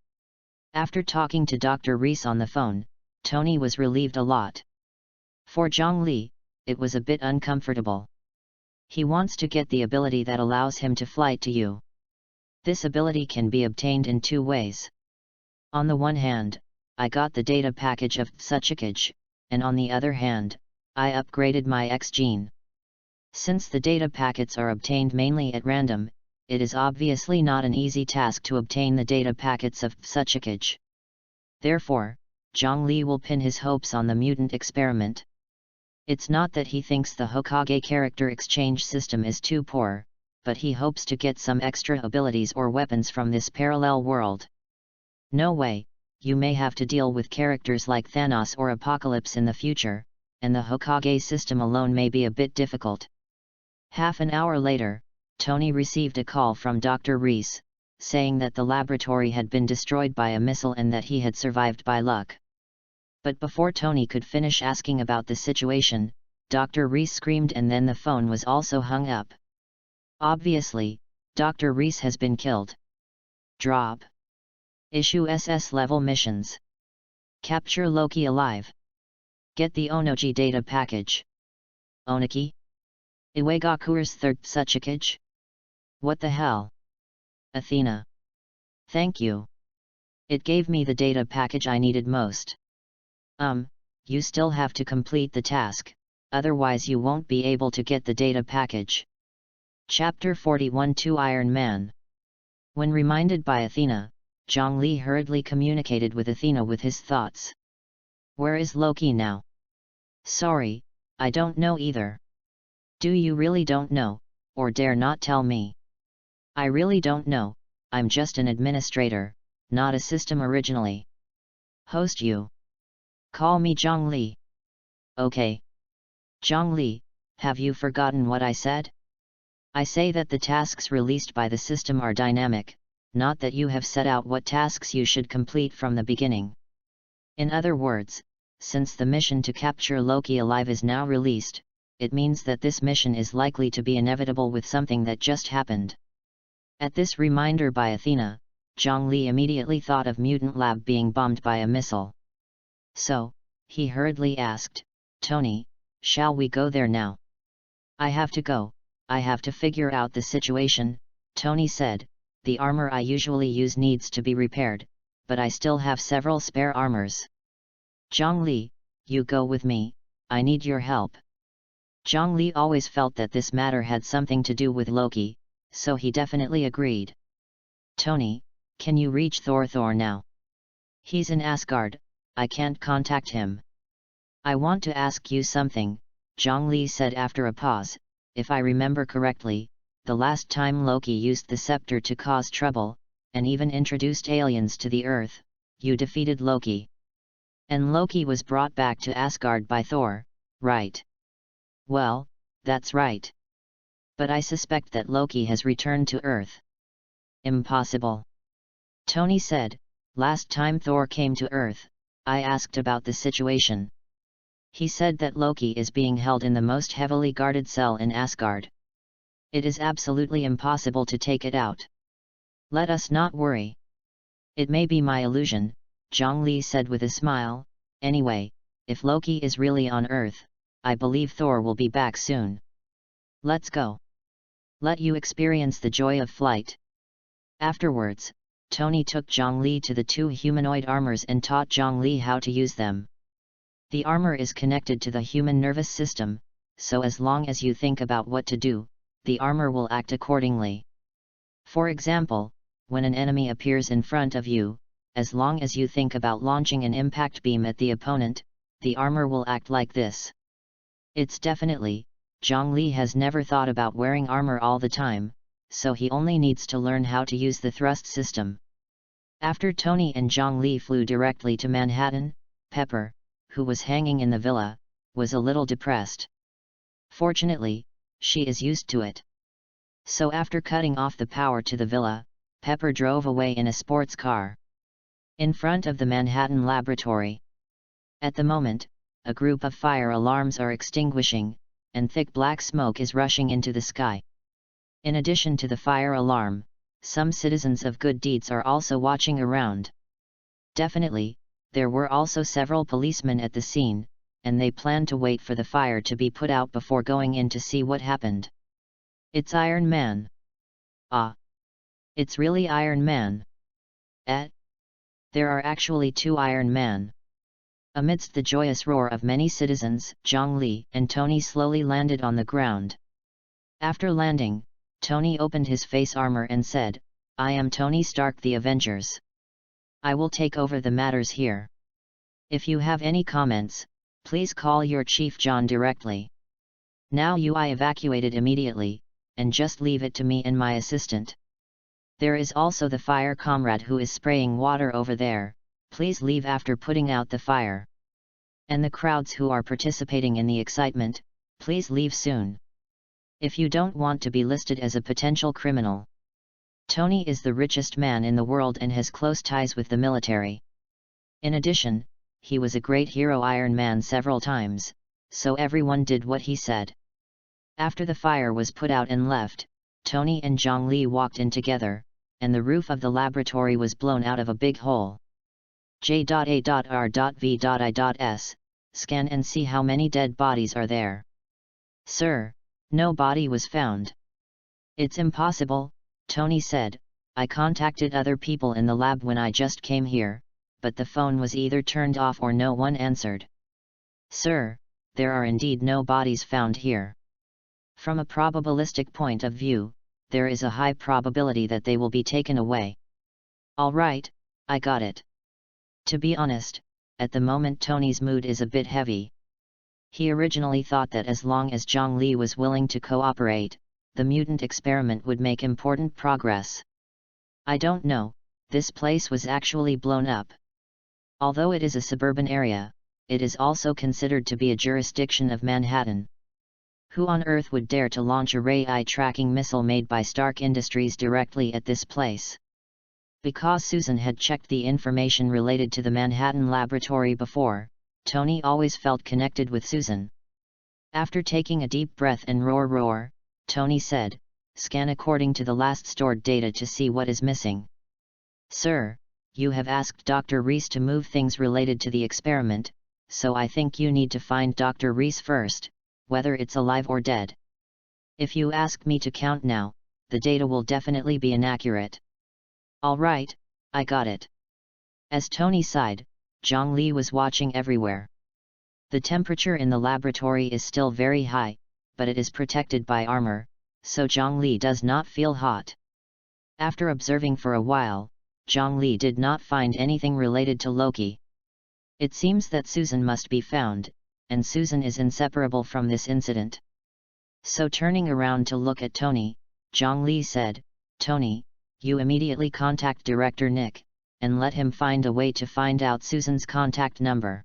After talking to Dr. Reese on the phone, Tony was relieved a lot. For Zhongli, it was a bit uncomfortable. He wants to get the ability that allows him to fly to you. This ability can be obtained in two ways. On the one hand, I got the data package of Hokage, and on the other hand, I upgraded my X gene. Since the data packets are obtained mainly at random, it is obviously not an easy task to obtain the data packets of Hokage. Therefore, Zhongli will pin his hopes on the mutant experiment. It's not that he thinks the Hokage character exchange system is too poor, but he hopes to get some extra abilities or weapons from this parallel world. No way, you may have to deal with characters like Thanos or Apocalypse in the future, and the Hokage system alone may be a bit difficult. Half an hour later, Tony received a call from Dr. Reese, saying that the laboratory had been destroyed by a missile and that he had survived by luck. But before Tony could finish asking about the situation, Dr. Reese screamed and then the phone was also hung up. Obviously, Dr. Reese has been killed. Drop. Issue SS level missions. Capture Loki alive. Get the Onoji data package. Oniki? Iwagaku's third Hokage? What the hell? Athena. Thank you. It gave me the data package I needed most. You still have to complete the task, otherwise you won't be able to get the data package. Chapter 41 to Iron Man. When reminded by Athena, Zhongli hurriedly communicated with Athena with his thoughts. Where is Loki now? Sorry, I don't know either. Do you really don't know, or dare not tell me? I really don't know, I'm just an administrator, not a system originally. Host you. Call me Zhongli. Okay. Zhongli, have you forgotten what I said? I say that the tasks released by the system are dynamic, not that you have set out what tasks you should complete from the beginning. In other words, since the mission to capture Loki alive is now released, it means that this mission is likely to be inevitable with something that just happened. At this reminder by Athena, Zhongli immediately thought of Mutant Lab being bombed by a missile. So, he hurriedly asked, Tony, shall we go there now? I have to go, I have to figure out the situation, Tony said. The armor I usually use needs to be repaired, but I still have several spare armors. Zhongli, you go with me, I need your help. Zhongli always felt that this matter had something to do with Loki, so he definitely agreed. Tony, can you reach Thor now? He's in Asgard, I can't contact him. I want to ask you something, Zhongli said after a pause. If I remember correctly, the last time Loki used the scepter to cause trouble, and even introduced aliens to the Earth, you defeated Loki. And Loki was brought back to Asgard by Thor, right? Well, that's right. But I suspect that Loki has returned to Earth. Impossible. Tony said, last time Thor came to Earth, I asked about the situation. He said that Loki is being held in the most heavily guarded cell in Asgard. It is absolutely impossible to take it out. Let us not worry. It may be my illusion, Zhongli said with a smile. Anyway, if Loki is really on Earth, I believe Thor will be back soon. Let's go. Let you experience the joy of flight. Afterwards, Tony took Zhongli to the two humanoid armors and taught Zhongli how to use them. The armor is connected to the human nervous system, so as long as you think about what to do, the armor will act accordingly. For example, when an enemy appears in front of you, as long as you think about launching an impact beam at the opponent, the armor will act like this. It's definitely, Zhongli has never thought about wearing armor all the time, so he only needs to learn how to use the thrust system. After Tony and Zhongli flew directly to Manhattan, Pepper, who was hanging in the villa, was a little depressed. Fortunately, she is used to it. So after cutting off the power to the villa, Pepper drove away in a sports car. In front of the Manhattan laboratory. At the moment, a group of fire alarms are extinguishing, and thick black smoke is rushing into the sky. In addition to the fire alarm, some citizens of good deeds are also watching around. Definitely, there were also several policemen at the scene, and they planned to wait for the fire to be put out before going in to see what happened. It's Iron Man. Ah! It's really Iron Man. There are actually two Iron Man. Amidst the joyous roar of many citizens, Zhongli and Tony slowly landed on the ground. After landing, Tony opened his face armor and said, "I am Tony Stark, the Avengers. I will take over the matters here. If you have any comments, please call your Chief John directly. Now I evacuated immediately, and just leave it to me and my assistant. There is also the fire comrade who is spraying water over there, please leave after putting out the fire. And the crowds who are participating in the excitement, please leave soon. If you don't want to be listed as a potential criminal." Tony is the richest man in the world and has close ties with the military. In addition, he was a great hero Iron Man several times, so everyone did what he said. After the fire was put out and left, Tony and Zhongli walked in together, and the roof of the laboratory was blown out of a big hole. J.A.R.V.I.S. Scan and see how many dead bodies are there. Sir, no body was found. It's impossible, Tony said. I contacted other people in the lab when I just came here, but the phone was either turned off or no one answered. Sir, there are indeed no bodies found here. From a probabilistic point of view, there is a high probability that they will be taken away. All right, I got it. To be honest, at the moment Tony's mood is a bit heavy. He originally thought that as long as Zhongli was willing to cooperate, the mutant experiment would make important progress. I don't know, this place was actually blown up. Although it is a suburban area, it is also considered to be a jurisdiction of Manhattan. Who on earth would dare to launch a ray-eye tracking missile made by Stark Industries directly at this place? Because Susan had checked the information related to the Manhattan laboratory before, Tony always felt connected with Susan. After taking a deep breath and roar, Tony said, "Scan according to the last stored data to see what is missing." Sir, you have asked Dr. Reese to move things related to the experiment, so I think you need to find Dr. Reese first, whether it's alive or dead. If you ask me to count now, the data will definitely be inaccurate. All right, I got it. As Tony sighed, Zhongli was watching everywhere. The temperature in the laboratory is still very high, but it is protected by armor, so Zhongli does not feel hot. After observing for a while, Zhongli did not find anything related to Loki. It seems that Susan must be found, and Susan is inseparable from this incident. So turning around to look at Tony, Zhongli said, "Tony, you immediately contact Director Nick, and let him find a way to find out Susan's contact number."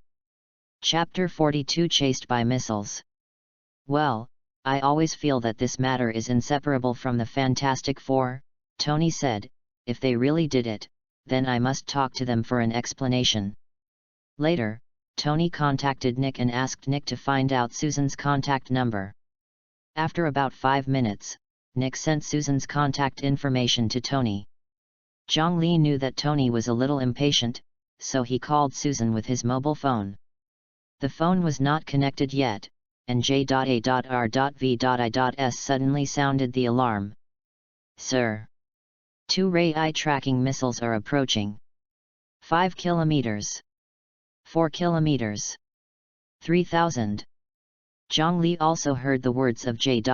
Chapter 42 Chased by Missiles. Well, I always feel that this matter is inseparable from the Fantastic Four, Tony said. If they really did it, then I must talk to them for an explanation. Later, Tony contacted Nick and asked Nick to find out Susan's contact number. After about 5 minutes, Nick sent Susan's contact information to Tony. Zhongli knew that Tony was a little impatient, so he called Susan with his mobile phone. The phone was not connected yet, and J.A.R.V.I.S suddenly sounded the alarm. Sir. 2 ray-eye tracking missiles are approaching. 5 kilometers. 4 kilometers. 3,000. Zhongli also heard the words of J.A.R.V.I.S,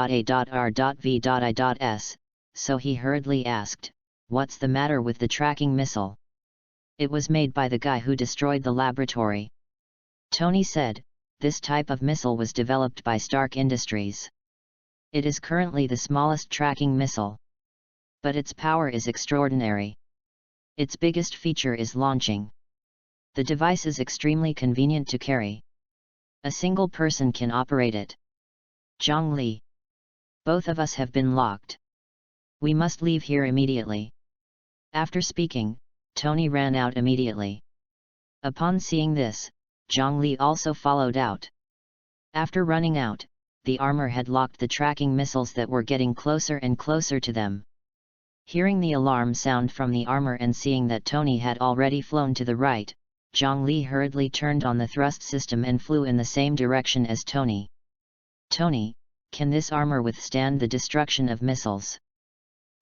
so he hurriedly asked, "What's the matter with the tracking missile?" "It was made by the guy who destroyed the laboratory." Tony said, "This type of missile was developed by Stark Industries. It is currently the smallest tracking missile. But its power is extraordinary. Its biggest feature is launching. The device is extremely convenient to carry. A single person can operate it. Zhongli. Both of us have been locked. We must leave here immediately. After speaking, Tony ran out immediately. Upon seeing this, Zhongli also followed out. After running out, the armor had locked the tracking missiles that were getting closer and closer to them. Hearing the alarm sound from the armor and seeing that Tony had already flown to the right, Zhongli hurriedly turned on the thrust system and flew in the same direction as Tony. Tony, can this armor withstand the destruction of missiles?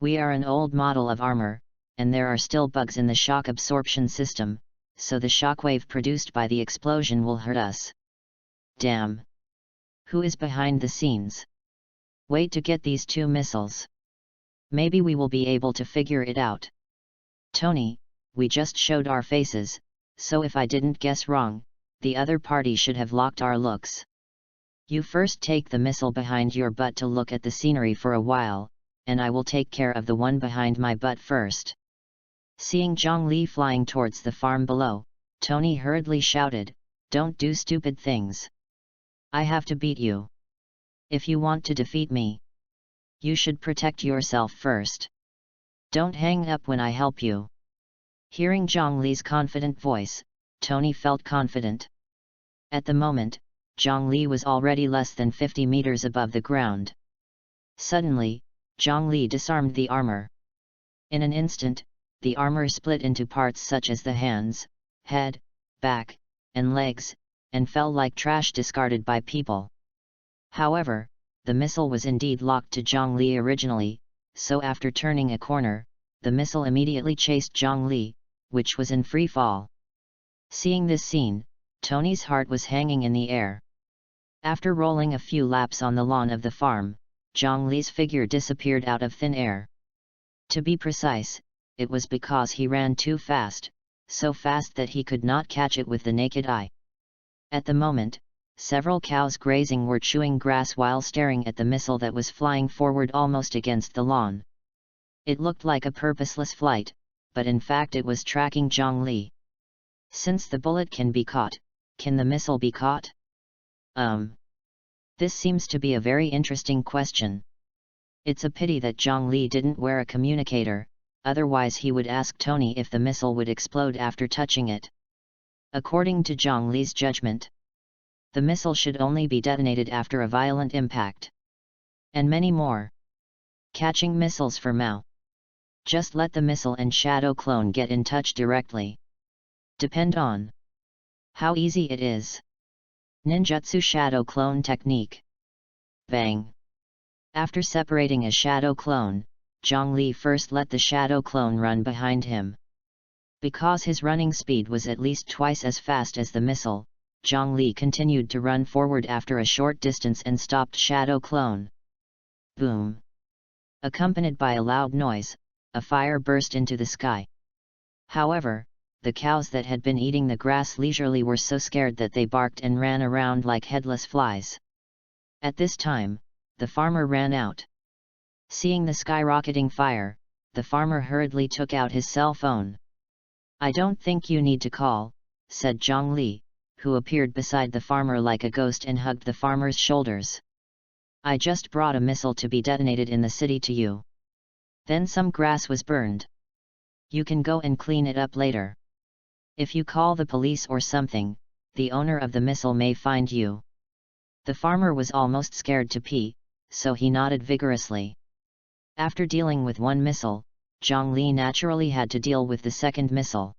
We are an old model of armor, and there are still bugs in the shock absorption system, so the shockwave produced by the explosion will hurt us. Damn! Who is behind the scenes? Wait to get these 2 missiles. Maybe we will be able to figure it out. Tony, we just showed our faces, so if I didn't guess wrong, the other party should have locked our looks. You first take the missile behind your butt to look at the scenery for a while, and I will take care of the one behind my butt first. Seeing Zhongli flying towards the farm below, Tony hurriedly shouted, "Don't do stupid things. I have to beat you. If you want to defeat me, you should protect yourself first. Don't hang up when I help you." Hearing Zhongli's confident voice, Tony felt confident. At the moment, Zhongli was already less than 50 meters above the ground. Suddenly, Zhongli disarmed the armor. In an instant, the armor split into parts such as the hands, head, back, and legs, and fell like trash discarded by people. However, the missile was indeed locked to Zhongli originally, so after turning a corner, the missile immediately chased Zhongli, which was in free fall. Seeing this scene, Tony's heart was hanging in the air. After rolling a few laps on the lawn of the farm, Zhongli's figure disappeared out of thin air. To be precise, it was because he ran too fast, so fast that he could not catch it with the naked eye. At the moment, several cows grazing were chewing grass while staring at the missile that was flying forward almost against the lawn. It looked like a purposeless flight, but in fact it was tracking Zhongli. Since the bullet can be caught, can the missile be caught? This seems to be a very interesting question. It's a pity that Zhongli didn't wear a communicator, otherwise he would ask Tony if the missile would explode after touching it. According to Zhongli's judgment, the missile should only be detonated after a violent impact. And many more. Catching missiles for Mao. Just let the missile and shadow clone get in touch directly. Depend on how easy it is. Ninjutsu shadow clone technique. Bang! After separating a shadow clone, Zhongli first let the shadow clone run behind him. Because his running speed was at least twice as fast as the missile, Zhongli continued to run forward after a short distance and stopped shadow clone. Boom! Accompanied by a loud noise, a fire burst into the sky. However, the cows that had been eating the grass leisurely were so scared that they barked and ran around like headless flies. At this time, the farmer ran out. Seeing the skyrocketing fire, the farmer hurriedly took out his cell phone. "I don't think you need to call," said Zhongli, who appeared beside the farmer like a ghost and hugged the farmer's shoulders. "I just brought a missile to be detonated in the city to you. Then some grass was burned. You can go and clean it up later. If you call the police or something, the owner of the missile may find you." The farmer was almost scared to pee, so he nodded vigorously. After dealing with one missile, Zhongli naturally had to deal with the second missile.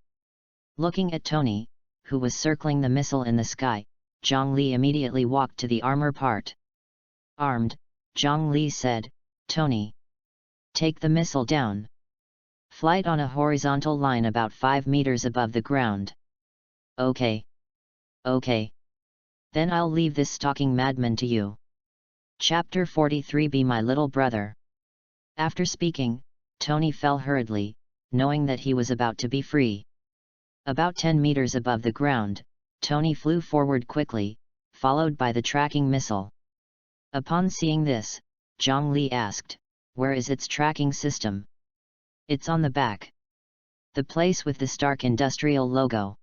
Looking at Tony, who was circling the missile in the sky, Zhongli immediately walked to the armor part. Armed, Zhongli said, "Tony, take the missile down. Flight on a horizontal line about 5 meters above the ground." "Okay. Okay. Then I'll leave this stalking madman to you." Chapter 43. Be my little brother. After speaking, Tony fell hurriedly, knowing that he was about to be free. About 10 meters above the ground, Tony flew forward quickly, followed by the tracking missile. Upon seeing this, Zhongli asked, "Where is its tracking system?" "It's on the back." The place with the Stark Industrial logo.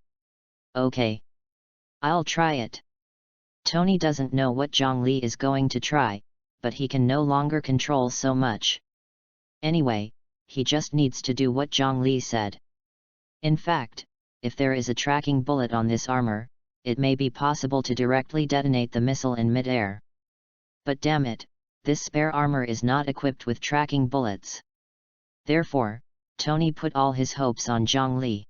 Okay. I'll try it. Tony doesn't know what Zhongli is going to try, but he can no longer control so much. Anyway, he just needs to do what Zhongli said. In fact, if there is a tracking bullet on this armor, it may be possible to directly detonate the missile in mid-air. But damn it, this spare armor is not equipped with tracking bullets. Therefore, Tony put all his hopes on Zhongli.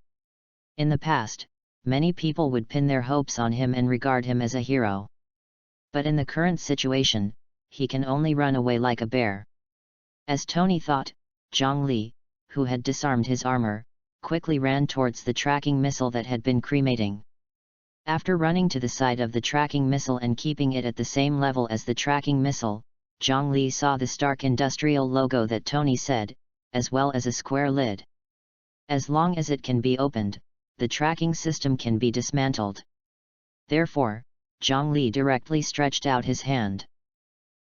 In the past, many people would pin their hopes on him and regard him as a hero. But in the current situation, he can only run away like a bear. As Tony thought, Zhongli, who had disarmed his armor, quickly ran towards the tracking missile that had been cremating. After running to the side of the tracking missile and keeping it at the same level as the tracking missile, Zhongli saw the Stark Industrial logo that Tony said, as well as a square lid. As long as it can be opened, the tracking system can be dismantled. Therefore, Zhongli directly stretched out his hand.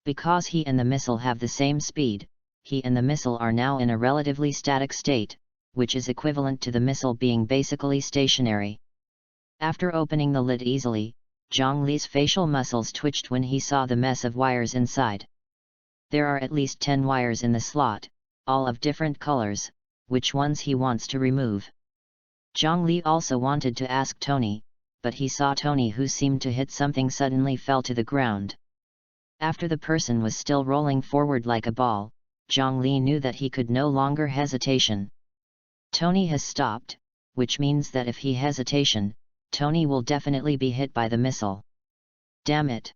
Because he and the missile have the same speed, he and the missile are now in a relatively static state, which is equivalent to the missile being basically stationary. After opening the lid easily, Zhongli's facial muscles twitched when he saw the mess of wires inside. There are at least 10 wires in the slot, all of different colors, which ones he wants to remove. Zhongli also wanted to ask Tony, but he saw Tony, who seemed to hit something, suddenly fell to the ground. After the person was still rolling forward like a ball, Zhongli knew that he could no longer hesitation. Tony has stopped, which means that if he hesitation, Tony will definitely be hit by the missile. Damn it!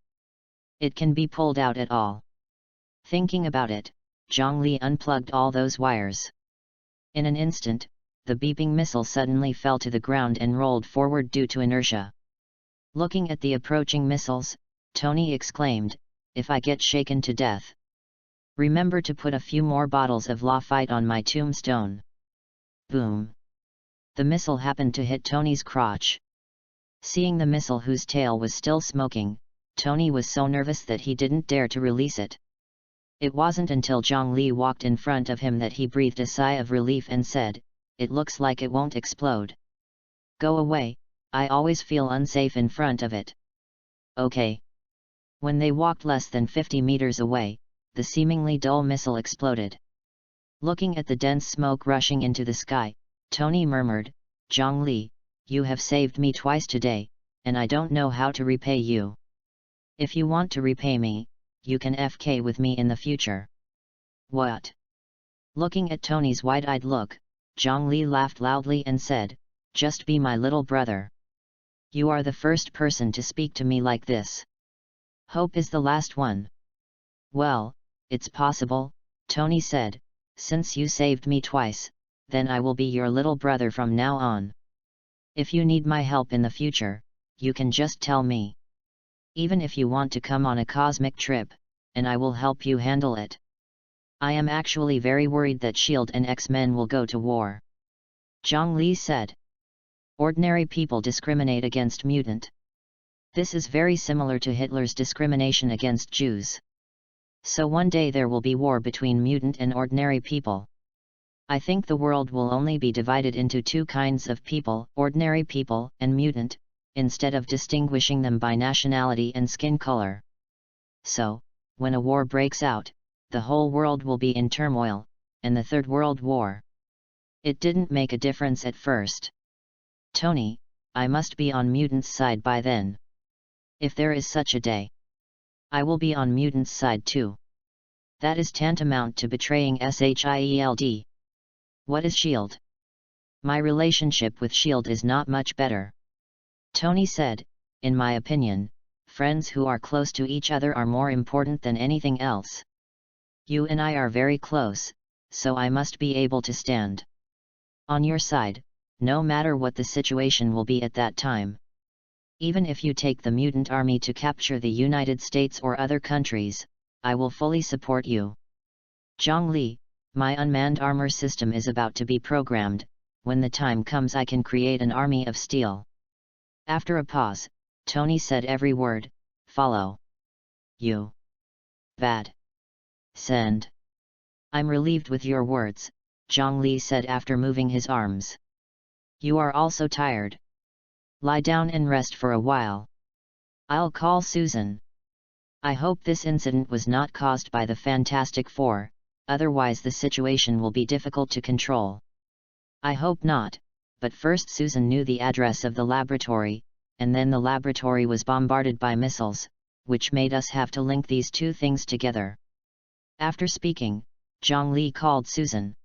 It can be pulled out at all. Thinking about it, Zhongli unplugged all those wires. In an instant, the beeping missile suddenly fell to the ground and rolled forward due to inertia. Looking at the approaching missiles, Tony exclaimed, "If I get shaken to death, remember to put a few more bottles of Lafite on my tombstone." Boom! The missile happened to hit Tony's crotch. Seeing the missile, whose tail was still smoking, Tony was so nervous that he didn't dare to release it. It wasn't until Zhongli walked in front of him that he breathed a sigh of relief and said, "It looks like it won't explode." "Go away, I always feel unsafe in front of it." "Okay." When they walked less than 50 meters away, the seemingly dull missile exploded. Looking at the dense smoke rushing into the sky, Tony murmured, "Zhongli, you have saved me twice today, and I don't know how to repay you. If you want to repay me, you can FK with me in the future." "What?" Looking at Tony's wide-eyed look, Zhongli laughed loudly and said, "Just be my little brother. You are the first person to speak to me like this. Hope is the last one." "Well, it's possible," Tony said, "since you saved me twice, then I will be your little brother from now on. If you need my help in the future, you can just tell me. Even if you want to come on a cosmic trip, and I will help you handle it. I am actually very worried that S.H.I.E.L.D. and X-Men will go to war." Zhongli said. "Ordinary people discriminate against mutant. This is very similar to Hitler's discrimination against Jews. So one day there will be war between mutant and ordinary people. I think the world will only be divided into two kinds of people, ordinary people and mutant, instead of distinguishing them by nationality and skin color. So, when a war breaks out, the whole world will be in turmoil, and the Third World War. It didn't make a difference at first. Tony, I must be on mutants' side by then. If there is such a day, I will be on mutants' side too. That is tantamount to betraying S.H.I.E.L.D. What is S.H.I.E.L.D.? My relationship with S.H.I.E.L.D. is not much better." Tony said, "In my opinion, friends who are close to each other are more important than anything else. You and I are very close, so I must be able to stand on your side, no matter what the situation will be at that time. Even if you take the mutant army to capture the United States or other countries, I will fully support you. Zhongli, my unmanned armor system is about to be programmed. When the time comes I can create an army of steel." After a pause, Tony said every word, "Follow. You. Bad. Send." "I'm relieved with your words," Zhongli said after moving his arms. You are also tired. Lie down and rest for a while. I'll call Susan. I hope this incident was not caused by the Fantastic Four, otherwise the situation will be difficult to control. I hope not, but first Susan knew the address of the laboratory, and then the laboratory was bombarded by missiles, which made us have to link these two things together. After speaking, Zhongli called Susan.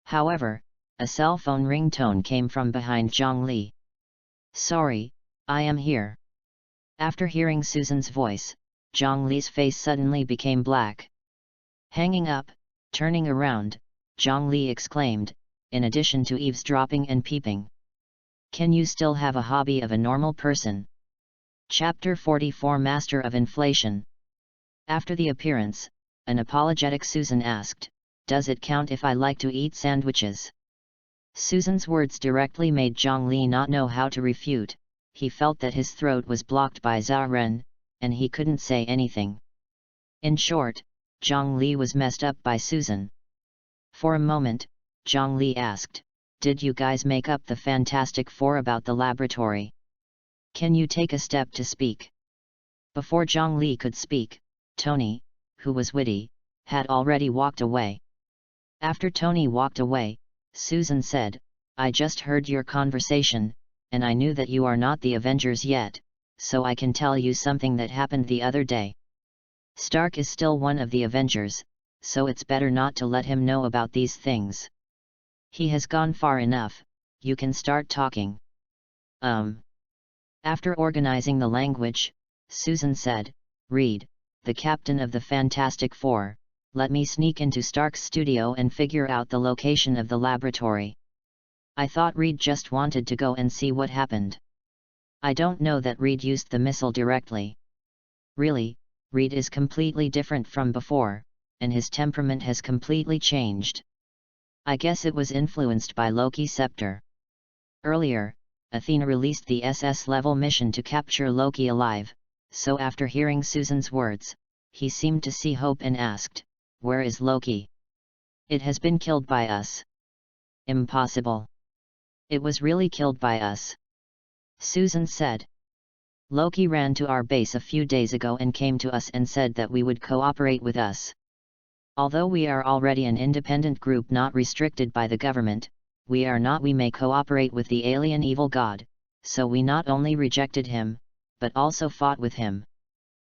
However, a cell phone ringtone came from behind Zhongli. Sorry, I am here. After hearing Susan's voice, Zhongli's face suddenly became black. Hanging up, turning around, Zhongli exclaimed, in addition to eavesdropping and peeping. Can you still have a hobby of a normal person? Chapter 44 Master of Inflation. After the appearance, an apologetic Susan asked, does it count if I like to eat sandwiches? Susan's words directly made Zhongli not know how to refute. He felt that his throat was blocked by Zaren, and he couldn't say anything. In short, Zhongli was messed up by Susan. For a moment, Zhongli asked, did you guys make up the Fantastic Four about the laboratory? Can you take a step to speak? Before Zhongli could speak, Tony, who was witty, had already walked away. After Tony walked away, Susan said, I just heard your conversation, and I knew that you are not the Avengers yet, so I can tell you something that happened the other day. Stark is still one of the Avengers, so it's better not to let him know about these things. He has gone far enough, you can start talking. After organizing the language, Susan said, Reed, the captain of the Fantastic Four, let me sneak into Stark's studio and figure out the location of the laboratory. I thought Reed just wanted to go and see what happened. I don't know that Reed used the missile directly. Really, Reed is completely different from before, and his temperament has completely changed. I guess it was influenced by Loki's scepter. Earlier, Athena released the SS-level mission to capture Loki alive, so after hearing Susan's words, he seemed to see hope and asked, where is Loki? It has been killed by us. Impossible. It was really killed by us. Susan said. Loki ran to our base a few days ago and came to us and said that we would cooperate with us. Although we are already an independent group not restricted by the government, we may cooperate with the alien evil god, so we not only rejected him, but also fought with him.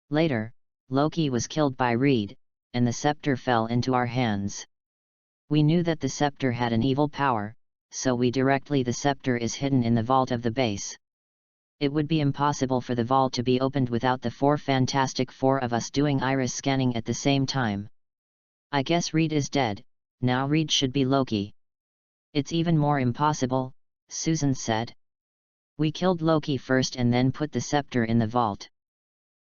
Later, Loki was killed by Reed, and the scepter fell into our hands. We knew that the scepter had an evil power, so the scepter is hidden in the vault of the base. It would be impossible for the vault to be opened without the four Fantastic Four of us doing iris scanning at the same time. I guess Reed is dead, now Reed should be Loki. It's even more impossible, Susan said. We killed Loki first and then put the scepter in the vault.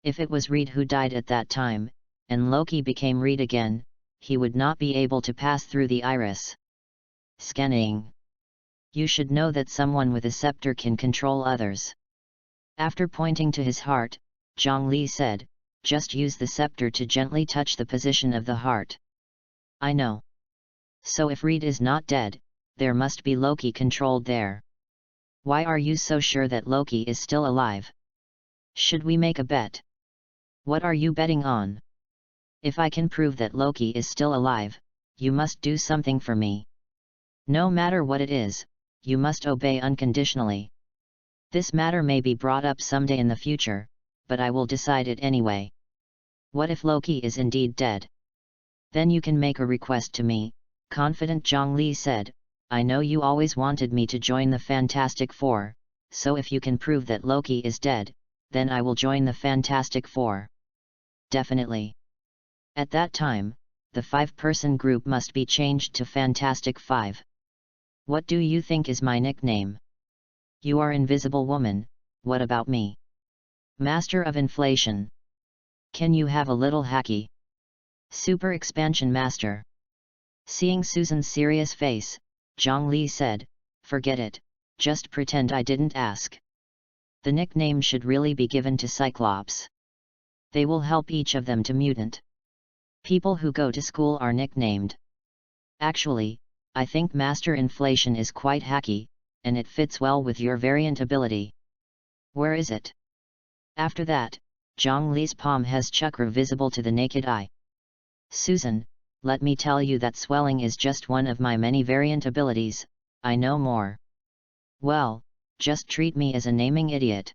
If it was Reed who died at that time, and Loki became Reed again, he would not be able to pass through the iris scanning. You should know that someone with a scepter can control others. After pointing to his heart, Zhongli said, just use the scepter to gently touch the position of the heart. I know. So if Reed is not dead, there must be Loki controlled there. Why are you so sure that Loki is still alive? Should we make a bet? What are you betting on? If I can prove that Loki is still alive, you must do something for me. No matter what it is, you must obey unconditionally. This matter may be brought up someday in the future, but I will decide it anyway. What if Loki is indeed dead? Then you can make a request to me, confident Zhongli said. I know you always wanted me to join the Fantastic Four, so if you can prove that Loki is dead, then I will join the Fantastic Four. Definitely. At that time, the 5-person group must be changed to Fantastic Five. What do you think is my nickname? You are Invisible Woman, what about me? Master of Inflation. Can you have a little hacky? Super Expansion Master. Seeing Susan's serious face, Zhongli said, forget it, just pretend I didn't ask. The nickname should really be given to Cyclops. They will help each of them to mutant. People who go to school are nicknamed. Actually, I think Master Inflation is quite hacky, and it fits well with your variant ability. Where is it? After that, Zhongli's palm has chakra visible to the naked eye. Susan, let me tell you that swelling is just one of my many variant abilities, I know more. Well, just treat me as a naming idiot.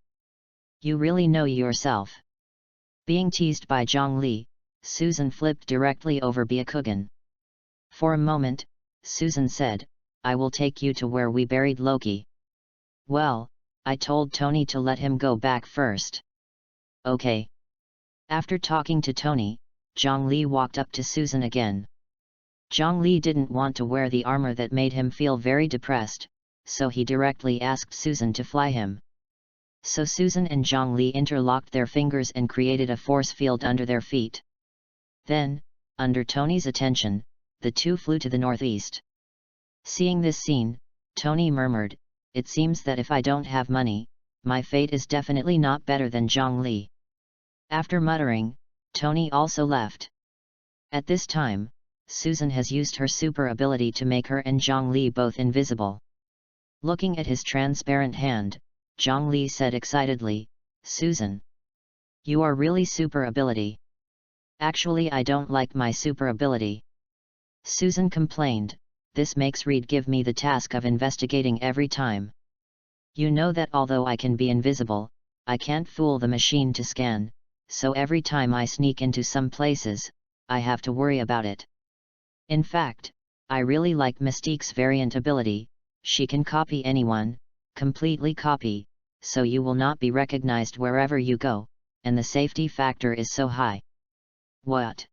You really know yourself. Being teased by Zhongli, Susan flipped directly over Byakugan. For a moment, Susan said, I will take you to where we buried Loki. Well, I told Tony to let him go back first. Okay. After talking to Tony, Zhongli walked up to Susan again. Zhongli didn't want to wear the armor that made him feel very depressed, so he directly asked Susan to fly him. So Susan and Zhongli interlocked their fingers and created a force field under their feet. Then, under Tony's attention, the two flew to the northeast. Seeing this scene, Tony murmured, it seems that if I don't have money, my fate is definitely not better than Zhongli. After muttering, Tony also left. At this time, Susan has used her super ability to make her and Zhongli both invisible. Looking at his transparent hand, Zhongli said excitedly, Susan, you are really super ability. Actually, I don't like my super ability. Susan complained, this makes Reed give me the task of investigating every time. You know that although I can be invisible, I can't fool the machine to scan, so every time I sneak into some places, I have to worry about it. In fact, I really like Mystique's variant ability, she can copy anyone, completely copy, so you will not be recognized wherever you go, and the safety factor is so high. What?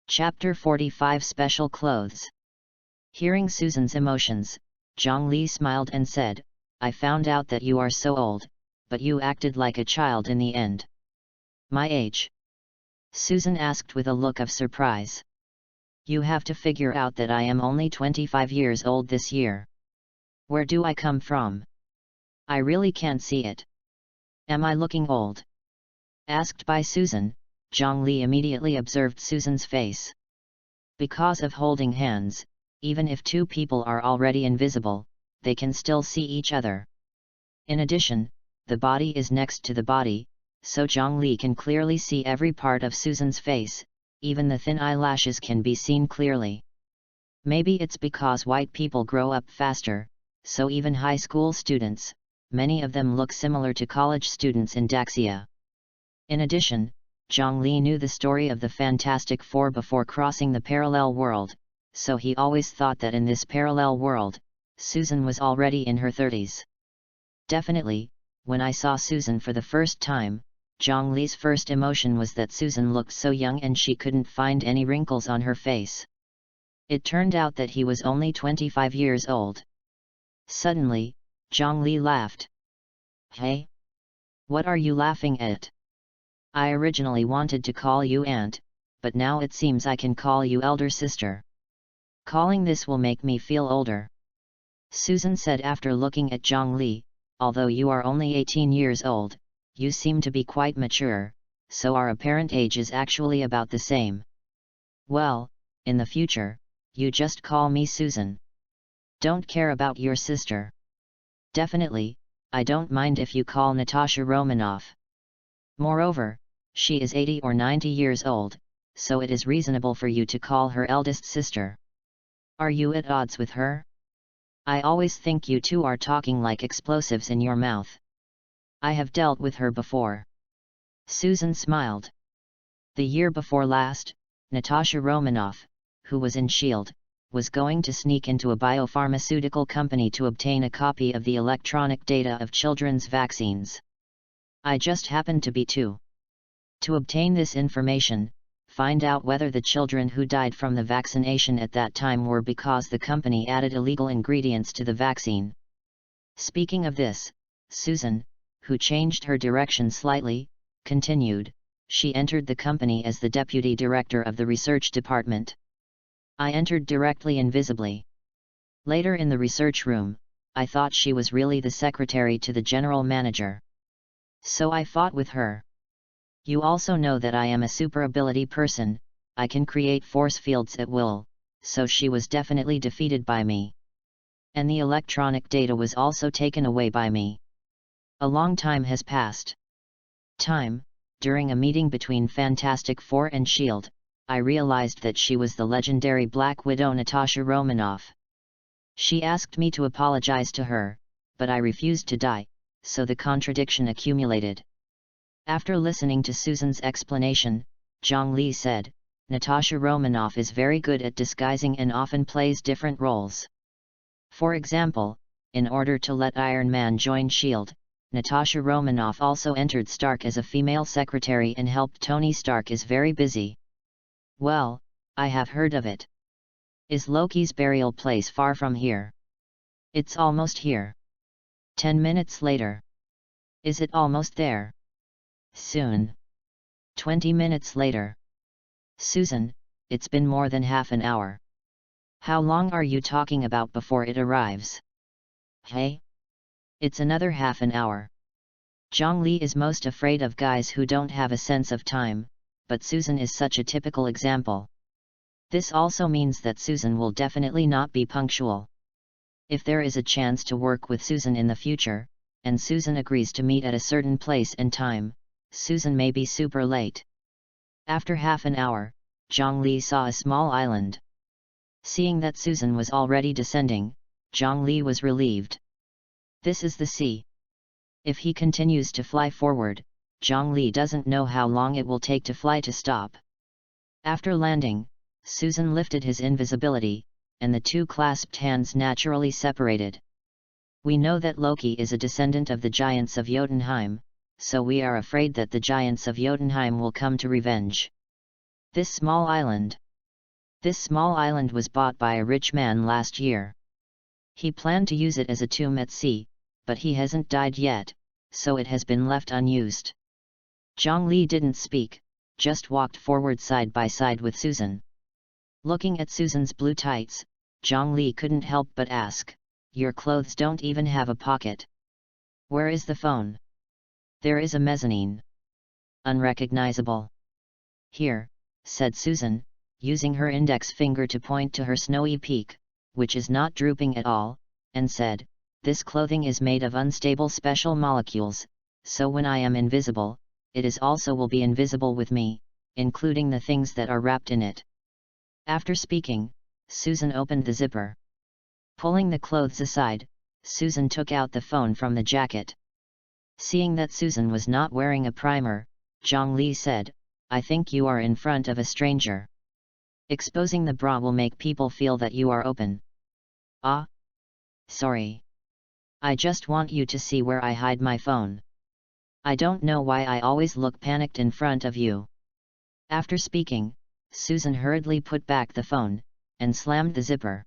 Chapter 45 Special Clothes. Hearing Susan's emotions, Zhongli smiled and said, I found out that you are so old, but you acted like a child in the end. My age? Susan asked with a look of surprise. You have to figure out that I am only 25 years old this year. Where do I come from? I really can't see it. Am I looking old? Asked by Susan, Zhongli immediately observed Susan's face. Because of holding hands, even if two people are already invisible, they can still see each other. In addition, the body is next to the body, so Zhongli can clearly see every part of Susan's face, even the thin eyelashes can be seen clearly. Maybe it's because white people grow up faster, so even high school students, many of them look similar to college students in Daxia. In addition, Zhongli knew the story of the Fantastic Four before crossing the parallel world, so he always thought that in this parallel world, Susan was already in her 30s. Definitely, when I saw Susan for the first time, Zhongli's first emotion was that Susan looked so young and she couldn't find any wrinkles on her face. It turned out that he was only 25 years old. Suddenly, Zhongli laughed. Hey? What are you laughing at? I originally wanted to call you aunt, but now it seems I can call you elder sister. Calling this will make me feel older. Susan said after looking at Zhongli, although you are only 18 years old, you seem to be quite mature, so our apparent age is actually about the same. Well, in the future, you just call me Susan. Don't care about your sister. Definitely, I don't mind if you call Natasha Romanoff. Moreover, she is 80 or 90 years old, so it is reasonable for you to call her eldest sister. Are you at odds with her? I always think you two are talking like explosives in your mouth. I have dealt with her before. Susan smiled. The year before last, Natasha Romanoff, who was in S.H.I.E.L.D., was going to sneak into a biopharmaceutical company to obtain a copy of the electronic data of children's vaccines. I just happened to be too. To obtain this information, find out whether the children who died from the vaccination at that time were because the company added illegal ingredients to the vaccine. Speaking of this, Susan, who changed her direction slightly, continued, she entered the company as the deputy director of the research department. I entered directly invisibly. Later in the research room, I thought she was really the secretary to the general manager. So I fought with her. You also know that I am a super ability person, I can create force fields at will, so she was definitely defeated by me. and the electronic data was also taken away by me. A long time has passed. During a meeting between Fantastic Four and S.H.I.E.L.D., I realized that she was the legendary Black Widow Natasha Romanoff. She asked me to apologize to her, but I refused to die, so the contradiction accumulated. After listening to Susan's explanation, Zhang Li said, Natasha Romanoff is very good at disguising and often plays different roles. For example, in order to let Iron Man join S.H.I.E.L.D., Natasha Romanoff also entered Stark as a female secretary and helped Tony Stark is very busy. Well, I have heard of it. Is Loki's burial place far from here? It's almost here. 10 minutes later. Is it almost there? Soon. 20 minutes later. Susan, it's been more than half an hour. How long are you talking about before it arrives? Hey? It's another half an hour. Zhang Li is most afraid of guys who don't have a sense of time, but Susan is such a typical example. This also means that Susan will definitely not be punctual. If there is a chance to work with Susan in the future, and Susan agrees to meet at a certain place and time, Susan may be super late. After half an hour, Zhang Li saw a small island. Seeing that Susan was already descending, Zhang Li was relieved. This is the sea. If he continues to fly forward, Zhang Li doesn't know how long it will take to fly to stop. After landing, Susan lifted his invisibility, and the two clasped hands naturally separated. We know that Loki is a descendant of the giants of Jotunheim, so we are afraid that the giants of Jotunheim will come to revenge. This small island was bought by a rich man last year. He planned to use it as a tomb at sea, but he hasn't died yet, so it has been left unused. Zhang Li didn't speak, just walked forward side by side with Susan. Looking at Susan's blue tights, Zhang Li couldn't help but ask, your clothes don't even have a pocket. Where is the phone? There is a mezzanine. Unrecognizable. Here, said Susan, using her index finger to point to her snowy peak, which is not drooping at all, and said, this clothing is made of unstable special molecules, so when I am invisible, it is also will be invisible with me, including the things that are wrapped in it. After speaking, Susan opened the zipper. Pulling the clothes aside, Susan took out the phone from the jacket. Seeing that Susan was not wearing a primer, Zhang Li said, I think you are in front of a stranger. Exposing the bra will make people feel that you are open. Ah? Sorry. I just want you to see where I hide my phone. I don't know why I always look panicked in front of you. After speaking, Susan hurriedly put back the phone, and slammed the zipper.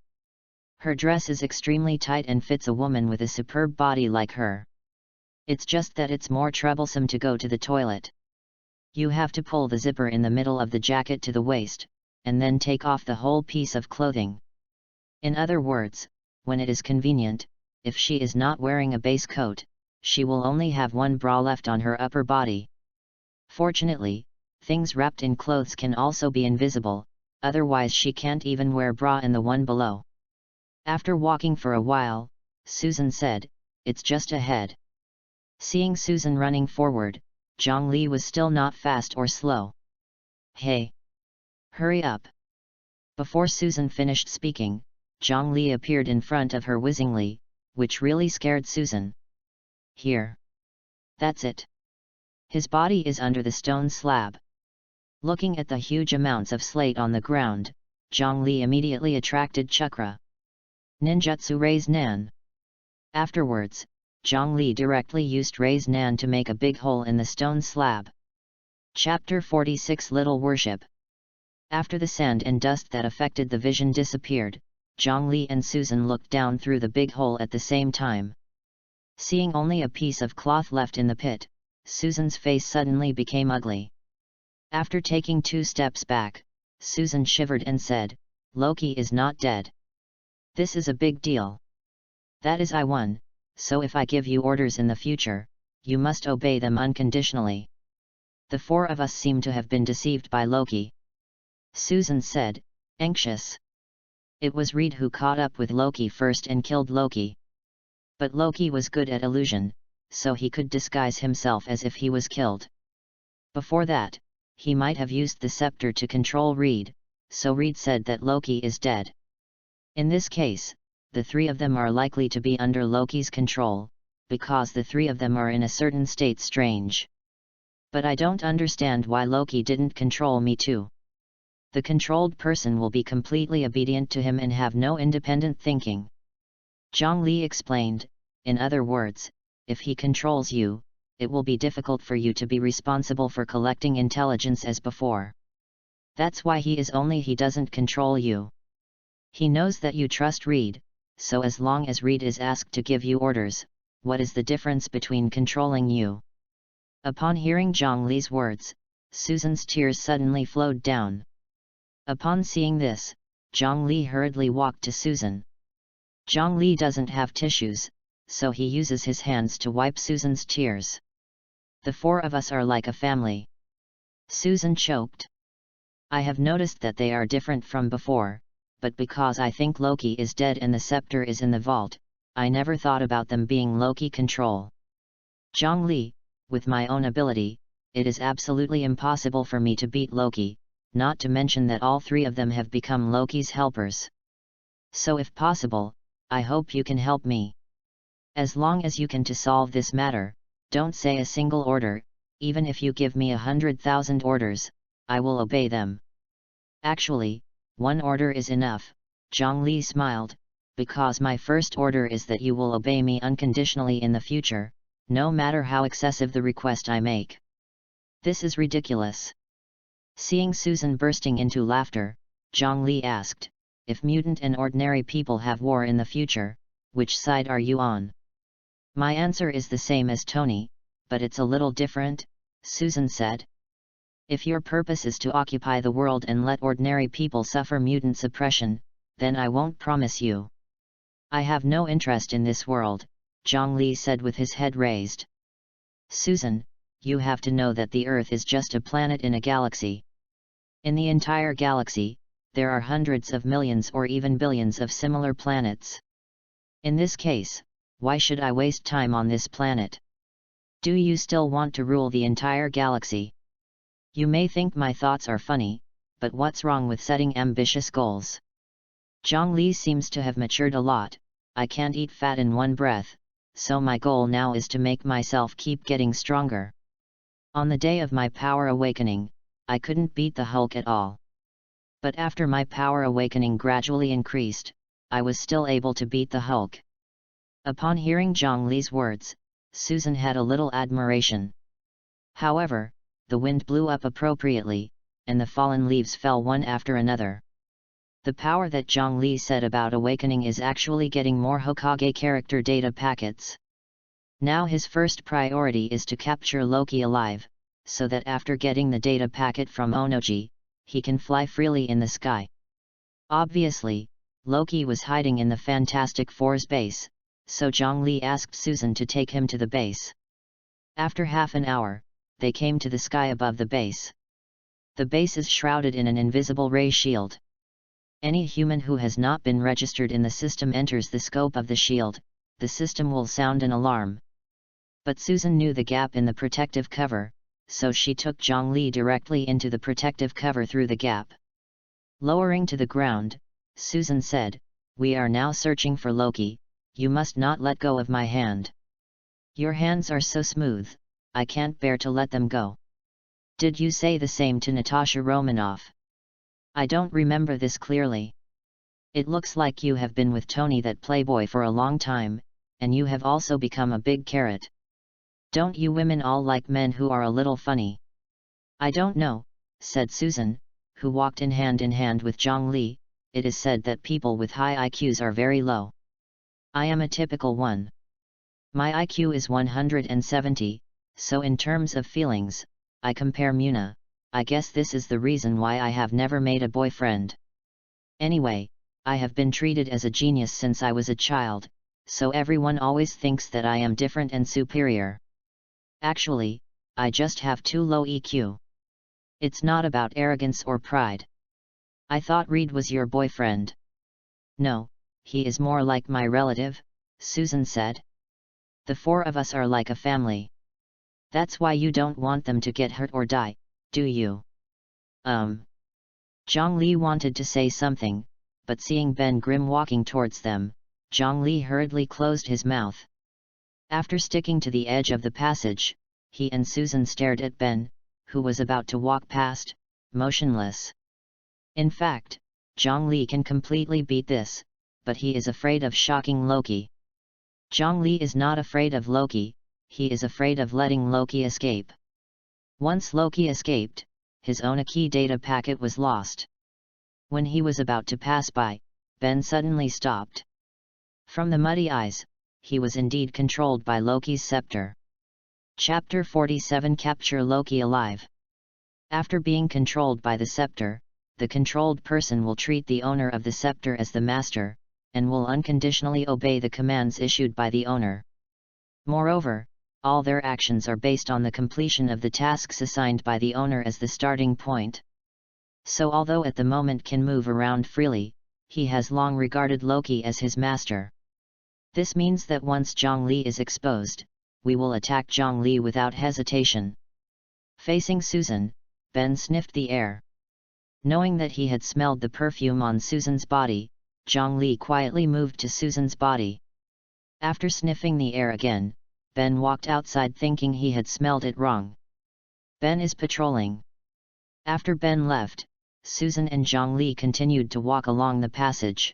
Her dress is extremely tight and fits a woman with a superb body like her. It's just that it's more troublesome to go to the toilet. You have to pull the zipper in the middle of the jacket to the waist, and then take off the whole piece of clothing. In other words, when it is convenient, if she is not wearing a base coat, she will only have one bra left on her upper body. Fortunately, things wrapped in clothes can also be invisible, otherwise she can't even wear bra and the one below. After walking for a while, Susan said, it's just ahead. Seeing Susan running forward, Zhang Li was still not fast or slow. Hey! Hurry up! Before Susan finished speaking, Zhang Li appeared in front of her whizzingly, which really scared Susan. Here. That's it. His body is under the stone slab. Looking at the huge amounts of slate on the ground, Zhang Li immediately attracted Chakra. Ninjutsu Raise Nan. Afterwards, Zhang Li directly used Raise Nan to make a big hole in the stone slab. Chapter 46 Little Worship. After the sand and dust that affected the vision disappeared, Zhang Li and Susan looked down through the big hole at the same time. Seeing only a piece of cloth left in the pit, Susan's face suddenly became ugly. After taking 2 steps back, Susan shivered and said, Loki is not dead. This is a big deal. That is I won, so if I give you orders in the future, you must obey them unconditionally. The 4 of us seem to have been deceived by Loki. Susan said, anxious. It was Reed who caught up with Loki first and killed Loki. But Loki was good at illusion, so he could disguise himself as if he was killed. Before that, he might have used the scepter to control Reed, so Reed said that Loki is dead. In this case, the three of them are likely to be under Loki's control, because the three of them are in a certain state strange. But I don't understand why Loki didn't control me too. The controlled person will be completely obedient to him and have no independent thinking. Zhang Li explained, in other words, if he controls you, it will be difficult for you to be responsible for collecting intelligence as before. That's why he doesn't control you. He knows that you trust Reed, so as long as Reed is asked to give you orders, what is the difference between controlling you? Upon hearing Zhang Li's words, Susan's tears suddenly flowed down. Upon seeing this, Zhang Li hurriedly walked to Susan. Zhang Li doesn't have tissues, so he uses his hands to wipe Susan's tears. The four of us are like a family. Susan choked. I have noticed that they are different from before, but because I think Loki is dead and the scepter is in the vault, I never thought about them being Loki control. Zhang Li, with my own ability, it is absolutely impossible for me to beat Loki, not to mention that all three of them have become Loki's helpers. So if possible, I hope you can help me. As long as you can to solve this matter, don't say a single order, even if you give me 100,000 orders, I will obey them. Actually, one order is enough, Zhang Li smiled, because my first order is that you will obey me unconditionally in the future, no matter how excessive the request I make. This is ridiculous. Seeing Susan bursting into laughter, Zhang Li asked, if mutant and ordinary people have war in the future, which side are you on? My answer is the same as Tony, but it's a little different, Susan said. If your purpose is to occupy the world and let ordinary people suffer mutant suppression, then I won't promise you. I have no interest in this world, Zhang Li said with his head raised. Susan, you have to know that the Earth is just a planet in a galaxy. In the entire galaxy, there are hundreds of millions or even billions of similar planets. In this case, why should I waste time on this planet? Do you still want to rule the entire galaxy? You may think my thoughts are funny, but what's wrong with setting ambitious goals? Zhang Li seems to have matured a lot. I can't eat fat in one breath, so my goal now is to make myself keep getting stronger. On the day of my power awakening, I couldn't beat the Hulk at all. But after my power awakening gradually increased, I was still able to beat the Hulk. Upon hearing Zhang Li's words, Susan had a little admiration. However, the wind blew up appropriately, and the fallen leaves fell one after another. The power that Zhang Li said about awakening is actually getting more Hokage character data packets. Now his first priority is to capture Loki alive, so that after getting the data packet from Onoji, he can fly freely in the sky. Obviously, Loki was hiding in the Fantastic Four's base, so Zhang Li asked Susan to take him to the base. After half an hour, they came to the sky above the base. The base is shrouded in an invisible ray shield. Any human who has not been registered in the system enters the scope of the shield, the system will sound an alarm. But Susan knew the gap in the protective cover, so she took Zhang Li directly into the protective cover through the gap. Lowering to the ground, Susan said, "We are now searching for Loki, you must not let go of my hand. Your hands are so smooth, I can't bear to let them go." Did you say the same to Natasha Romanoff? I don't remember this clearly. It looks like you have been with Tony that playboy for a long time, and you have also become a big carrot. Don't you women all like men who are a little funny? I don't know, said Susan, who walked in hand with Zhang Li. It is said that people with high IQs are very low. I am a typical one. My IQ is 170, so in terms of feelings, I compare Muna. I guess this is the reason why I have never made a boyfriend. Anyway, I have been treated as a genius since I was a child, so everyone always thinks that I am different and superior. Actually, I just have too low EQ. It's not about arrogance or pride. I thought Reed was your boyfriend. "No, he is more like my relative," Susan said. "The four of us are like a family. That's why you don't want them to get hurt or die, do you?" Zhongli wanted to say something, but seeing Ben Grimm walking towards them, Zhongli hurriedly closed his mouth. After sticking to the edge of the passage, he and Susan stared at Ben, who was about to walk past, motionless. In fact, Zhongli can completely beat this, but he is afraid of shocking Loki. Zhongli is not afraid of Loki, he is afraid of letting Loki escape. Once Loki escaped, his own key data packet was lost. When he was about to pass by, Ben suddenly stopped. From the muddy eyes, he was indeed controlled by Loki's scepter. Chapter 47 Capture Loki Alive. After being controlled by the scepter, the controlled person will treat the owner of the scepter as the master, and will unconditionally obey the commands issued by the owner. Moreover, all their actions are based on the completion of the tasks assigned by the owner as the starting point. So although at the moment can move around freely, he has long regarded Loki as his master. This means that once Zhongli is exposed, we will attack Zhongli without hesitation. Facing Susan, Ben sniffed the air. Knowing that he had smelled the perfume on Susan's body, Zhongli quietly moved to Susan's body. After sniffing the air again, Ben walked outside thinking he had smelled it wrong. Ben is patrolling. After Ben left, Susan and Zhongli continued to walk along the passage.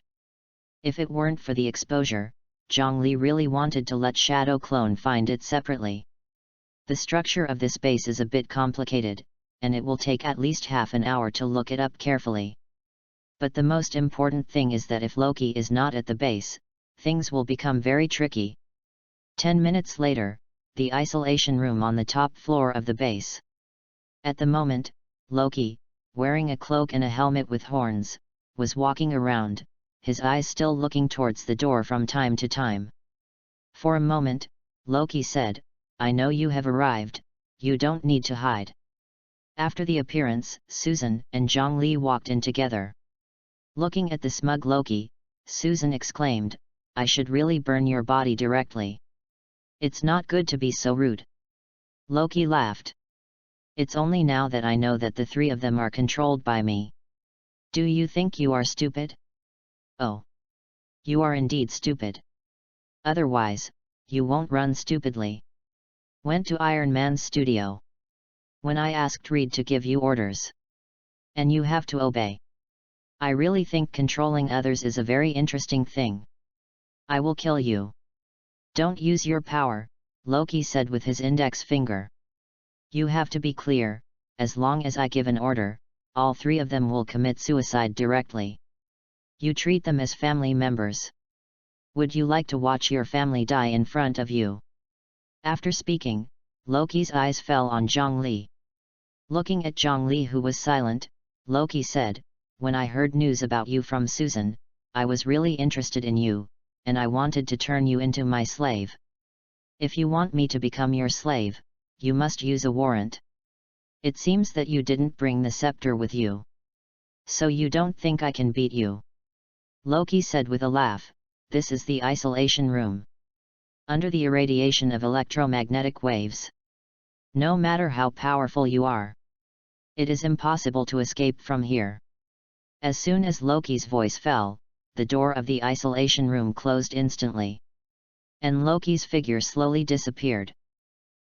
If it weren't for the exposure, Zhongli really wanted to let Shadow Clone find it separately. The structure of this base is a bit complicated, and it will take at least half an hour to look it up carefully. But the most important thing is that if Loki is not at the base, things will become very tricky. 10 minutes later, the isolation room on the top floor of the base. At the moment, Loki, wearing a cloak and a helmet with horns, was walking around, his eyes still looking towards the door from time to time. For a moment, Loki said, "I know you have arrived, you don't need to hide." After the appearance, Susan and Zhongli walked in together. Looking at the smug Loki, Susan exclaimed, "I should really burn your body directly. It's not good to be so rude." Loki laughed. "It's only now that I know that the three of them are controlled by me. Do you think you are stupid? Oh. You are indeed stupid. Otherwise, you won't run stupidly. Went to Iron Man's studio. When I asked Reed to give you orders. And you have to obey. I really think controlling others is a very interesting thing. I will kill you." "Don't use your power," Loki said with his index finger. "You have to be clear, as long as I give an order, all three of them will commit suicide directly. You treat them as family members. Would you like to watch your family die in front of you?" After speaking, Loki's eyes fell on Zhongli. Looking at Zhongli, who was silent, Loki said, "When I heard news about you from Susan, I was really interested in you, and I wanted to turn you into my slave. If you want me to become your slave, you must use a warrant. It seems that you didn't bring the scepter with you. So you don't think I can beat you?" Loki said with a laugh, "This is the isolation room. Under the irradiation of electromagnetic waves. No matter how powerful you are, it is impossible to escape from here." As soon as Loki's voice fell, the door of the isolation room closed instantly. And Loki's figure slowly disappeared.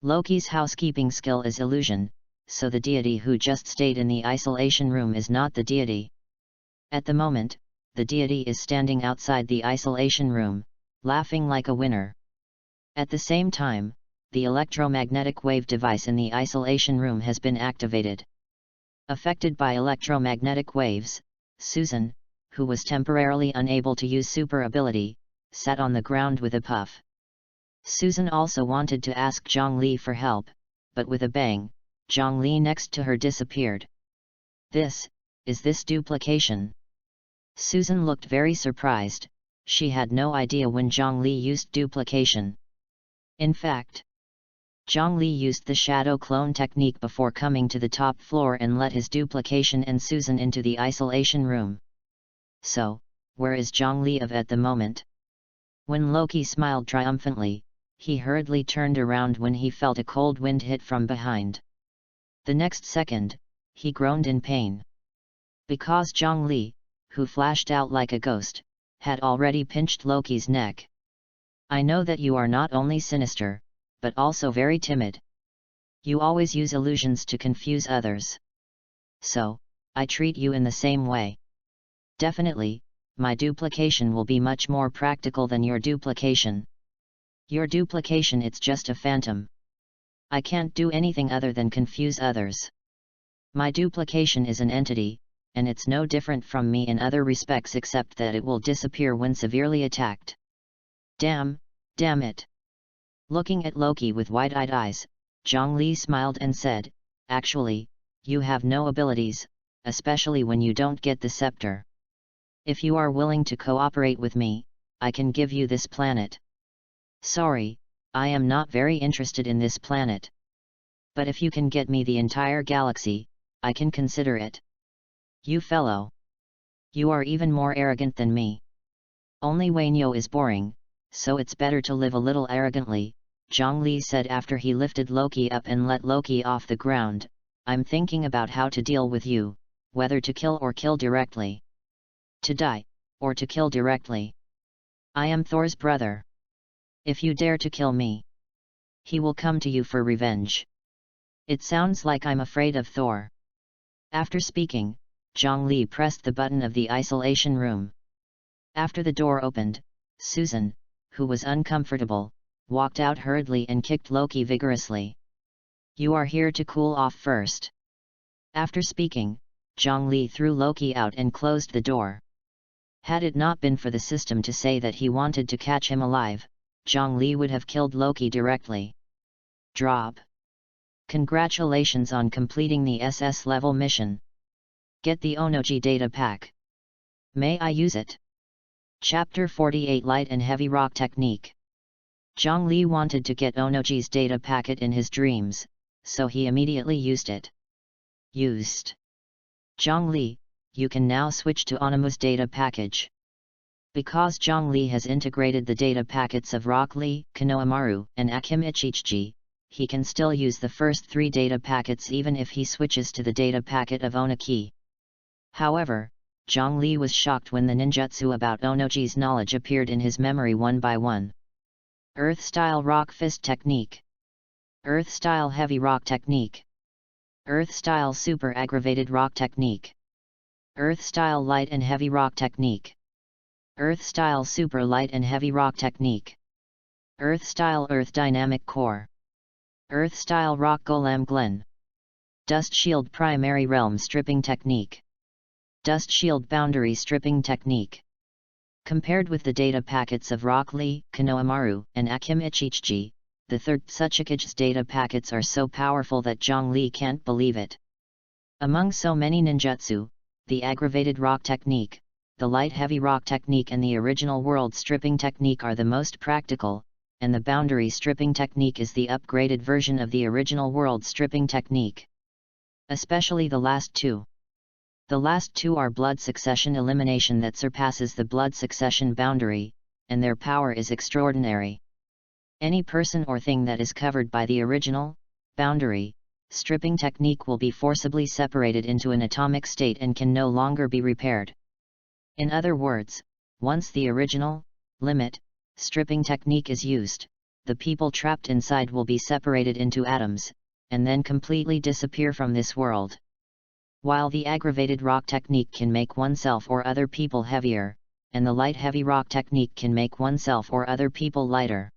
Loki's housekeeping skill is illusion, so the deity who just stayed in the isolation room is not the deity. At the moment, the deity is standing outside the isolation room, laughing like a winner. At the same time, the electromagnetic wave device in the isolation room has been activated. Affected by electromagnetic waves, Susan, who was temporarily unable to use super ability, sat on the ground with a puff. Susan also wanted to ask Zhongli for help, but with a bang, Zhongli next to her disappeared. Is this duplication? Susan looked very surprised, she had no idea when Zhongli used duplication. In fact, Zhongli used the shadow clone technique before coming to the top floor and let his duplication and Susan into the isolation room. So, where is Zhongli of at the moment? When Loki smiled triumphantly, he hurriedly turned around when he felt a cold wind hit from behind. The next second, he groaned in pain. Because Zhongli, who flashed out like a ghost, had already pinched Loki's neck. I know that you are not only sinister, but also very timid. You always use illusions to confuse others. So, I treat you in the same way. Definitely, my duplication will be much more practical than your duplication. Your duplication, it's just a phantom. I can't do anything other than confuse others. My duplication is an entity, and it's no different from me in other respects except that it will disappear when severely attacked. Damn it. Looking at Loki with wide-eyed eyes, Zhongli smiled and said, actually, you have no abilities, especially when you don't get the scepter. If you are willing to cooperate with me, I can give you this planet. Sorry, I am not very interested in this planet. But if you can get me the entire galaxy, I can consider it. You fellow. You are even more arrogant than me. Only Wanyo is boring, so it's better to live a little arrogantly, Zhongli said after he lifted Loki up and let Loki off the ground. I'm thinking about how to deal with you, whether to kill or kill directly. To die, or to kill directly. I am Thor's brother. If you dare to kill me, he will come to you for revenge. It sounds like I'm afraid of Thor. After speaking, Zhongli pressed the button of the isolation room. After the door opened, Susan, who was uncomfortable, walked out hurriedly and kicked Loki vigorously. You are here to cool off first. After speaking, Zhongli threw Loki out and closed the door. Had it not been for the system to say that he wanted to catch him alive, Zhongli would have killed Loki directly. Drop. Congratulations on completing the SS level mission. Get the Onoji data pack. May I use it? Chapter 48 Light and Heavy Rock Technique. Zhongli wanted to get Onoji's data packet in his dreams, so he immediately used it. Used. Zhongli, you can now switch to Onomu's data package. Because Zhongli has integrated the data packets of Rock Lee, Konohamaru, and Akim Ichichi, he can still use the first 3 data packets even if he switches to the data packet of Onaki. However, Zhongli was shocked when the ninjutsu about Onoji's knowledge appeared in his memory one by one. Earth-style Rock Fist Technique. Earth-style Heavy Rock Technique. Earth-style Super Aggravated Rock Technique. Earth-style Light and Heavy Rock Technique. Earth-style Super Light and Heavy Rock Technique. Earth-style Earth Dynamic Core. Earth-style Rock Golem Glen. Dust Shield Primary Realm Stripping Technique. Dust Shield Boundary Stripping Technique. Compared with the data packets of Rock Lee, Konohamaru, and Akim Ichichi, the third Tsuchikage's data packets are so powerful that Zhongli can't believe it. Among so many ninjutsu, the Aggravated Rock Technique, the Light-Heavy Rock Technique and the Original World Stripping Technique are the most practical, and the Boundary Stripping Technique is the upgraded version of the Original World Stripping Technique. Especially the last two. The last two are blood succession elimination that surpasses the blood succession boundary, and their power is extraordinary. Any person or thing that is covered by the original, boundary, stripping technique will be forcibly separated into an atomic state and can no longer be repaired. In other words, once the original, limit, stripping technique is used, the people trapped inside will be separated into atoms, and then completely disappear from this world. While the aggravated rock technique can make oneself or other people heavier, and the light-heavy rock technique can make oneself or other people lighter.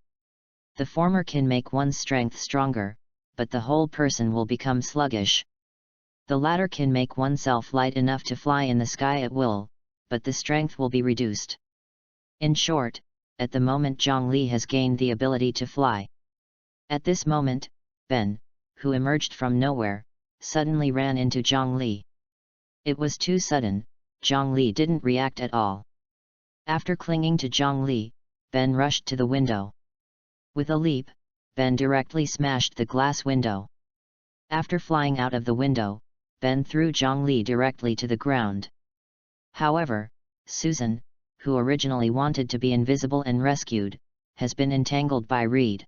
The former can make one's strength stronger, but the whole person will become sluggish. The latter can make oneself light enough to fly in the sky at will, but the strength will be reduced. In short, at the moment Zhongli has gained the ability to fly. At this moment, Ben, who emerged from nowhere, suddenly ran into Zhongli. It was too sudden, Zhongli didn't react at all. After clinging to Zhongli, Ben rushed to the window. With a leap, Ben directly smashed the glass window. After flying out of the window, Ben threw Zhongli directly to the ground. However, Susan, who originally wanted to be invisible and rescued, has been entangled by Reed.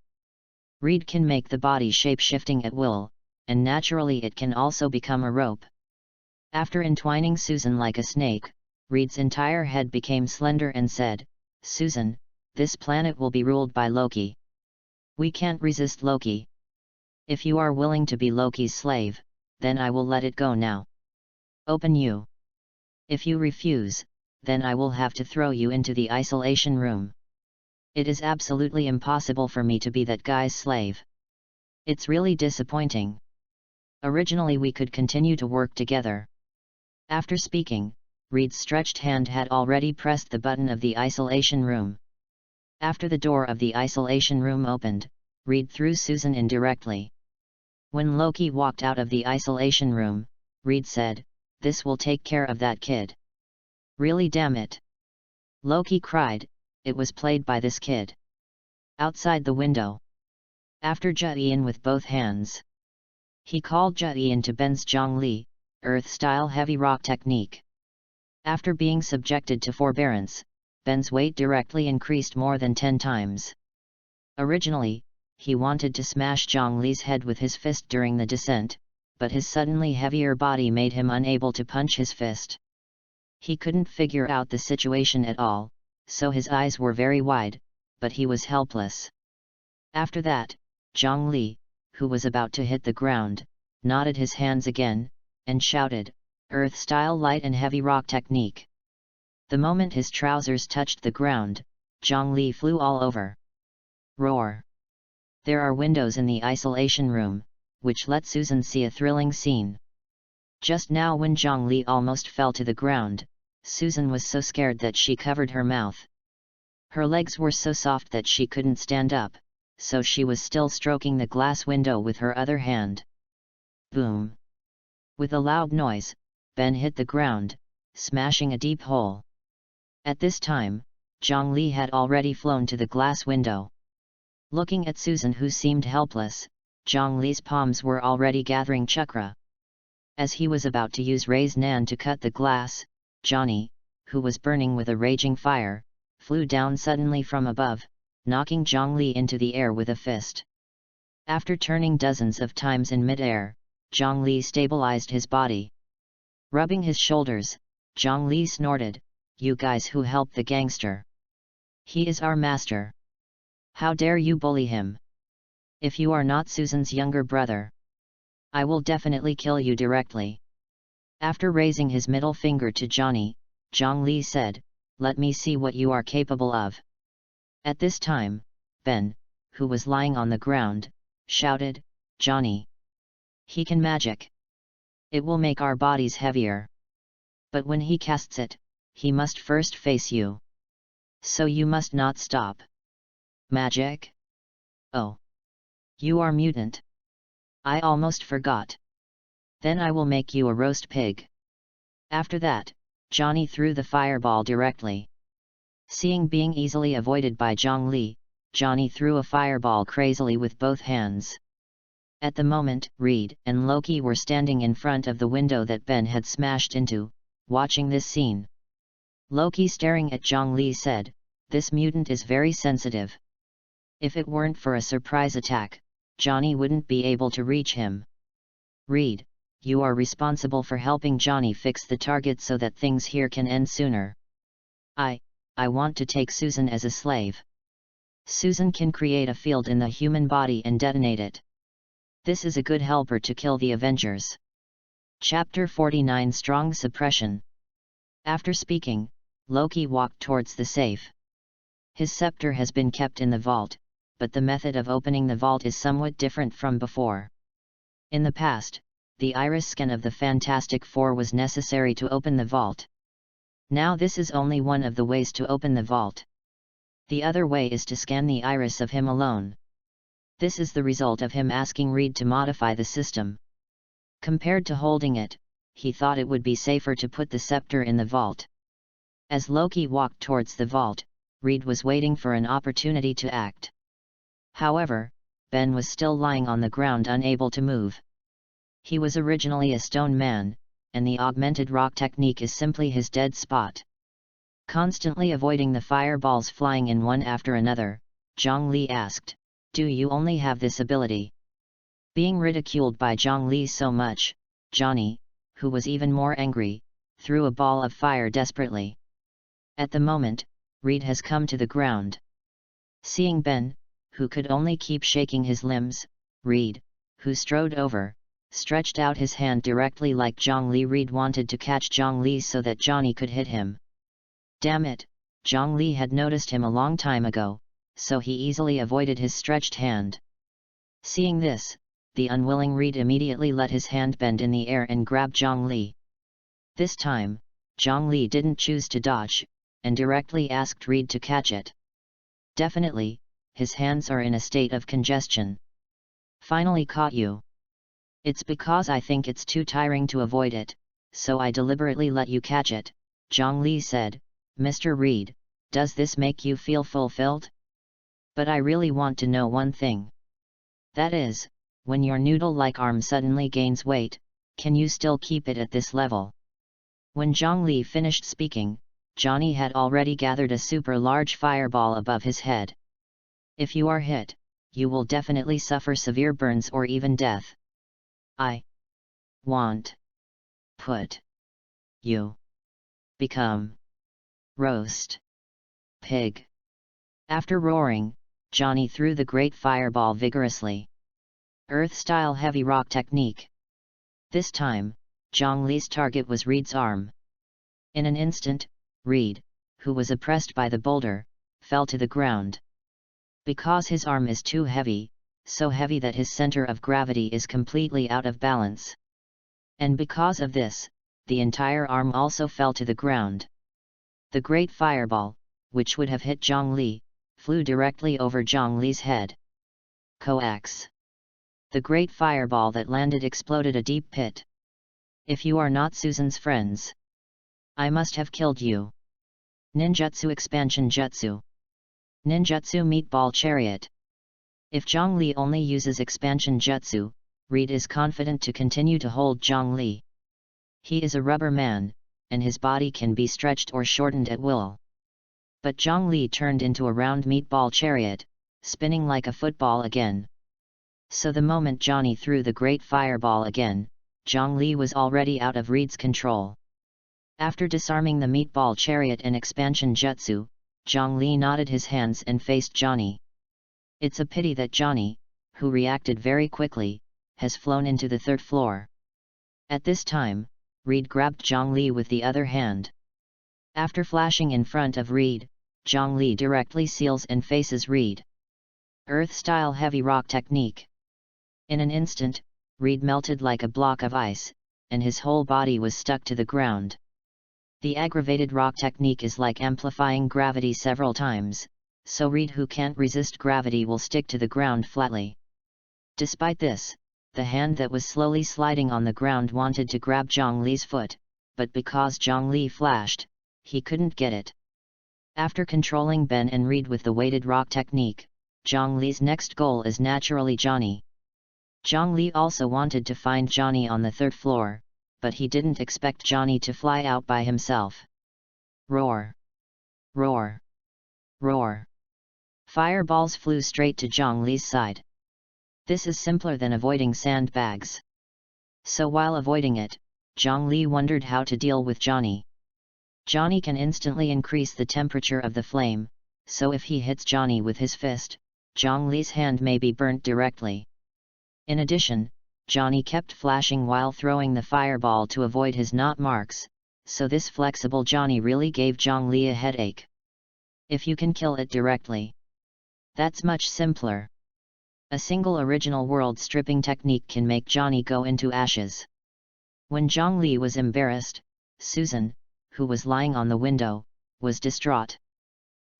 Reed can make the body shape-shifting at will, and naturally it can also become a rope. After entwining Susan like a snake, Reed's entire head became slender and said, "Susan, this planet will be ruled by Loki. We can't resist Loki. If you are willing to be Loki's slave, then I will let it go now. Open you. If you refuse, then I will have to throw you into the isolation room. It is absolutely impossible for me to be that guy's slave. It's really disappointing. Originally we could continue to work together." After speaking, Reed's stretched hand had already pressed the button of the isolation room. After the door of the isolation room opened, Reed threw Susan in directly. When Loki walked out of the isolation room, Reed said, "This will take care of that kid." "Really, damn it!" Loki cried. It was played by this kid. Outside the window. After Ju-Ian with both hands. He called Ju-Ian to Ben's Zhongli, Earth-style heavy rock technique. After being subjected to forbearance, Ben's weight directly increased more than 10 times. Originally, he wanted to smash Zhongli's head with his fist during the descent, but his suddenly heavier body made him unable to punch his fist. He couldn't figure out the situation at all, so his eyes were very wide, but he was helpless. After that, Zhongli, who was about to hit the ground, nodded his hands again, and shouted, "Earth-style light and heavy rock technique." The moment his trousers touched the ground, Zhongli flew all over. Roar! There are windows in the isolation room, which let Susan see a thrilling scene. Just now when Zhongli almost fell to the ground, Susan was so scared that she covered her mouth. Her legs were so soft that she couldn't stand up, so she was still stroking the glass window with her other hand. Boom! With a loud noise, Ben hit the ground, smashing a deep hole. At this time, Zhongli had already flown to the glass window. Looking at Susan, who seemed helpless, Zhongli's palms were already gathering chakra. As he was about to use Ray's Nan to cut the glass, Johnny, who was burning with a raging fire, flew down suddenly from above, knocking Zhongli into the air with a fist. After turning dozens of times in mid-air, Zhongli stabilized his body. Rubbing his shoulders, Zhongli snorted, "You guys who helped the gangster. He is our master. How dare you bully him? If you are not Susan's younger brother, I will definitely kill you directly." After raising his middle finger to Johnny, Zhongli said, "Let me see what you are capable of." At this time, Ben, who was lying on the ground, shouted, "Johnny! He can magic. It will make our bodies heavier. But when he casts it, he must first face you. So you must not stop." "Magic? Oh! You are mutant. I almost forgot. Then I will make you a roast pig." After that, Johnny threw the fireball directly. Seeing being easily avoided by Zhongli, Johnny threw a fireball crazily with both hands. At the moment, Reed and Loki were standing in front of the window that Ben had smashed into, watching this scene. Loki, staring at Zhongli, said, "This mutant is very sensitive. If it weren't for a surprise attack, Johnny wouldn't be able to reach him. Reed, you are responsible for helping Johnny fix the target so that things here can end sooner. I want to take Susan as a slave. Susan can create a field in the human body and detonate it. This is a good helper to kill the Avengers." Chapter 49 Strong Suppression. After speaking, Loki walked towards the safe. His scepter has been kept in the vault, but the method of opening the vault is somewhat different from before. In the past, the iris scan of the Fantastic Four was necessary to open the vault. Now this is only one of the ways to open the vault. The other way is to scan the iris of him alone. This is the result of him asking Reed to modify the system. Compared to holding it, he thought it would be safer to put the scepter in the vault. As Loki walked towards the vault, Reed was waiting for an opportunity to act. However, Ben was still lying on the ground, unable to move. He was originally a stone man, and the augmented rock technique is simply his dead spot. Constantly avoiding the fireballs flying in one after another, Zhongli asked, "Do you only have this ability?" Being ridiculed by Zhongli so much, Johnny, who was even more angry, threw a ball of fire desperately. At the moment, Reed has come to the ground. Seeing Ben, who could only keep shaking his limbs, Reed, who strode over, stretched out his hand directly like Zhongli. Reed wanted to catch Zhongli so that Johnny could hit him. Damn it, Zhongli had noticed him a long time ago, so he easily avoided his stretched hand. Seeing this, the unwilling Reed immediately let his hand bend in the air and grab Zhongli. This time, Zhongli didn't choose to dodge, and directly asked Reed to catch it. Definitely, his hands are in a state of congestion. Finally caught you. It's because I think it's too tiring to avoid it, so I deliberately let you catch it, Zhongli said. Mr. Reed, does this make you feel fulfilled? But I really want to know one thing. That is, when your noodle-like arm suddenly gains weight, can you still keep it at this level? When Zhongli finished speaking, Johnny had already gathered a super large fireball above his head. If you are hit, you will definitely suffer severe burns or even death. I want put you become roast pig. After roaring, Johnny threw the great fireball vigorously. Earth-style heavy rock technique. This time, Zhongli's target was Reed's arm. In an instant, Reed, who was oppressed by the boulder, fell to the ground. Because his arm is too heavy, so heavy that his center of gravity is completely out of balance. And because of this, the entire arm also fell to the ground. The great fireball, which would have hit Zhongli, flew directly over Zhongli's head. Coax. The great fireball that landed exploded a deep pit. If you are not Susan's friends, I must have killed you. Ninjutsu Expansion Jutsu. Ninjutsu Meatball Chariot. If Zhongli only uses Expansion Jutsu, Reed is confident to continue to hold Zhongli. He is a rubber man, and his body can be stretched or shortened at will. But Zhongli turned into a round meatball chariot, spinning like a football again. So the moment Johnny threw the great fireball again, Zhongli was already out of Reed's control. After disarming the meatball chariot and expansion jutsu, Zhongli nodded his hands and faced Johnny. It's a pity that Johnny, who reacted very quickly, has flown into the third floor. At this time, Reed grabbed Zhongli with the other hand. After flashing in front of Reed, Zhongli directly seals and faces Reed. Earth-style heavy rock technique. In an instant, Reed melted like a block of ice, and his whole body was stuck to the ground. The aggravated rock technique is like amplifying gravity several times, so Reed, who can't resist gravity, will stick to the ground flatly. Despite this, the hand that was slowly sliding on the ground wanted to grab Zhongli's foot, but because Zhongli flashed, he couldn't get it. After controlling Ben and Reed with the weighted rock technique, Zhongli's next goal is naturally Johnny. Zhongli also wanted to find Johnny on the third floor, but he didn't expect Johnny to fly out by himself. Roar! Roar! Roar! Fireballs flew straight to Zhongli's side. This is simpler than avoiding sandbags. So while avoiding it, Zhongli wondered how to deal with Johnny. Johnny can instantly increase the temperature of the flame, so if he hits Johnny with his fist, Zhongli's hand may be burnt directly. In addition, Johnny kept flashing while throwing the fireball to avoid his knot marks, so this flexible Johnny really gave Zhongli a headache. If you can kill it directly, that's much simpler. A single original world stripping technique can make Johnny go into ashes. When Zhongli was embarrassed, Susan, who was lying on the window, was distraught.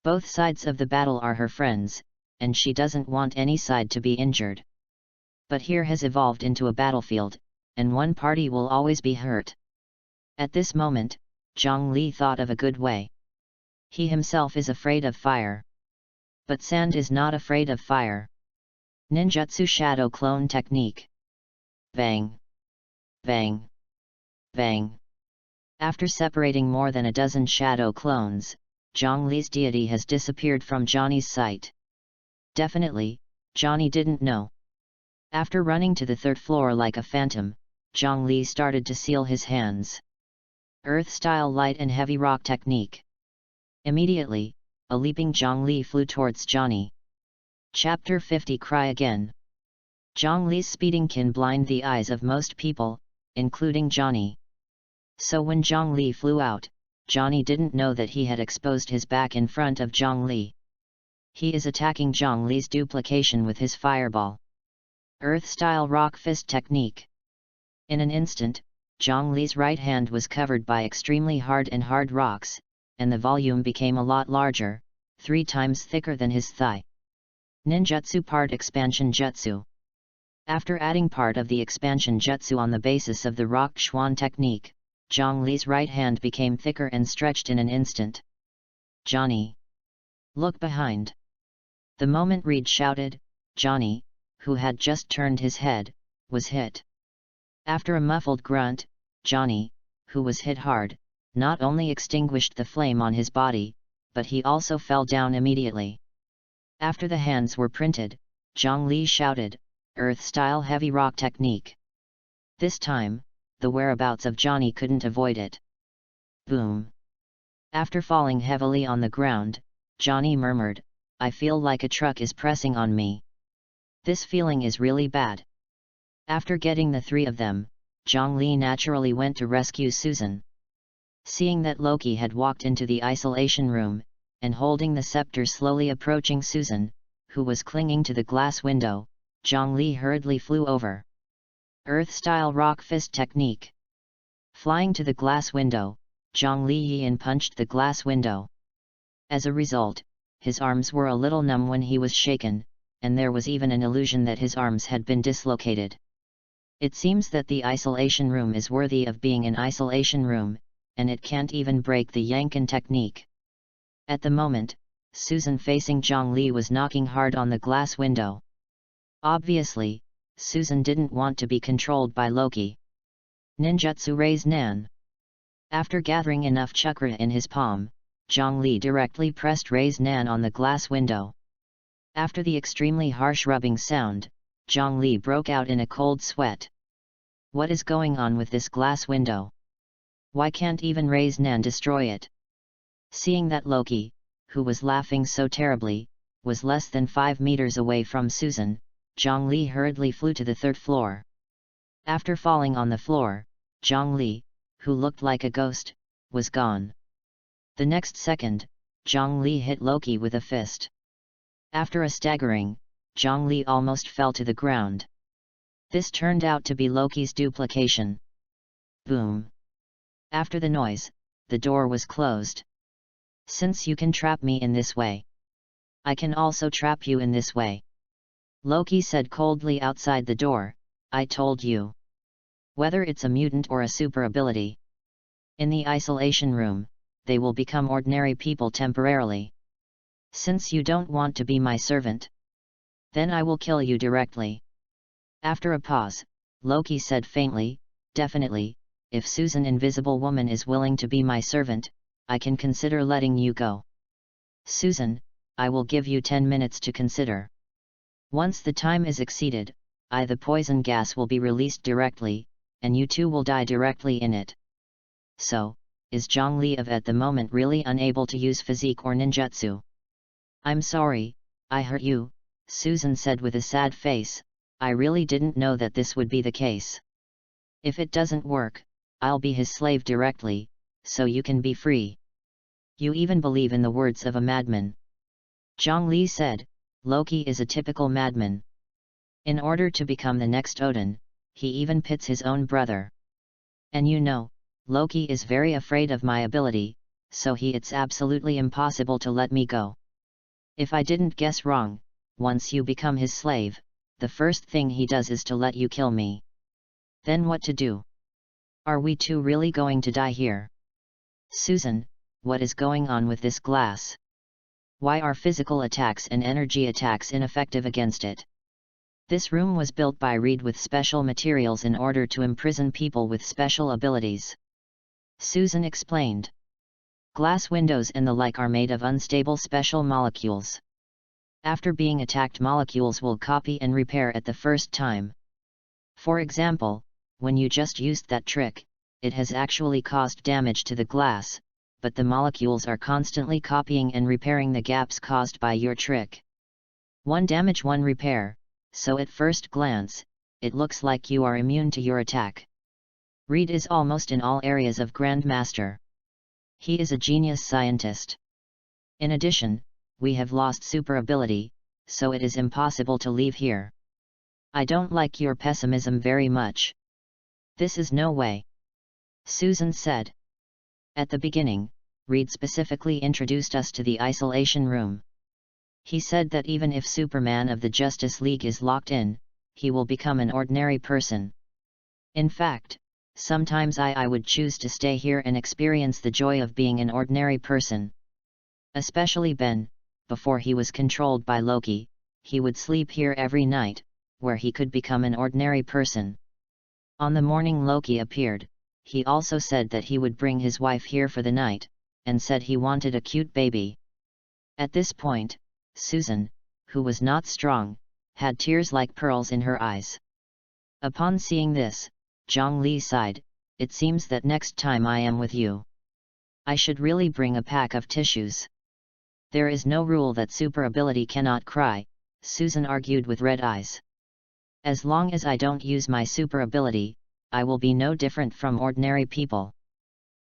Both sides of the battle are her friends, and she doesn't want any side to be injured. But here has evolved into a battlefield, and one party will always be hurt. At this moment, Zhongli thought of a good way. He himself is afraid of fire. But sand is not afraid of fire. Ninjutsu Shadow Clone Technique. Bang! Bang! Bang! After separating more than a dozen shadow clones, Zhongli's deity has disappeared from Johnny's sight. Definitely, Johnny didn't know. After running to the third floor like a phantom, Zhongli started to seal his hands. Earth-style light and heavy rock technique. Immediately, a leaping Zhongli flew towards Johnny. Chapter 50 Cry Again. Zhongli's speeding can blind the eyes of most people, including Johnny. So when Zhongli flew out, Johnny didn't know that he had exposed his back in front of Zhongli. He is attacking Zhongli's duplication with his fireball. Earth-style rock fist technique. In an instant, Zhongli's right hand was covered by extremely hard rocks, and the volume became a lot larger, 3 times thicker than his thigh. Ninjutsu part expansion jutsu. After adding part of the expansion jutsu on the basis of the rock Xuan technique, Zhongli's right hand became thicker and stretched in an instant. Johnny! Look behind! The moment Reed shouted, Johnny, who had just turned his head, was hit. After a muffled grunt, Johnny, who was hit hard, not only extinguished the flame on his body, but he also fell down immediately. After the hands were printed, Zhongli shouted, Earth-style heavy rock technique. This time, the whereabouts of Johnny couldn't avoid it. Boom! After falling heavily on the ground, Johnny murmured, I feel like a truck is pressing on me. This feeling is really bad. After getting the 3 of them, Zhongli naturally went to rescue Susan. Seeing that Loki had walked into the isolation room, and holding the scepter slowly approaching Susan, who was clinging to the glass window, Zhongli hurriedly flew over. Earth-style rock fist technique. Flying to the glass window, Zhongli Yin punched the glass window. As a result, his arms were a little numb when he was shaken, and there was even an illusion that his arms had been dislocated. It seems that the isolation room is worthy of being an isolation room, and it can't even break the Yankin technique. At the moment, Susan facing Zhongli was knocking hard on the glass window. Obviously, Susan didn't want to be controlled by Loki. Ninjutsu Raise Nan. After gathering enough chakra in his palm, Zhongli directly pressed Raise Nan on the glass window. After the extremely harsh rubbing sound, Zhongli broke out in a cold sweat. What is going on with this glass window? Why can't even Raise Nan destroy it? Seeing that Loki, who was laughing so terribly, was less than 5 meters away from Susan, Zhongli hurriedly flew to the 3rd floor. After falling on the floor, Zhongli, who looked like a ghost, was gone. The next second, Zhongli hit Loki with a fist. After a staggering, Zhongli almost fell to the ground. This turned out to be Loki's duplication. Boom! After the noise, the door was closed. Since you can trap me in this way, I can also trap you in this way. Loki said coldly outside the door, I told you. Whether it's a mutant or a super ability. In the isolation room, they will become ordinary people temporarily. Since you don't want to be my servant, then I will kill you directly. After a pause, Loki said faintly, definitely, if Susan Invisible Woman is willing to be my servant, I can consider letting you go. Susan, I will give you 10 minutes to consider. Once the time is exceeded, the poison gas will be released directly, and you too will die directly in it. So, is Zhongli at the moment really unable to use physique or ninjutsu? I'm sorry, I hurt you, Susan said with a sad face, I really didn't know that this would be the case. If it doesn't work, I'll be his slave directly, so you can be free. You even believe in the words of a madman. Zhongli said, Loki is a typical madman. In order to become the next Odin, he even pits his own brother. And you know, Loki is very afraid of my ability, so it's absolutely impossible to let me go. If I didn't guess wrong, once you become his slave, the first thing he does is to let you kill me. Then what to do? Are we two really going to die here? Susan, what is going on with this glass? Why are physical attacks and energy attacks ineffective against it? This room was built by Reed with special materials in order to imprison people with special abilities. Susan explained. Glass windows and the like are made of unstable special molecules. After being attacked, molecules will copy and repair at the first time. For example, when you just used that trick, it has actually caused damage to the glass, but the molecules are constantly copying and repairing the gaps caused by your trick. One damage, one repair, so at first glance, it looks like you are immune to your attack. Reed is almost in all areas of Grandmaster. He is a genius scientist. In addition, we have lost super ability, so it is impossible to leave here. I don't like your pessimism very much. This is no way. Susan said. At the beginning, Reed specifically introduced us to the isolation room. He said that even if Superman of the Justice League is locked in, he will become an ordinary person. In fact, sometimes I would choose to stay here and experience the joy of being an ordinary person. Especially Ben, before he was controlled by Loki, he would sleep here every night, where he could become an ordinary person. On the morning Loki appeared, he also said that he would bring his wife here for the night, and said he wanted a cute baby. At this point, Susan, who was not strong, had tears like pearls in her eyes. Upon seeing this, Zhongli sighed, "It seems that next time I am with you, I should really bring a pack of tissues." There is no rule that super ability cannot cry, Susan argued with red eyes. As long as I don't use my super ability, I will be no different from ordinary people.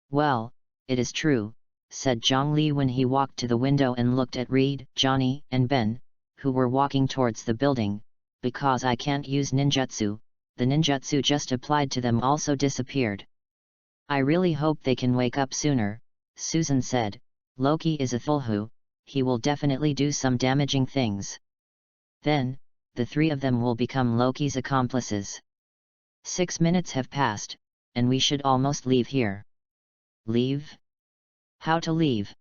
Well, it is true, said Zhongli when he walked to the window and looked at Reed, Johnny, and Ben, who were walking towards the building. Because I can't use ninjutsu, the ninjutsu just applied to them also disappeared. I really hope they can wake up sooner, Susan said. Loki is a Thulhu, he will definitely do some damaging things. Then, the three of them will become Loki's accomplices. 6 minutes have passed, and we should almost leave here. Leave? How to leave?